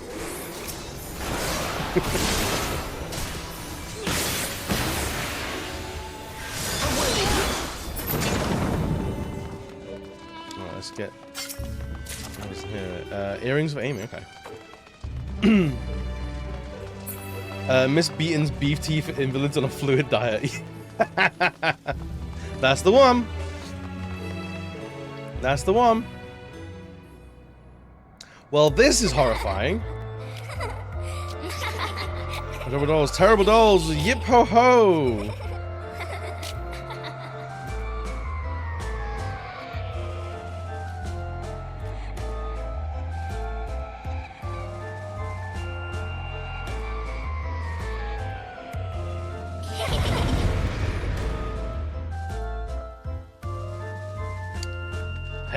Alright, let's get... What's here? Earrings for Amy, okay. Miss Beaton's beef tea for invalids on a fluid diet. That's the one. That's the one. Well, this is horrifying. Terrible dolls, terrible dolls, yip ho ho.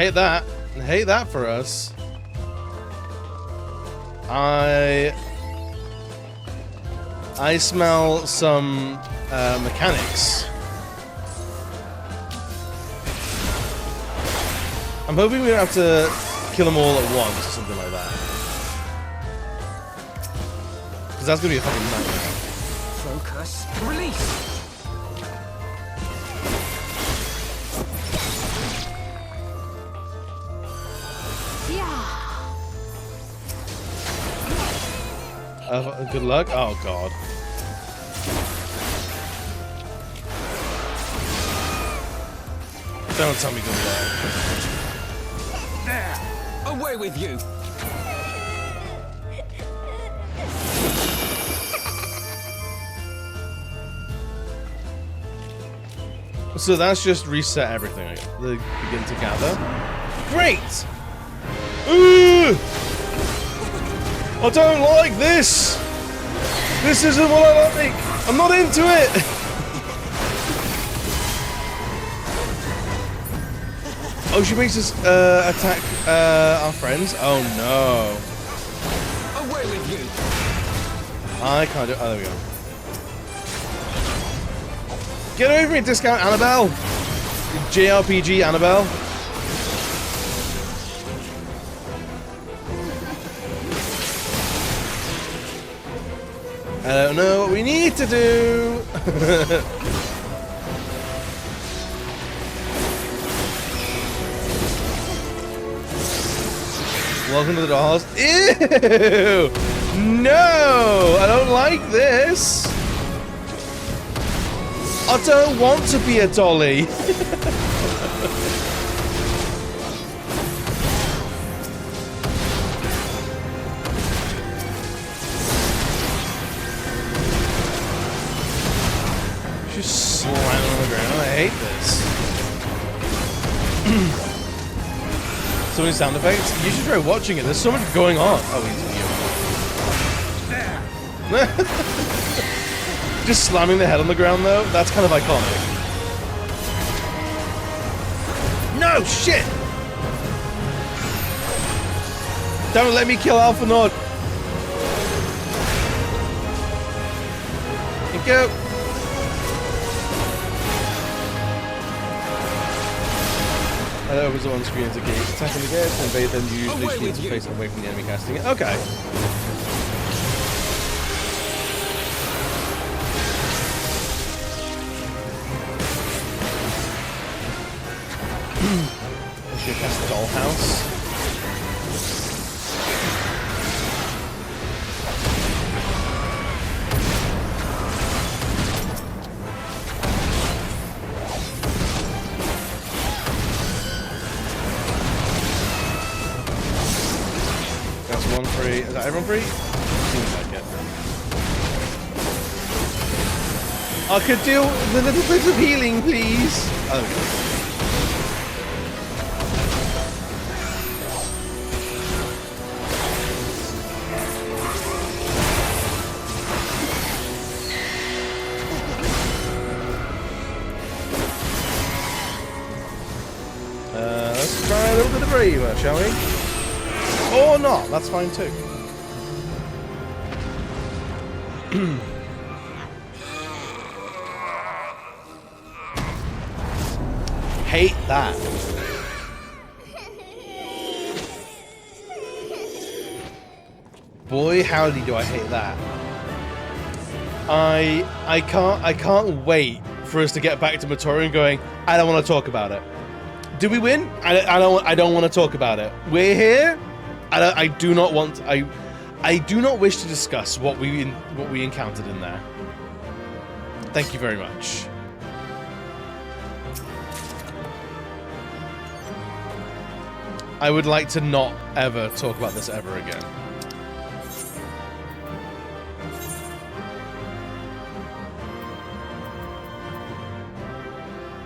Hate that. Hate that for us. I smell some mechanics. I'm hoping we don't have to kill them all at once or something like that. Because that's going to be a fucking nightmare. Focus. Release. Good luck. Oh, God. Don't tell me good luck. There. Away with you. So that's just reset everything. They begin to gather. Great! Ooh! I don't like this! This isn't what I like! I'm not into it! Oh, she makes us attack our friends? Oh no. Away with you! I can't do it. Oh, there we go. Get over me, discount Annabelle! JRPG Annabelle. I don't know what we need to do. Welcome to the dollhouse. Ew! No! I don't like this. I don't want to be a dolly. Just slamming on the ground. I hate this. So many sound effects. You should try watching it. There's so much going on. Oh, he's just slamming the head on the ground, though. That's kind of iconic. No shit! Don't let me kill Alpha Nord. Thank you. That opens the one screen as a gate. Attacking the gate to invade them, you usually just need to face it away from the enemy casting it. Okay. I should cast Dollhouse. Free. Is that everyone free? Seems like it. I could do the little bit of healing, please. Oh, let's try a little bit of braver, shall we? Or not, that's fine too. Hate that. Boy, howdy do I hate that. I can't wait for us to get back to Matorian going, I don't want to talk about it. Did we win? I don't want to talk about it. We're here. I do not want. I do not wish to discuss what we encountered in there. Thank you very much. I would like to not ever talk about this ever again.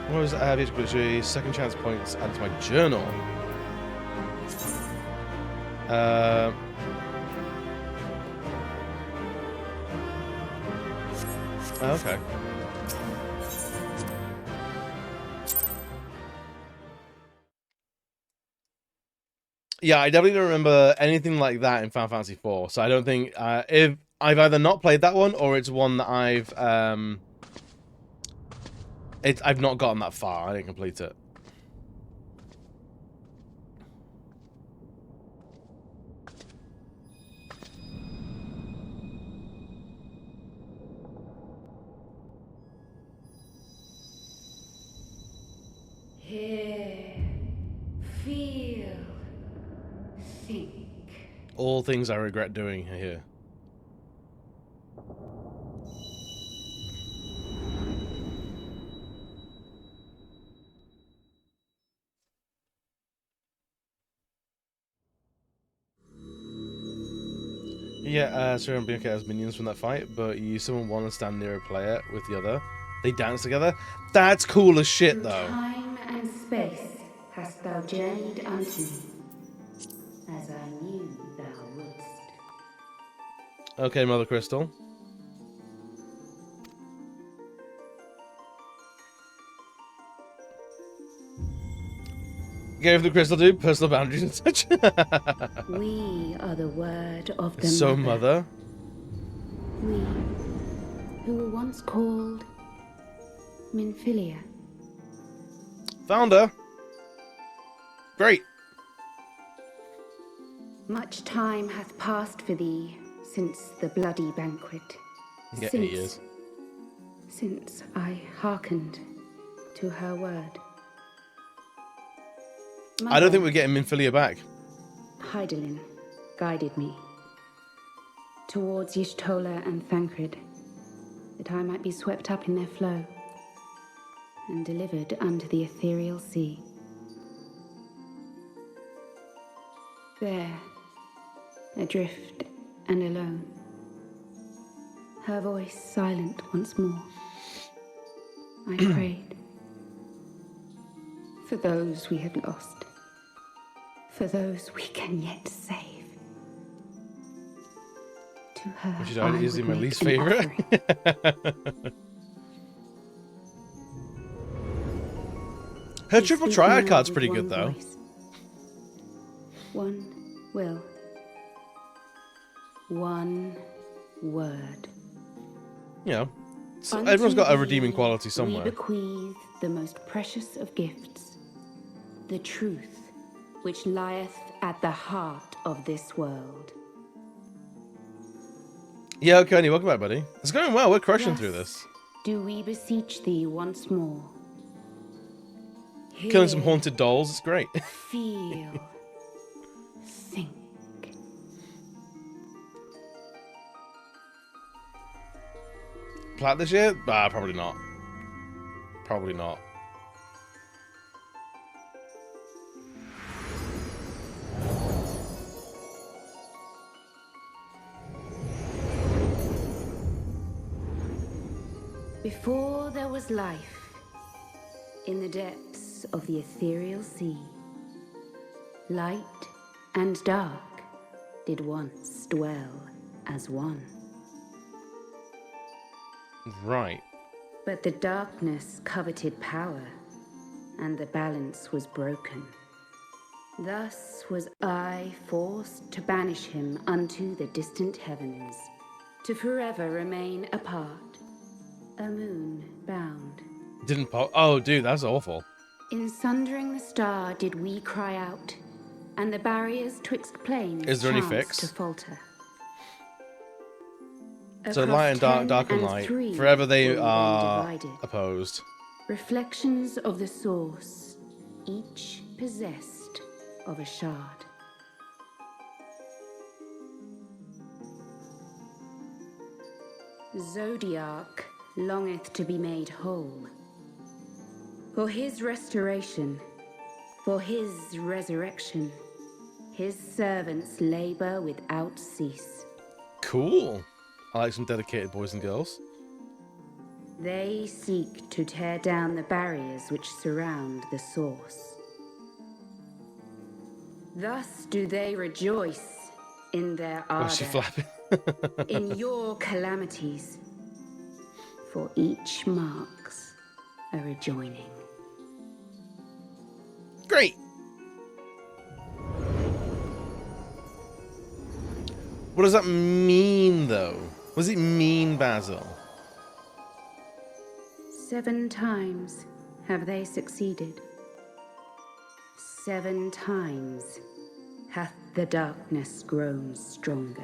What was that? I have each second chance points added to my journal. Okay. Yeah, I definitely don't remember anything like that in Final Fantasy IV. So I don't think if I've either not played that one or it's one that I've not gotten that far. I didn't complete it. Hear, feel, think. All things I regret doing here. Yeah, Sarah and Bianca as minions from that fight, but you summon one and stand near a player with the other. They dance together. That's cool as shit, though. Time and space hast thou journeyed unto me, as I knew thou wouldst. Okay, Mother Crystal. Gave the crystal dude personal boundaries and such. We are the word of the So, mother. Mother. We, who were once called Minfilia. Found her. Great. Much time hath passed for thee since the bloody banquet. Yeah, 8 years. Since I hearkened to her word. I don't think we're getting Minfilia back. Hydaelyn guided me towards Y'shtola and Thancred, that I might be swept up in their flow and delivered unto the ethereal sea. There, adrift and alone, her voice silent once more, I prayed for those we had lost, for those we can yet save. To her, Which I is would my make least an favorite. Her We triple speak triad now card's with pretty one good, though. voice. One will. One word. You know, so Unto everyone's got a thee redeeming quality somewhere. We bequeath the most precious of gifts, the truth which lieth at the heart of this world. Yeah, Kenny, welcome back, buddy. It's going well. We're crushing Thus through this. Do we beseech thee once more? Killing some Hear, haunted dolls. It's great. feel, think. Plat this year? Ah, probably not. Probably not. Before there was life, in the depths of the ethereal sea, light and dark did once dwell as one. Right. But the darkness coveted power, and the balance was broken. Thus was I forced to banish him unto the distant heavens, to forever remain apart, a moon bound. Didn't pop. Oh, dude, that's awful. In sundering the star did we cry out, and the barriers twixt planes Is there any chanced fix? to falter. So Across light and dark, 10 dark and and light. 3 Forever they were we then are divided. opposed. Reflections of the source, each possessed of a shard. Zodiac longeth to be made whole. For his restoration, for his resurrection, his servants labor without cease. Cool. I like some dedicated boys and girls. They seek to tear down the barriers which surround the source. Thus do they rejoice in their Oh, she ardor, flapping. in your calamities, for each marks a rejoining. What does that mean, though? What does it mean, Basil? 7 times have they succeeded. 7 times hath the darkness grown stronger.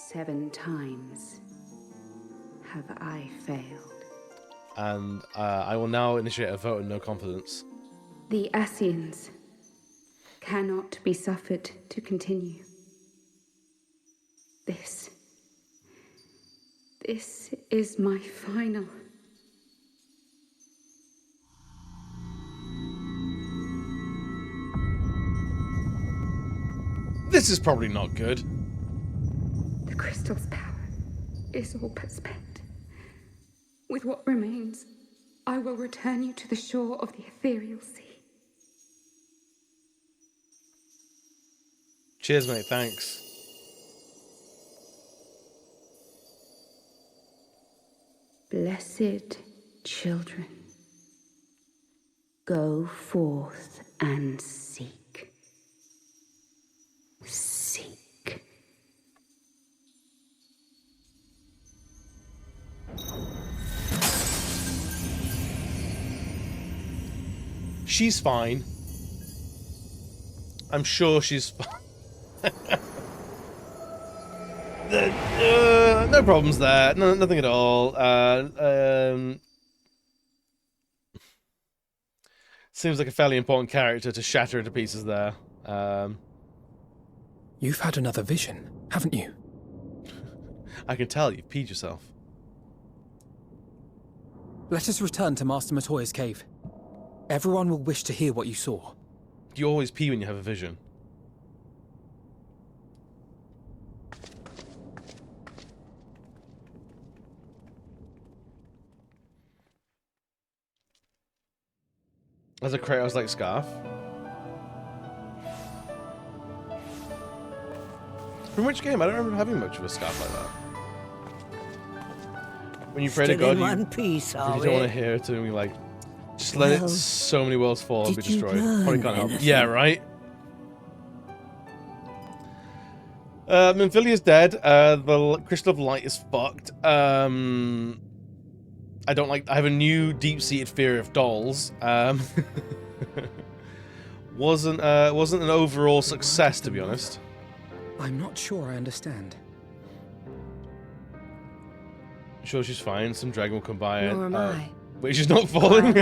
7 times have I failed. And I will now initiate a vote of no confidence. The Ascians cannot be suffered to continue. This is my final. This is probably not good. The crystal's power is all but spent. With what remains, I will return you to the shore of the ethereal sea. Cheers, mate. Thanks. Blessed children, go forth and seek. Seek. She's fine. I'm sure she's fine. No problems there. No, nothing at all. Seems like a fairly important character to shatter into pieces there. You've had another vision, haven't you? I can tell you've peed yourself. Let us return to Master Matoya's cave. Everyone will wish to hear what you saw. You always pee when you have a vision. As a Kratos-like scarf. From which game? I don't remember having much of a scarf like that. When you pray to Still God, in you one piece, are don't want we? to hear it and be like, just let it, Well, so many worlds fall and be did you destroyed. Probably learn can't help. anything? Yeah, right? Minfilia's dead. The Crystal of Light is fucked. I have a new deep-seated fear of dolls. Wasn't an overall success, to be honest. I'm not sure I understand. Sure, she's fine. Some dragon will come by. Nor am I. Wait, she's not falling?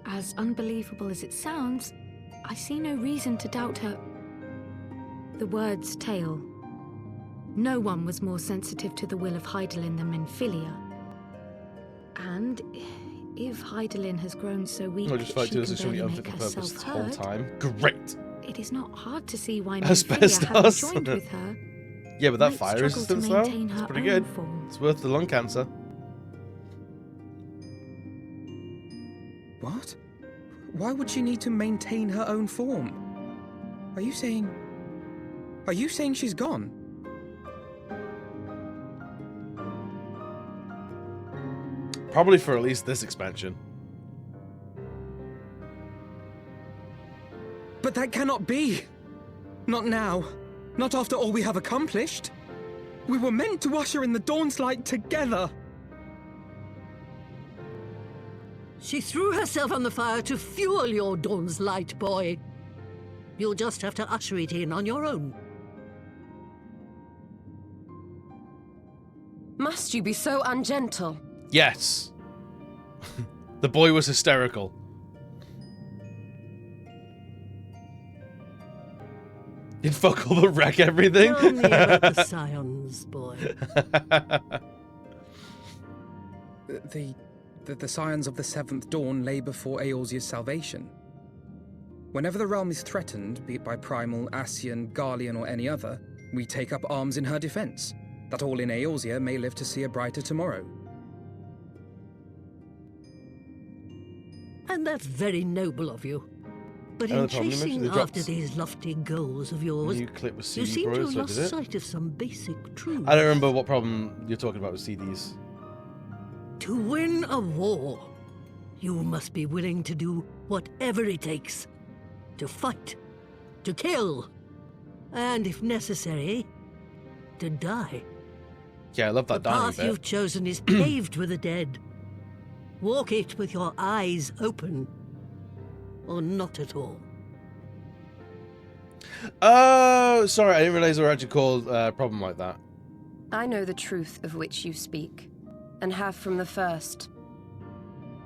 As unbelievable as it sounds, I see no reason to doubt her. The word's tale. No one was more sensitive to the will of Hydaelyn than Minfilia. And if Hydaelyn has grown so weak I'll just that fight she to us can and show me barely unfit make for purpose herself this whole heard, time. Great! it is not hard to see why Minfilia, Asbestos. having joined with her, Yeah, but that might fire struggle resistance to though, maintain it's her pretty own good. form. It's worth the lung cancer. What? Why would she need to maintain her own form? Are you saying she's gone? Probably for at least this expansion. But that cannot be! Not now. Not after all we have accomplished. We were meant to usher in the dawn's light together. She threw herself on the fire to fuel your dawn's light, boy. You'll just have to usher it in on your own. Must you be so ungentle? Yes. The boy was hysterical. Did fuck all but wreck everything? Tell me about the scions, boy. The scions of the Seventh Dawn lay before Eorzea's salvation. Whenever the realm is threatened, be it by Primal, Ascian, Garlean, or any other, we take up arms in her defense, that all in Eorzea may live to see a brighter tomorrow. And that's very noble of you. But in chasing after these lofty goals of yours, New clip with you CD seem to Pro, have so lost did it? sight of some basic truths. I don't remember what problem you're talking about with CDs. To win a war, you must be willing to do whatever it takes. To fight, to kill, and if necessary, to die. Yeah, I love that The dying path bit. you've chosen is paved with the dead. Walk it with your eyes open, or not at all. Oh, sorry, I didn't realize they were actually called a problem like that. I know the truth of which you speak, and have from the first.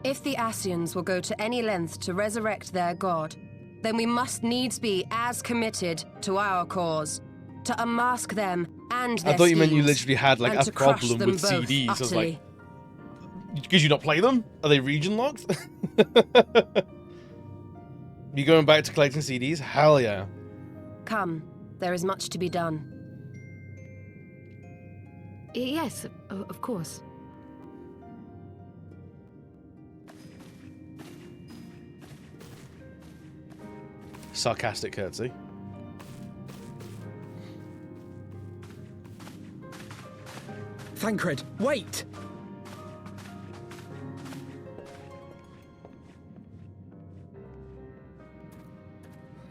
If the Ascians will go to any length to resurrect their god, then we must needs be as committed to our cause, to unmask them and their I thought you meant you schemes, literally had like and a to crush problem them with both CDs. I was utterly. like, because you not play them? Are they region locked? You going back to collecting CDs? Hell yeah. Come, there is much to be done. Yes, of course. Sarcastic curtsy. Thancred, wait!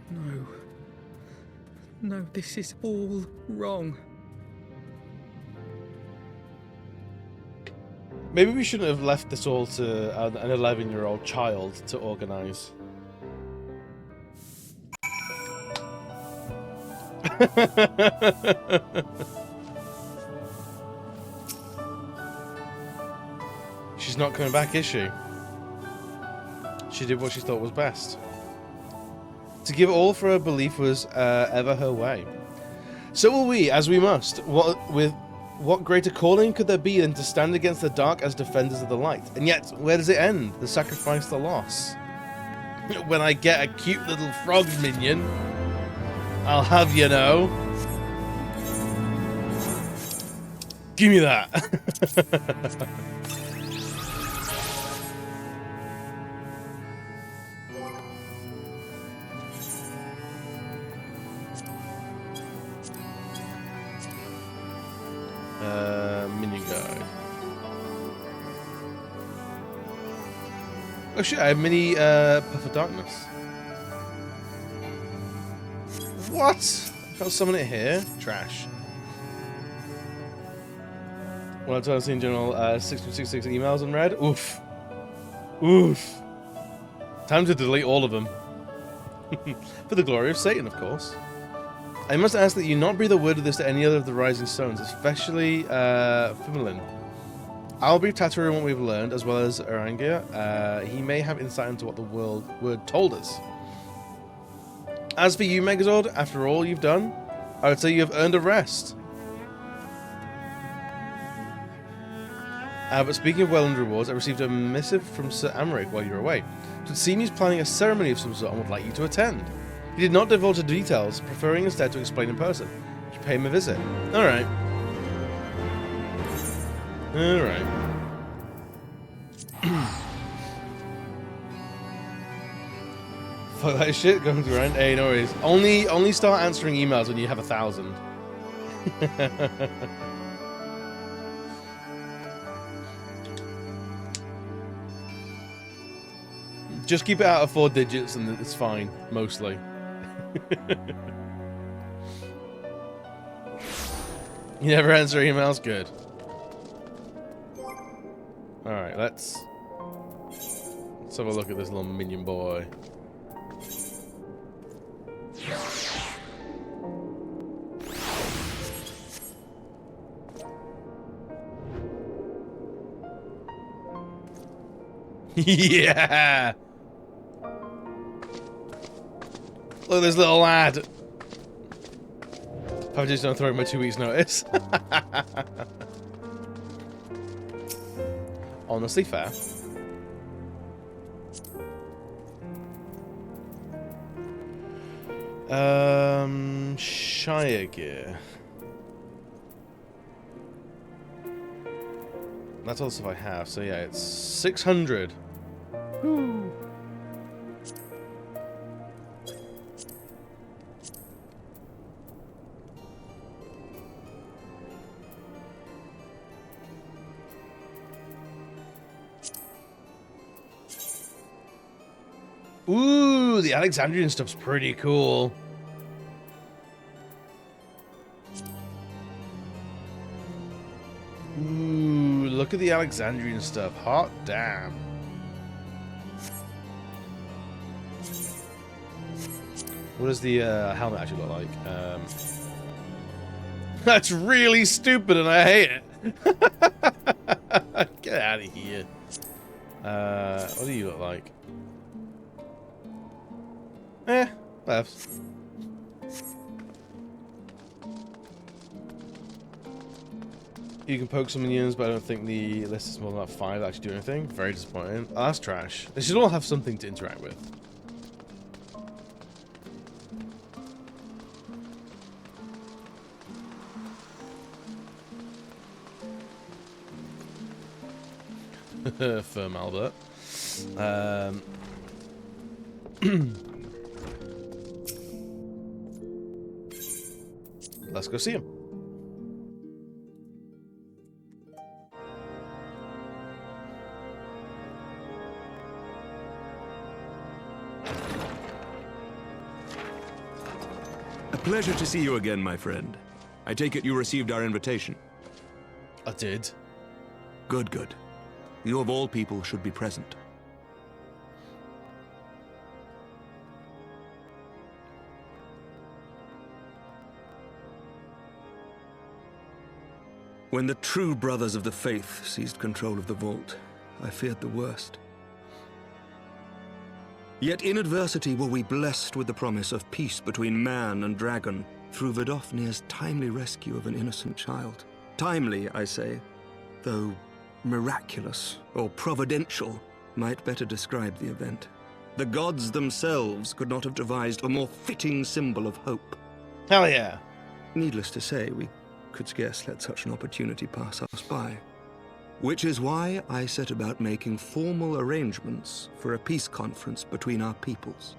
No. No, this is all wrong. Maybe we shouldn't have left this all to an 11-year-old child to organize. She's not coming back, is she? She did what she thought was best. To give all for her belief was ever her way. So will we, as we must. What greater calling could there be than to stand against the dark as defenders of the light? And yet, where does it end? The sacrifice, the loss. When I get a cute little frog minion, I'll have you know. Give me that. Minion guide. Oh shit, I have mini Puff of Darkness. What? I can't summon it here? Trash. Well, I've seen in general 666 emails unread. Oof. Oof. Time to delete all of them. For the glory of Satan, of course. I must ask that you not breathe a word of this to any other of the Rising Stones, especially Fimmelin. I'll brief Tataru on what we've learned, as well as Erangir. He may have insight into what the word told us. As for you, Megazord, after all you've done, I would say you have earned a rest. But speaking of well-earned rewards, I received a missive from Sir Amric while you were away. It would seem he's planning a ceremony of some sort and would like you to attend. He did not divulge the details, preferring instead to explain in person. You should pay him a visit. Alright. Alright. Fuck that shit going around. Hey, no worries. Only start answering emails when you have 1,000. Just keep it out of 4 digits and it's fine, mostly. You never answer emails? Good. Alright, let's have a look at this little minion boy. Yeah! Look at this little lad. I've just don't throw him a 2 weeks notice. Honestly fair. Shire gear. That's all the stuff I have, so yeah, it's 600. Ooh, the Alexandrian stuff's pretty cool. Ooh, look at the Alexandrian stuff. Hot damn. What does the helmet actually look like? That's really stupid and I hate it. Get out of here. What do you look like? Left. You can poke some minions, but I don't think the list is more than about 5 that actually do anything. Very disappointing. Oh, that's trash. They should all have something to interact with. Firm Albert. Let's go see him. A pleasure to see you again, my friend. I take it you received our invitation. I did. Good, good. You of all people should be present. When the true brothers of the faith seized control of the vault, I feared the worst. Yet in adversity were we blessed with the promise of peace between man and dragon through Vidofnir's timely rescue of an innocent child. Timely, I say, though miraculous or providential might better describe the event. The gods themselves could not have devised a more fitting symbol of hope. Hell yeah. Needless to say, we could scarce let such an opportunity pass us by. Which is why I set about making formal arrangements for a peace conference between our peoples.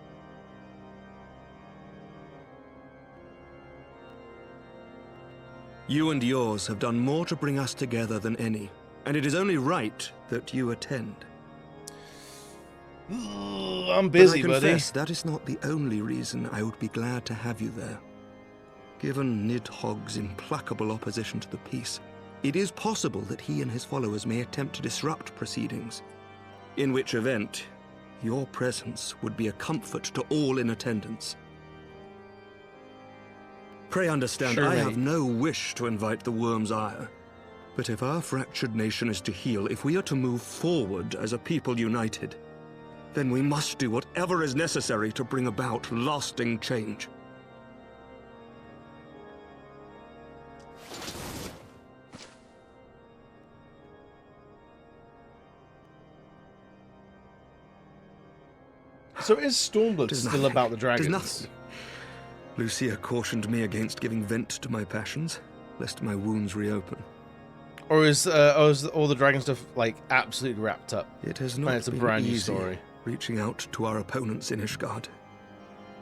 You and yours have done more to bring us together than any, and it is only right that you attend. I'm busy, but I confess, buddy. that is not the only reason I would be glad to have you there. Given Nidhogg's implacable opposition to the peace, it is possible that he and his followers may attempt to disrupt proceedings, in which event your presence would be a comfort to all in attendance. Pray understand, Surely. I have no wish to invite the worm's ire. But if our fractured nation is to heal, if we are to move forward as a people united, then we must do whatever is necessary to bring about lasting change. So is Stormblood still about the dragons? Nothing. Lucia cautioned me against giving vent to my passions, lest my wounds reopen. Or is all the dragon stuff like absolutely wrapped up? It has And not it's a been brand new easy story. reaching out to our opponents in Ishgard,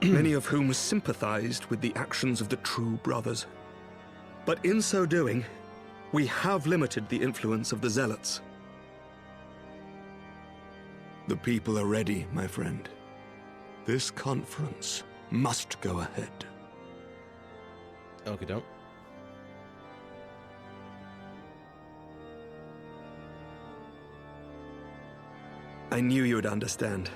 many of whom sympathized with the actions of the true brothers. But in so doing, we have limited the influence of the zealots. The people are ready, my friend. This conference must go ahead. Okay, don't. I knew you would understand.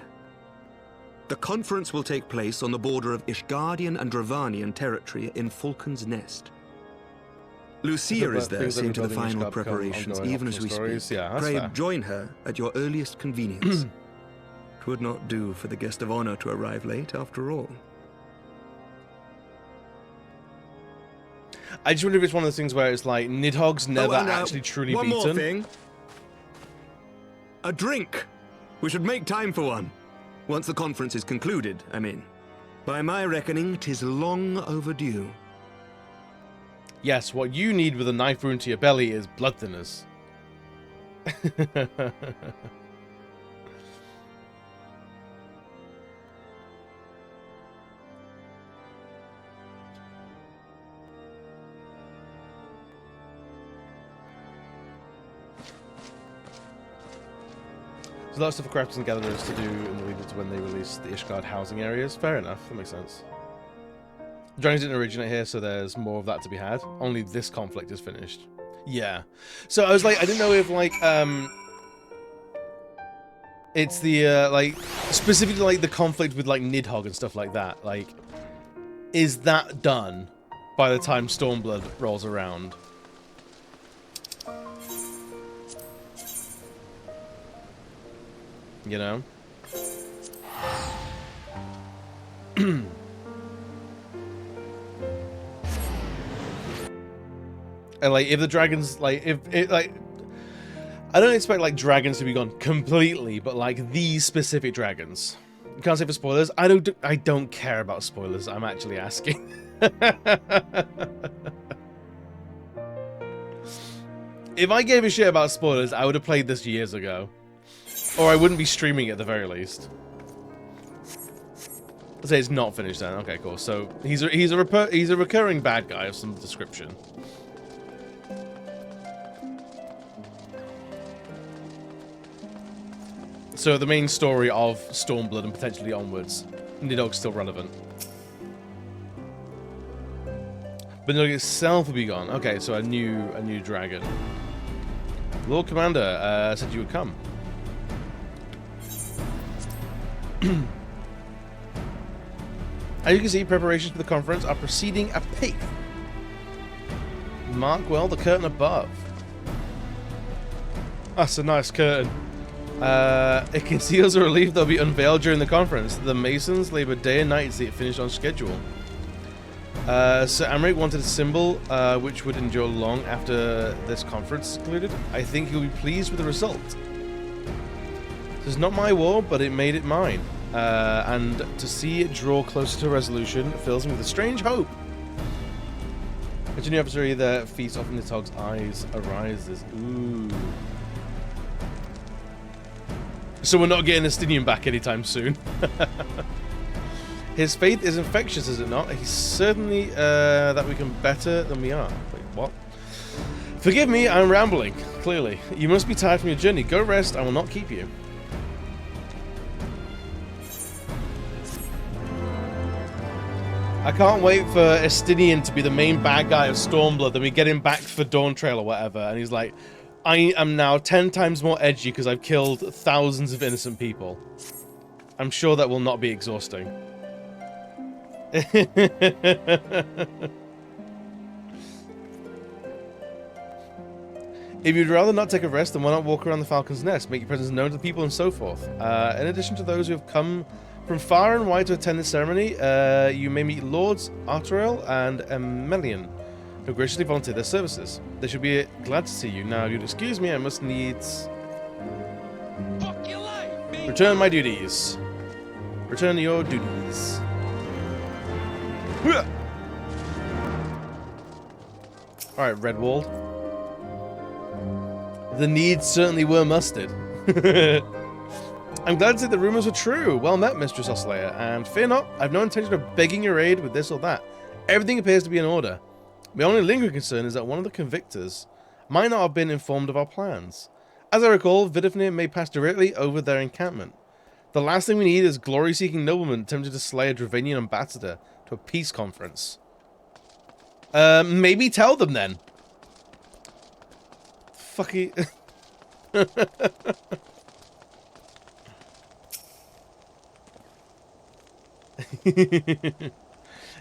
The conference will take place on the border of Ishgardian and Dravanian territory in Falcon's Nest. Lucia is there, seeing to the final preparations, even as we speak. Yeah, that's Pray fair. join her at your earliest convenience. It would not do for the guest of honor to arrive late, after all. I just wonder if it's one of those things where it's like Nidhogg's never actually truly one beaten. One more thing. A drink! We should make time for one. Once the conference is concluded, I mean. By my reckoning, 'tis long overdue. Yes, what you need with a knife wound to your belly is blood thinners. There's a lot of stuff for crafters and gatherers to do in the lead up to when they release the Ishgard housing areas. Fair enough, that makes sense. Dragons didn't originate here, so there's more of that to be had. Only this conflict is finished. Yeah. So I was like, I didn't know if like it's the like specifically like the conflict with like Nidhogg and stuff like that. Like, is that done by the time Stormblood rolls around? You know? And like, if the dragons, like, if it, like, I don't expect like dragons to be gone completely, but like these specific dragons. You can't say for spoilers. I don't care about spoilers. I'm actually asking. If I gave a shit about spoilers, I would have played this years ago, or I wouldn't be streaming it at the very least. Let's say it's not finished then. Okay, cool. So he's a recurring bad guy of some description. So the main story of Stormblood and potentially onwards, Nidhogg's still relevant. But Nidhogg itself will be gone. Okay, so a new dragon. Lord Commander said you would come. As you can see, preparations for the conference are proceeding apace. Mark well the curtain above. That's a nice curtain. It conceals a relief that will be unveiled during the conference. The Masons labor day and night to see it finished on schedule. Sir Amric wanted a symbol which would endure long after this conference is concluded. I think he'll be pleased with the result. This is not my war, but it made it mine. And to see it draw closer to resolution fills me with a strange hope. A junior officer that feasts off in Nidhogg's eyes arises. Ooh. So we're not getting Estinian back anytime soon. His faith is infectious, is it not? He's certainly that we can better than we are. Wait, what? Forgive me, I'm rambling, clearly. You must be tired from your journey. Go rest, I will not keep you. I can't wait for Estinian to be the main bad guy of Stormblood, then we get him back for Dawn Trail or whatever, and he's like, I am now 10 times more edgy because I've killed thousands of innocent people. I'm sure that will not be exhausting. If you'd rather not take a rest, then why not walk around the Falcon's Nest, make your presence known to the people and so forth. In addition to those who have come from far and wide to attend this ceremony, you may meet Lords Arturel and Emelian, who graciously volunteer their services. They should be glad to see you. Now, if you'd excuse me, I must needs return my duties. Return your duties. Alright, Redwald. The needs certainly were mustered. I'm glad to say the rumors were true. Well met, Mistress Osleia, and fear not, I've no intention of begging your aid with this or that. Everything appears to be in order. My only lingering concern is that one of the convictors might not have been informed of our plans. As I recall, Vidifnir may pass directly over their encampment. The last thing we need is glory-seeking noblemen attempting to slay a Dravanian ambassador to a peace conference. Maybe tell them then. Fucking...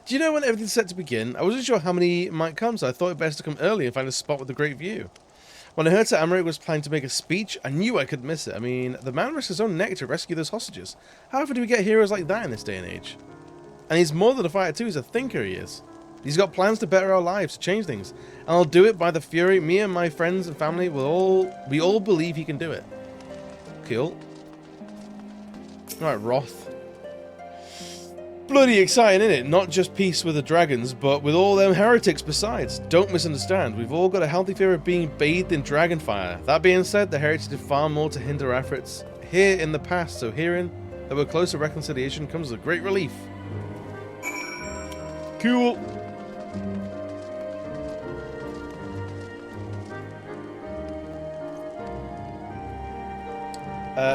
Do you know when everything's set to begin? I wasn't sure how many might come, so I thought it best to come early and find a spot with a great view. When I heard Sir Amric was planning to make a speech, I knew I couldn't miss it. I mean, the man risked his own neck to rescue those hostages. How often do we get heroes like that in this day and age? And he's more than a fighter too, he's a thinker he is. He's got plans to better our lives, to change things. And I'll do it by the fury. Me and my friends and family we all believe he can do it. Cool. Alright, Roth. Bloody exciting, innit? Not just peace with the dragons, but with all them heretics besides. Don't misunderstand, we've all got a healthy fear of being bathed in dragonfire. That being said, the heretics did far more to hinder our efforts here in the past, so hearing that we're close to reconciliation comes as a great relief. Cool.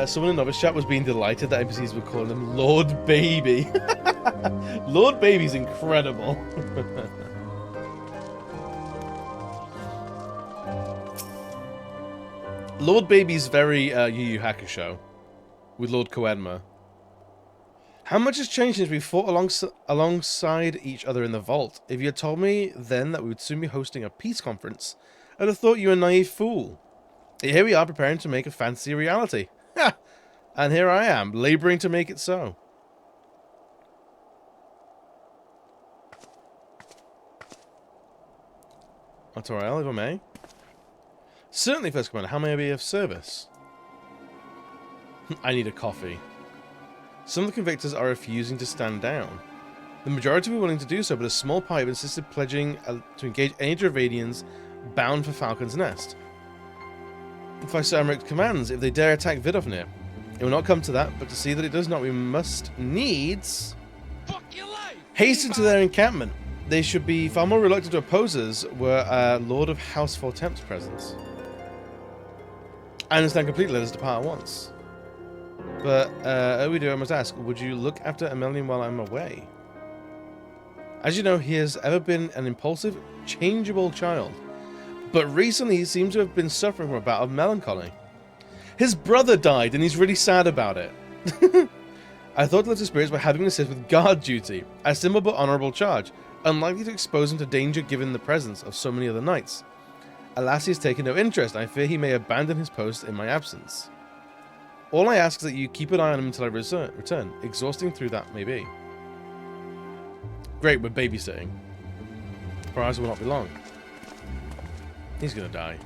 Someone in Novice Chat was being delighted that NPCs were calling him Lord Baby. Lord Baby's incredible. Lord Baby's very Yu Yu Hakusho with Lord Koenma. How much has changed since we fought alongside each other in the vault? If you had told me then that we would soon be hosting a peace conference, I'd have thought you a naive fool. Yet here we are preparing to make a fantasy a reality. Ha! And here I am, labouring to make it so. Autorial, if I may. Certainly, First Commander. How may I be of service? I need a coffee. Some of the convictors are refusing to stand down. The majority were willing to do so, but a small party have insisted pledging to engage any Dravadians bound for Falcon's Nest. If I Sir Emmerich commands, if they dare attack Vidofnir. It will not come to that, but to see that it does not, we must needs hasten to their encampment. They should be far more reluctant to oppose us were Lord of House Fortempt's presence. I understand completely, let us depart at once. But, Owido, I must ask, would you look after Emelian while I'm away? As you know, he has ever been an impulsive, changeable child. But recently he seems to have been suffering from a bout of melancholy. His brother died and he's really sad about it. I thought to lift his spirits by having him assist with guard duty, a simple but honourable charge, unlikely to expose him to danger given the presence of so many other knights. Alas, he has taken no interest, and I fear he may abandon his post in my absence. All I ask is that you keep an eye on him until I return, exhausting through that may be. Great, we're babysitting. Surprise will not be long. He's gonna die.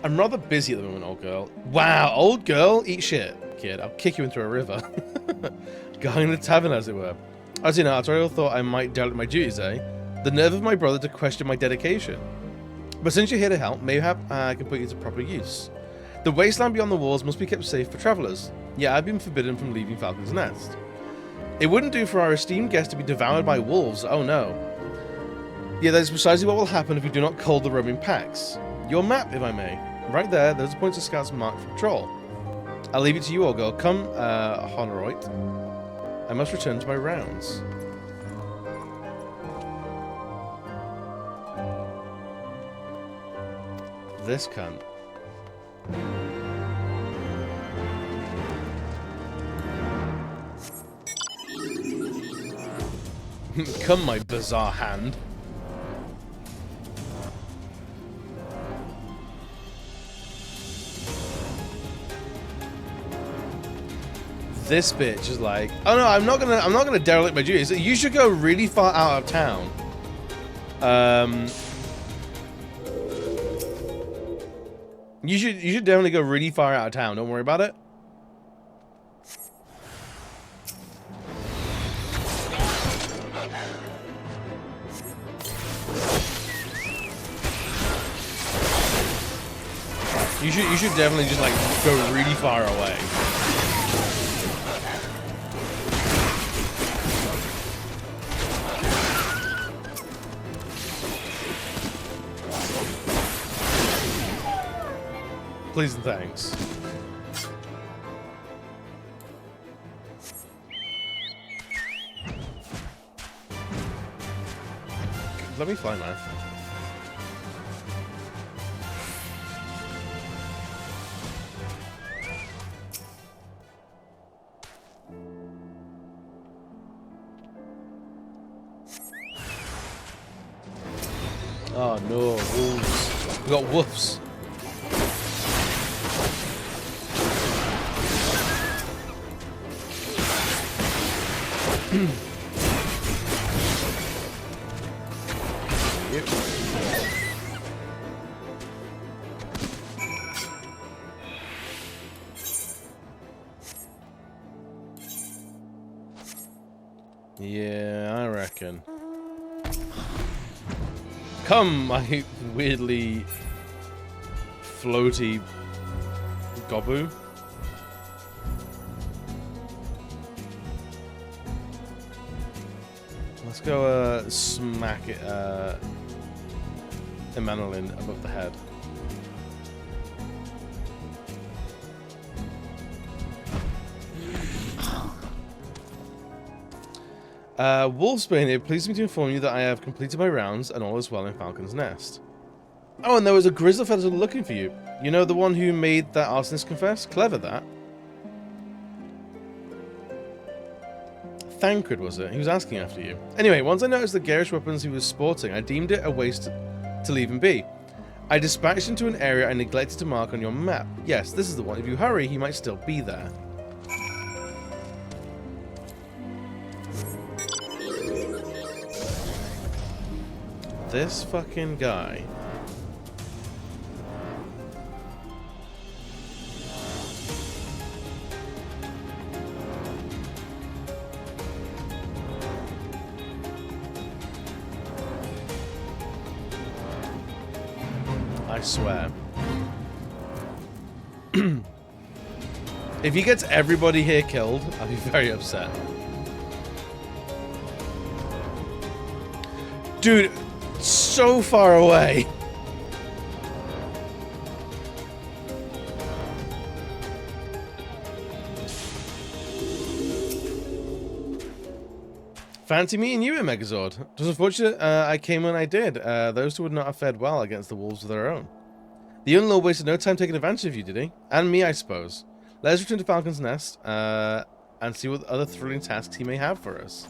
I'm rather busy at the moment, old girl. Wow, old girl? Eat shit, kid. I'll kick you into a river. Going to the tavern, as it were. As you know, Artorial thought I might derelict my duties, eh? The nerve of my brother to question my dedication. But since you're here to help, mayhap I can put you to proper use. The wasteland beyond the walls must be kept safe for travellers. Yeah, I've been forbidden from leaving Falcon's Nest. It wouldn't do for our esteemed guest to be devoured by wolves, oh no. Yeah, that is precisely what will happen if we do not cull the roaming packs. Your map, if I may. Right there, there's a point of scouts marked for patrol. I'll leave it to you, old girl. Come, Honoroit. I must return to my rounds. This cunt. Come, my bizarre hand. This bitch is like, oh no, I'm not gonna derelict my duties. You should go really far out of town. You should definitely go really far out of town. Don't worry about it. You should definitely just like go really far away. Please and thanks. Let me fly, man. Oh no, wolves. We got wolves. Yeah, I reckon. Come, my weirdly floaty Gobu. Let's go smack it Emmanuelin above the head. Wolfsbane, it pleases me to inform you that I have completed my rounds and all is well in Falcon's Nest. Oh, and there was a grizzly feather looking for you. You know, the one who made that arsonist confess? Clever, that. Thancred, was it? He was asking after you. Anyway, once I noticed the garish weapons he was sporting, I deemed it a waste to leave him be. I dispatched him to an area I neglected to mark on your map. Yes, this is the one. If you hurry, he might still be there. This fucking guy. I swear. If he gets everybody here killed, I'll be very upset. Dude, so far away. Fancy meeting you, Megazord. It was unfortunate I came when I did. Those two would not have fared well against the wolves of their own. The young lord wasted no time taking advantage of you, did he? And me, I suppose. Let us return to Falcon's Nest and see what other thrilling tasks he may have for us.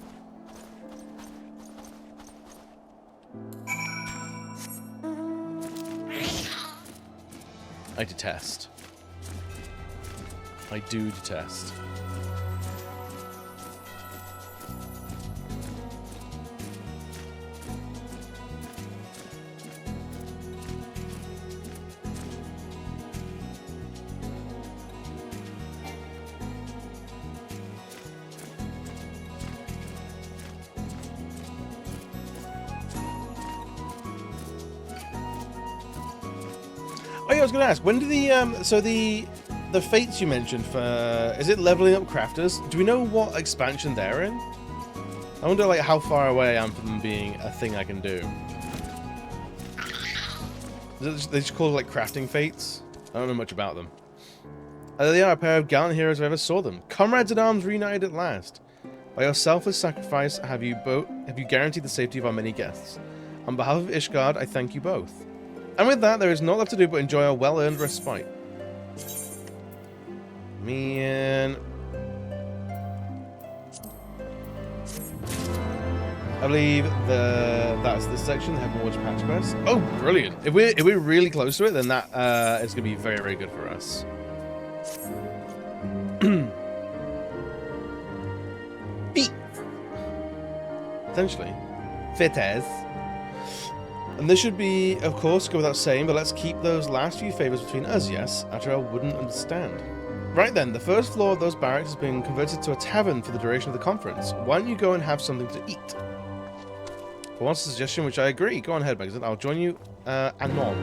I detest. I do detest. Oh yeah, I was going to ask, when do the so the fates you mentioned for, is it leveling up crafters? Do we know what expansion they're in? I wonder like how far away I am from them being a thing I can do. They just call it like crafting fates. I don't know much about them. They are a pair of gallant heroes if I ever saw them. Comrades at arms reunited at last. By your selfless sacrifice have you guaranteed the safety of our many guests. On behalf of Ishgard, I thank you both. And with that, there is not left to do but enjoy our well-earned respite. Man. I believe that's this section, the Heaven Watch patch quest. Oh, brilliant. If we're really close to it, then that is going to be very, very good for us. Beat. Potentially. Fittez. And this should be, of course, go without saying, but let's keep those last few favors between us, yes? After I wouldn't understand. Right then, the first floor of those barracks has been converted to a tavern for the duration of the conference. Why don't you go and have something to eat? For one suggestion, which I agree. Go on ahead, Megazord. I'll join you anon.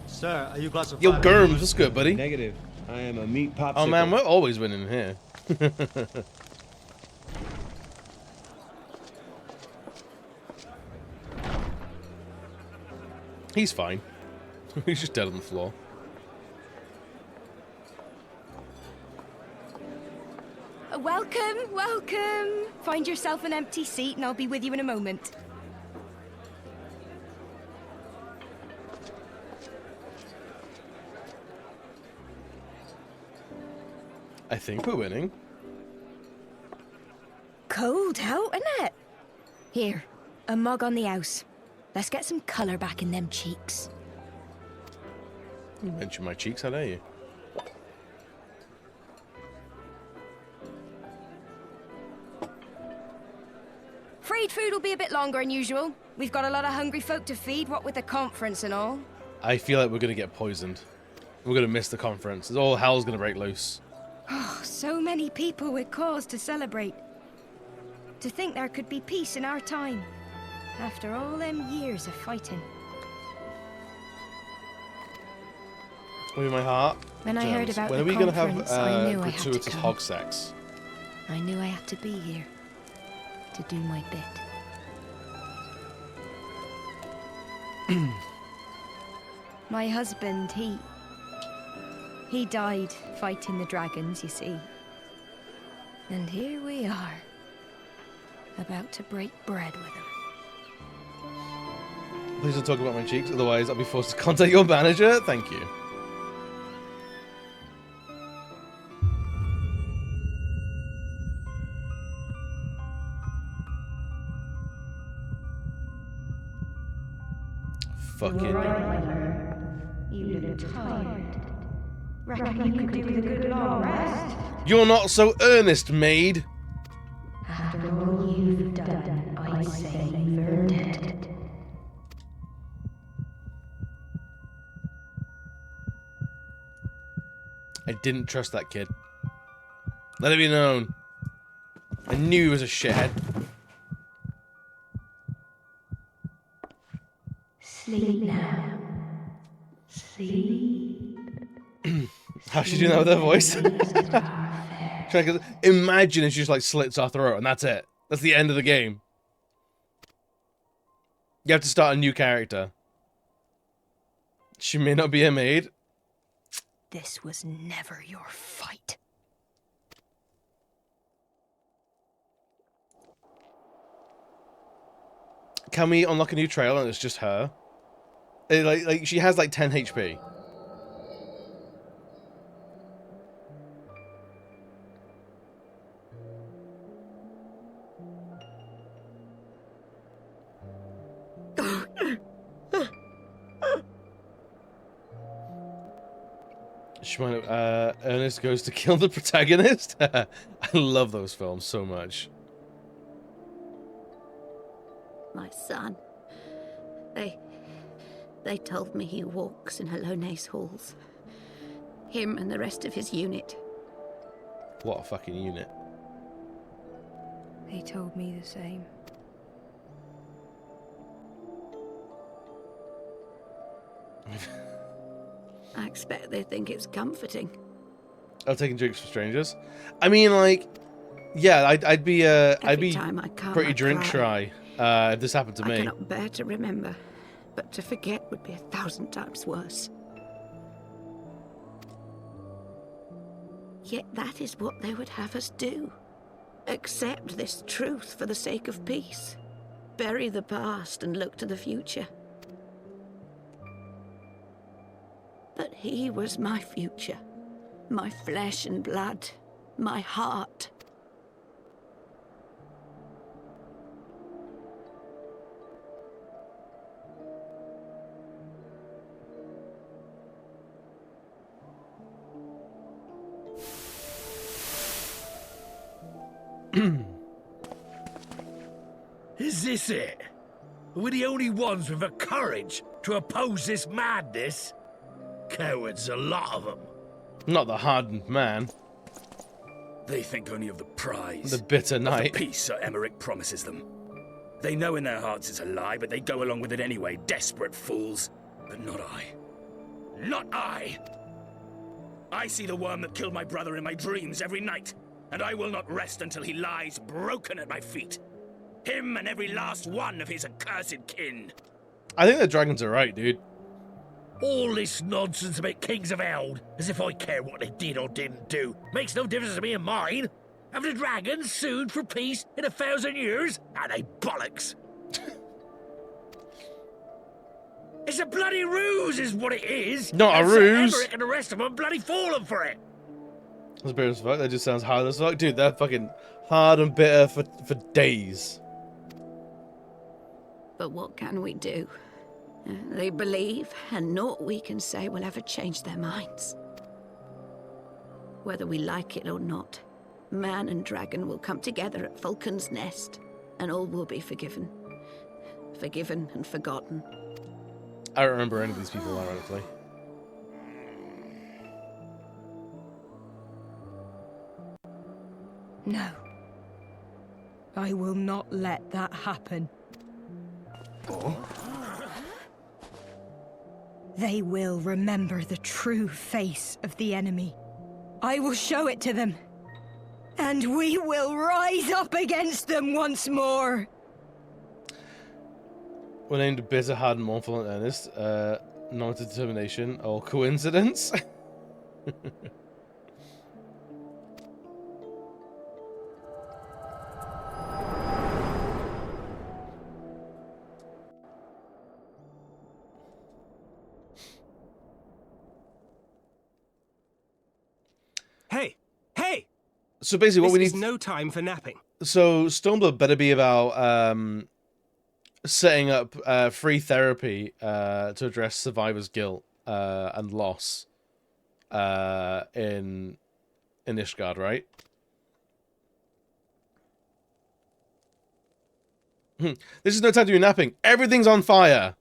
Sir, are you classified? Yo, Germs, what's good, buddy? Negative. I am a meat popsicle. Oh man, we're always winning here. He's fine. He's just dead on the floor. Welcome, welcome. Find yourself an empty seat and I'll be with you in a moment. I think we're winning. Cold out, isn't it? Here, a mug on the house. Let's get some colour back in them cheeks. You mentioned my cheeks, how dare you? Freed food will be a bit longer than usual. We've got a lot of hungry folk to feed, what with the conference and all. I feel like we're going to get poisoned. We're going to miss the conference. All hell's going to break loose. Oh, so many people with cause to celebrate. To think there could be peace in our time, after all them years of fighting. With my heart. When I heard about when the are we gonna have conference, I knew I had to gratuitous come. hog sex? I knew I had to be here to do my bit. My husband, he died fighting the dragons, you see. And here we are, about to break bread with him. Please don't talk about my cheeks, otherwise I'll be forced to contact your manager. Thank you. Fucking. You look tired. Reckon you could do with a good long rest? You're not so earnest, maid. After all you've done, I say you've earned it. I didn't trust that kid. Let it be known. I knew he was a shithead. Sleep now. Sleep. How's she doing that with her voice? Imagine if she just like slits our throat and that's it. That's the end of the game. You have to start a new character. She may not be a maid. This was never your fight. Can we unlock a new trail and it's just her? Like she has like 10 HP. Ernest goes to kill the protagonist. I love those films so much. My son. They told me he walks in Hallone's halls. Him and the rest of his unit. What a fucking unit. They told me the same. I expect they think it's comforting. I'm taking drinks for strangers. I mean, like, yeah, I'd be time I come, pretty I drink cry. shy if this happened to I me. cannot bear to remember, but to forget would be 1,000 times worse. Yet that is what they would have us do. Accept this truth for the sake of peace. Bury the past and look to the future. But he was my future. My flesh and blood. My heart. Is this it? We're the only ones with the courage to oppose this madness? Cowards, a lot of them. Not the hardened man. They think only of the prize. The bitter of night. The peace Sir Emmerich promises them. They know in their hearts it's a lie, but they go along with it anyway, desperate fools. But not I. Not I! I see the worm that killed my brother in my dreams every night, and I will not rest until he lies broken at my feet. Him and every last one of his accursed kin. I think the dragons are right, dude. All this nonsense about Kings of Eld, as if I care what they did or didn't do, makes no difference to me and mine. Have the dragons sued for peace in 1,000 years? Are they bollocks? It's a bloody ruse is what it is. Not a and Sir ruse. Emmerich and the rest of them bloody fallen for it. That's bitter as fuck. That just sounds hard as fuck. Dude, they're fucking hard and bitter for days. But what can we do? They believe, and naught we can say will ever change their minds. Whether we like it or not, man and dragon will come together at Vulcan's Nest, and all will be forgiven. Forgiven and forgotten. I don't remember any of these people, ironically. No. I will not let that happen. They will remember the true face of the enemy. I will show it to them. And we will rise up against them once more. We're named bitter, hard, and mournful and earnest. Non-determination or coincidence? Hey! Hey! So basically what we need... This is no time for napping. So Stormblood better be about setting up free therapy to address survivor's guilt and loss in Ishgard, right? This is no time to be napping. Everything's on fire.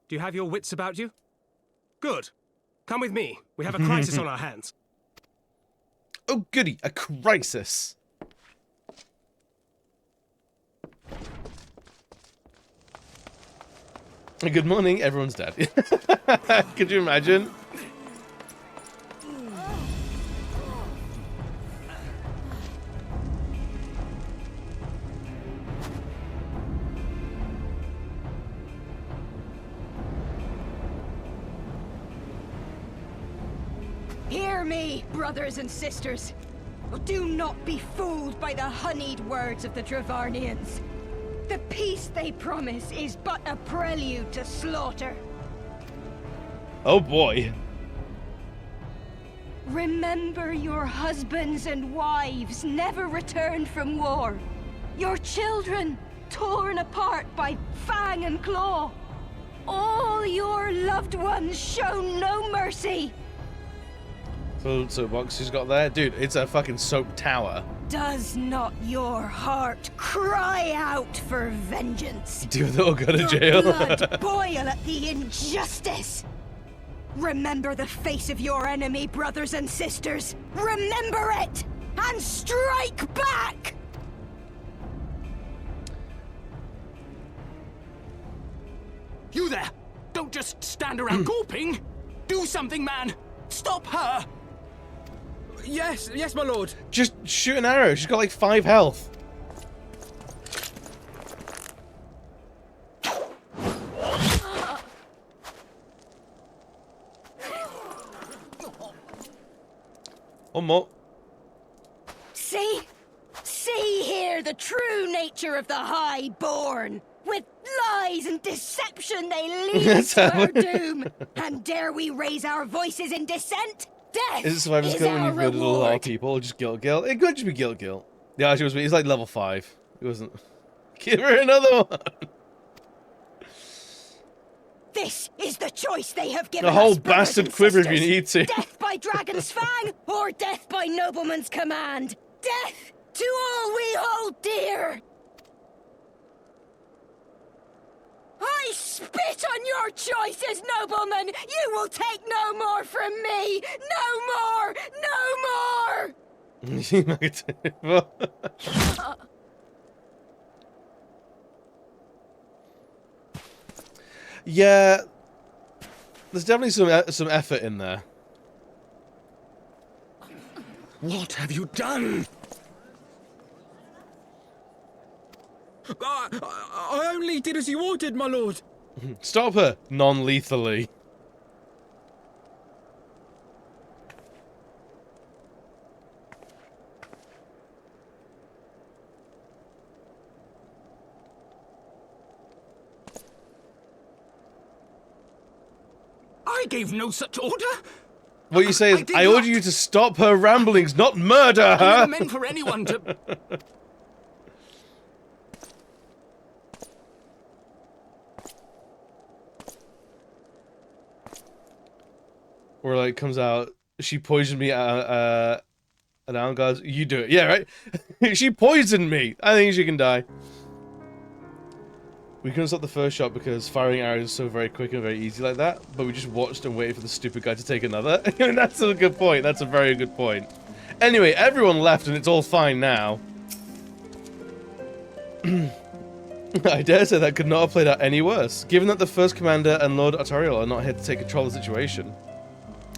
Do you have your wits about you? Good. Come with me. We have a crisis on our hands. Oh, goody. A crisis. Good morning. Everyone's dead. Could you imagine? Hear me, brothers and sisters. Do not be fooled by the honeyed words of the Dravarnians. The peace they promise is but a prelude to slaughter. Oh boy. Remember your husbands and wives never returned from war. Your children torn apart by fang and claw. All your loved ones shown no mercy. So box she's got there? Dude, it's a fucking soap tower. Does not your heart cry out for vengeance? Dude, they'll go to Your jail. blood boil at the injustice. Remember the face of your enemy, brothers and sisters. Remember it, and strike back! You there! Don't just stand around gawping! Do something, man! Stop her! Yes, my lord. Just shoot an arrow. She's got like 5 health. One more. See here the true nature of the Highborn. With lies and deception they lead us to our doom. And dare we raise our voices in dissent? Death Is it survivor's is guilt when our you've murdered a lot reward. of people, or just guilt? It could just be guilt. Yeah, she was. He's like level 5. It wasn't. Give her another one. This is the choice they have given The whole us, brothers bastard and quiver if you sisters. need to. Death by dragon's fang, or death by nobleman's command. Death to all we hold dear. I spit on your choices, noblemen! You will take no more from me! No more! Yeah, there's definitely some effort in there. What have you done? I only did as you ordered, my lord. Stop her non-lethally. I gave no such order! What you say is, did I not. order you to stop her ramblings, not murder I her! never meant for anyone to... Or like comes out, she poisoned me at Alan goes, you do it. Yeah, right? She poisoned me! I think she can die. We couldn't stop the first shot because firing arrows is so very quick and very easy like that, but we just watched and waited for the stupid guy to take another. That's a good point. That's a very good point. Anyway, everyone left and it's all fine now. I dare say that could not have played out any worse, given that the First Commander and Lord Artorial are not here to take control of the situation.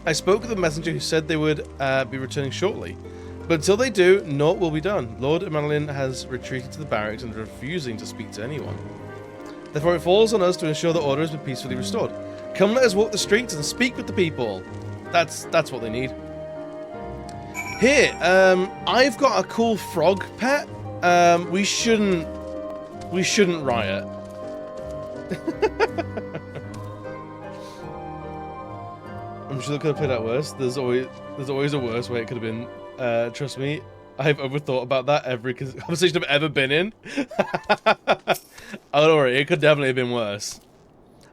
I spoke with the messenger who said they would be returning shortly, but until they do, naught will be done. Lord Emelian has retreated to the barracks and is refusing to speak to anyone. Therefore it falls on us to ensure that order has been peacefully restored. Come, let us walk the streets and speak with the people. That's what they need. Here, I've got a cool frog pet. We shouldn't riot. I'm sure it could have played out worse. There's always a worse way it could have been. Trust me, I've overthought about that every conversation I've ever been in. Oh, don't worry, it could definitely have been worse.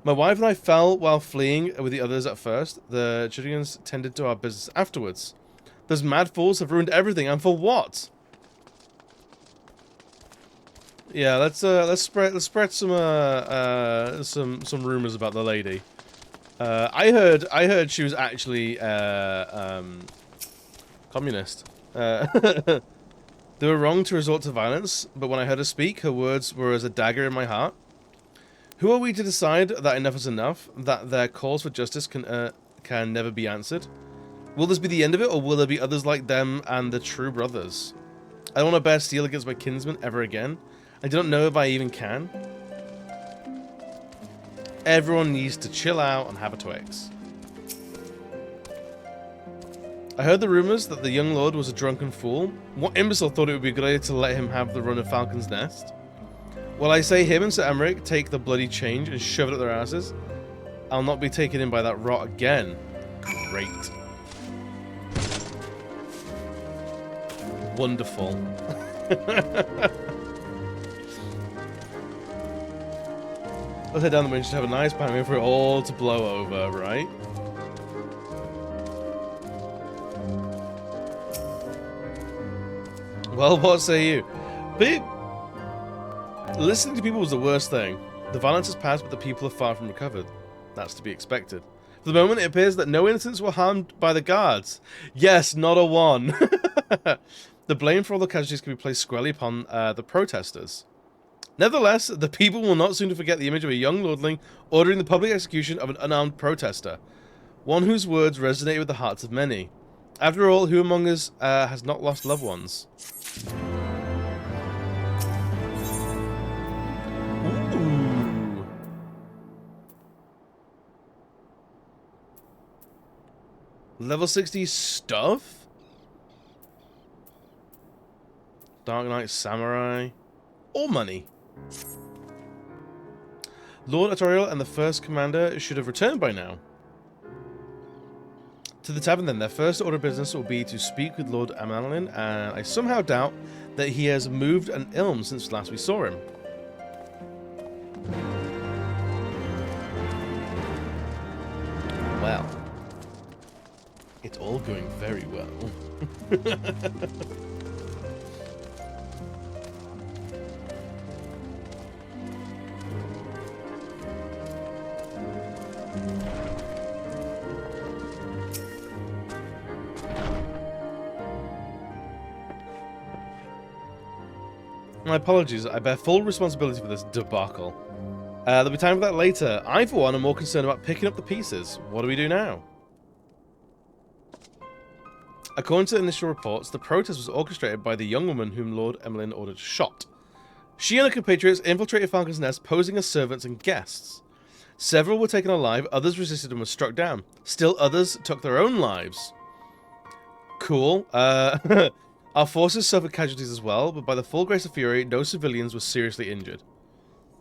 My wife and I fell while fleeing with the others at first. The Chitigans tended to our business afterwards. Those mad fools have ruined everything, and for what? Yeah, let's spread some rumors about the lady. I heard she was actually communist. They were wrong to resort to violence, but when I heard her speak, her words were as a dagger in my heart. Who are we to decide that enough is enough, that their calls for justice can never be answered? Will this be the end of it, or will there be others like them and the true brothers? I don't want to bear steel against my kinsmen ever again. I don't know if I even can. Everyone needs to chill out and have a Twix. I heard the rumors that the young lord was a drunken fool. What imbecile thought it would be a good idea to let him have the run of Falcon's Nest? Well, I say him and Sir Emmerich take the bloody change and shove it up their asses. I'll not be taken in by that rot again. Great. Wonderful. Let's head down the winch to have a nice pan for it all to blow over, right? Well, what say you? Listening to people was the worst thing. The violence has passed, but the people are far from recovered. That's to be expected. For the moment, it appears that no innocents were harmed by the guards. Yes, not a one. The blame for all the casualties can be placed squarely upon the protesters. Nevertheless, the people will not soon forget the image of a young lordling ordering the public execution of an unarmed protester, one whose words resonated with the hearts of many. After all, who among us has not lost loved ones? Ooh. Level 60 stuff? Dark Knight Samurai? Or money? Lord Artorial and the First Commander should have returned by now. To the tavern then, their first order of business will be to speak with Lord Emelian, and I somehow doubt that he has moved an ilm since last we saw him. Well, it's all going very well. My apologies, I bear full responsibility for this debacle. There'll be time for that later. I, for one, am more concerned about picking up the pieces. What do we do now? According to initial reports, the protest was orchestrated by the young woman whom Lord Emelian ordered shot. She and her compatriots infiltrated Falcon's Nest, posing as servants and guests. Several were taken alive, others resisted and were struck down. Still others took their own lives. Cool. Our forces suffered casualties as well, but by the full grace of Fury, no civilians were seriously injured.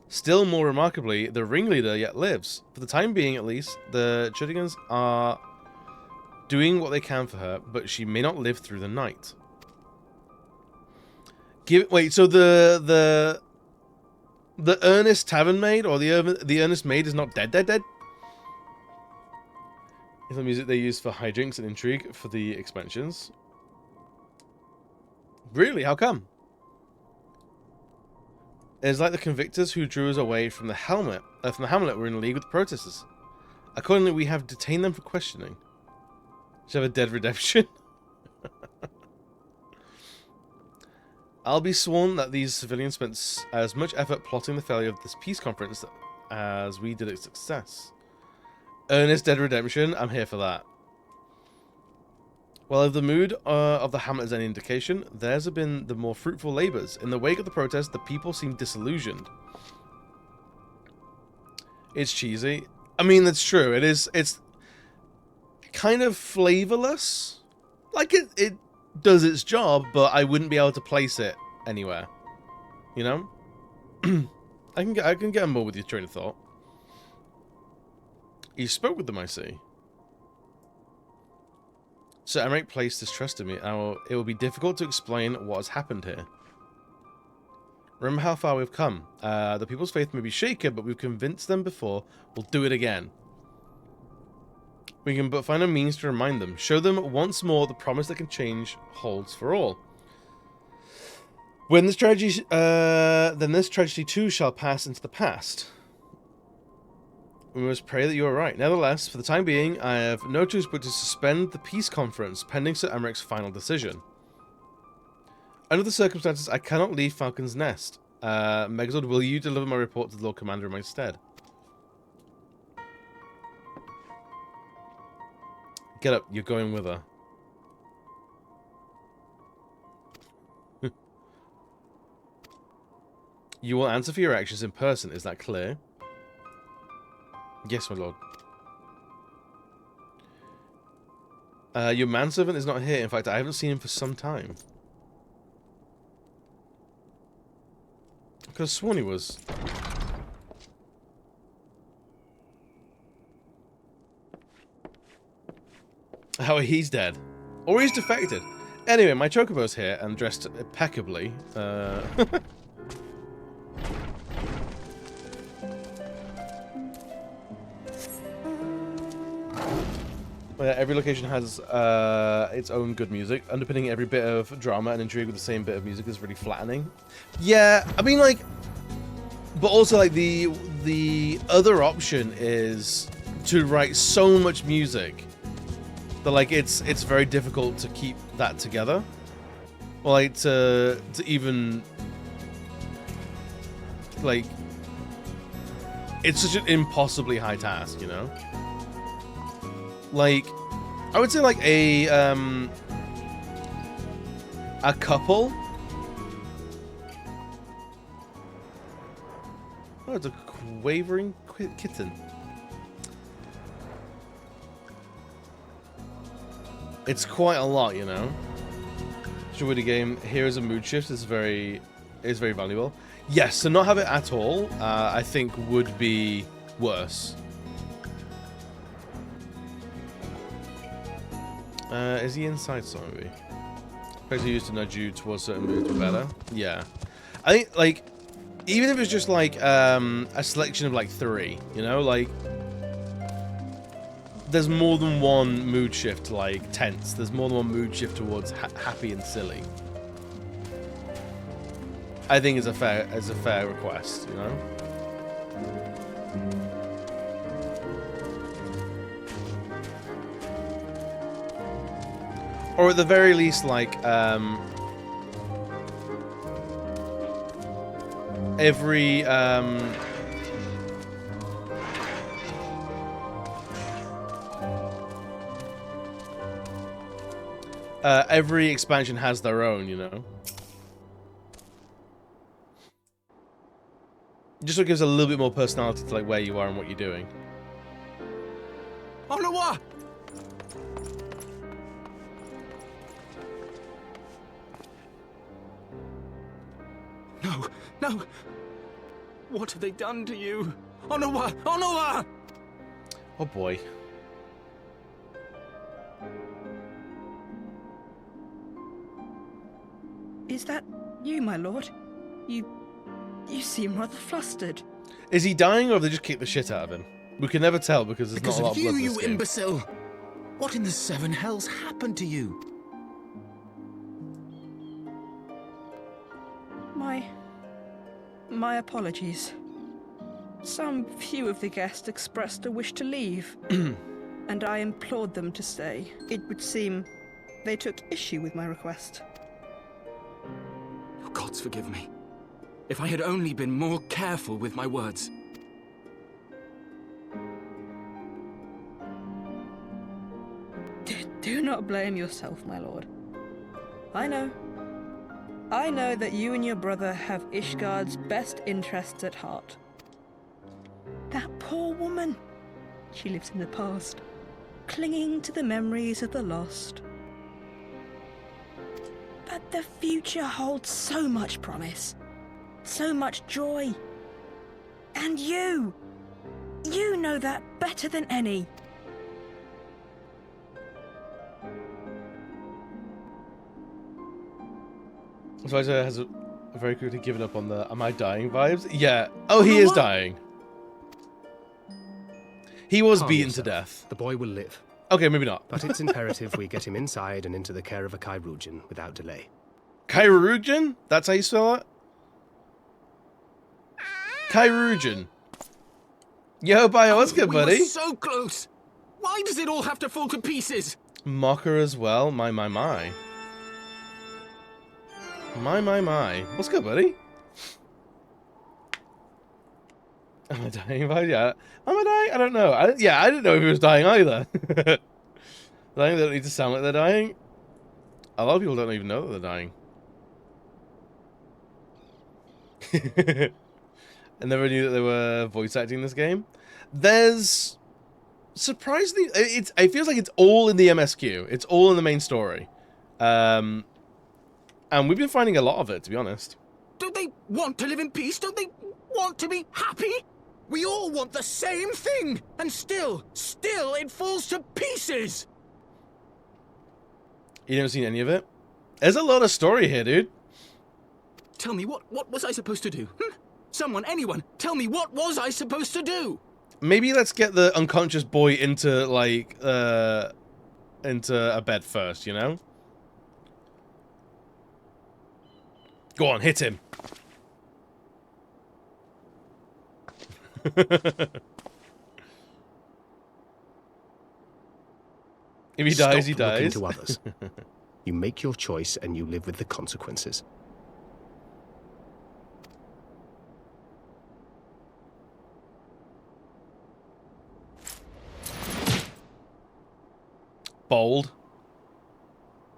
Still more remarkably, the ringleader yet lives. For the time being, at least, the Chitigans are doing what they can for her, but she may not live through the night. Wait, so the earnest tavern maid, or the earnest maid is not dead? Is the music they use for hijinks and intrigue for the expansions? Really? How come? It is like the convictors who drew us away from the Hamlet were in league with the protesters. Accordingly, we have detained them for questioning. Should have a dead redemption. I'll be sworn that these civilians spent as much effort plotting the failure of this peace conference as we did its success. Earnest dead redemption, I'm here for that. Well, if the mood of the Hamlet is any indication, theirs have been the more fruitful labours. In the wake of the protest, the people seem disillusioned. It's cheesy. I mean, that's true. It's kind of flavourless. Like, it does its job, but I wouldn't be able to place it anywhere. You know? I can get on board with your train of thought. You spoke with them, I see. Sir Emmerich placed his trust in me. It will be difficult to explain what has happened here. Remember how far we've come. The people's faith may be shaken, but we've convinced them before. We'll do it again. We can but find a means to remind them. Show them once more the promise that can change holds for all. When this tragedy, then this tragedy too shall pass into the past. We must pray that you are right. Nevertheless, for the time being, I have no choice but to suspend the peace conference pending Sir Emmerich's final decision. Under the circumstances, I cannot leave Falcon's Nest. Megazord, will you deliver my report to the Lord Commander in my stead? Get up, you're going with her. You will answer for your actions in person, is that clear? Yes, my lord. Your manservant is not here. In fact, I haven't seen him for some time. I could have sworn he was. Oh, he's dead. Or he's defected. Anyway, my chocobo's here and dressed impeccably. Every location has its own good music. Underpinning every bit of drama and intrigue with the same bit of music is really flattening. Yeah, I mean, like... But also, like, the other option is to write so much music that, like, it's very difficult to keep that together. Or, like, to even... Like... It's such an impossibly high task, you know? Like, I would say like a couple. Oh, it's a quavering kitten. It's quite a lot, you know. With the game, here is a mood shift is very valuable. Yes, to not have it at all, I think would be worse. Is he inside somewhere, maybe? Pressure used to nudge you towards certain moves were better. Yeah. I think, like, even if it's just, like, a selection of, like, 3, you know? Like, there's more than one mood shift to, like, tense. There's more than one mood shift towards happy and silly. I think it's a fair request, you know? Or at the very least, like, every expansion has their own, you know? Just so it gives a little bit more personality to, like, where you are and what you're doing. Oh, Loa! No, no! What have they done to you? Onowa! Onowa! Oh boy. Is that you, my lord? You seem rather flustered. Is he dying or have they just kicked the shit out of him? We can never tell because there's not a lot of blood in this game. You imbecile! What in the 7 hells happened to you? My apologies. Some few of the guests expressed a wish to leave, and I implored them to stay. It would seem they took issue with my request. Oh, gods forgive me. If I had only been more careful with my words. Do not blame yourself, my lord. I know that you and your brother have Ishgard's best interests at heart. That poor woman. She lives in the past, clinging to the memories of the lost. But the future holds so much promise, so much joy. And you know that better than any. Advisor has very quickly given up on the "am I dying" vibes. Yeah. Oh, he is dying. He was beaten to death. The boy will live. Okay, maybe not. But it's imperative we get him inside and into the care of a Chirurgeon without delay. Chirurgeon? That's how you spell it? Chirurgeon. Yo, Bio, what's good, buddy? We were so close. Why does it all have to fall to pieces? Mocker as well. My. My. What's good, buddy? Am I dying? Yeah. Am I dying? I don't know. I didn't know if he was dying either. I think they don't need to sound like they're dying. A lot of people don't even know that they're dying. I never knew that they were voice acting this game. There's surprisingly, it feels like it's all in the MSQ. It's all in the main story. And we've been finding a lot of it, to be honest. Don't they want to live in peace? Don't they want to be happy? We all want the same thing, and still it falls to pieces. You never seen any of it? There's a lot of story here, dude. Tell me, what was I supposed to do? Someone, anyone, tell me, what was I supposed to do? Maybe let's get the unconscious boy into, like, into a bed first, you know? Go on, hit him. If he dies, he dies. Stop looking to others. You make your choice and you live with the consequences. Bold.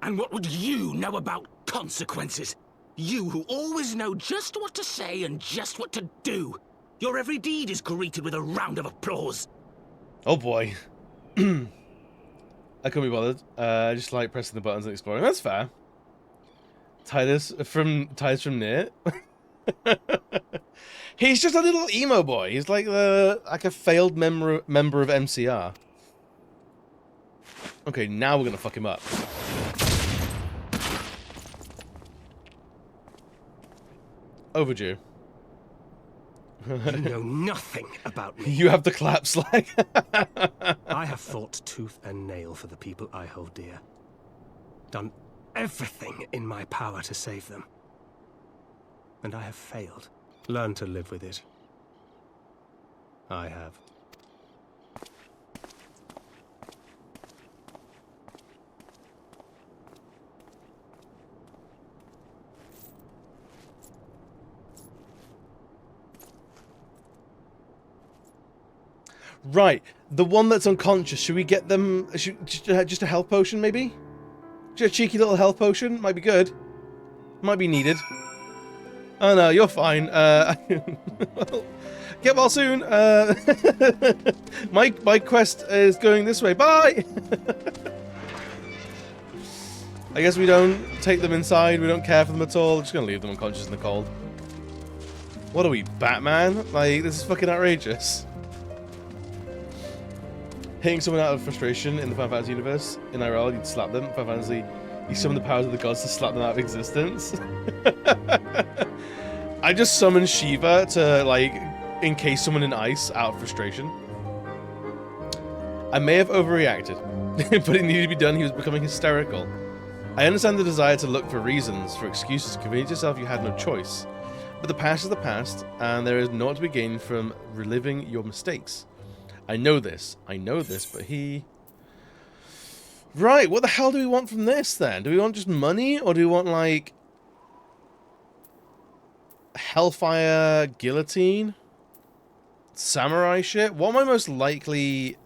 And what would you know about consequences? You who always know just what to say and just what to do. Your every deed is greeted with a round of applause. Oh boy. I couldn't be bothered. I just like pressing the buttons and exploring. That's fair. Titus from near. He's just a little emo boy. He's like a failed member of MCR. Okay, now we're gonna fuck him up. Overdue. You know nothing about me. You have the clap slag. I have fought tooth and nail for the people I hold dear. Done everything in my power to save them. And I have failed. Learn to live with it. I have. Right, the one that's unconscious, should we get them just a health potion, maybe? Just a cheeky little health potion, might be good. Might be needed. Oh no, you're fine. Get well soon. My quest is going this way. Bye! I guess we don't take them inside, we don't care for them at all, we're just gonna leave them unconscious in the cold. What are we, Batman? Like, this is fucking outrageous. Hitting someone out of frustration in the Final Fantasy universe, in IRL, you'd slap them. Final Fantasy, you summon the powers of the gods to slap them out of existence. I just summoned Shiva to, like, encase someone in ice out of frustration. I may have overreacted, but it needed to be done. He was becoming hysterical. I understand the desire to look for reasons, for excuses, to convince yourself you had no choice. But the past is the past, and there is naught to be gained from reliving your mistakes. I know this, but he... Right, what the hell do we want from this, then? Do we want just money, or do we want, like... Hellfire guillotine? Samurai shit? What am I most likely...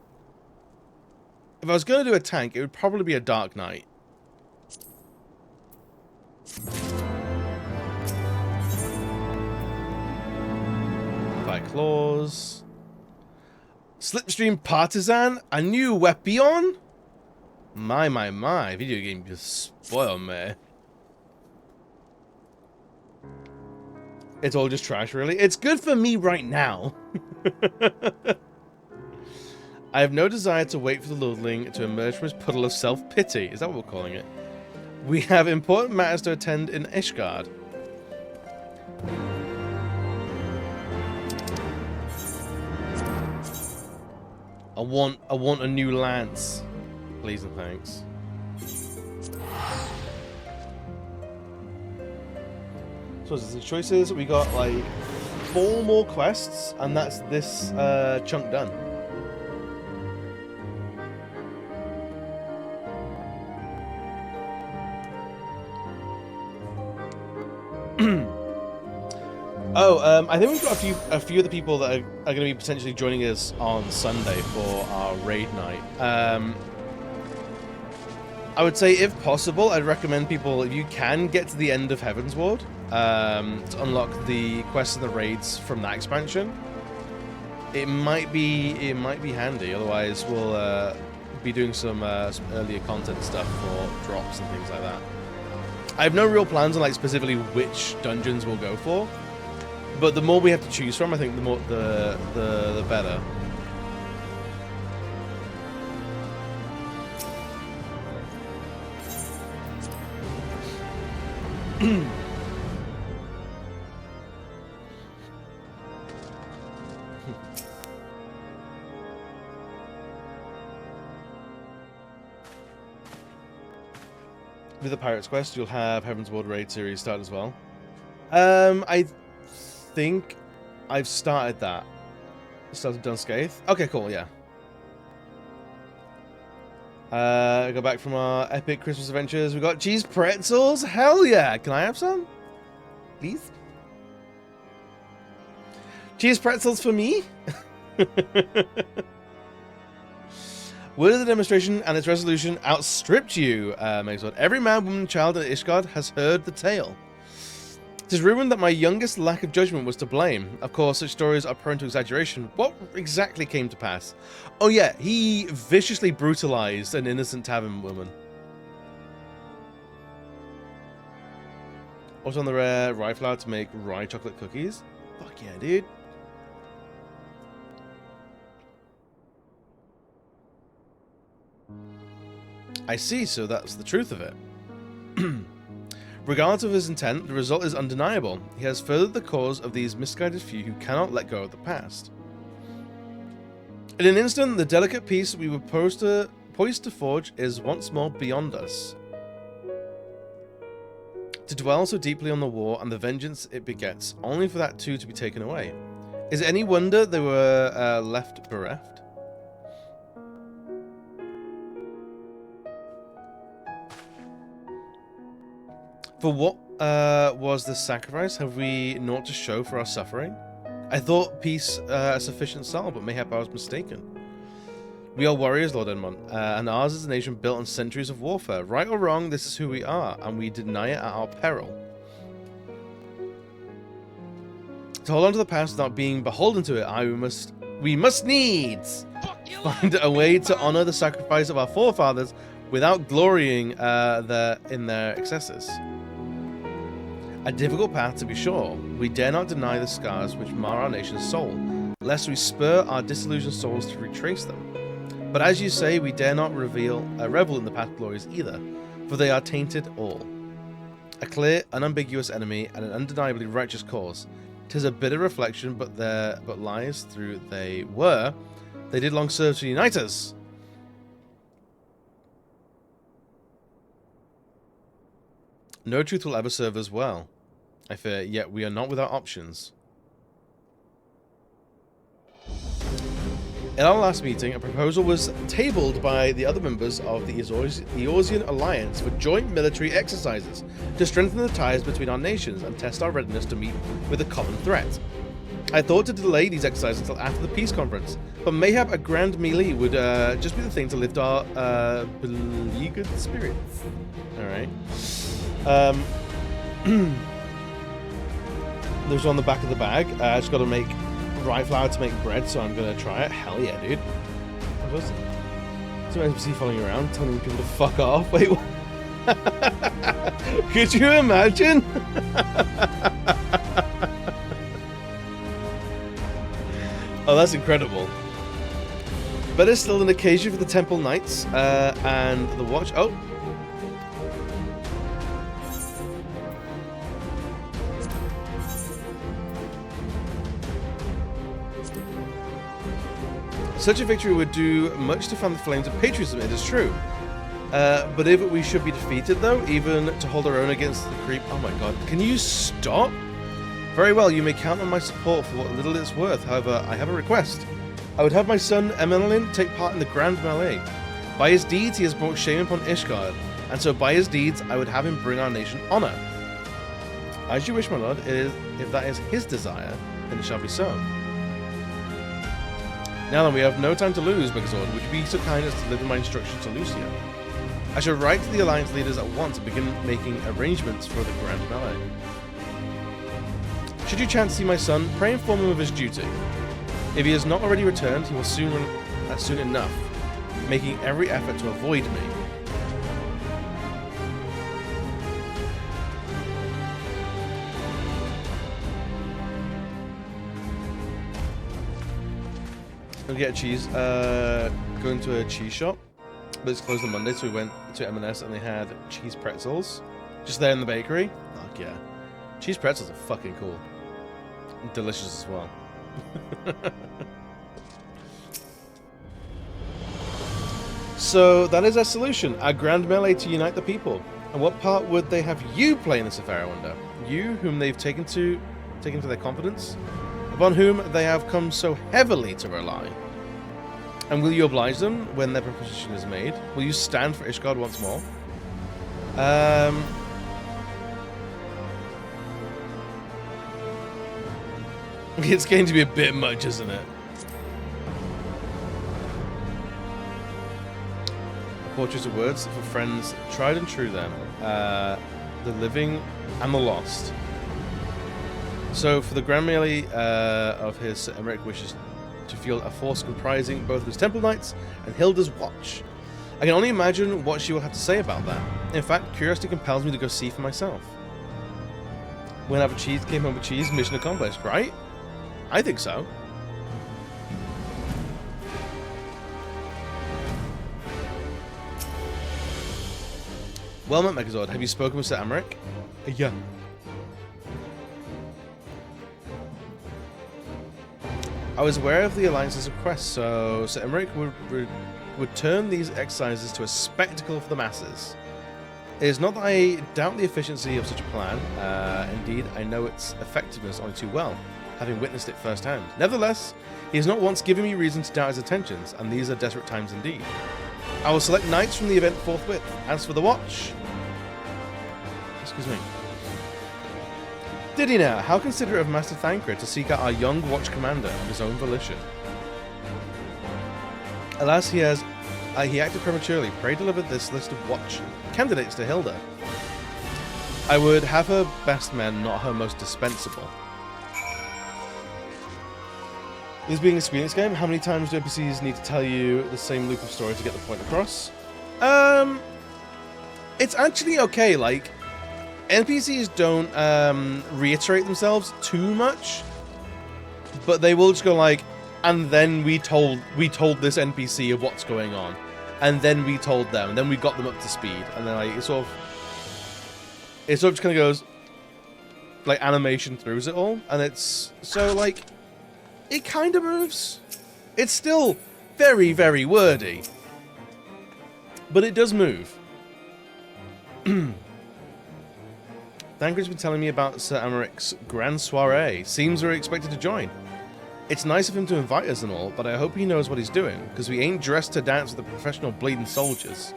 If I was going to do a tank, it would probably be a Dark Knight. Fire Claws. Slipstream Partisan? A new weapon? My. Video game just spoiled me. It's all just trash, really. It's good for me right now. I have no desire to wait for the Lordling to emerge from his puddle of self-pity. Is that what we're calling it? We have important matters to attend in Ishgard. I want a new lance. Please and thanks. So the choices, we got like 4 more quests, and that's this chunk done. I think we've got a few of the people that are going to be potentially joining us on Sunday for our raid night. I would say, if possible, I'd recommend people, if you can, get to the end of Heavensward to unlock the quests and the raids from that expansion. It might be handy. Otherwise, we'll be doing some earlier content stuff for drops and things like that. I have no real plans on like specifically which dungeons we'll go for, but the more we have to choose from, I think the more the better. With the Pirates Quest, you'll have Heavensward Raid series start as well. I think I've started that. Started Dunscaith. Okay, cool, yeah. Go back from our epic Christmas adventures. We got cheese pretzels. Hell yeah! Can I have some? Please? Cheese pretzels for me? Word of the demonstration and its resolution outstripped you, Megazord. Every man, woman, and child in Ishgard has heard the tale. It is rumored that my youngest lack of judgment was to blame. Of course, such stories are prone to exaggeration. What exactly came to pass? Oh yeah, he viciously brutalized an innocent tavern woman. Also on the rare rye flour to make rye chocolate cookies. Fuck yeah, dude. I see, so that's the truth of it. Regardless of his intent, the result is undeniable. He has furthered the cause of these misguided few who cannot let go of the past. In an instant, the delicate peace we were poised to forge is once more beyond us. To dwell so deeply on the war and the vengeance it begets, only for that too to be taken away. Is it any wonder they were left bereft? For what was this sacrifice? Have we naught to show for our suffering? I thought peace a sufficient salve, but mayhap I was mistaken. We are warriors, Lord Edmund, and ours is a nation built on centuries of warfare. Right or wrong, this is who we are, and we deny it at our peril. To hold on to the past without being beholden to it, we must needs find a way to honor the sacrifice of our forefathers without glorying in their excesses. A difficult path, to be sure. We dare not deny the scars which mar our nation's soul, lest we spur our disillusioned souls to retrace them. But as you say, we dare not revel in the past glories either, for they are tainted all. A clear, unambiguous enemy and an undeniably righteous cause. 'Tis a bitter reflection, but lies through they did long serve to unite us. No truth will ever serve us well. I fear, yet we are not without options. In our last meeting, a proposal was tabled by the other members of the Eorzean Alliance for joint military exercises to strengthen the ties between our nations and test our readiness to meet with a common threat. I thought to delay these exercises until after the peace conference, but mayhap a grand melee would just be the thing to lift our beleaguered spirits. Alright. There's on the back of the bag. I just got to make rye flour to make bread, so I'm gonna try it. Hell yeah, dude. Some NPC following you around, telling people to fuck off. Wait, what? Could you imagine? Oh, that's incredible. But there's still an occasion for the Temple Knights and the Watch. Oh. Such a victory would do much to fan the flames of patriotism, it is true. But if we should be defeated, though, even to hold our own against the creep... Oh my god, can you stop? Very well, you may count on my support for what little it's worth. However, I have a request. I would have my son, Emelin, take part in the Grand Melee. By his deeds, he has brought shame upon Ishgard, and so by his deeds, I would have him bring our nation honor. As you wish, my lord. If that is his desire, then it shall be so. Now then, we have no time to lose, Megazord. Would you be so kind as to deliver my instructions to Lucia? I shall write to the Alliance leaders at once and begin making arrangements for the Grand Melee. Should you chance to see my son, pray inform him of his duty. If he has not already returned, he will soon enough, making every effort to avoid me. We'll get a cheese. Going to a cheese shop, but it's closed on Monday, so we went to M&S and they had cheese pretzels just there in the bakery. Fuck yeah, cheese pretzels are fucking cool, and delicious as well. So that is our solution, our grand melee to unite the people. And what part would they have you play in this affair, I wonder? You, whom they've taken to their confidence, upon whom they have come so heavily to rely. And will you oblige them when their proposition is made? Will you stand for Ishgard once more? It's going to be a bit much, isn't it? Portraits of words for friends tried and true then. The living and the lost. So for the Grand Melee of his, Sir Emmerich wishes to field a force comprising both of his Temple Knights and Hilda's Watch. I can only imagine what she will have to say about that. In fact, curiosity compels me to go see for myself. When I have a cheese, came home with cheese, mission accomplished, right? I think so. Well met, Megazord. Have you spoken with Sir Emmerich? Yeah. I was aware of the Alliance's request, so Sir Emmerich would turn these exercises to a spectacle for the masses. It is not that I doubt the efficiency of such a plan. Indeed, I know its effectiveness only too well, having witnessed it firsthand. Nevertheless, he has not once given me reason to doubt his intentions, and these are desperate times indeed. I will select knights from the event forthwith. As for the Watch... Excuse me. Did he now? How considerate of Master Thancred to seek out our young Watch Commander of his own volition. Alas, he acted prematurely. Pray deliver this list of Watch candidates to Hilda. I would have her best men, not her most dispensable. This being an experience game, how many times do NPCs need to tell you the same loop of story to get the point across? It's actually okay, like, NPCs don't reiterate themselves too much, but they will just go like, and then we told this NPC of what's going on, and then we told them, and then we got them up to speed, and then like it sort of just kind of goes like animation throughs it all, and it's so like it kind of moves. It's still very, very wordy, but it does move. Thancred's been telling me about Sir Amaric's grand soiree. Seems we're expected to join. It's nice of him to invite us and all, but I hope he knows what he's doing, because we ain't dressed to dance with the professional bleeding soldiers.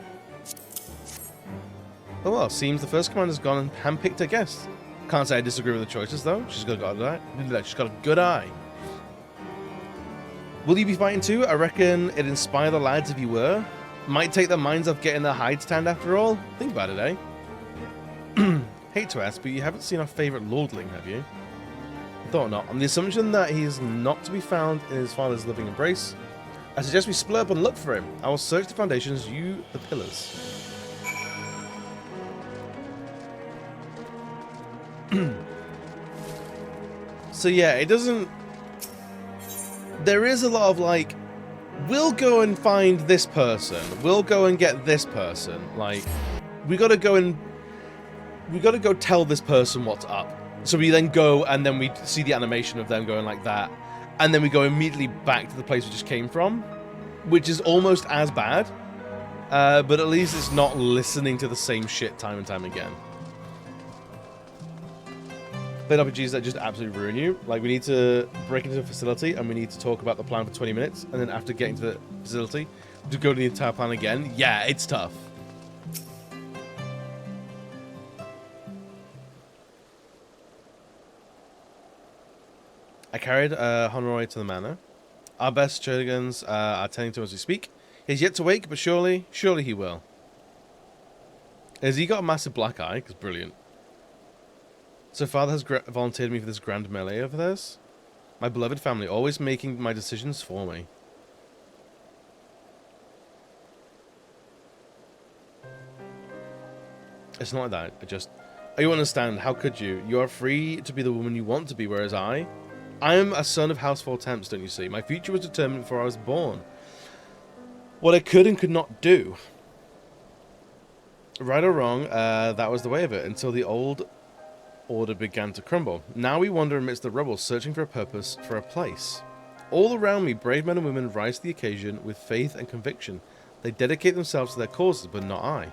Oh well, seems the first commander's gone and handpicked her guest. Can't say I disagree with the choices, though. She's got a good eye. Will you be fighting too? I reckon it'd inspire the lads if you were. Might take their minds off getting their hides tanned after all. Think about it, eh? Hate to ask, but you haven't seen our favourite lordling, have you? Thought not. On the assumption that he is not to be found in his father's living embrace, I suggest we split up and look for him. I will search the foundations, you the pillars. So yeah, it doesn't... There is a lot of like, we'll go and find this person. We'll go and get this person. Like, we gotta go tell this person what's up. So we then go and then we see the animation of them going like that. And then we go immediately back to the place we just came from. Which is almost as bad. But at least it's not listening to the same shit time and time again. Played RPGs that just absolutely ruin you. Like, we need to break into a facility and we need to talk about the plan for 20 minutes. And then after getting to the facility, to go to the entire plan again. Yeah, it's tough. I carried Honoroi to the manor. Our best Churligans are tending to us as we speak. He's yet to wake, but surely he will. Has he got a massive black eye? Because brilliant. So father has volunteered me for this grand melee over theirs. My beloved family, always making my decisions for me. It's not like that. You understand, how could you? You are free to be the woman you want to be, whereas I am a son of House Four Temps, don't you see? My future was determined before I was born. What I could and could not do. Right or wrong, that was the way of it, until the old order began to crumble. Now we wander amidst the rubble, searching for a purpose, for a place. All around me, brave men and women rise to the occasion with faith and conviction. They dedicate themselves to their causes, but not I.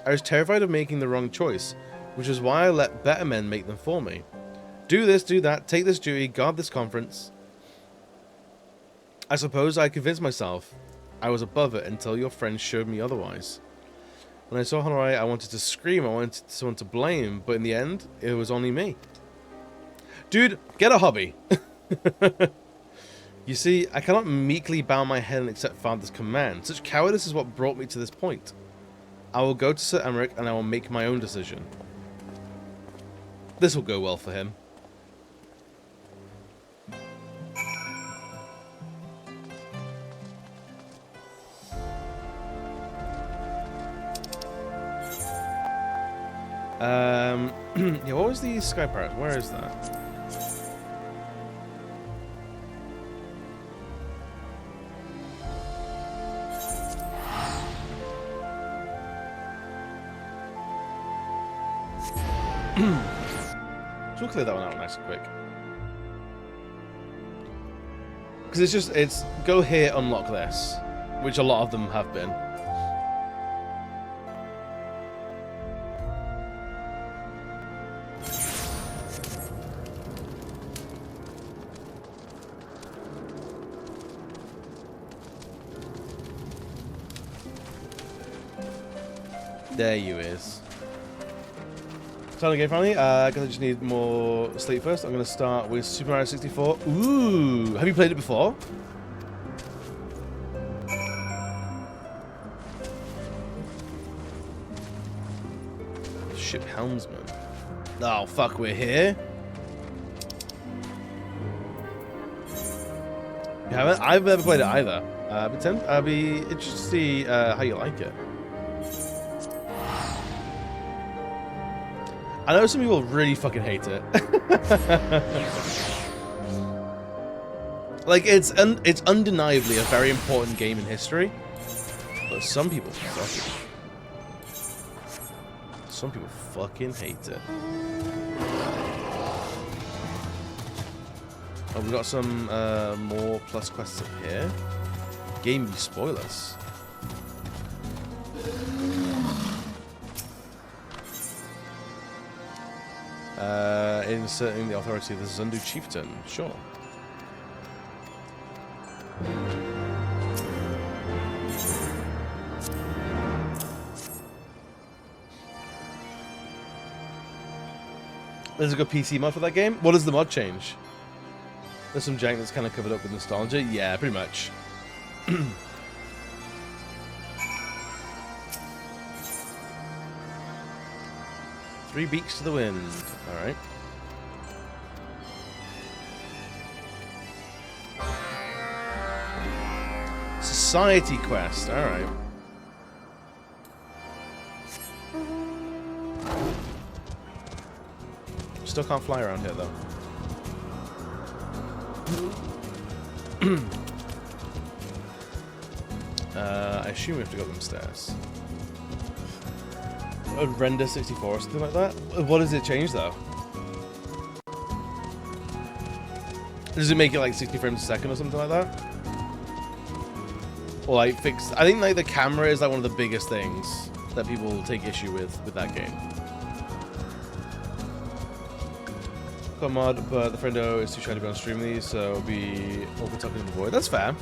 I was terrified of making the wrong choice, which is why I let better men make them for me. Do this, do that, take this duty, guard this conference. I suppose I convinced myself I was above it until your friends showed me otherwise. When I saw Honoroi, I wanted to scream, I wanted someone to blame, but in the end, it was only me. Dude, get a hobby. You see, I cannot meekly bow my head and accept Father's command. Such cowardice is what brought me to this point. I will go to Sir Emmerich and I will make my own decision. This will go well for him. Yeah, what was the Sky Pirate? Where is that? So we'll clear that one out nice and quick. Because it's go here, unlock this, which a lot of them have been. There you is. Time to game finally. I guess I just need more sleep first. I'm going to start with Super Mario 64. Ooh, have you played it before? Ship helmsman. Oh fuck, we're here. You haven't? I've never played it either. I'll be interested to see how you like it. I know some people really fucking hate it. Like, it's undeniably a very important game in history, but some people fuck it. Some people fucking hate it. Oh, we got some more plus quests up here. Game you spoil us. Inserting the authority of the Zundu chieftain. Sure. There's a good PC mod for that game. What does the mod change? There's some jank that's kind of covered up with nostalgia. Yeah, pretty much. 3 beaks to the wind. Alright. Society quest. Alright. Still can't fly around here, though. I assume we have to go up them stairs. Render 64 or something like that? What does it change, though? Does it make it like 60 frames a second or something like that? Or like fix... I think like the camera is like one of the biggest things that people take issue with that game. Got mod, but the friendo is too shy to be on stream these, so it'll be open talking to the void. That's fair.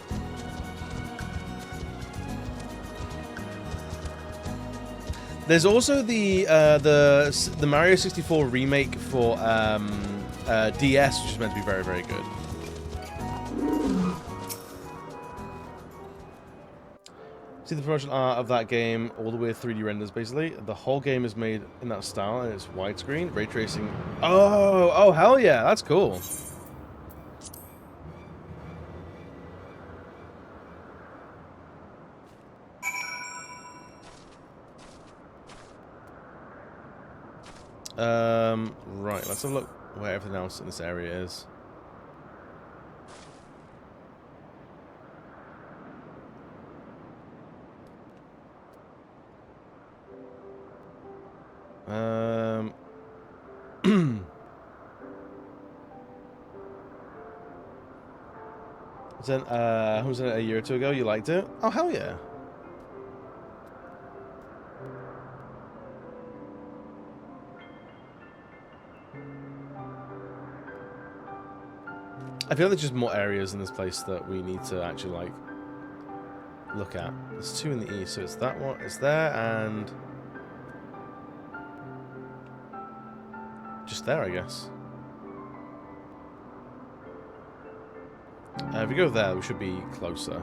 There's also the Mario 64 remake for DS, which is meant to be very, very good. See the promotional art of that game, all the way 3D renders, basically. The whole game is made in that style, and it's widescreen, ray tracing. Oh, hell yeah, that's cool. Right, let's have a look where everything else in this area is. Was it a year or two ago? You liked it? Oh, hell yeah. I feel like there's just more areas in this place that we need to actually, like, look at. There's 2 in the east, so it's that one, it's there, and... just there, I guess. If we go there, we should be closer.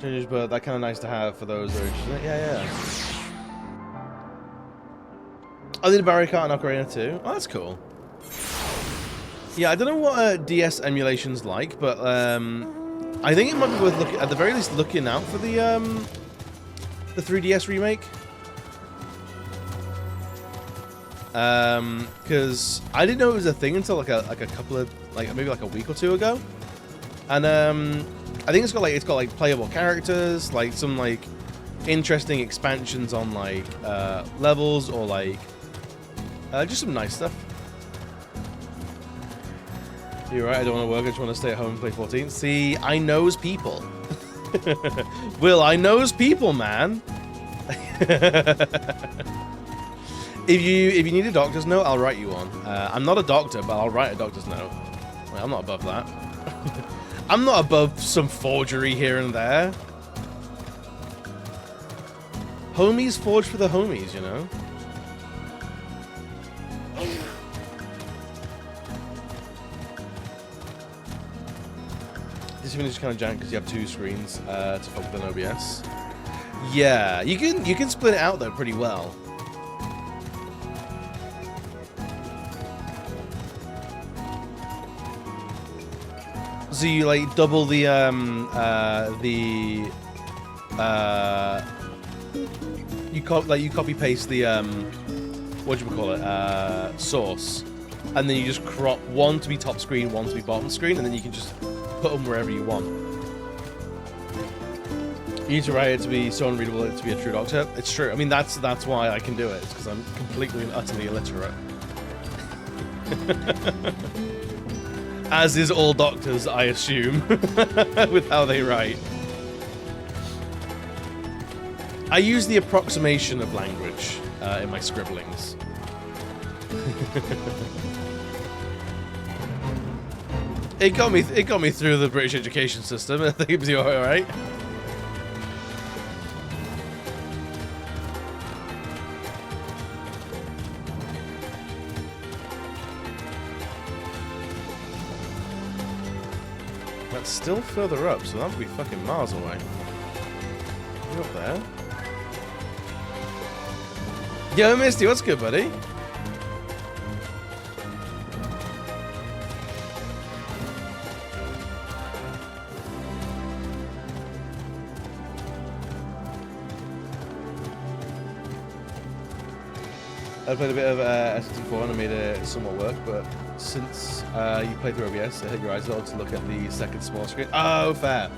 Changes, but that kind of nice to have for those who are interested. Yeah. I did a Mario Kart and Ocarina too. Oh, that's cool. Yeah, I don't know what DS emulation's like, but I think it might be worth at the very least looking out for the 3DS remake. Because I didn't know it was a thing until like a couple of maybe like a week or two ago, and I think it's got like playable characters, like some like interesting expansions on like levels, or like just some nice stuff. You're right, I don't want to work, I just want to stay at home and play 14. See, I knows people. Will, I knows people, man. If you need a doctor's note, I'll write you one. I'm not a doctor, but I'll write a doctor's note. Well, I'm not above that. I'm not above some forgery here and there. Homies forge for the homies, you know? This one is kind of jank because you have 2 screens to fuck with an OBS. Yeah, you can split it out though pretty well. So you like double the you copy paste the source, and then you just crop one to be top screen, one to be bottom screen, and then you can just put them wherever you want. You need to write it to be so unreadable to be a true doctor. It's true. I mean, that's why I can do it. It's because I'm completely and utterly illiterate. As is all doctors, I assume, with how they write. I use the approximation of language. in my scribblings. It got me through the British education system. I think it was all right. That's still further up, so that would be fucking miles away. You up there? Yo, Misty, what's good, buddy? I played a bit of ST4 and I made it somewhat work, but since you played through OBS, it hit your eyes a little to look at the second small screen. Oh, fair.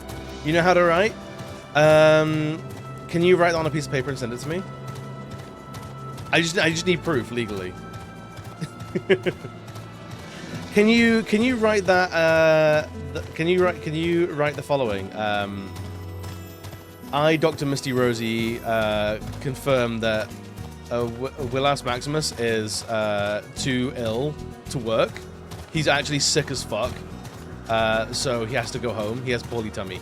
You know how to write? Can you write that on a piece of paper and send it to me? I just need proof legally. Can you write that? Can you write the following? I, Dr. Misty Rosie, confirm that Willas Maximus is too ill to work. He's actually sick as fuck, so he has to go home. He has poorly tummy.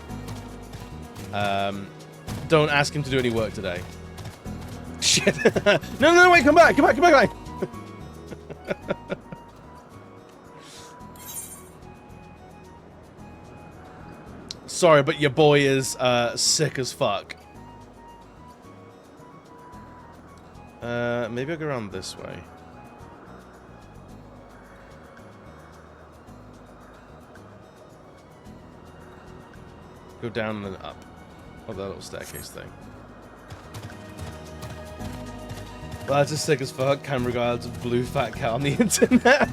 Don't ask him to do any work today. Shit. No, wait, come back. Sorry, but your boy is sick as fuck. Maybe I'll go around this way. Go down and up. Oh, that little staircase thing. Well, that's just sick as fuck. Kind regards, Blue Fat Cat on the internet.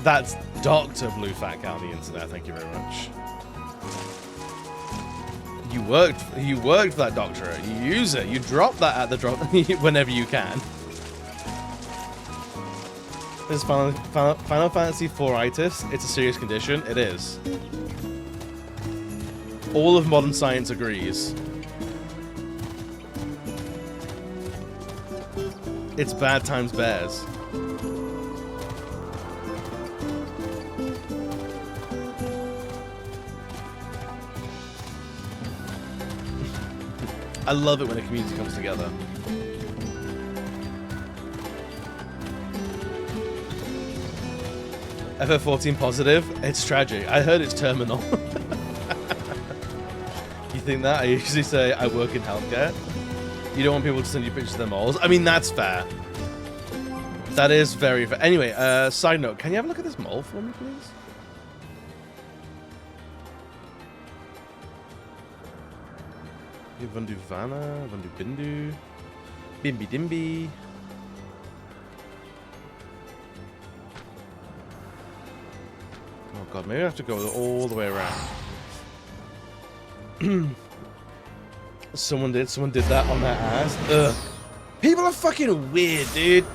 That's Dr. Blue Fat Cat on the internet. Thank you very much. You worked for that doctorate. You use it. You drop that at the drop whenever you can. This is Final Fantasy IV-itis. It's a serious condition. It is. All of modern science agrees. It's bad times bears. I love it when a community comes together. FF14 positive? It's tragic. I heard it's terminal. You think that? I usually say I work in healthcare. You don't want people to send you pictures of their moles. I mean, that's fair. That is very fair. Anyway, side note, can you have a look at this mole for me, please? Vandu Vana, Vandu Bindu, Bimbi Dimbi. Oh god, maybe I have to go all the way around. Someone did that on their ass. Ugh. People are fucking weird, dude.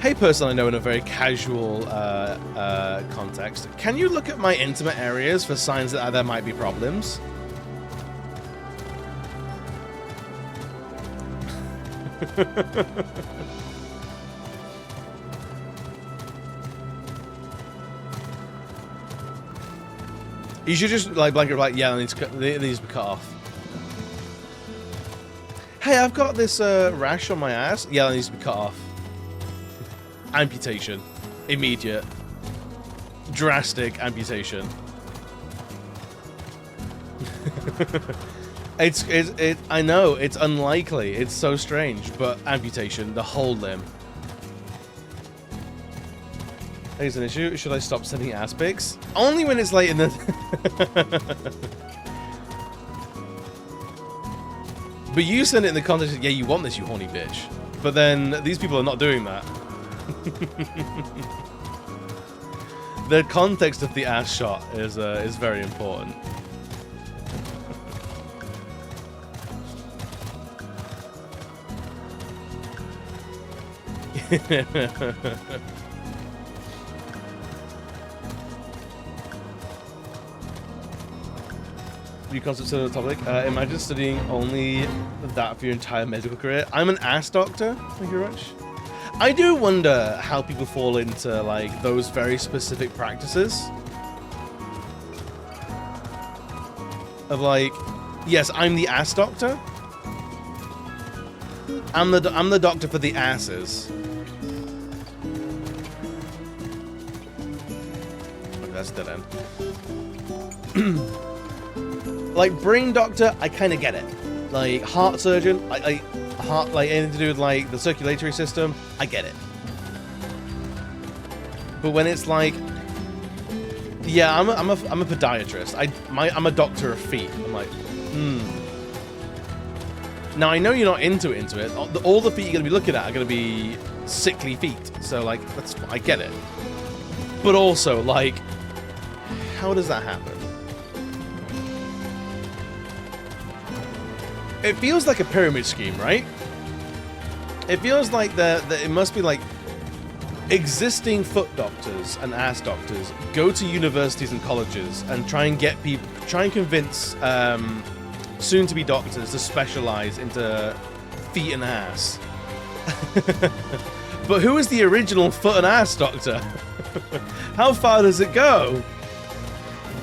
Hey, person I know in a very casual context, can you look at my intimate areas for signs that there might be problems? You should just like blanket like, yeah, it needs to be cut off. Hey, I've got this rash on my ass. Yeah, it needs to be cut off. Amputation. Immediate. Drastic amputation. I know, it's unlikely. It's so strange, but amputation, the whole limb. There's an issue. Should I stop sending ass pics? Only when it's late in the... But you send it in the context of, yeah, you want this, you horny bitch. But then these people are not doing that. The context of the ass shot is very important. new concept to the topic. Imagine studying only that for your entire medical career. I'm an ass doctor. Thank you very much. I do wonder how people fall into like those very specific practices. Of like, yes, I'm the ass doctor. I'm the doctor for the asses. Okay, that's dead end. Like brain doctor, I kind of get it. Like heart surgeon, heart, like anything to do with like the circulatory system, I get it. But when it's like, yeah, I'm a podiatrist. I'm a doctor of feet. I'm like, Now I know you're not into it. All the feet you're gonna be looking at are gonna be sickly feet. So like, I get it. But also like, how does that happen? It feels like a pyramid scheme, right? It feels like that it must be like existing foot doctors and ass doctors go to universities and colleges and try and convince soon-to-be doctors to specialize into feet and ass. But who is the original foot and ass doctor? How far does it go?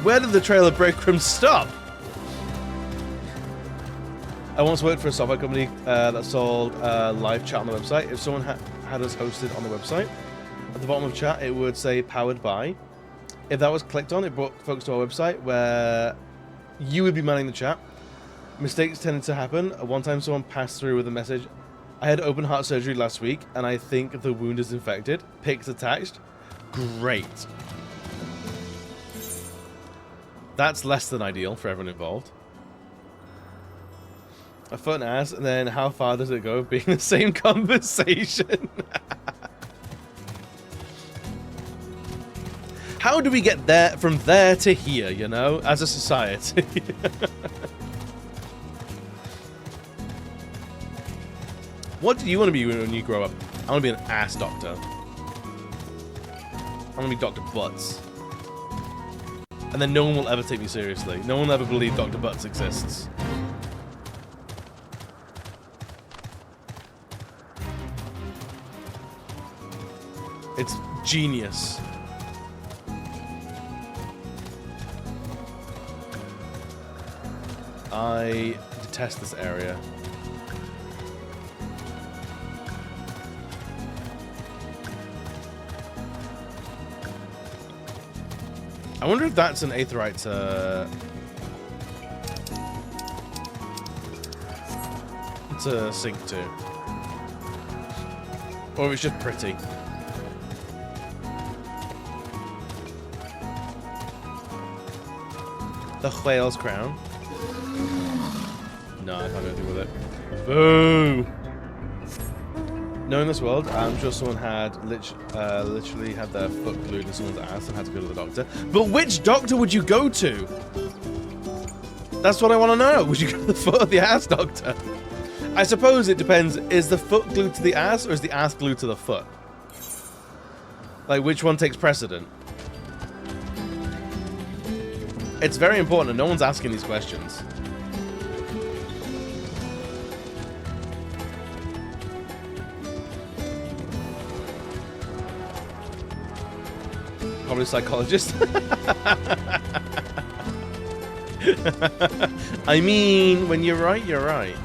Where did the trail of breadcrumbs stop? I once worked for a software company that sold live chat on the website. If someone had us hosted on the website, at the bottom of chat it would say powered by. If that was clicked on, it brought folks to our website where you would be manning the chat. Mistakes tended to happen. One time someone passed through with a message, I had open heart surgery last week and I think the wound is infected. Pics attached. Great. That's less than ideal for everyone involved. A foot and ass, and then how far does it go being the same conversation? How do we get there from there to here, you know, as a society? What do you want to be when you grow up? I want to be an ass doctor. I want to be Dr. Butts. And then no one will ever take me seriously. No one will ever believe Dr. Butts exists. It's genius. I detest this area. I wonder if that's an aetheryte to sink to. Or if it's just pretty. The whale's crown. No, I can't do anything with it. Boo! Knowing this world, I'm sure someone had literally had their foot glued to someone's ass and had to go to the doctor. But which doctor would you go to? That's what I want to know. Would you go to the foot or the ass doctor? I suppose it depends. Is the foot glued to the ass or is the ass glued to the foot? Like, which one takes precedent? It's very important and no one's asking these questions. Probably a psychologist. I mean, when you're right, you're right.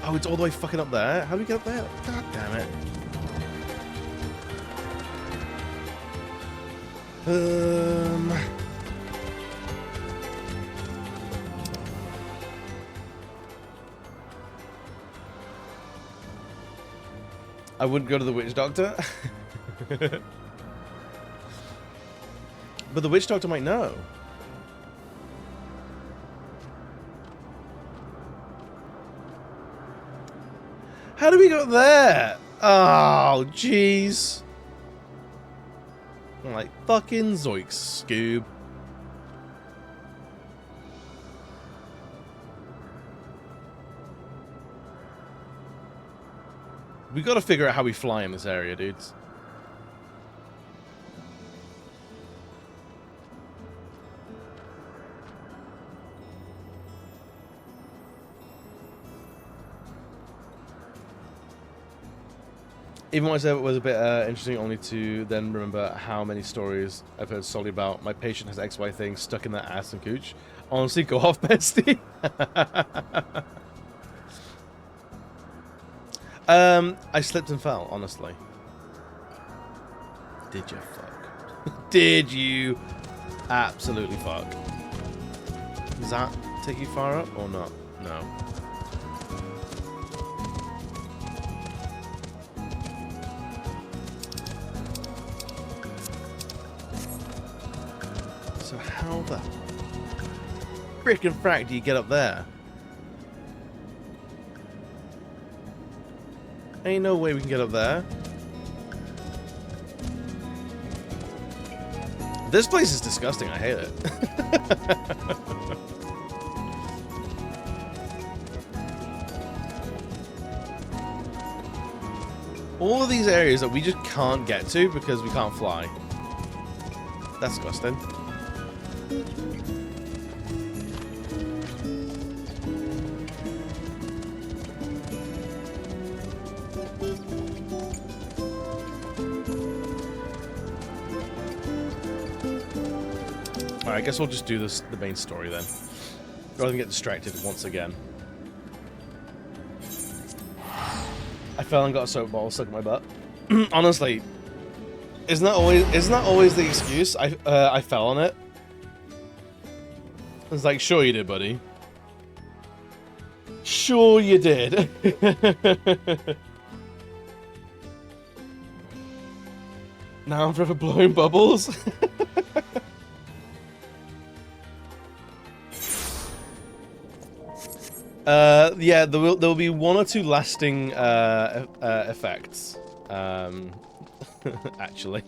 Oh, it's all the way fucking up there? How do we get up there? God damn it. I wouldn't go to the witch doctor. But the witch doctor might know. How do we go there? Oh, jeez. I'm like, fucking zoinks, Scoob. We gotta figure out how we fly in this area, dudes. Even when I said it was a bit interesting, only to then remember how many stories I've heard solely about my patient has XY thing stuck in their ass and cooch. Honestly, go off, bestie. I slipped and fell, honestly. Did you fuck? Did you absolutely fuck? Does that take you far up or not? No. So how the frickin' frack do you get up there? Ain't no way we can get up there. This place is disgusting. I hate it. All of these areas that we just can't get to because we can't fly. That's disgusting. Alright, I guess we'll just do the main story then. Rather than get distracted once again. I fell and got a soap ball stuck in my butt. Honestly, isn't that always the excuse? I fell on it. It's like, sure you did, buddy. Sure you did. Now I'm forever blowing bubbles. Yeah, there will be one or two lasting effects. Actually.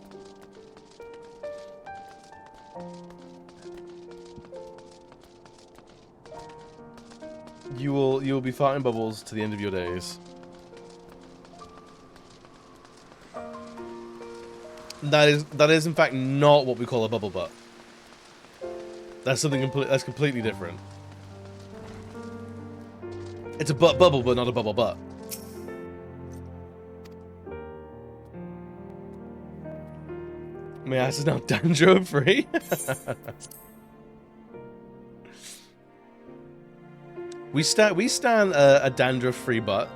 You will be farting bubbles to the end of your days. That is in fact not what we call a bubble butt. That's something completely different. It's a butt bubble, but not a bubble butt. My ass is now dandruff free. we stand a dandruff free butt.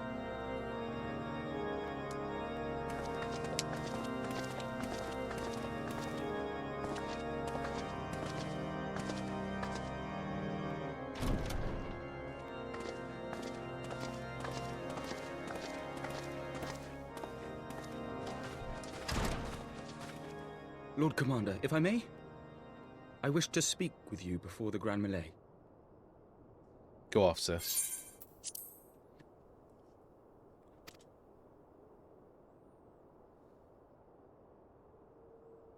Lord Commander, if I may? I wish to speak with you before the Grand Melee. Go off, sis.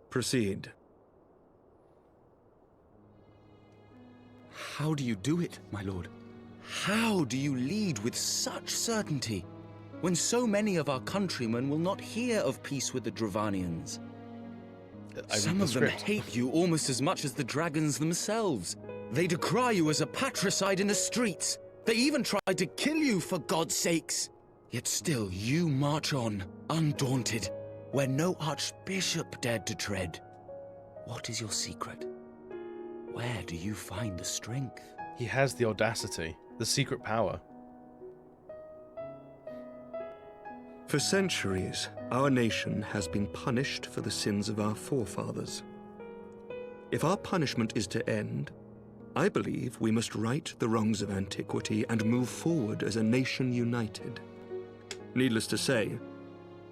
Proceed. How do you do it, my lord? How do you lead with such certainty, when so many of our countrymen will not hear of peace with the Dravanians? Some of them hate you almost as much as the dragons themselves. They decry you as a patricide in the streets. They even tried to kill you, for God's sakes. Yet still you march on, undaunted, where no archbishop dared to tread. What is your secret? Where do you find the strength? He has the audacity, the secret power. For centuries, our nation has been punished for the sins of our forefathers. If our punishment is to end, I believe we must right the wrongs of antiquity and move forward as a nation united. Needless to say,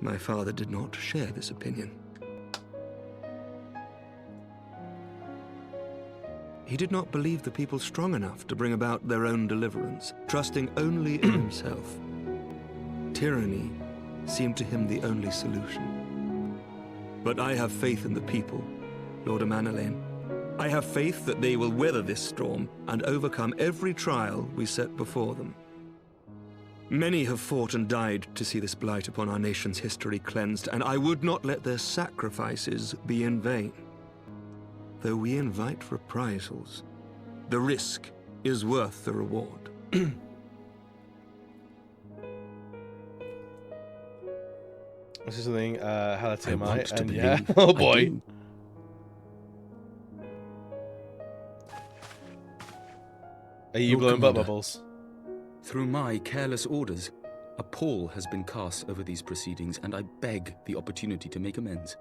my father did not share this opinion. He did not believe the people strong enough to bring about their own deliverance, trusting only in himself. Tyranny seemed to him the only solution. But I have faith in the people, Lord Amanalain. I have faith that they will weather this storm and overcome every trial we set before them. Many have fought and died to see this blight upon our nation's history cleansed, and I would not let their sacrifices be in vain. Though we invite reprisals, the risk is worth the reward. This is something, hella I want TMI, to and yeah. believe Oh I boy. do. Are you Lord blowing butt Commander, bubbles? Through my careless orders, a pall has been cast over these proceedings, and I beg the opportunity to make amends.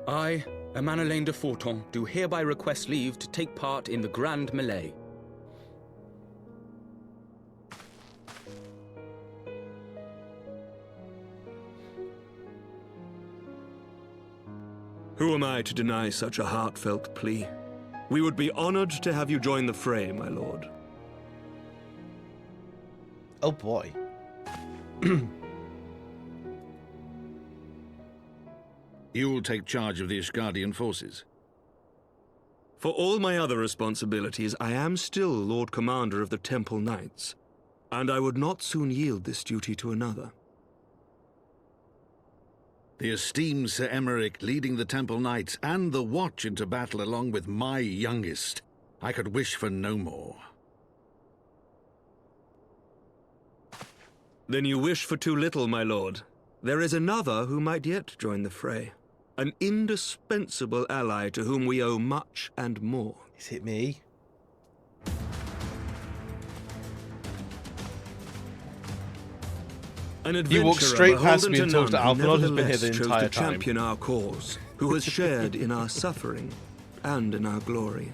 I, Emanolaine de Forton, do hereby request leave to take part in the Grand Melee. Who am I to deny such a heartfelt plea? We would be honored to have you join the fray, my lord. Oh boy. You'll take charge of the Ishgardian forces. For all my other responsibilities, I am still Lord Commander of the Temple Knights, and I would not soon yield this duty to another. The esteemed Sir Emeric leading the Temple Knights and the Watch into battle along with my youngest. I could wish for no more. Then you wish for too little, my lord. There is another who might yet join the fray. An indispensable ally to whom we owe much and more. Is it me? An You walked straight past me and talked to none who Alphonse, who's been here nevertheless the chose entire to time. champion our cause, who has shared in our suffering and in our glory.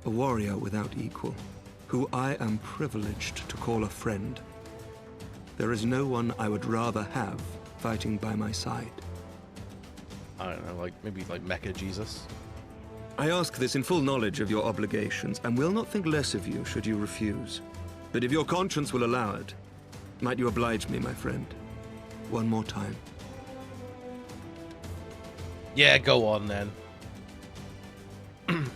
A warrior without equal, who I am privileged to call a friend. There is no one I would rather have fighting by my side. I don't know, like maybe like Mecha Jesus. I ask this in full knowledge of your obligations, and will not think less of you should you refuse. But if your conscience will allow it, might you oblige me, my friend? One more time. Yeah, go on then. I'm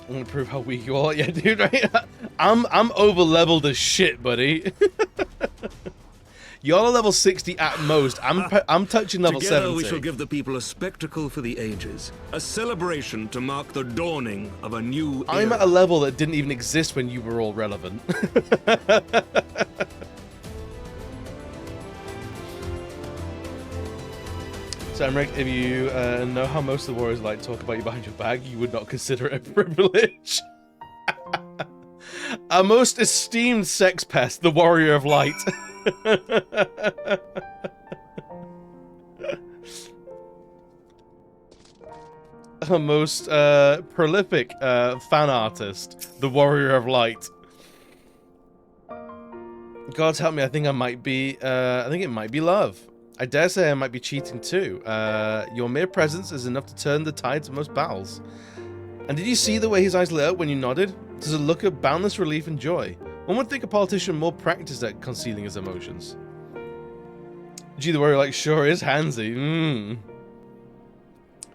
gonna prove how weak you are. Yeah, dude, right? I'm over leveled as shit, buddy. You're level 60 at most. I'm touching level Together 70. we shall give the people a spectacle for the ages, a celebration to mark the dawning of a new era. I'm at a level that didn't even exist when you were all relevant. So, Emmerich, if you know how most of the warriors like talk about you behind your back, you would not consider it a privilege. Our most esteemed sex pest, the Warrior of Light. Our most prolific fan artist, the Warrior of Light. God help me, I think I might be, I think it might be love. I dare say I might be cheating too. Your mere presence is enough to turn the tides of most battles. And did you see the way his eyes lit up when you nodded? There's a look of boundless relief and joy. One would think a politician more practiced at concealing his emotions. Gee, the warrior like sure is handsy.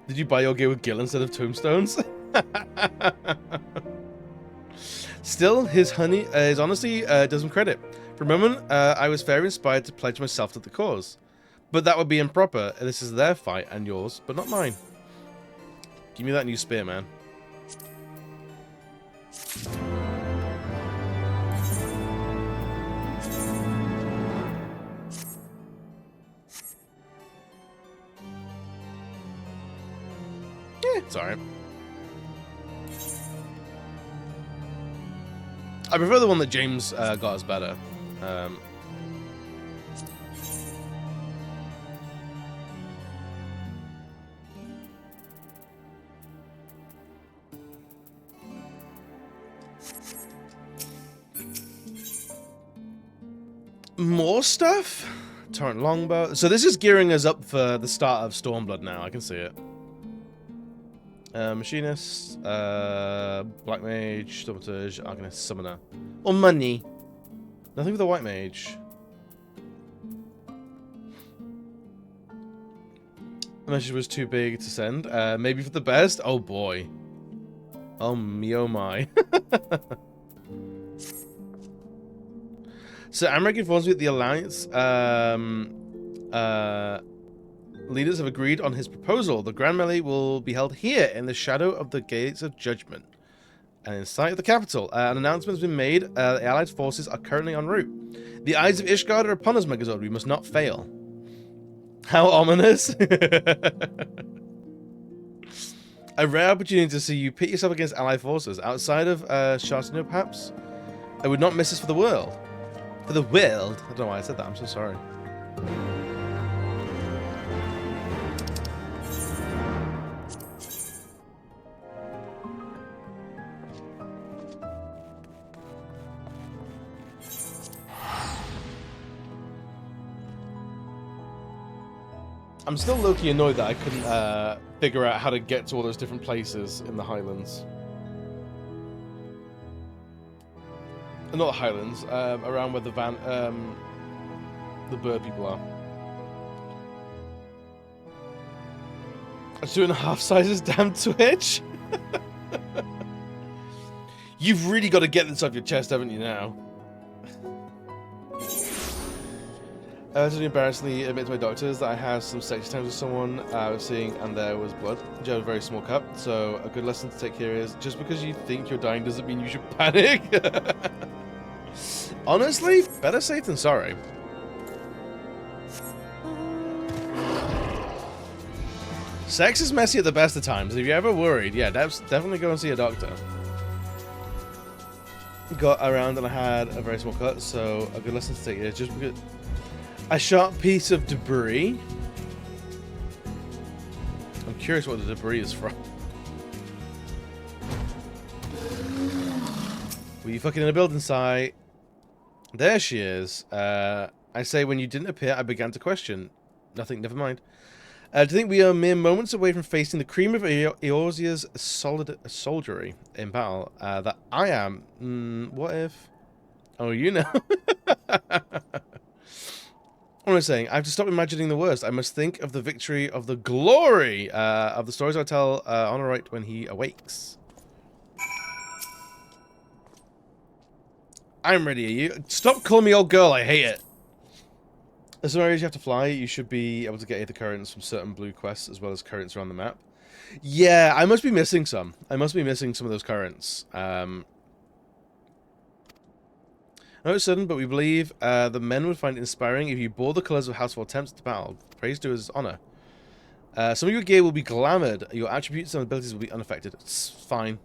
Did you buy your gear with Gil instead of tombstones? Still, his honesty does him credit. For a moment, I was very inspired to pledge myself to the cause. But that would be improper. This is their fight and yours, but not mine. Give me that new spear, man. It's alright. I prefer the one that James got us better. More stuff? Torrent longbow. So this is gearing us up for the start of Stormblood now. I can see it. Machinist, Black Mage, Thaumaturge, Arcanist, Summoner. Or money. Nothing with the White Mage. The message was too big to send. Maybe for the best? Oh boy. Oh me, oh my. So Amrik informs me that the Alliance leaders have agreed on his proposal. The Grand Melee will be held here in the shadow of the Gates of Judgment. And in sight of the capital, an announcement has been made. The Allied forces are currently en route. The eyes of Ishgard are upon us, Megazord. We must not fail. How ominous. A rare opportunity to see you pit yourself against Allied forces. Outside of Chartino, perhaps? I would not miss this for the world. For the world? I don't know why I said that. I'm so sorry. I'm still low-key annoyed that I couldn't figure out how to get to all those different places in the Highlands. Not the Highlands, around where the bird people are. 2.5 sizes, damn Twitch! You've really got to get this off your chest, haven't you, now? I was embarrassingly admit to my doctors that I had some sexy times with someone I was seeing and there was blood. She had a very small cup, so a good lesson to take here is just because you think you're dying doesn't mean you should panic. Honestly, better safe than sorry. Sex is messy at the best of times. If you're ever worried, yeah, definitely go and see a doctor. Got around and I had a very small cut, so a good lesson to take here is just because... A sharp piece of debris. I'm curious what the debris is from. Were you fucking in a building site? There she is. I say when you didn't appear, I began to question. Nothing, never mind. Do you think we are mere moments away from facing the cream of Eorzea's soldiery in battle? That I am. What if? Oh, you know. What am I saying? I have to stop imagining the worst. I must think of the victory of the glory of the stories I tell Honorite when he awakes. I'm ready. Are you? Stop calling me old girl. I hate it. There's some areas you have to fly. You should be able to get the currents from certain blue quests as well as currents around the map. Yeah, I must be missing some. I must be missing some of those currents. Not certain, but we believe the men would find it inspiring if you bore the colours of House of Attempts to battle. Praise to his honour. Some of your gear will be glamoured. Your attributes and abilities will be unaffected. It's fine.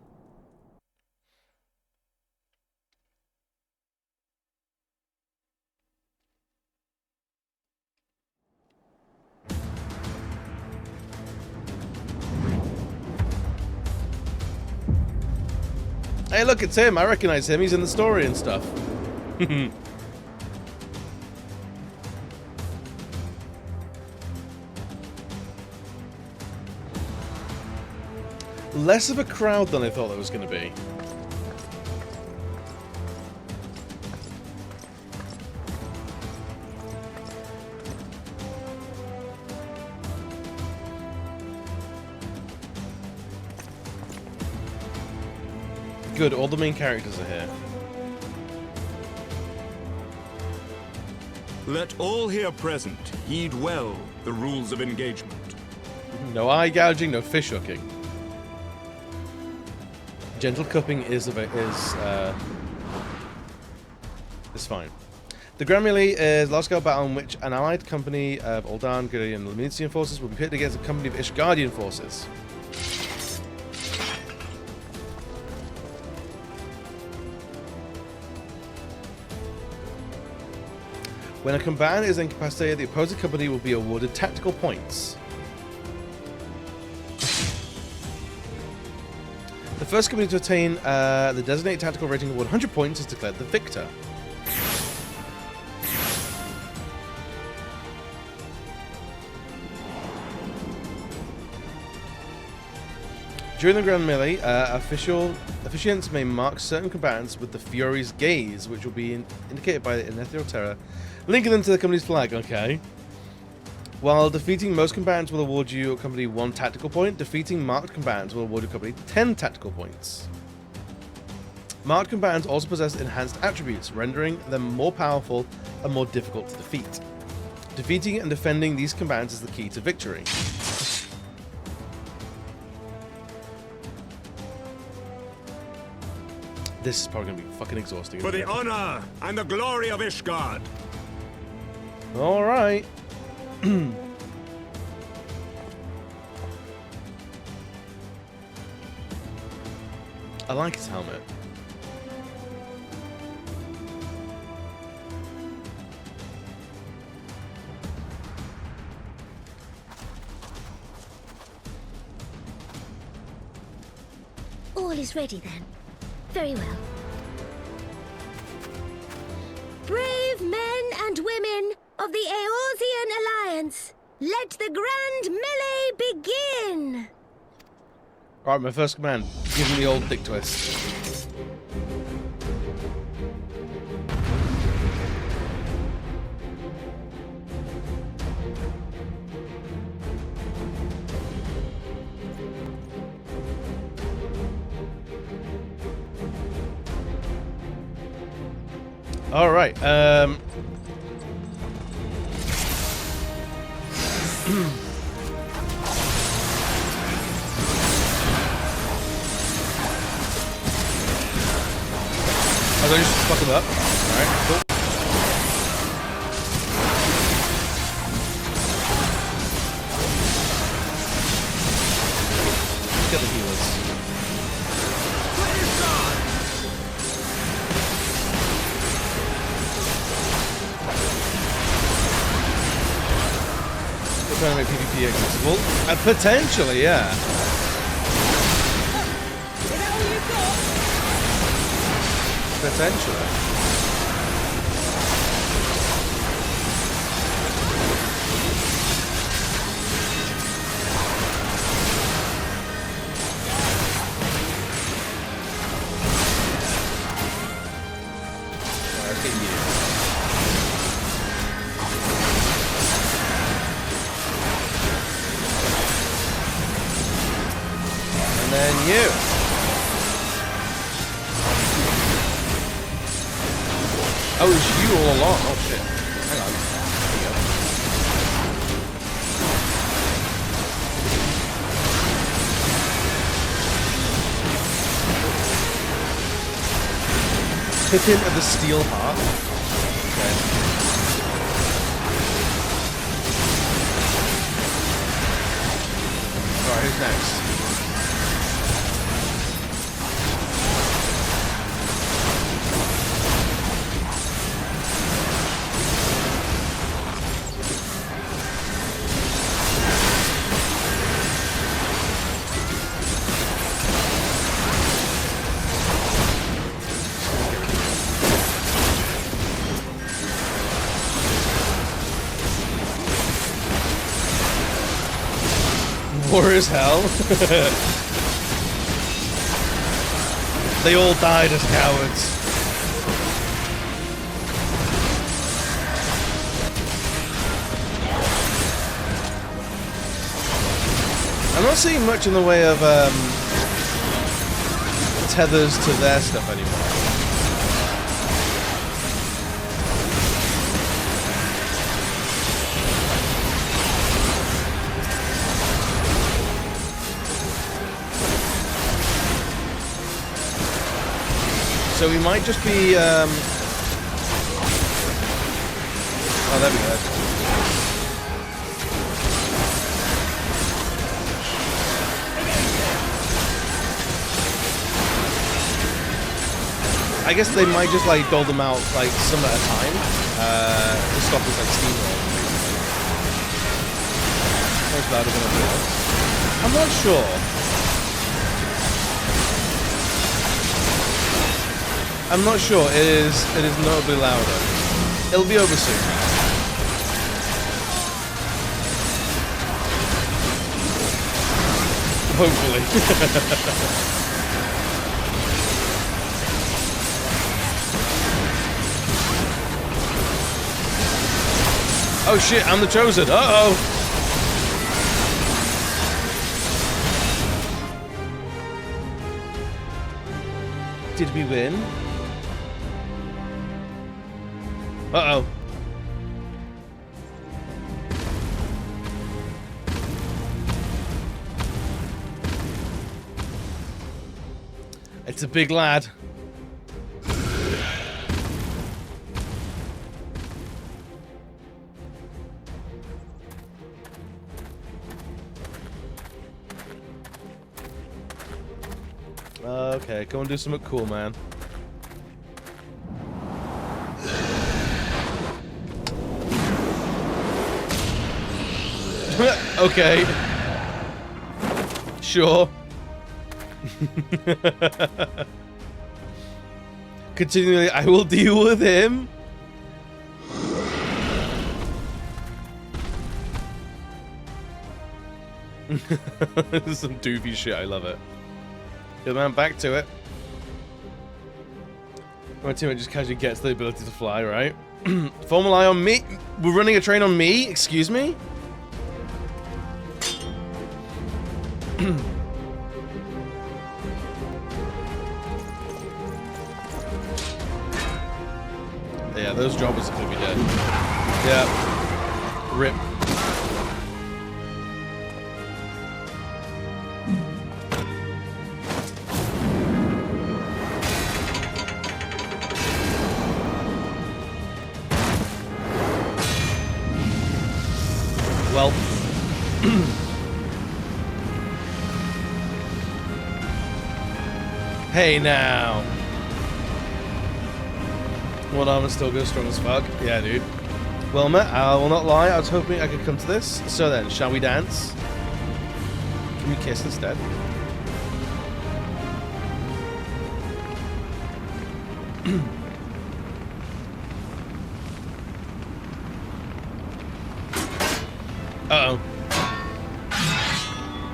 Hey, look, it's him. I recognise him. He's in the story and stuff. Less of a crowd than I thought there was going to be. Good, all the main characters are here. Let all here present heed well the rules of engagement. No eye gouging, no fish hooking. Gentle cupping is fine. The Grand Melee is a large-scale battle in which an allied company of Uldan, Gurri, and Lemnitian forces will be pitted against a company of Ishgardian forces. When a combatant is incapacitated, the opposing company will be awarded tactical points. The first company to attain the designated tactical rating of 100 points is declared the victor. During the Grand Melee, officiants may mark certain combatants with the Fury's Gaze, which will be indicated by an ethereal terror, linking them to the company's flag. Okay. While defeating most combatants will award your company 1 tactical point, defeating marked combatants will award your company 10 tactical points. Marked combatants also possess enhanced attributes, rendering them more powerful and more difficult to defeat. Defeating and defending these combatants is the key to victory. This is probably gonna be fucking exhausting. For isn't the it? honor and the glory of Ishgard. All right. I like his helmet. All is ready then. Very well. Brave men and women of the Eorzean Alliance, let the grand melee begin! Alright, my first command. Give him the old dick twist. Alright, I just fuck him up. Alright, cool. Get the healers. We're trying to make PvP accessible. Potentially, yeah. Potentially. Let's get you. And then you. Oh, it's you all along. Oh shit. Hang on. There you go. Pippin of the Steel Heart. Okay. Alright, who's next? War as hell. They all died as cowards. I'm not seeing much in the way of tethers to their stuff anymore. So we might just be, oh, there we go. I guess they might just, like, dole them out, like, some at a time, to stop this, like, steamroll. Most louder than everyone else. I'm not sure. I'm not sure. It is notably louder. It'll be over soon. Hopefully. Oh shit, I'm the chosen. Uh-oh. Did we win? Uh-oh. It's a big lad. Okay, go and do something cool, man. Okay. Sure. Continually, I will deal with him. This is some doofy shit, I love it. Good man, back to it. My teammate just casually gets the ability to fly, right? Formal eye on me? We're running a train on me? Excuse me? Yeah, those jobbers are gonna be dead. Yeah. Rip. Well. Hey now. One armor still goes strong as fuck. Yeah, dude. Well, Matt, I will not lie. I was hoping I could come to this. So then, shall we dance? Can we kiss instead? Uh-oh.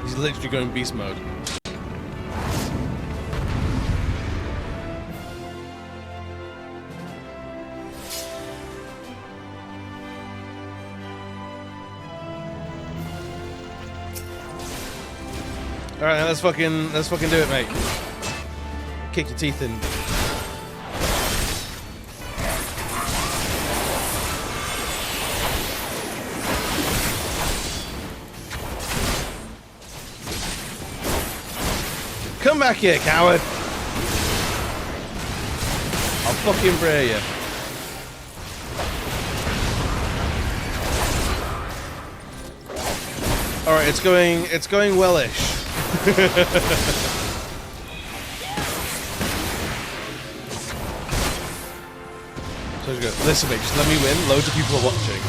He's literally going beast mode. Alright, let's fucking do it, mate. Kick your teeth in. Come back here, coward! I'll fucking bray you. Alright, it's going wellish. So go, listen mate, just let me win, loads of people are watching.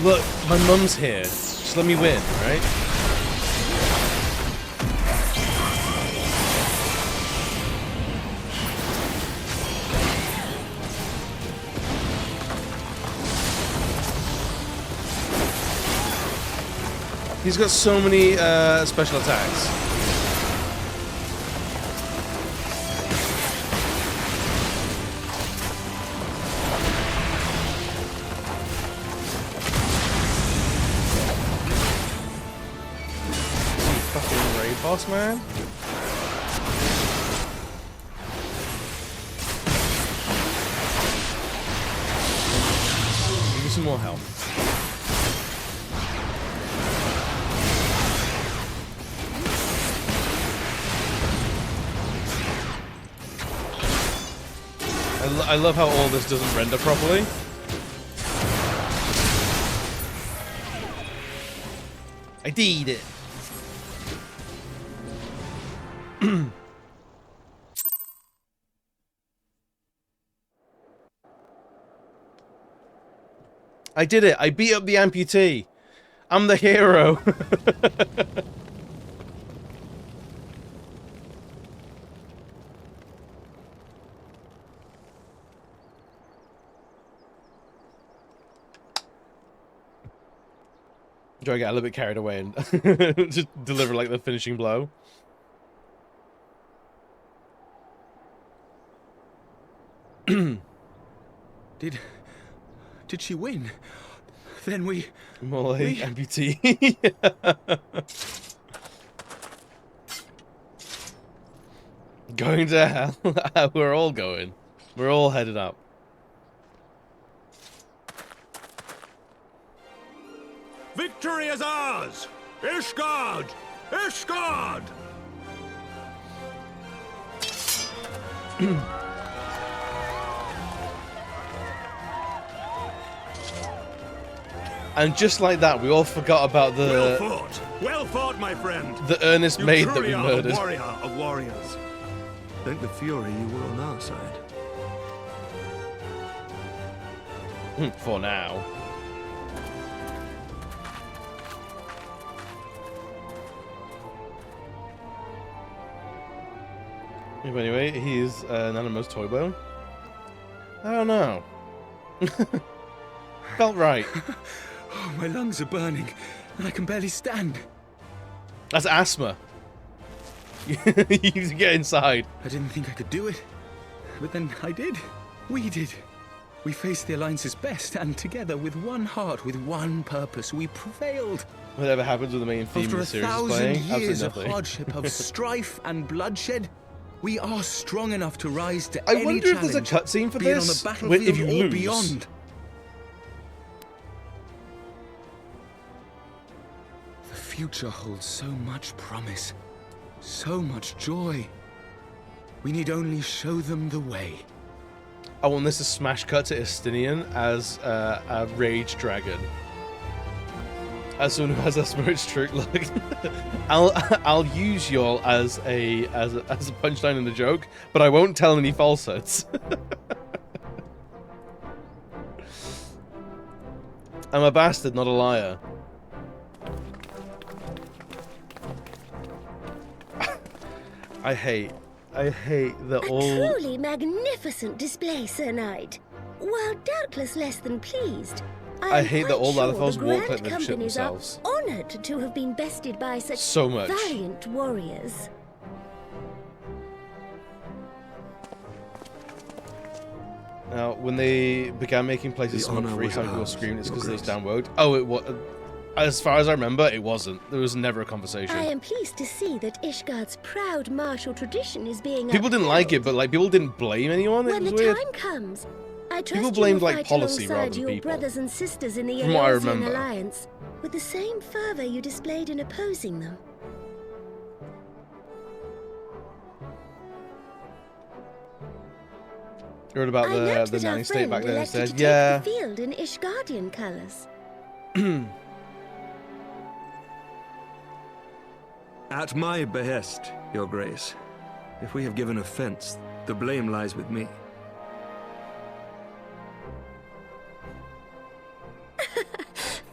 Look, my mum's here, just let me win, right? He's got so many special attacks. Fucking raid boss, man. Give me some more health. I love how all this doesn't render properly. I did it. I did it. I beat up the amputee. I'm the hero. Do I get a little bit carried away and just deliver like the finishing blow? Did she win? Then more like amputee. Going to hell. We're all going. We're all headed up. Victory is ours! Ishgard! Ishgard! And just like that, we all forgot about Well fought! Well fought, my friend! the earnest maid that we truly are murdered. the warrior of warriors. Thank the Fury you were on our side. For now. Anyway, he's Nanamo's toy bone. I don't know. Felt right. Oh, my lungs are burning, and I can barely stand. That's asthma. You need to get inside. I didn't think I could do it, but then I did. We did. We faced the Alliance's best, and together, with one heart, with one purpose, we prevailed. Whatever happens with the main theme After of the a series is thousand playing, years of absolutely nothing. hardship, of strife and bloodshed, we are strong enough to rise to I any wonder if there's a challenge, cutscene for be it this, on the where if battlefield you or lose. beyond. The future holds so much promise, so much joy. We need only show them the way. I want this to smash cut to Estinian as a rage dragon. As someone who has a spirit stroke, look, I'll use y'all as a punchline in the joke, but I won't tell any falsehoods. I'm a bastard, not a liar. I hate that A all. truly magnificent display, Sir Knight. While doubtless less than pleased, I hate that all Lalithos Lalithos walk like they've shit themselves. Honored to have been bested by such So much. valiant warriors. Now, when they began making places The honor smoke-free, was how people ours, screamed, it's Your because those Grace. damn woke. Oh, it was. As far as I remember, it wasn't. There was never a conversation. I am pleased to see that Ishgard's proud martial tradition is being People didn't like it, but like people didn't blame anyone. It When was the weird. time comes, I trust People you blamed, will like, fight policy alongside rather than your people. brothers and sisters in the From what I Eorzean remember. Alliance with the same fervor you displayed in opposing them. You heard about I note the that our nanny state friend back then elected instead. to Yeah. take the field in Ishgardian colours. At my behest, Your Grace. If we have given offense, the blame lies with me.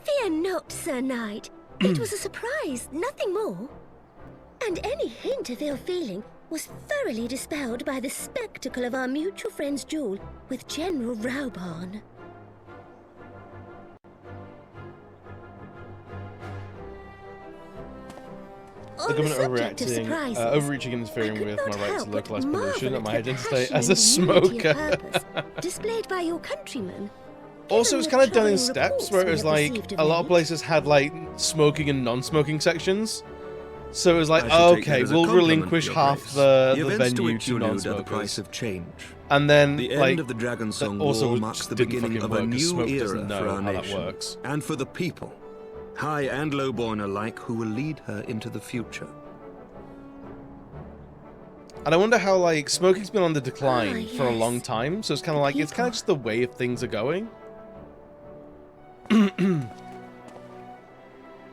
Fear not, Sir Knight. It was a surprise, nothing more. And any hint of ill feeling was thoroughly dispelled by the spectacle of our mutual friend's duel with General Raubarn. The On the government subject of overreaching and surprises, interfering with my right to help but localize pollution marvel and my at the identity passion as a and unity of smoker. purpose displayed by your countrymen. Also, it's Given kind the of done in troubling steps, reports where it we was have like received of a lot of late. places had like smoking and non-smoking sections. So it was like, I should take that okay, as a we'll compliment, relinquish Your half Grace. the events to venue which to you allude are the non-smokers. price of change. And then, The like, end of the Dragon Song also War marks just the didn't beginning fucking of a work, 'cause new Smoke era doesn't know for our how that nation. works. And for the people, high and lowborn alike, who will lead her into the future. And I wonder how like smoking's been on the decline for a yes. long time. So it's kind of like it's kind of just the way of things are going.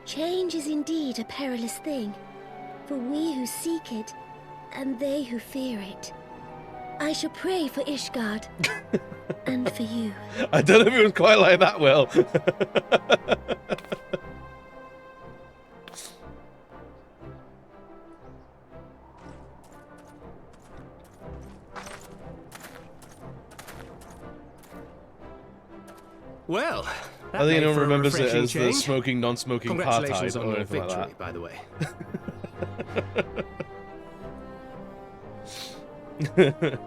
Change is indeed a perilous thing, for we who seek it, and they who fear it. I shall pray for Ishgard, and for you. I don't know if it was quite like that, Will. Well, I think anyone remembers it as the change. smoking, non-smoking Congratulations apartheid on or your anything victory, like by the way. that.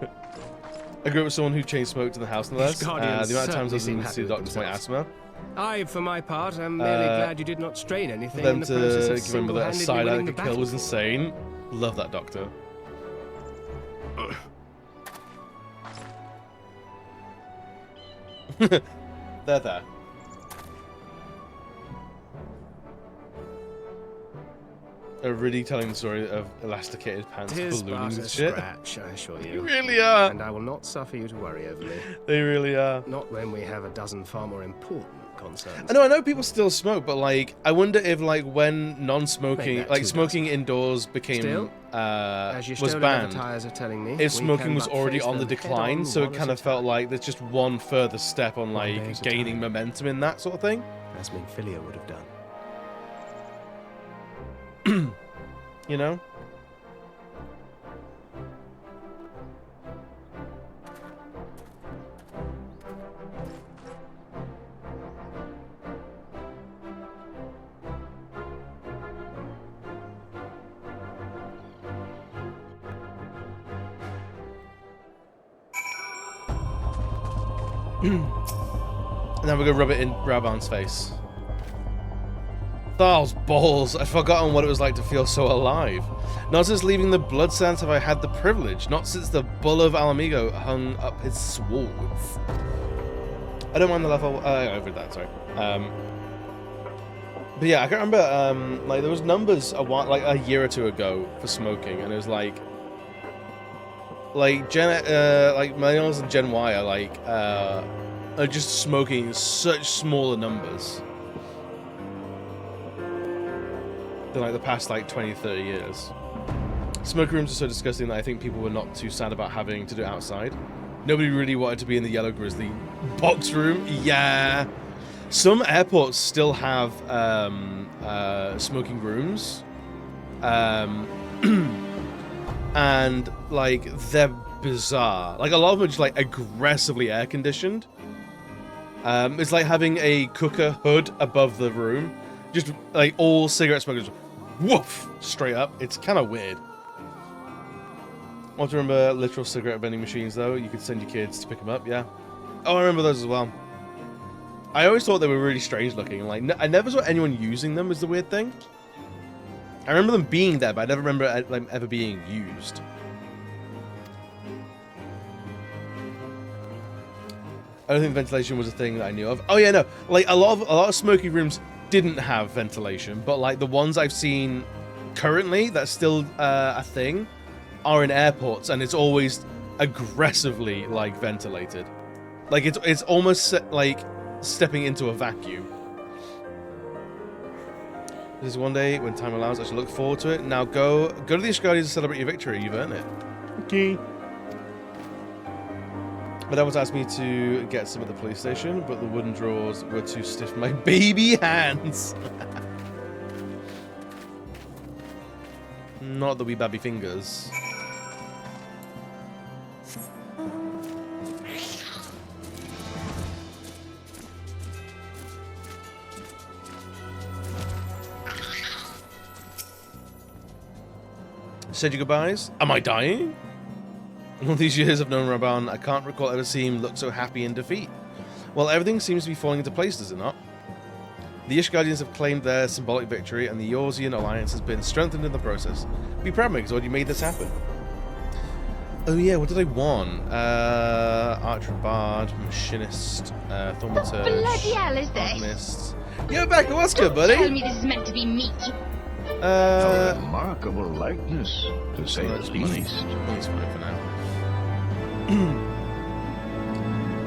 I grew up with someone who chain smoked in the house, no less. The Guardians amount of times I certainly was seem in to see happy the with doctor for my asthma. I, for my part, am merely glad you did not strain For anything them in the process to of give him that single-handedly side eye winning the that could kill was battle. insane. Love that doctor. There. They're really telling the story of elasticated pants Tis ballooning but a and shit. scratch, I assure you. You really are. And I will not suffer you to worry over me. They really are. Not when we have a dozen far more important concerns. I know people still smoke, but like, I wonder if like when non-smoking, like smoking indoors became Still, as your was stolen banned, advertisers are telling me, if we smoking can was but already face on the them decline, head-on, so it one kind at of a felt time. like there's just one further step on One like day at a gaining time. momentum in that sort of thing. As Minfilia would have done. You know? And then we're gonna rub it in Raban's face. Thal's balls! I'd forgotten what it was like to feel so alive. Not since leaving the Bloodsands have I had the privilege. Not since the Bull of Alamigo hung up his swords. I don't mind the level. Over that, sorry. But yeah, I can't remember. Like there was numbers like a year or two ago for smoking, and it was like millennials and Gen Y are just smoking such smaller numbers than like the past like 20, 30 years. Smoke rooms are so disgusting that I think people were not too sad about having to do it outside. Nobody really wanted to be in the Yellow Grizzly box room. Yeah. Some airports still have smoking rooms. And like they're bizarre. Like a lot of them are just like aggressively air conditioned. It's like having a cooker hood above the room. Just like all cigarette smokers, woof, straight up. It's kind of weird. I want to remember literal cigarette vending machines though. You could send your kids to pick them up, yeah. Oh, I remember those as well. I always thought they were really strange looking. Like, I never saw anyone using them was the weird thing. I remember them being there, but I never remember them ever being used. I don't think ventilation was a thing that I knew of. Oh yeah, no. Like a lot of smoky rooms didn't have ventilation, but like the ones I've seen currently that's still a thing are in airports, and it's always aggressively like ventilated. Like it's almost like stepping into a vacuum. This is one day when time allows. I should look forward to it. Now go to the Ishgardis to celebrate your victory. You've earned it. Okay. But Elvis asked me to get some at the police station, but the wooden drawers were too stiff for my baby hands. Not the wee baby fingers. Said your goodbyes? Am I dying? In all these years I've known Raban, I can't recall ever seeing him look so happy in defeat. Well, everything seems to be falling into place, does it not? The Ishgardians have claimed their symbolic victory, and the Eorzean alliance has been strengthened in the process. Be proud, Megazord, you made this happen. Oh yeah, what did I want? Archer Bard, Machinist, Thaumaturge, Bloody hell is this? Alchemist. Yo, Becca, what's good, buddy? Tell me this is meant to be meat. A remarkable likeness, to say the least. Money's fine for now.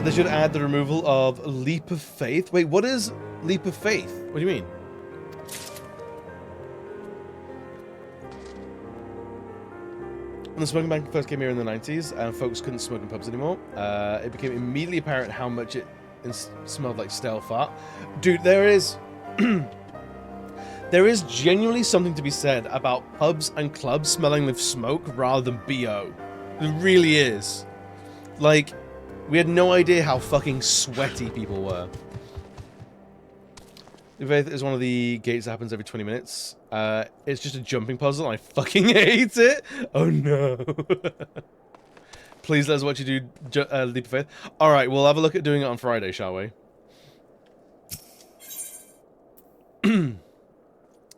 They should add the removal of Leap of Faith. Wait, what is Leap of Faith? What do you mean? When the smoking ban first came here in the 90s and folks couldn't smoke in pubs anymore, it became immediately apparent how much it smelled like stale fart. Dude, there is genuinely something to be said about pubs and clubs smelling of smoke rather than BO. There really is. Like, we had no idea how fucking sweaty people were. Faith is one of the gates that happens every 20 minutes. It's just a jumping puzzle, and I fucking hate it. Oh no. Please let us watch you do Leap of Faith. Alright, we'll have a look at doing it on Friday, shall we?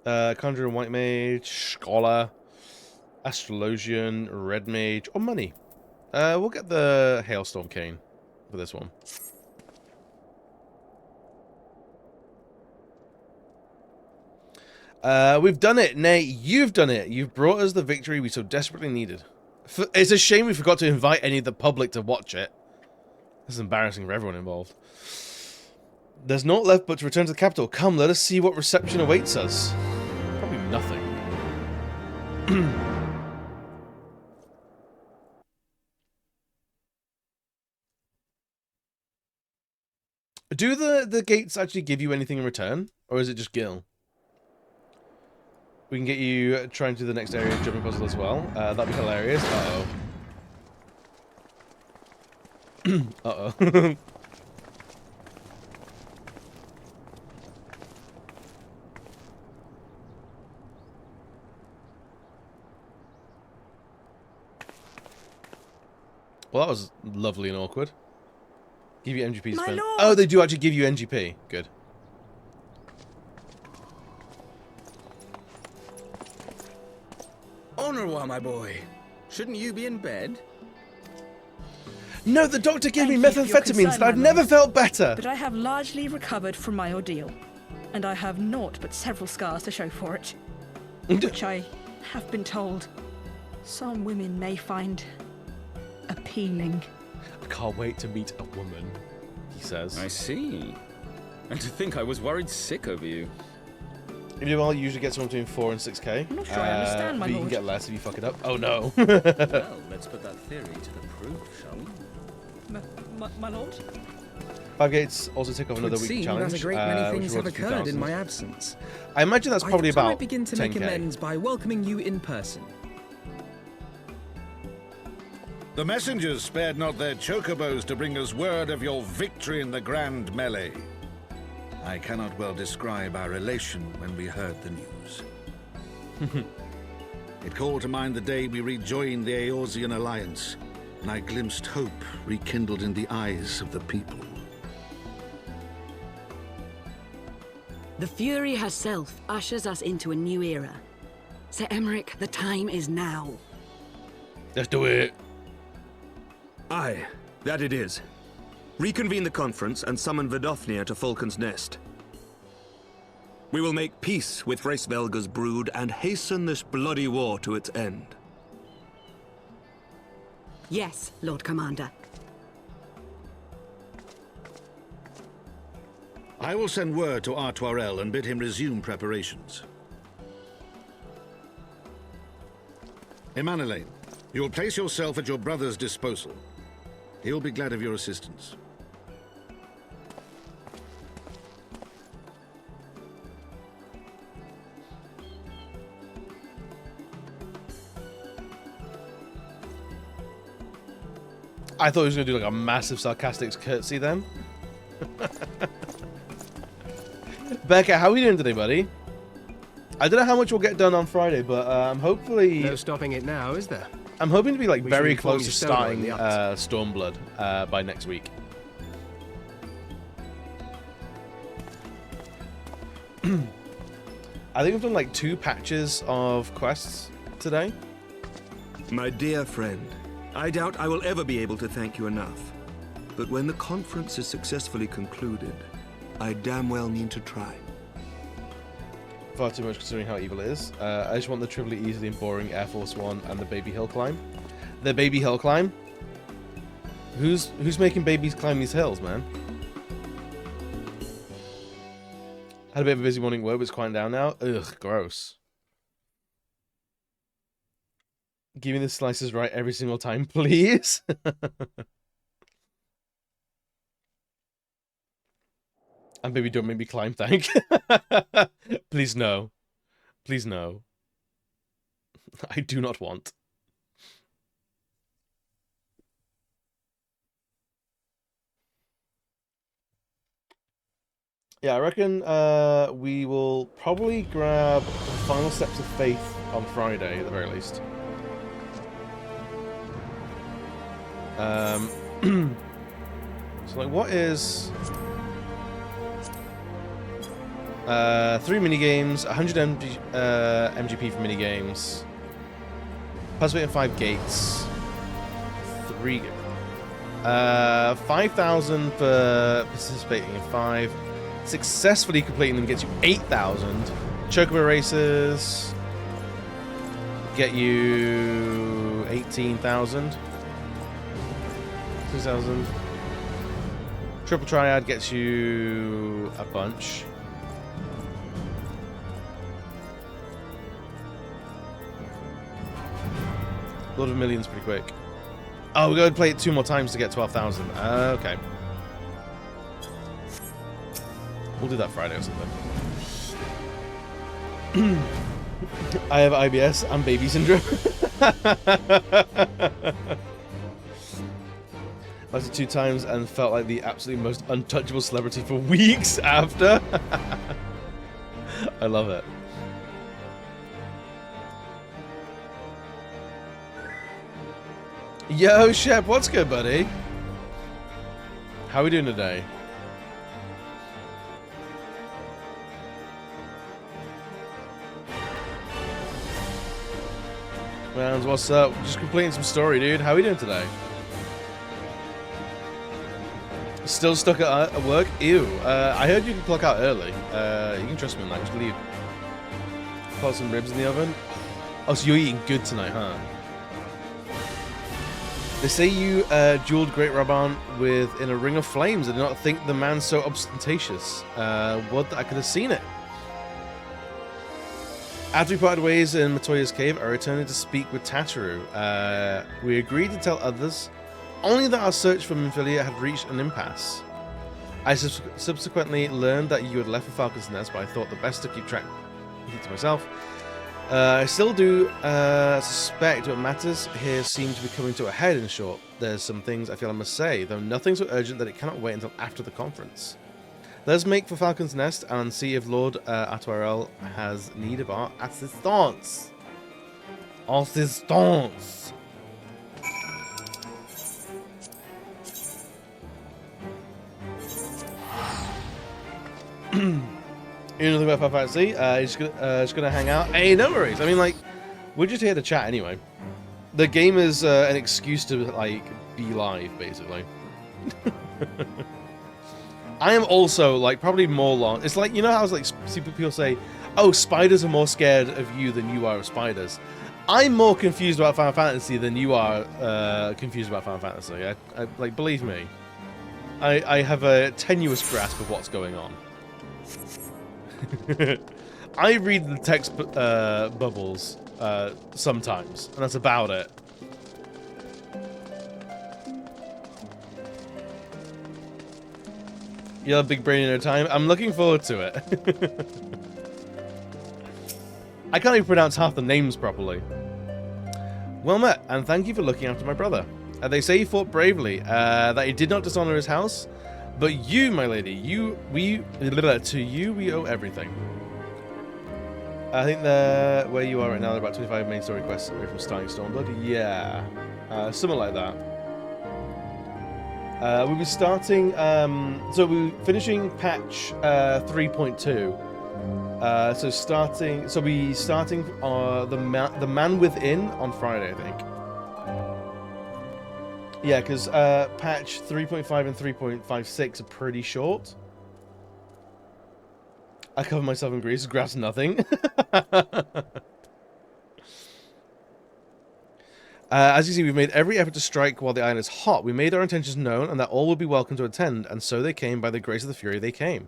Conjurer, White Mage, Scholar, Astrologian, Red Mage, or Money. We'll get the Hailstorm Cane for this one. We've done it, Nate. You've done it. You've brought us the victory we so desperately needed. It's a shame we forgot to invite any of the public to watch it. This is embarrassing for everyone involved. There's naught left but to return to the capital. Come, let us see what reception awaits us. Probably nothing. Do the gates actually give you anything in return? Or is it just Gil? We can get you trying to do the next area jumping puzzle as well. That'd be hilarious. Uh-oh. Uh-oh. Well, that was lovely and awkward. Give you NGP to spend. Oh, they do actually give you NGP. Good. Honorwa, my boy. Shouldn't you be in bed? No, the doctor gave me methamphetamines and I've never felt better. But I have largely recovered from my ordeal. And I have naught but several scars to show for it. Which I have been told some women may find appealing. I can't wait to meet a woman, he says. I see. And to think I was worried sick over you. If you well, you usually get somewhere between 4 and 6k. I'm not sure I understand, my but you lord. can get less if you fuck it up. Oh no. Well, let's put that theory to the proof, shall we? My lord? 5 gates also take off another week challenge. As a great many things have occurred in my absence. I imagine that's probably about I begin to 10K. make amends by welcoming you in person. The messengers spared not their chocobos to bring us word of your victory in the grand melee. I cannot well describe our elation when we heard the news. It called to mind the day we rejoined the Eorzean alliance, and I glimpsed hope rekindled in the eyes of the people. The Fury herself ushers us into a new era. Sir Emmerich, the time is now. Let's do it. Aye, that it is. Reconvene the conference and summon Vidofnir to Falcon's Nest. We will make peace with Hraesvelga's brood and hasten this bloody war to its end. Yes, Lord Commander. I will send word to Artoirel and bid him resume preparations. Emanelaine, you will place yourself at your brother's disposal. He will be glad of your assistance. I thought he was going to do like a massive sarcastic curtsy then. Becca, how are you doing today, buddy? I don't know how much we'll get done on Friday, but I'm hopefully... No stopping it now, is there? I'm hoping to be like We very should inform close to your Stoner in starting the Stormblood by next week. I think we've done like 2 patches of quests today. My dear friend, I doubt I will ever be able to thank you enough. But when the conference is successfully concluded, I damn well mean to try. Far too much considering how evil it is. I just want the trivially easy and boring Air Force One and the baby hill climb. The baby hill climb? Who's making babies climb these hills, man? Had a bit of a busy morning at work, but it's quieting down now. Ugh, gross. Give me the slices right every single time, please. And baby, don't make me climb, thank. Please no. Please no. I do not want. Yeah, I reckon we will probably grab the final steps of faith on Friday at the very least. So like, what is 3 minigames, 100 MGP for minigames, participate in 5 gates, 3 5,000 for participating in 5. Successfully completing them gets you 8,000. Chocobo races get you 18,000. 2,000. Triple Triad gets you a bunch. Lord of Millions pretty quick. Oh, we're going to play it 2 more times to get 12,000. Okay. We'll do that Friday or something. I have IBS and baby syndrome. I did 2 times and felt like the absolutely most untouchable celebrity for weeks after. I love it. Yo, Shep, what's good, buddy? How are we doing today? Man, what's up? Just completing some story, dude. How are we doing today? Still stuck at work? Ew. I heard you can clock out early. You can trust me on that. Just leave. Put some ribs in the oven. Oh, so you're eating good tonight, huh? They say you dueled Great Raban in a ring of flames. I do not think the man's so ostentatious. What? I could have seen it. After we parted ways in Matoya's cave, I returned to speak with Tataru. We agreed to tell others only that our search for Minfilia had reached an impasse. I subsequently learned that you had left for Falcon's Nest, but I thought the best to keep track to myself. I still do suspect what matters here seem to be coming to a head, in short. There's some things I feel I must say, though nothing so urgent that it cannot wait until after the conference. Let's make for Falcon's Nest and see if Lord Atuarel has need of our assistance. Assistance! You know nothing about Fantasy? Just gonna hang out. Hey, no worries. I mean, like, we're just here to chat anyway. The game is an excuse to like be live, basically. I am also like probably more long. It's like, you know how it's like people say, "Oh, spiders are more scared of you than you are of spiders." I'm more confused about Final Fantasy than you are confused about Final Fantasy. I like, believe me. I have a tenuous grasp of what's going on. I read the text bubbles sometimes, and that's about it. You'll have a big brain in no time. I'm looking forward to it. I can't even pronounce half the names properly. Well met, and thank you for looking after my brother. They say he fought bravely, that he did not dishonor his house. But you, my lady, to you we owe everything. I think where you are right now, there are about 25 main story quests away from starting Stormblood. Yeah, something like that. We'll be starting, so we're finishing patch 3.2. So we'll be starting the Man Within on Friday, I think. Yeah, because patch 3.5 and 3.56 are pretty short. I cover myself in grease, grasp nothing. As you see, we've made every effort to strike while the iron is hot. We made our intentions known, and that all would be welcome to attend, and so they came. By the grace of the Fury, they came.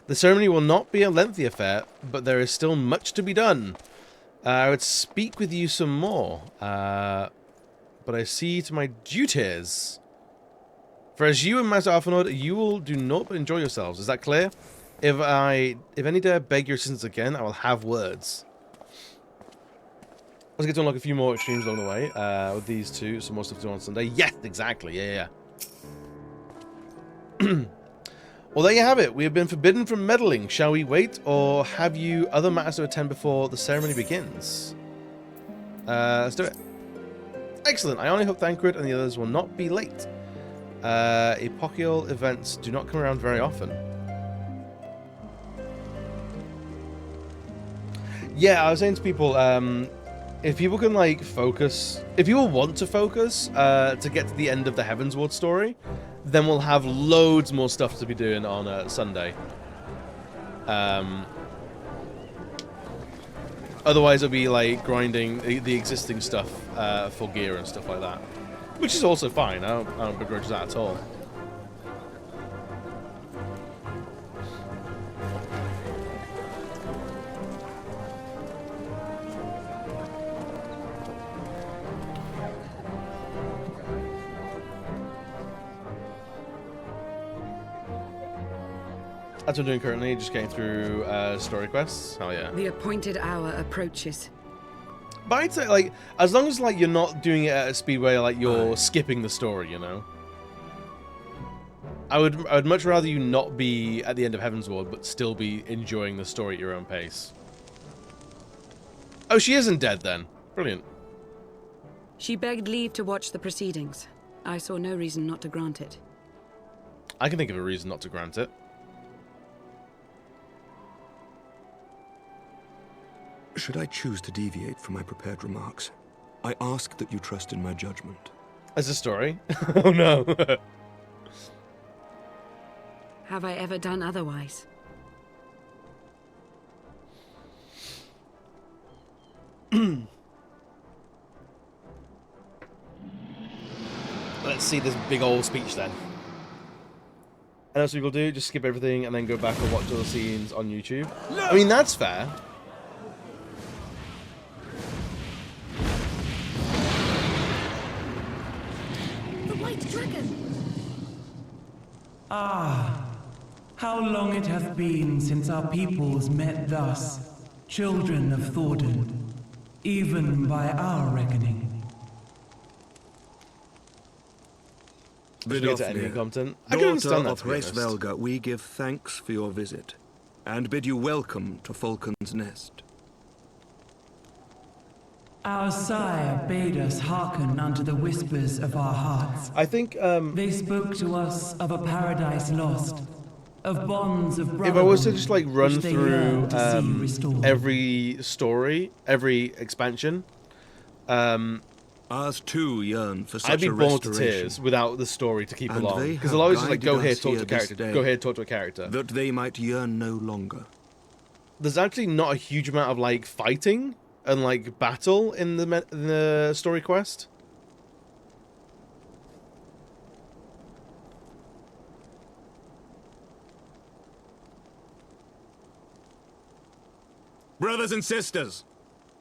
The ceremony will not be a lengthy affair, but there is still much to be done. I would speak with you some more. But I see to my duties. For as you and Master Alphanord, you will do naught but enjoy yourselves. Is that clear? If any dare beg your assistance again, I will have words. Let's get to unlock a few more extremes along the way. With these two, some more stuff to do on Sunday. Yes, exactly. Yeah. Well, there you have it. We have been forbidden from meddling. Shall we wait, or have you other matters to attend before the ceremony begins? Let's do it. Excellent. I only hope Thancred and the others will not be late. Epochial events do not come around very often. Yeah, I was saying to people, if people can like focus, if people want to focus to get to the end of the Heavensward story, then we'll have loads more stuff to be doing on Sunday. Otherwise, it'll be like grinding the existing stuff for gear and stuff like that, which is also fine. I don't begrudge that at all. That's what I'm doing currently, just getting through story quests. Oh yeah. The appointed hour approaches. But I'd say, like, as long as like you're not doing it at a speed where like you're skipping the story, you know. I would much rather you not be at the end of Heaven's Ward, but still be enjoying the story at your own pace. Oh, she isn't dead then. Brilliant. She begged leave to watch the proceedings. I saw no reason not to grant it. I can think of a reason not to grant it. Should I choose to deviate from my prepared remarks, I ask that you trust in my judgment. As a story? Oh no. Have I ever done otherwise? Let's see this big old speech then. And that's what we'll do, just skip everything and then go back and watch all the scenes on YouTube. No! I mean, that's fair. The White Dragon! Ah, how long it hath been since our peoples met thus, children of Thordan, even by our reckoning. Content. I can Daughter understand that, of to be honest. Hraesvelga, we give thanks for your visit, and bid you welcome to Falcon's Nest. Our sire bade us hearken unto the whispers of our hearts. I think, they spoke to us of a paradise lost, of bonds of brotherhood. If I was to just like run which they through yearned to see restored. every story, every expansion, ours too yearn for such I'd be a bored to restoration. tears without the story to keep And along. they Because have I'll always just like go guided here, us talk to a here character, this go day, here, talk to a character. that they might yearn no longer. There's actually not a huge amount of like fighting and like battle in the story quest. Brothers and sisters,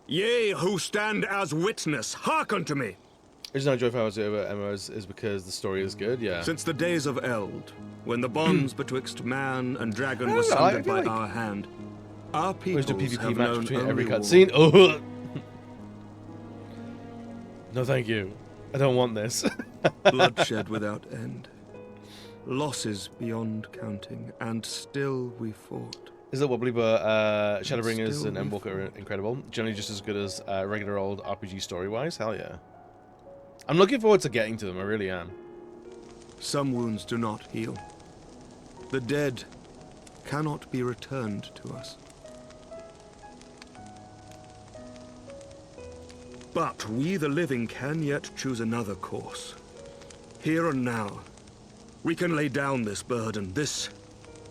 ye who stand as witness, hearken to me. The reason I enjoy Powers over MMOs is because the story is good, yeah. Since the days of Eld, when the bonds betwixt man and dragon I were don't know, I sundered feel by like- our hand, our Where's peoples the PvP have match known between every only war. cutscene? Oh. No, thank you. I don't want this. Bloodshed without end. Losses beyond counting, and still we fought. Is it wobbly, but Shadowbringers Still and we Endwalker are incredible. Generally just as good as regular old RPG story-wise. Hell yeah. I'm looking forward to getting to them, I really am. Some wounds do not heal. The dead cannot be returned to us. But we, the living, can yet choose another course. Here and now, we can lay down this burden, this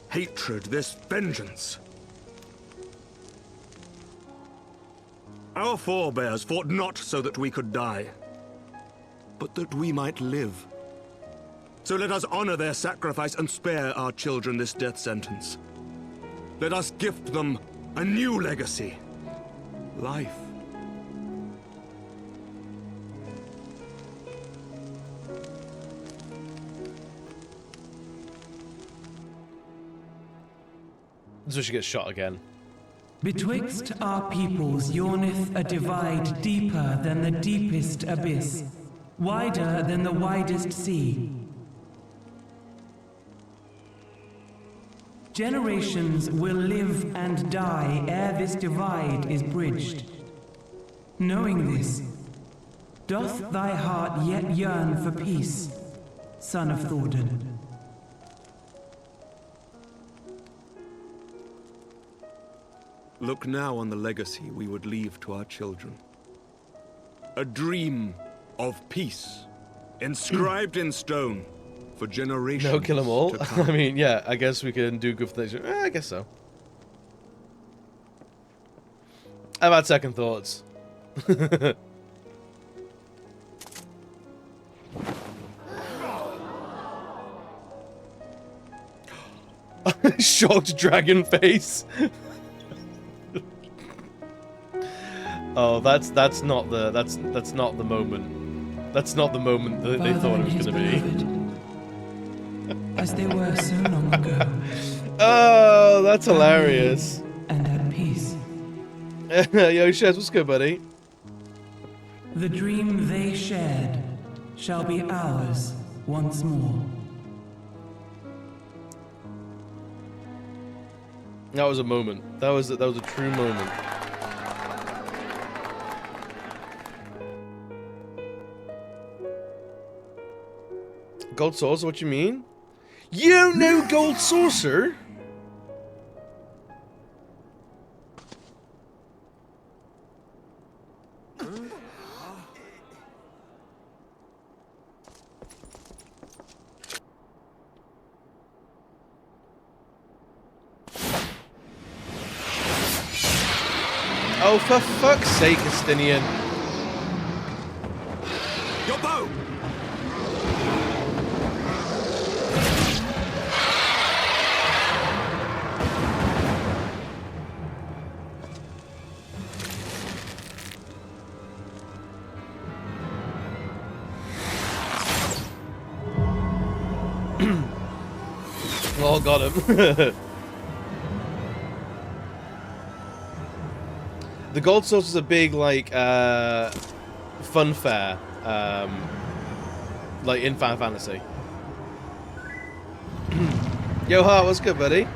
hatred, this vengeance. Our forebears fought not so that we could die, but that we might live. So let us honor their sacrifice and spare our children this death sentence. Let us gift them a new legacy. Life. So she gets shot again. Betwixt our peoples yawneth a divide deeper than the deepest abyss, wider than the widest sea. Generations will live and die ere this divide is bridged. Knowing this, doth thy heart yet yearn for peace, son of Thordan? Look now on the legacy we would leave to our children. A dream of peace, inscribed in stone, for generations. No, kill them all. to come. I mean, yeah, I guess we can do good things. I guess so. I've had second thoughts. Shocked dragon face. Oh, that's not the moment. That's not the moment that they thought it was going to be. As they were so long ago. Oh, that's hilarious. And at peace. Yo, Shez, what's good, buddy? The dream they shared shall be ours once more. That was a moment. That was a true moment. Gold saucer? What you mean? You know gold saucer? Oh, for fuck's sake, Estinian. Your bow! Oh, got him. The gold source is a big, like, fun fair, like, in Final Fantasy. Yo, Hart, what's good, buddy?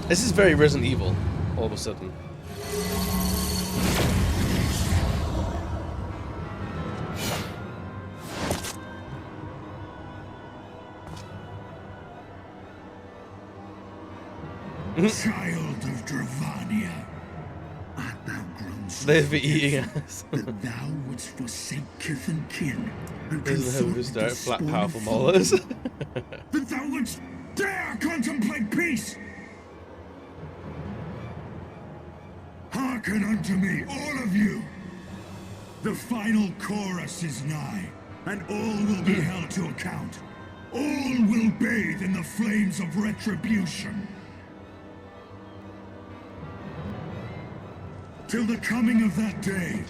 This is very Resident Evil, all of a sudden. Child of Dravania, art thou grown so They've been eating us. that thou wouldst forsake kith and kin and Doesn't have to consort with start the flat, spawn powerful of molars. fools? That thou wouldst dare contemplate peace? Hearken unto me, all of you. The final chorus is nigh, and all will be held to account. All will bathe in the flames of retribution. Till the coming of that day,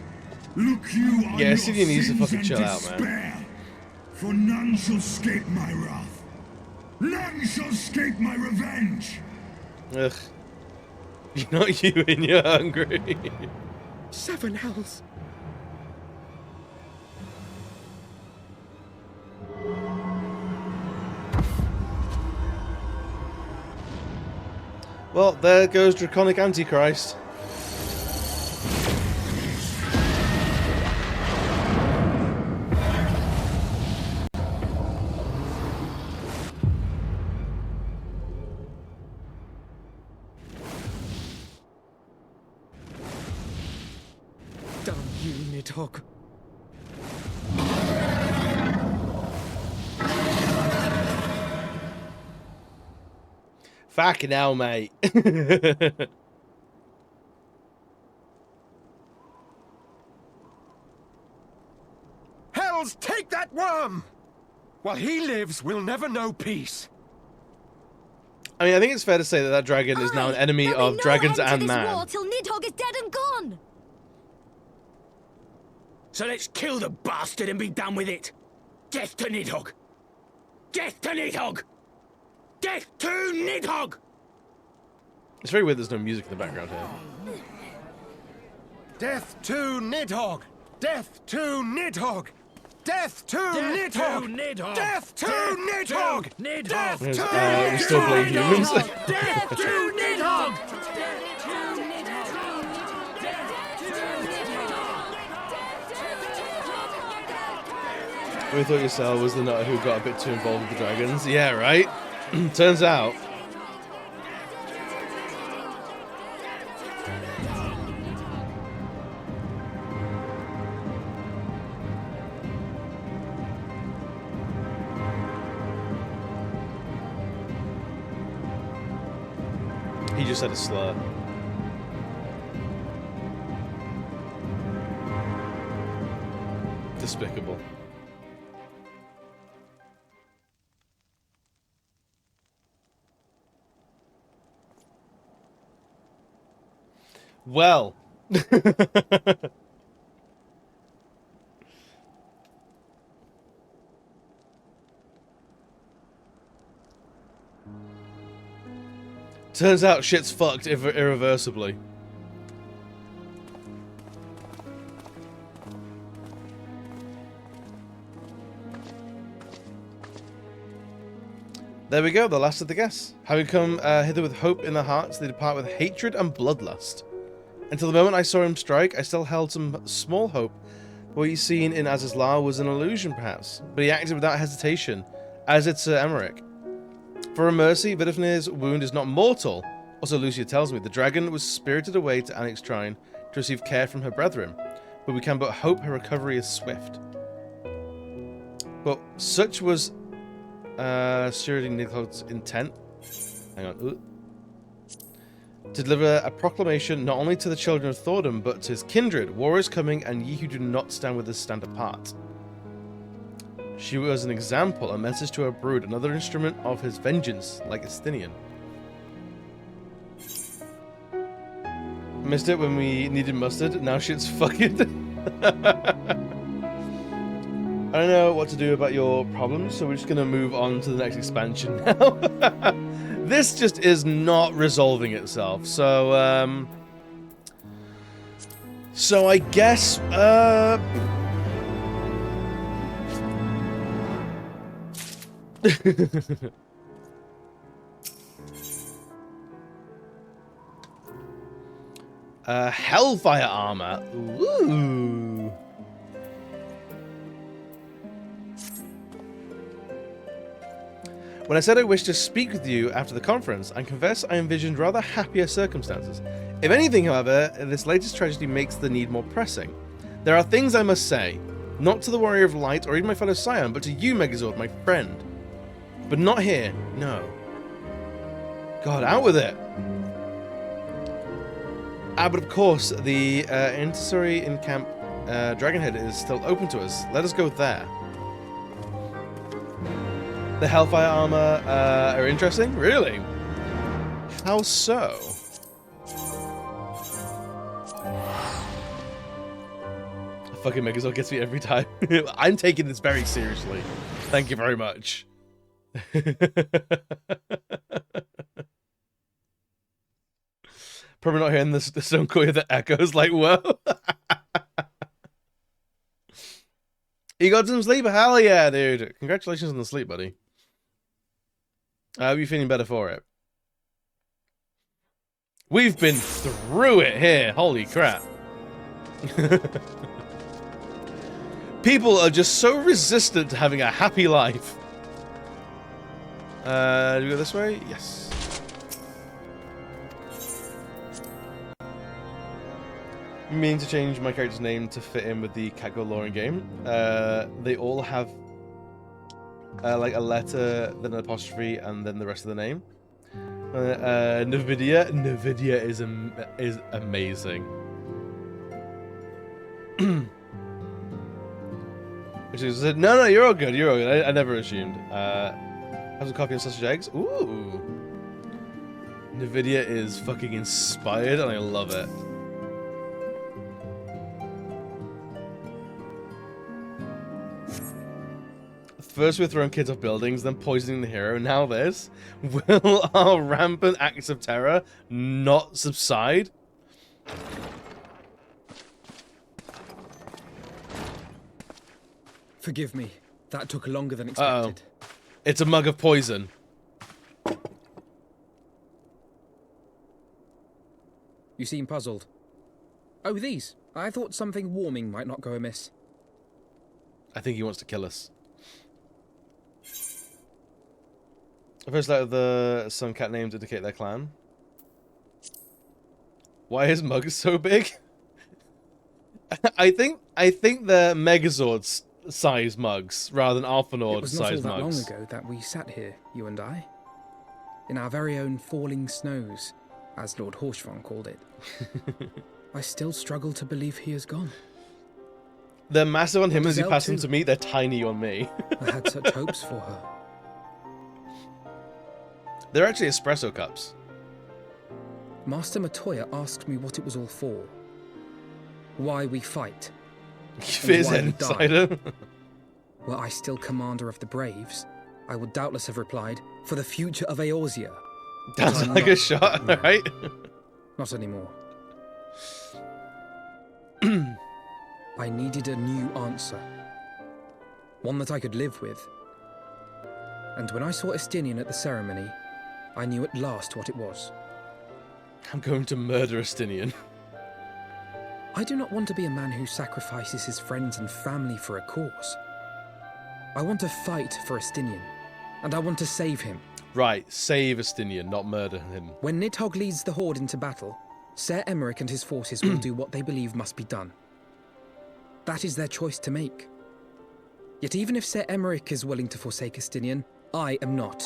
look you on Yeah, your Sidian needs to sins fucking and chill out, man. despair, for none shall escape my wrath. None shall escape my revenge. Ugh. You're not you and you're hungry. 7 hells. Well, there goes Draconic Antichrist. Damn you, Nidhogg. Fucking hell, mate. Hells, take that worm! While he lives, we'll never know peace. I mean, I think it's fair to say that that dragon is now an enemy of dragons and man. War till Nidhogg is dead and gone. So let's kill the bastard and be done with it. Death to Nidhogg. Death to Nidhogg. Death to Nidhogg. It's very weird there's no music in the background here. Death to Nidhogg! Death to Nidhogg! Death to Nidhogg! Death to Nidhogg! Death to Nidhogg! We still blame humans. Death to Nidhogg! We thought yourself was the nut who got a bit too involved with the dragons. Yeah, right? Turns out. He just had a slur. Despicable. Well. Turns out shit's fucked irreversibly. There we go, the last of the guests. Having come hither with hope in their hearts, they depart with hatred and bloodlust. Until the moment I saw him strike, I still held some small hope. What he's seen in Azizlar was an illusion, perhaps, but he acted without hesitation, as did Sir Emmerich. For a mercy, Vidifnir's wound is not mortal. Also, Lucia tells me the dragon was spirited away to Annick's shrine to receive care from her brethren, but we can but hope her recovery is swift. But such was Surety Nicot's intent. Hang on. Ooh. To deliver a proclamation not only to the children of Thordom, but to his kindred. War is coming, and ye who do not stand with us stand apart. She was an example, a message to her brood, another instrument of his vengeance, like Estinian. Missed it when we needed mustard, now shit's fucking... I don't know what to do about your problems, so we're just going to move on to the next expansion now. This just is not resolving itself, so I guess, Hellfire armor. Ooh. When I said I wished to speak with you after the conference, I confess I envisioned rather happier circumstances. If anything, however, this latest tragedy makes the need more pressing. There are things I must say, not to the Warrior of Light or even my fellow Scion, but to you, Megazord, my friend. But not here, no. God, out with it! But of course, the Intercessory in Camp Dragonhead is still open to us. Let us go there. The Hellfire armor are interesting? Really? How so? Fucking Megazord gets me every time. I'm taking this very seriously. Thank you very much. Probably not hearing the stone coil that echoes like, whoa. You got some sleep? Hell yeah, dude. Congratulations on the sleep, buddy. Are you feeling better for it? We've been through it here. Holy crap. People are just so resistant to having a happy life. Do we go this way? Yes. Meaning to change my character's name to fit in with the Catgo lore in game. They all have like a letter, then an apostrophe, and then the rest of the name. Nvidia is amazing. She said, no, you're all good. You're all good. I never assumed. Have some coffee and sausage eggs. Ooh. Nvidia is fucking inspired, and I love it. First we're throwing kids off buildings, then poisoning the hero, now this. Will our rampant acts of terror not subside? Forgive me. That took longer than expected. Uh-oh. It's a mug of poison. You seem puzzled. Oh, these. I thought something warming might not go amiss. I think he wants to kill us. The first letter of the some cat names indicate their clan. Why is Mug so big? I think they're Megazord size mugs rather than Alphanord size mugs. It was not all that long ago that we sat here, you and I, in our very own falling snows, as Lord Horshvon called it. I still struggle to believe he is gone. They're massive on him as he passed them to me. They're tiny on me. I had such hopes for her. They're actually espresso cups. Master Matoya asked me what it was all for. Why we fight. Fizz inside him. Were I still commander of the Braves, I would doubtless have replied, for the future of Eorzea. Sounds like a shot, right? Not anymore. I needed a new answer. One that I could live with. And when I saw Estinian at the ceremony, I knew at last what it was. I'm going to murder Estinian. I do not want to be a man who sacrifices his friends and family for a cause. I want to fight for Estinian, and I want to save him. Right, save Estinian, not murder him. When Nidhogg leads the Horde into battle, Ser Emeric and his forces will do what they believe must be done. That is their choice to make. Yet even if Ser Emeric is willing to forsake Estinian, I am not.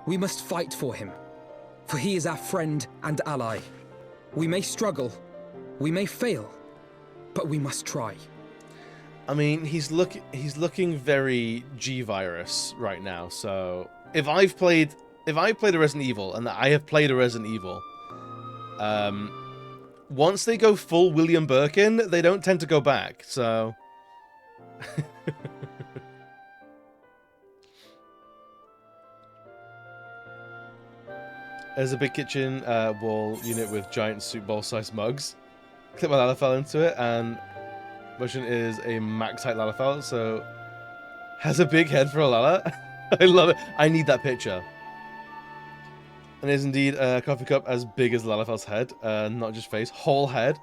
We must fight for him, for he is our friend and ally. We may struggle, we may fail, but we must try. I mean, he's looking very G-Virus right now, so if I played a Resident Evil, and I have played a Resident Evil, once they go full William Birkin, they don't tend to go back, so... There's a big kitchen wall unit with giant soup bowl-sized mugs. Clip my Lalafell into it, and Motion is a max height Lalafell, so has a big head for a Lala. I love it. I need that picture. And is indeed a coffee cup as big as Lalafell's head, not just face, whole head.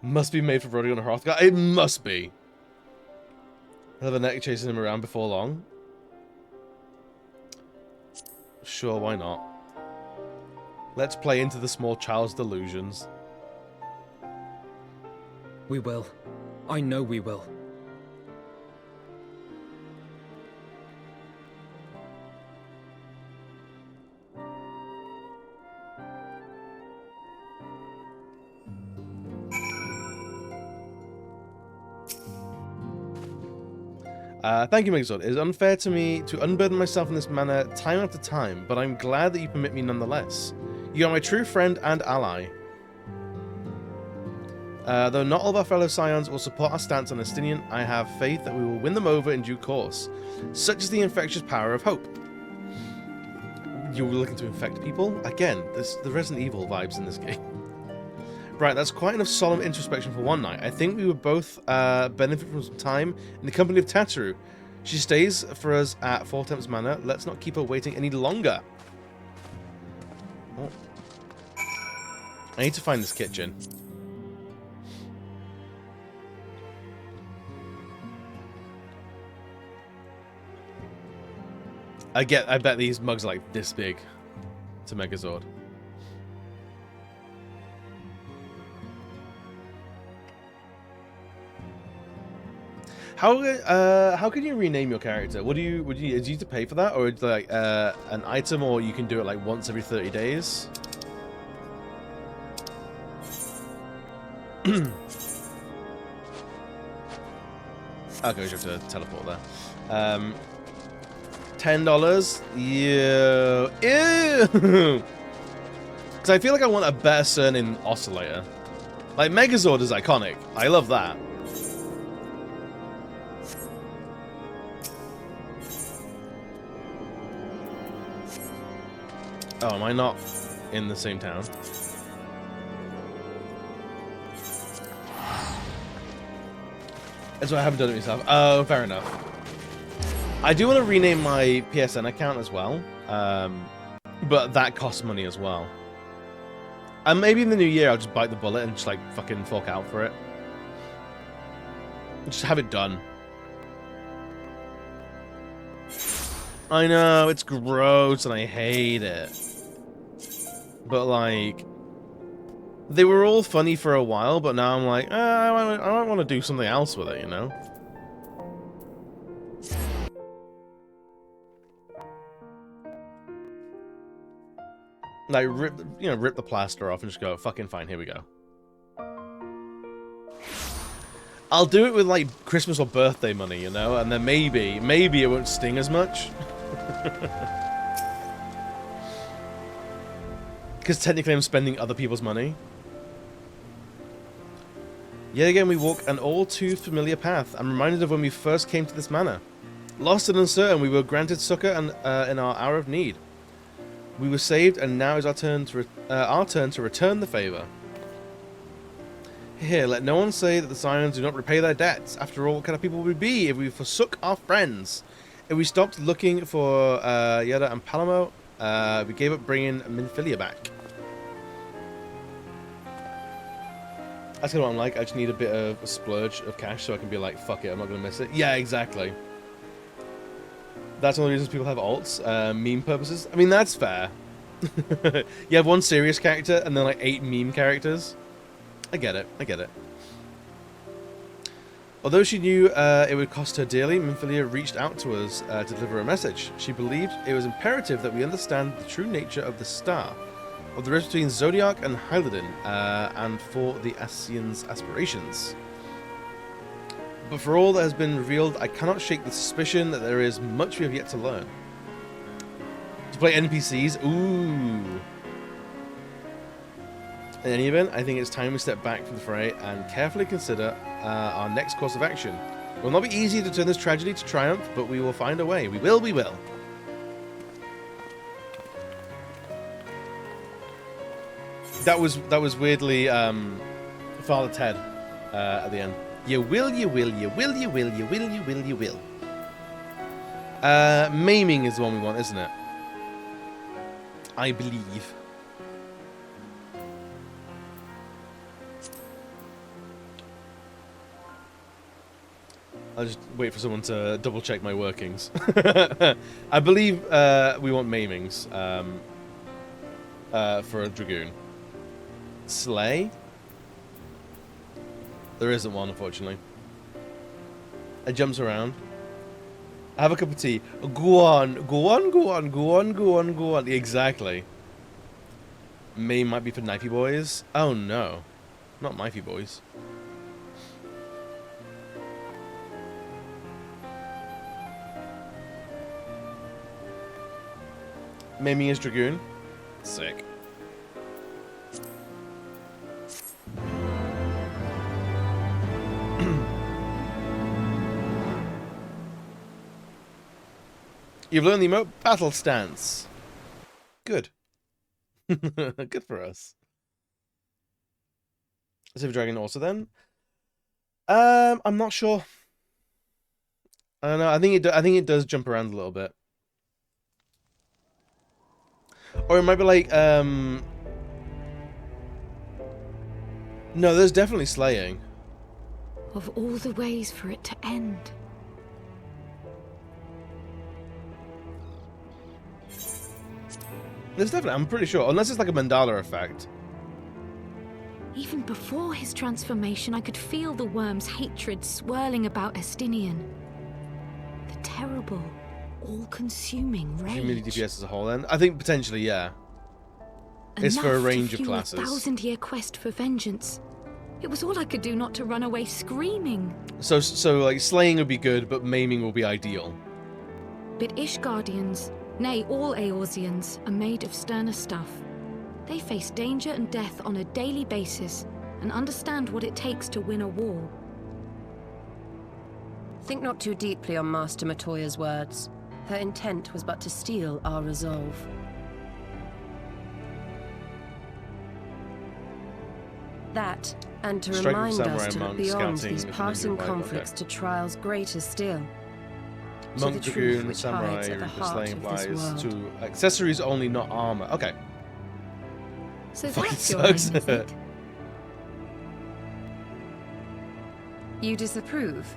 Must be made for Rodion Hrothgar. It must be. I'll have a neck chasing him around before long. Sure, why not? Let's play into the small child's delusions. We will. I know we will. Thank you, Megazord. It is unfair to me to unburden myself in this manner time after time, but I'm glad that you permit me nonetheless. You are my true friend and ally. Though not all of our fellow Scions will support our stance on Estinian, I have faith that we will win them over in due course. Such is the infectious power of hope. You were looking to infect people? Again, there's the Resident Evil vibes in this game. Right, that's quite enough solemn introspection for one night. I think we would both benefit from some time in the company of Tataru. She stays for us at Four Temps Manor. Let's not keep her waiting any longer. Oh. I need to find this kitchen. I bet these mugs are like this big to Megazord. How can you rename your character? Do you need to pay for that, or like an item, or you can do it like once every 30 days? Okay, we just have to teleport there. $10. Ew. Ew. Because I feel like I want a better surname Oscillator. Like Megazord is iconic. I love that. Oh, am I not in the same town? That's why I haven't done it myself. Oh, fair enough. I do want to rename my PSN account as well, but that costs money as well. And maybe in the new year I'll just bite the bullet and just like fucking fork out for it. Just have it done. I know, it's gross and I hate it. But like, they were all funny for a while, but now I'm like, I want to do something else with it, you know? Like, rip the plaster off and just go, fucking fine, here we go. I'll do it with, like, Christmas or birthday money, you know? And then maybe it won't sting as much. Because technically I'm spending other people's money. Yet again, we walk an all too familiar path. I'm reminded of when we first came to this manor. Lost and uncertain, we were granted succor and in our hour of need. We were saved, and now is our turn to return the favor. Here, let no one say that the Scions do not repay their debts. After all, what kind of people would we be if we forsook our friends? If we stopped looking for Yeda and Palamo, we gave up bringing Minfilia back. That's kind of what I'm like. I just need a bit of a splurge of cash so I can be like, fuck it, I'm not going to miss it. Yeah, exactly. That's one of the reasons people have alts, meme purposes. I mean, that's fair. You have one serious character and then like 8 meme characters. I get it. I get it. Although she knew it would cost her dearly, Minfilia reached out to us to deliver a message. She believed it was imperative that we understand the true nature of the star, of the rift between Zodiac and Hyladin, and for the Ascians' aspirations. But for all that has been revealed, I cannot shake the suspicion that there is much we have yet to learn. To play NPCs? Ooh. In any event, I think it's time we step back from the fray and carefully consider our next course of action. It will not be easy to turn this tragedy to triumph, but we will find a way. We will, we will. That was weirdly Father Ted at the end. You will, you will, you will, you will, you will, you will, you will. Maiming is the one we want, isn't it? I believe. I'll just wait for someone to double check my workings. I believe we want maimings for a Dragoon. Slay? There isn't one, unfortunately. It jumps around. Have a cup of tea. Go on, go on, go on, go on, go on, go on. Exactly. Maim might be for knifey boys. Oh no. Not knifey boys. Maiming is Dragoon. Sick. You've learned the emote battle stance. Good. Good for us. Is it Dragon also then? I'm not sure. I don't know. I think it does jump around a little bit. Or it might be like, no, there's definitely slaying. Of all the ways for it to end. There's definitely, I'm pretty sure, unless it's like a Mandala effect. Even before his transformation, I could feel the worm's hatred swirling about Estinian. The terrible, all-consuming rage. Community DPS as a whole, then I think potentially, yeah. It's for a range of classes. A 1000-year quest for vengeance. It was all I could do not to run away screaming. So like slaying would be good, but maiming will be ideal. But Ishgardians, nay, all Eorzeans, are made of sterner stuff. They face danger and death on a daily basis and understand what it takes to win a war. Think not too deeply on Master Matoya's words. Her intent was but to steal our resolve. That, and to remind us to look beyond these passing conflicts to trials greater still. Monk, Dragoon, Samurai, slaying flies, to accessories only, not armor. Okay. So fucking that's your aim, sucks. is it? You disapprove?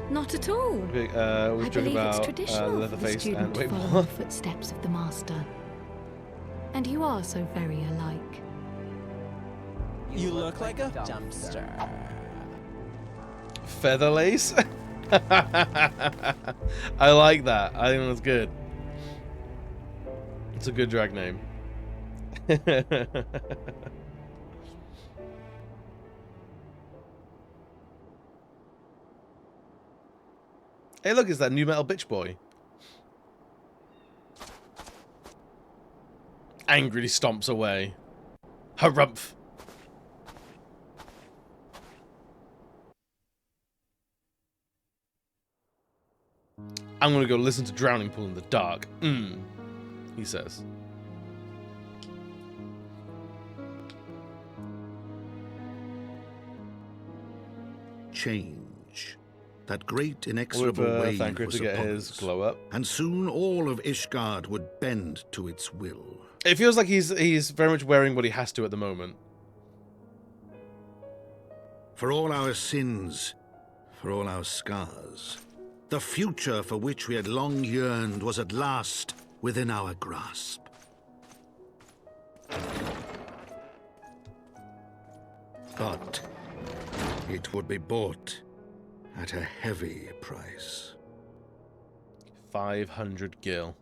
Not at all. We I believe it's about traditional for the Leatherface student and to wait, follow what? the footsteps of the master. And you are so very alike. You look like a dumpster. Feather lace? I like that. I think that's good. It's a good drag name. Hey, look, it's that new metal bitch boy. Angrily stomps away. Harumph. I'm I'm gonna go listen to Drowning Pool in the dark. He says. Change. That great inexorable wave was to get upon his us, glow up. and soon all of Ishgard would bend to its will. It feels like he's very much wearing what he has to at the moment. For all our sins, for all our scars, the future for which we had long yearned was at last within our grasp. But it would be bought at a heavy price. 500 gil.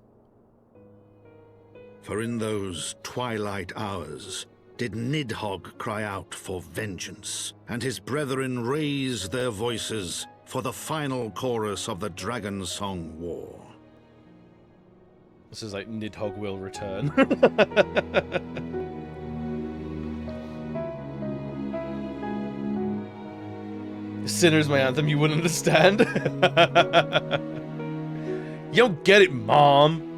For in those twilight hours did Nidhogg cry out for vengeance, and his brethren raised their voices for the final chorus of the Dragon Song War. This is like Nidhogg will return. Sinner's my anthem, you wouldn't understand. You don't get it, Mom.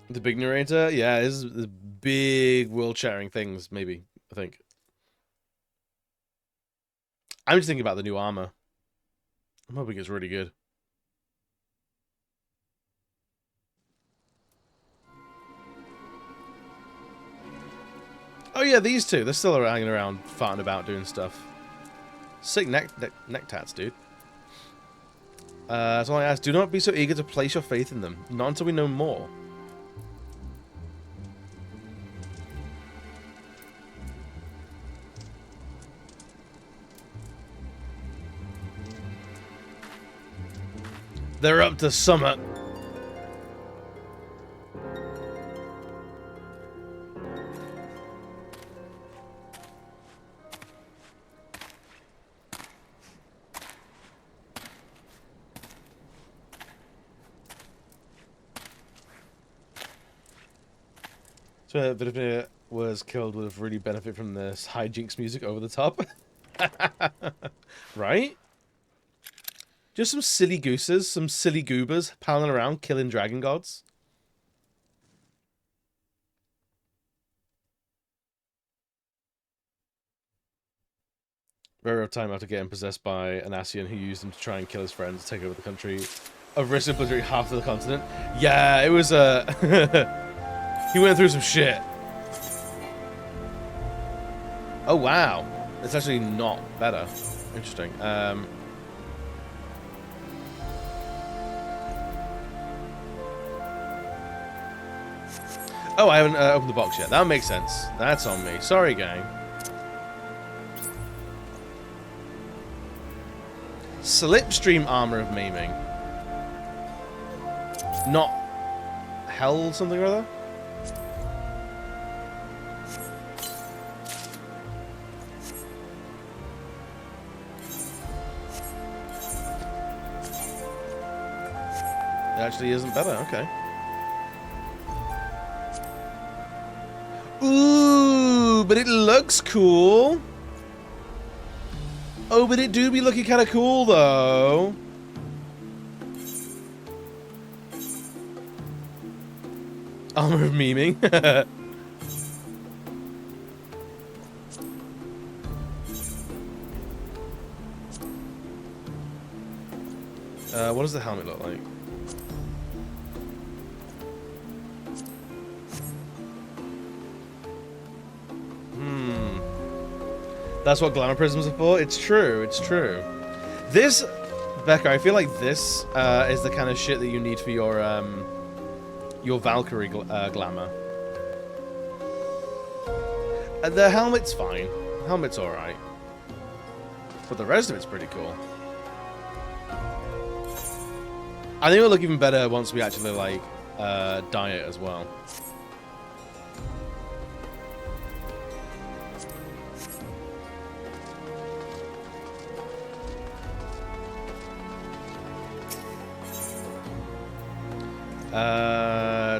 The big narrator? Yeah, this is big world-shattering things, maybe, I think. I'm just thinking about the new armor. I'm hoping it's really good. Oh yeah, these two. They're still hanging around, farting about, doing stuff. Sick neck tats, dude. That's all I ask. Do not be so eager to place your faith in them. Not until we know more. They're up to summit. So Vidifnir was killed would have really benefited from this hijinks music over the top. Right? Just some silly gooses, some silly goobers palling around killing dragon gods. Very rough time after getting possessed by an Ascian who used him to try and kill his friends, take over the country, of risk obliterate half of the continent. Yeah, it was he went through some shit. Oh wow, it's actually not better. Interesting. Oh, I haven't opened the box yet. That makes sense. That's on me. Sorry, gang. Slipstream armor of maiming. Not hell something or other? It actually isn't better. Okay. Ooh, but it looks cool. Oh, but it do be looking kind of cool, though. Armor of memeing. What does the helmet look like? That's what glamour prisms are for. It's true. It's true. This, Becca, I feel like this is the kind of shit that you need for your Valkyrie glamour. The helmet's fine. Helmet's all right, but the rest of it's pretty cool. I think it'll look even better once we actually like dye it as well.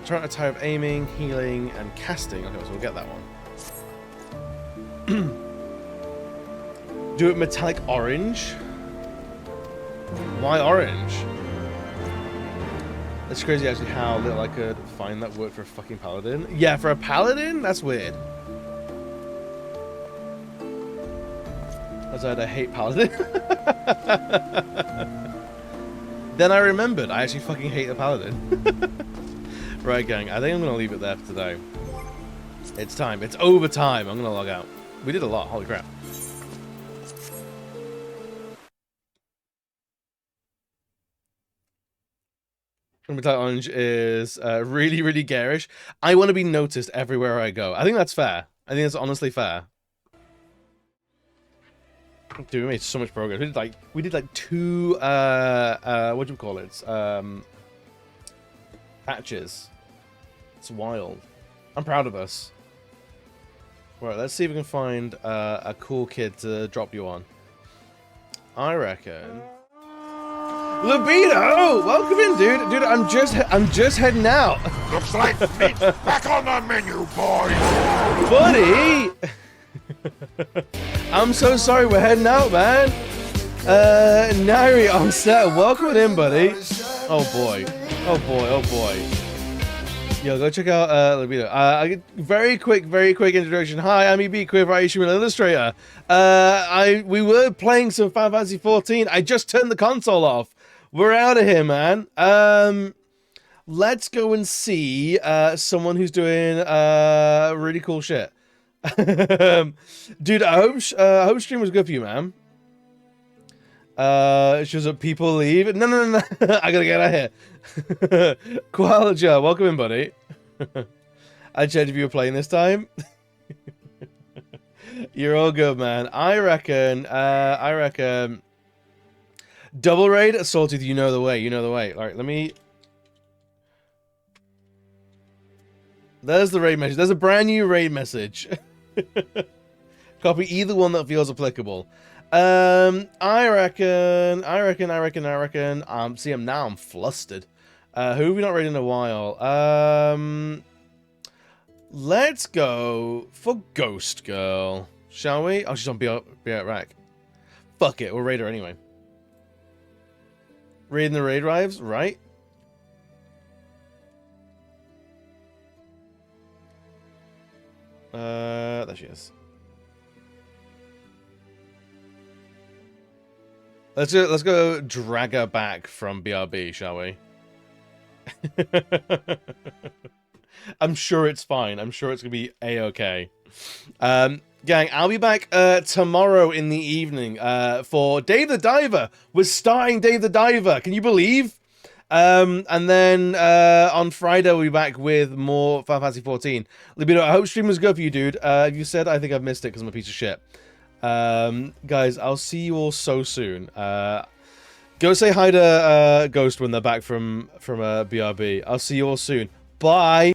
Trying a type of aiming, healing, and casting. Okay, so we'll get that one. Do it metallic orange. Why orange? It's crazy actually how little I could find that word for a fucking paladin. Yeah, for a paladin? That's weird. As I hate paladin. Then I remembered, I actually fucking hate the paladin. Right, gang, I think I'm going to leave it there for today. It's time. It's overtime. I'm going to log out. We did a lot. Holy crap. Metallic orange is really, really garish. I want to be noticed everywhere I go. I think that's fair. I think that's honestly fair. Dude, we made so much progress. We did like 2 what do you call it? Patches. It's wild. I'm proud of us. Right, let's see if we can find a cool kid to drop you on. I reckon. Libido! Welcome in, dude. Dude, I'm just heading out. Looks like meat back on the menu, boys. Buddy! I'm so sorry we're heading out, man. Nairi on set. Welcome in, buddy. Oh boy. Oh boy. Oh boy. Yo, go check out Libido. Very quick introduction. Hi, I'm EB, queer variety human illustrator. We were playing some Fantasy XIV. I just turned the console off. We're out of here, man. Let's go and see someone who's doing really cool shit. Dude, I hope stream was good for you, man. She was like, people leave. No. I gotta get out of here. Koalaja, welcome in, buddy. I checked if you were playing this time. You're all good, man. I reckon double raid, Salted, you know the way. Alright, let me... There's the raid message. There's a brand new raid message. Copy either one that feels applicable. I reckon. See, I'm flustered. Who have we not read in a while? Let's go for Ghost Girl, shall we? Oh, she's on Be Out Rack. Fuck it, we'll raid her anyway. Raiding the raid rives, right? There she is. Let's go drag her back from BRB, shall we? I'm sure it's fine. I'm sure it's gonna be a-okay. Gang, I'll be back tomorrow in the evening for Dave the Diver. We're starting Dave the Diver. Can you believe? And then on Friday we'll be back with more Final Fantasy XIV. Libido, I hope stream was good for you, dude. If you said, I think I've missed it because I'm a piece of shit. Guys, I'll see you all so soon. Go say hi to Ghost when they're back from BRB. I'll see you all soon. Bye.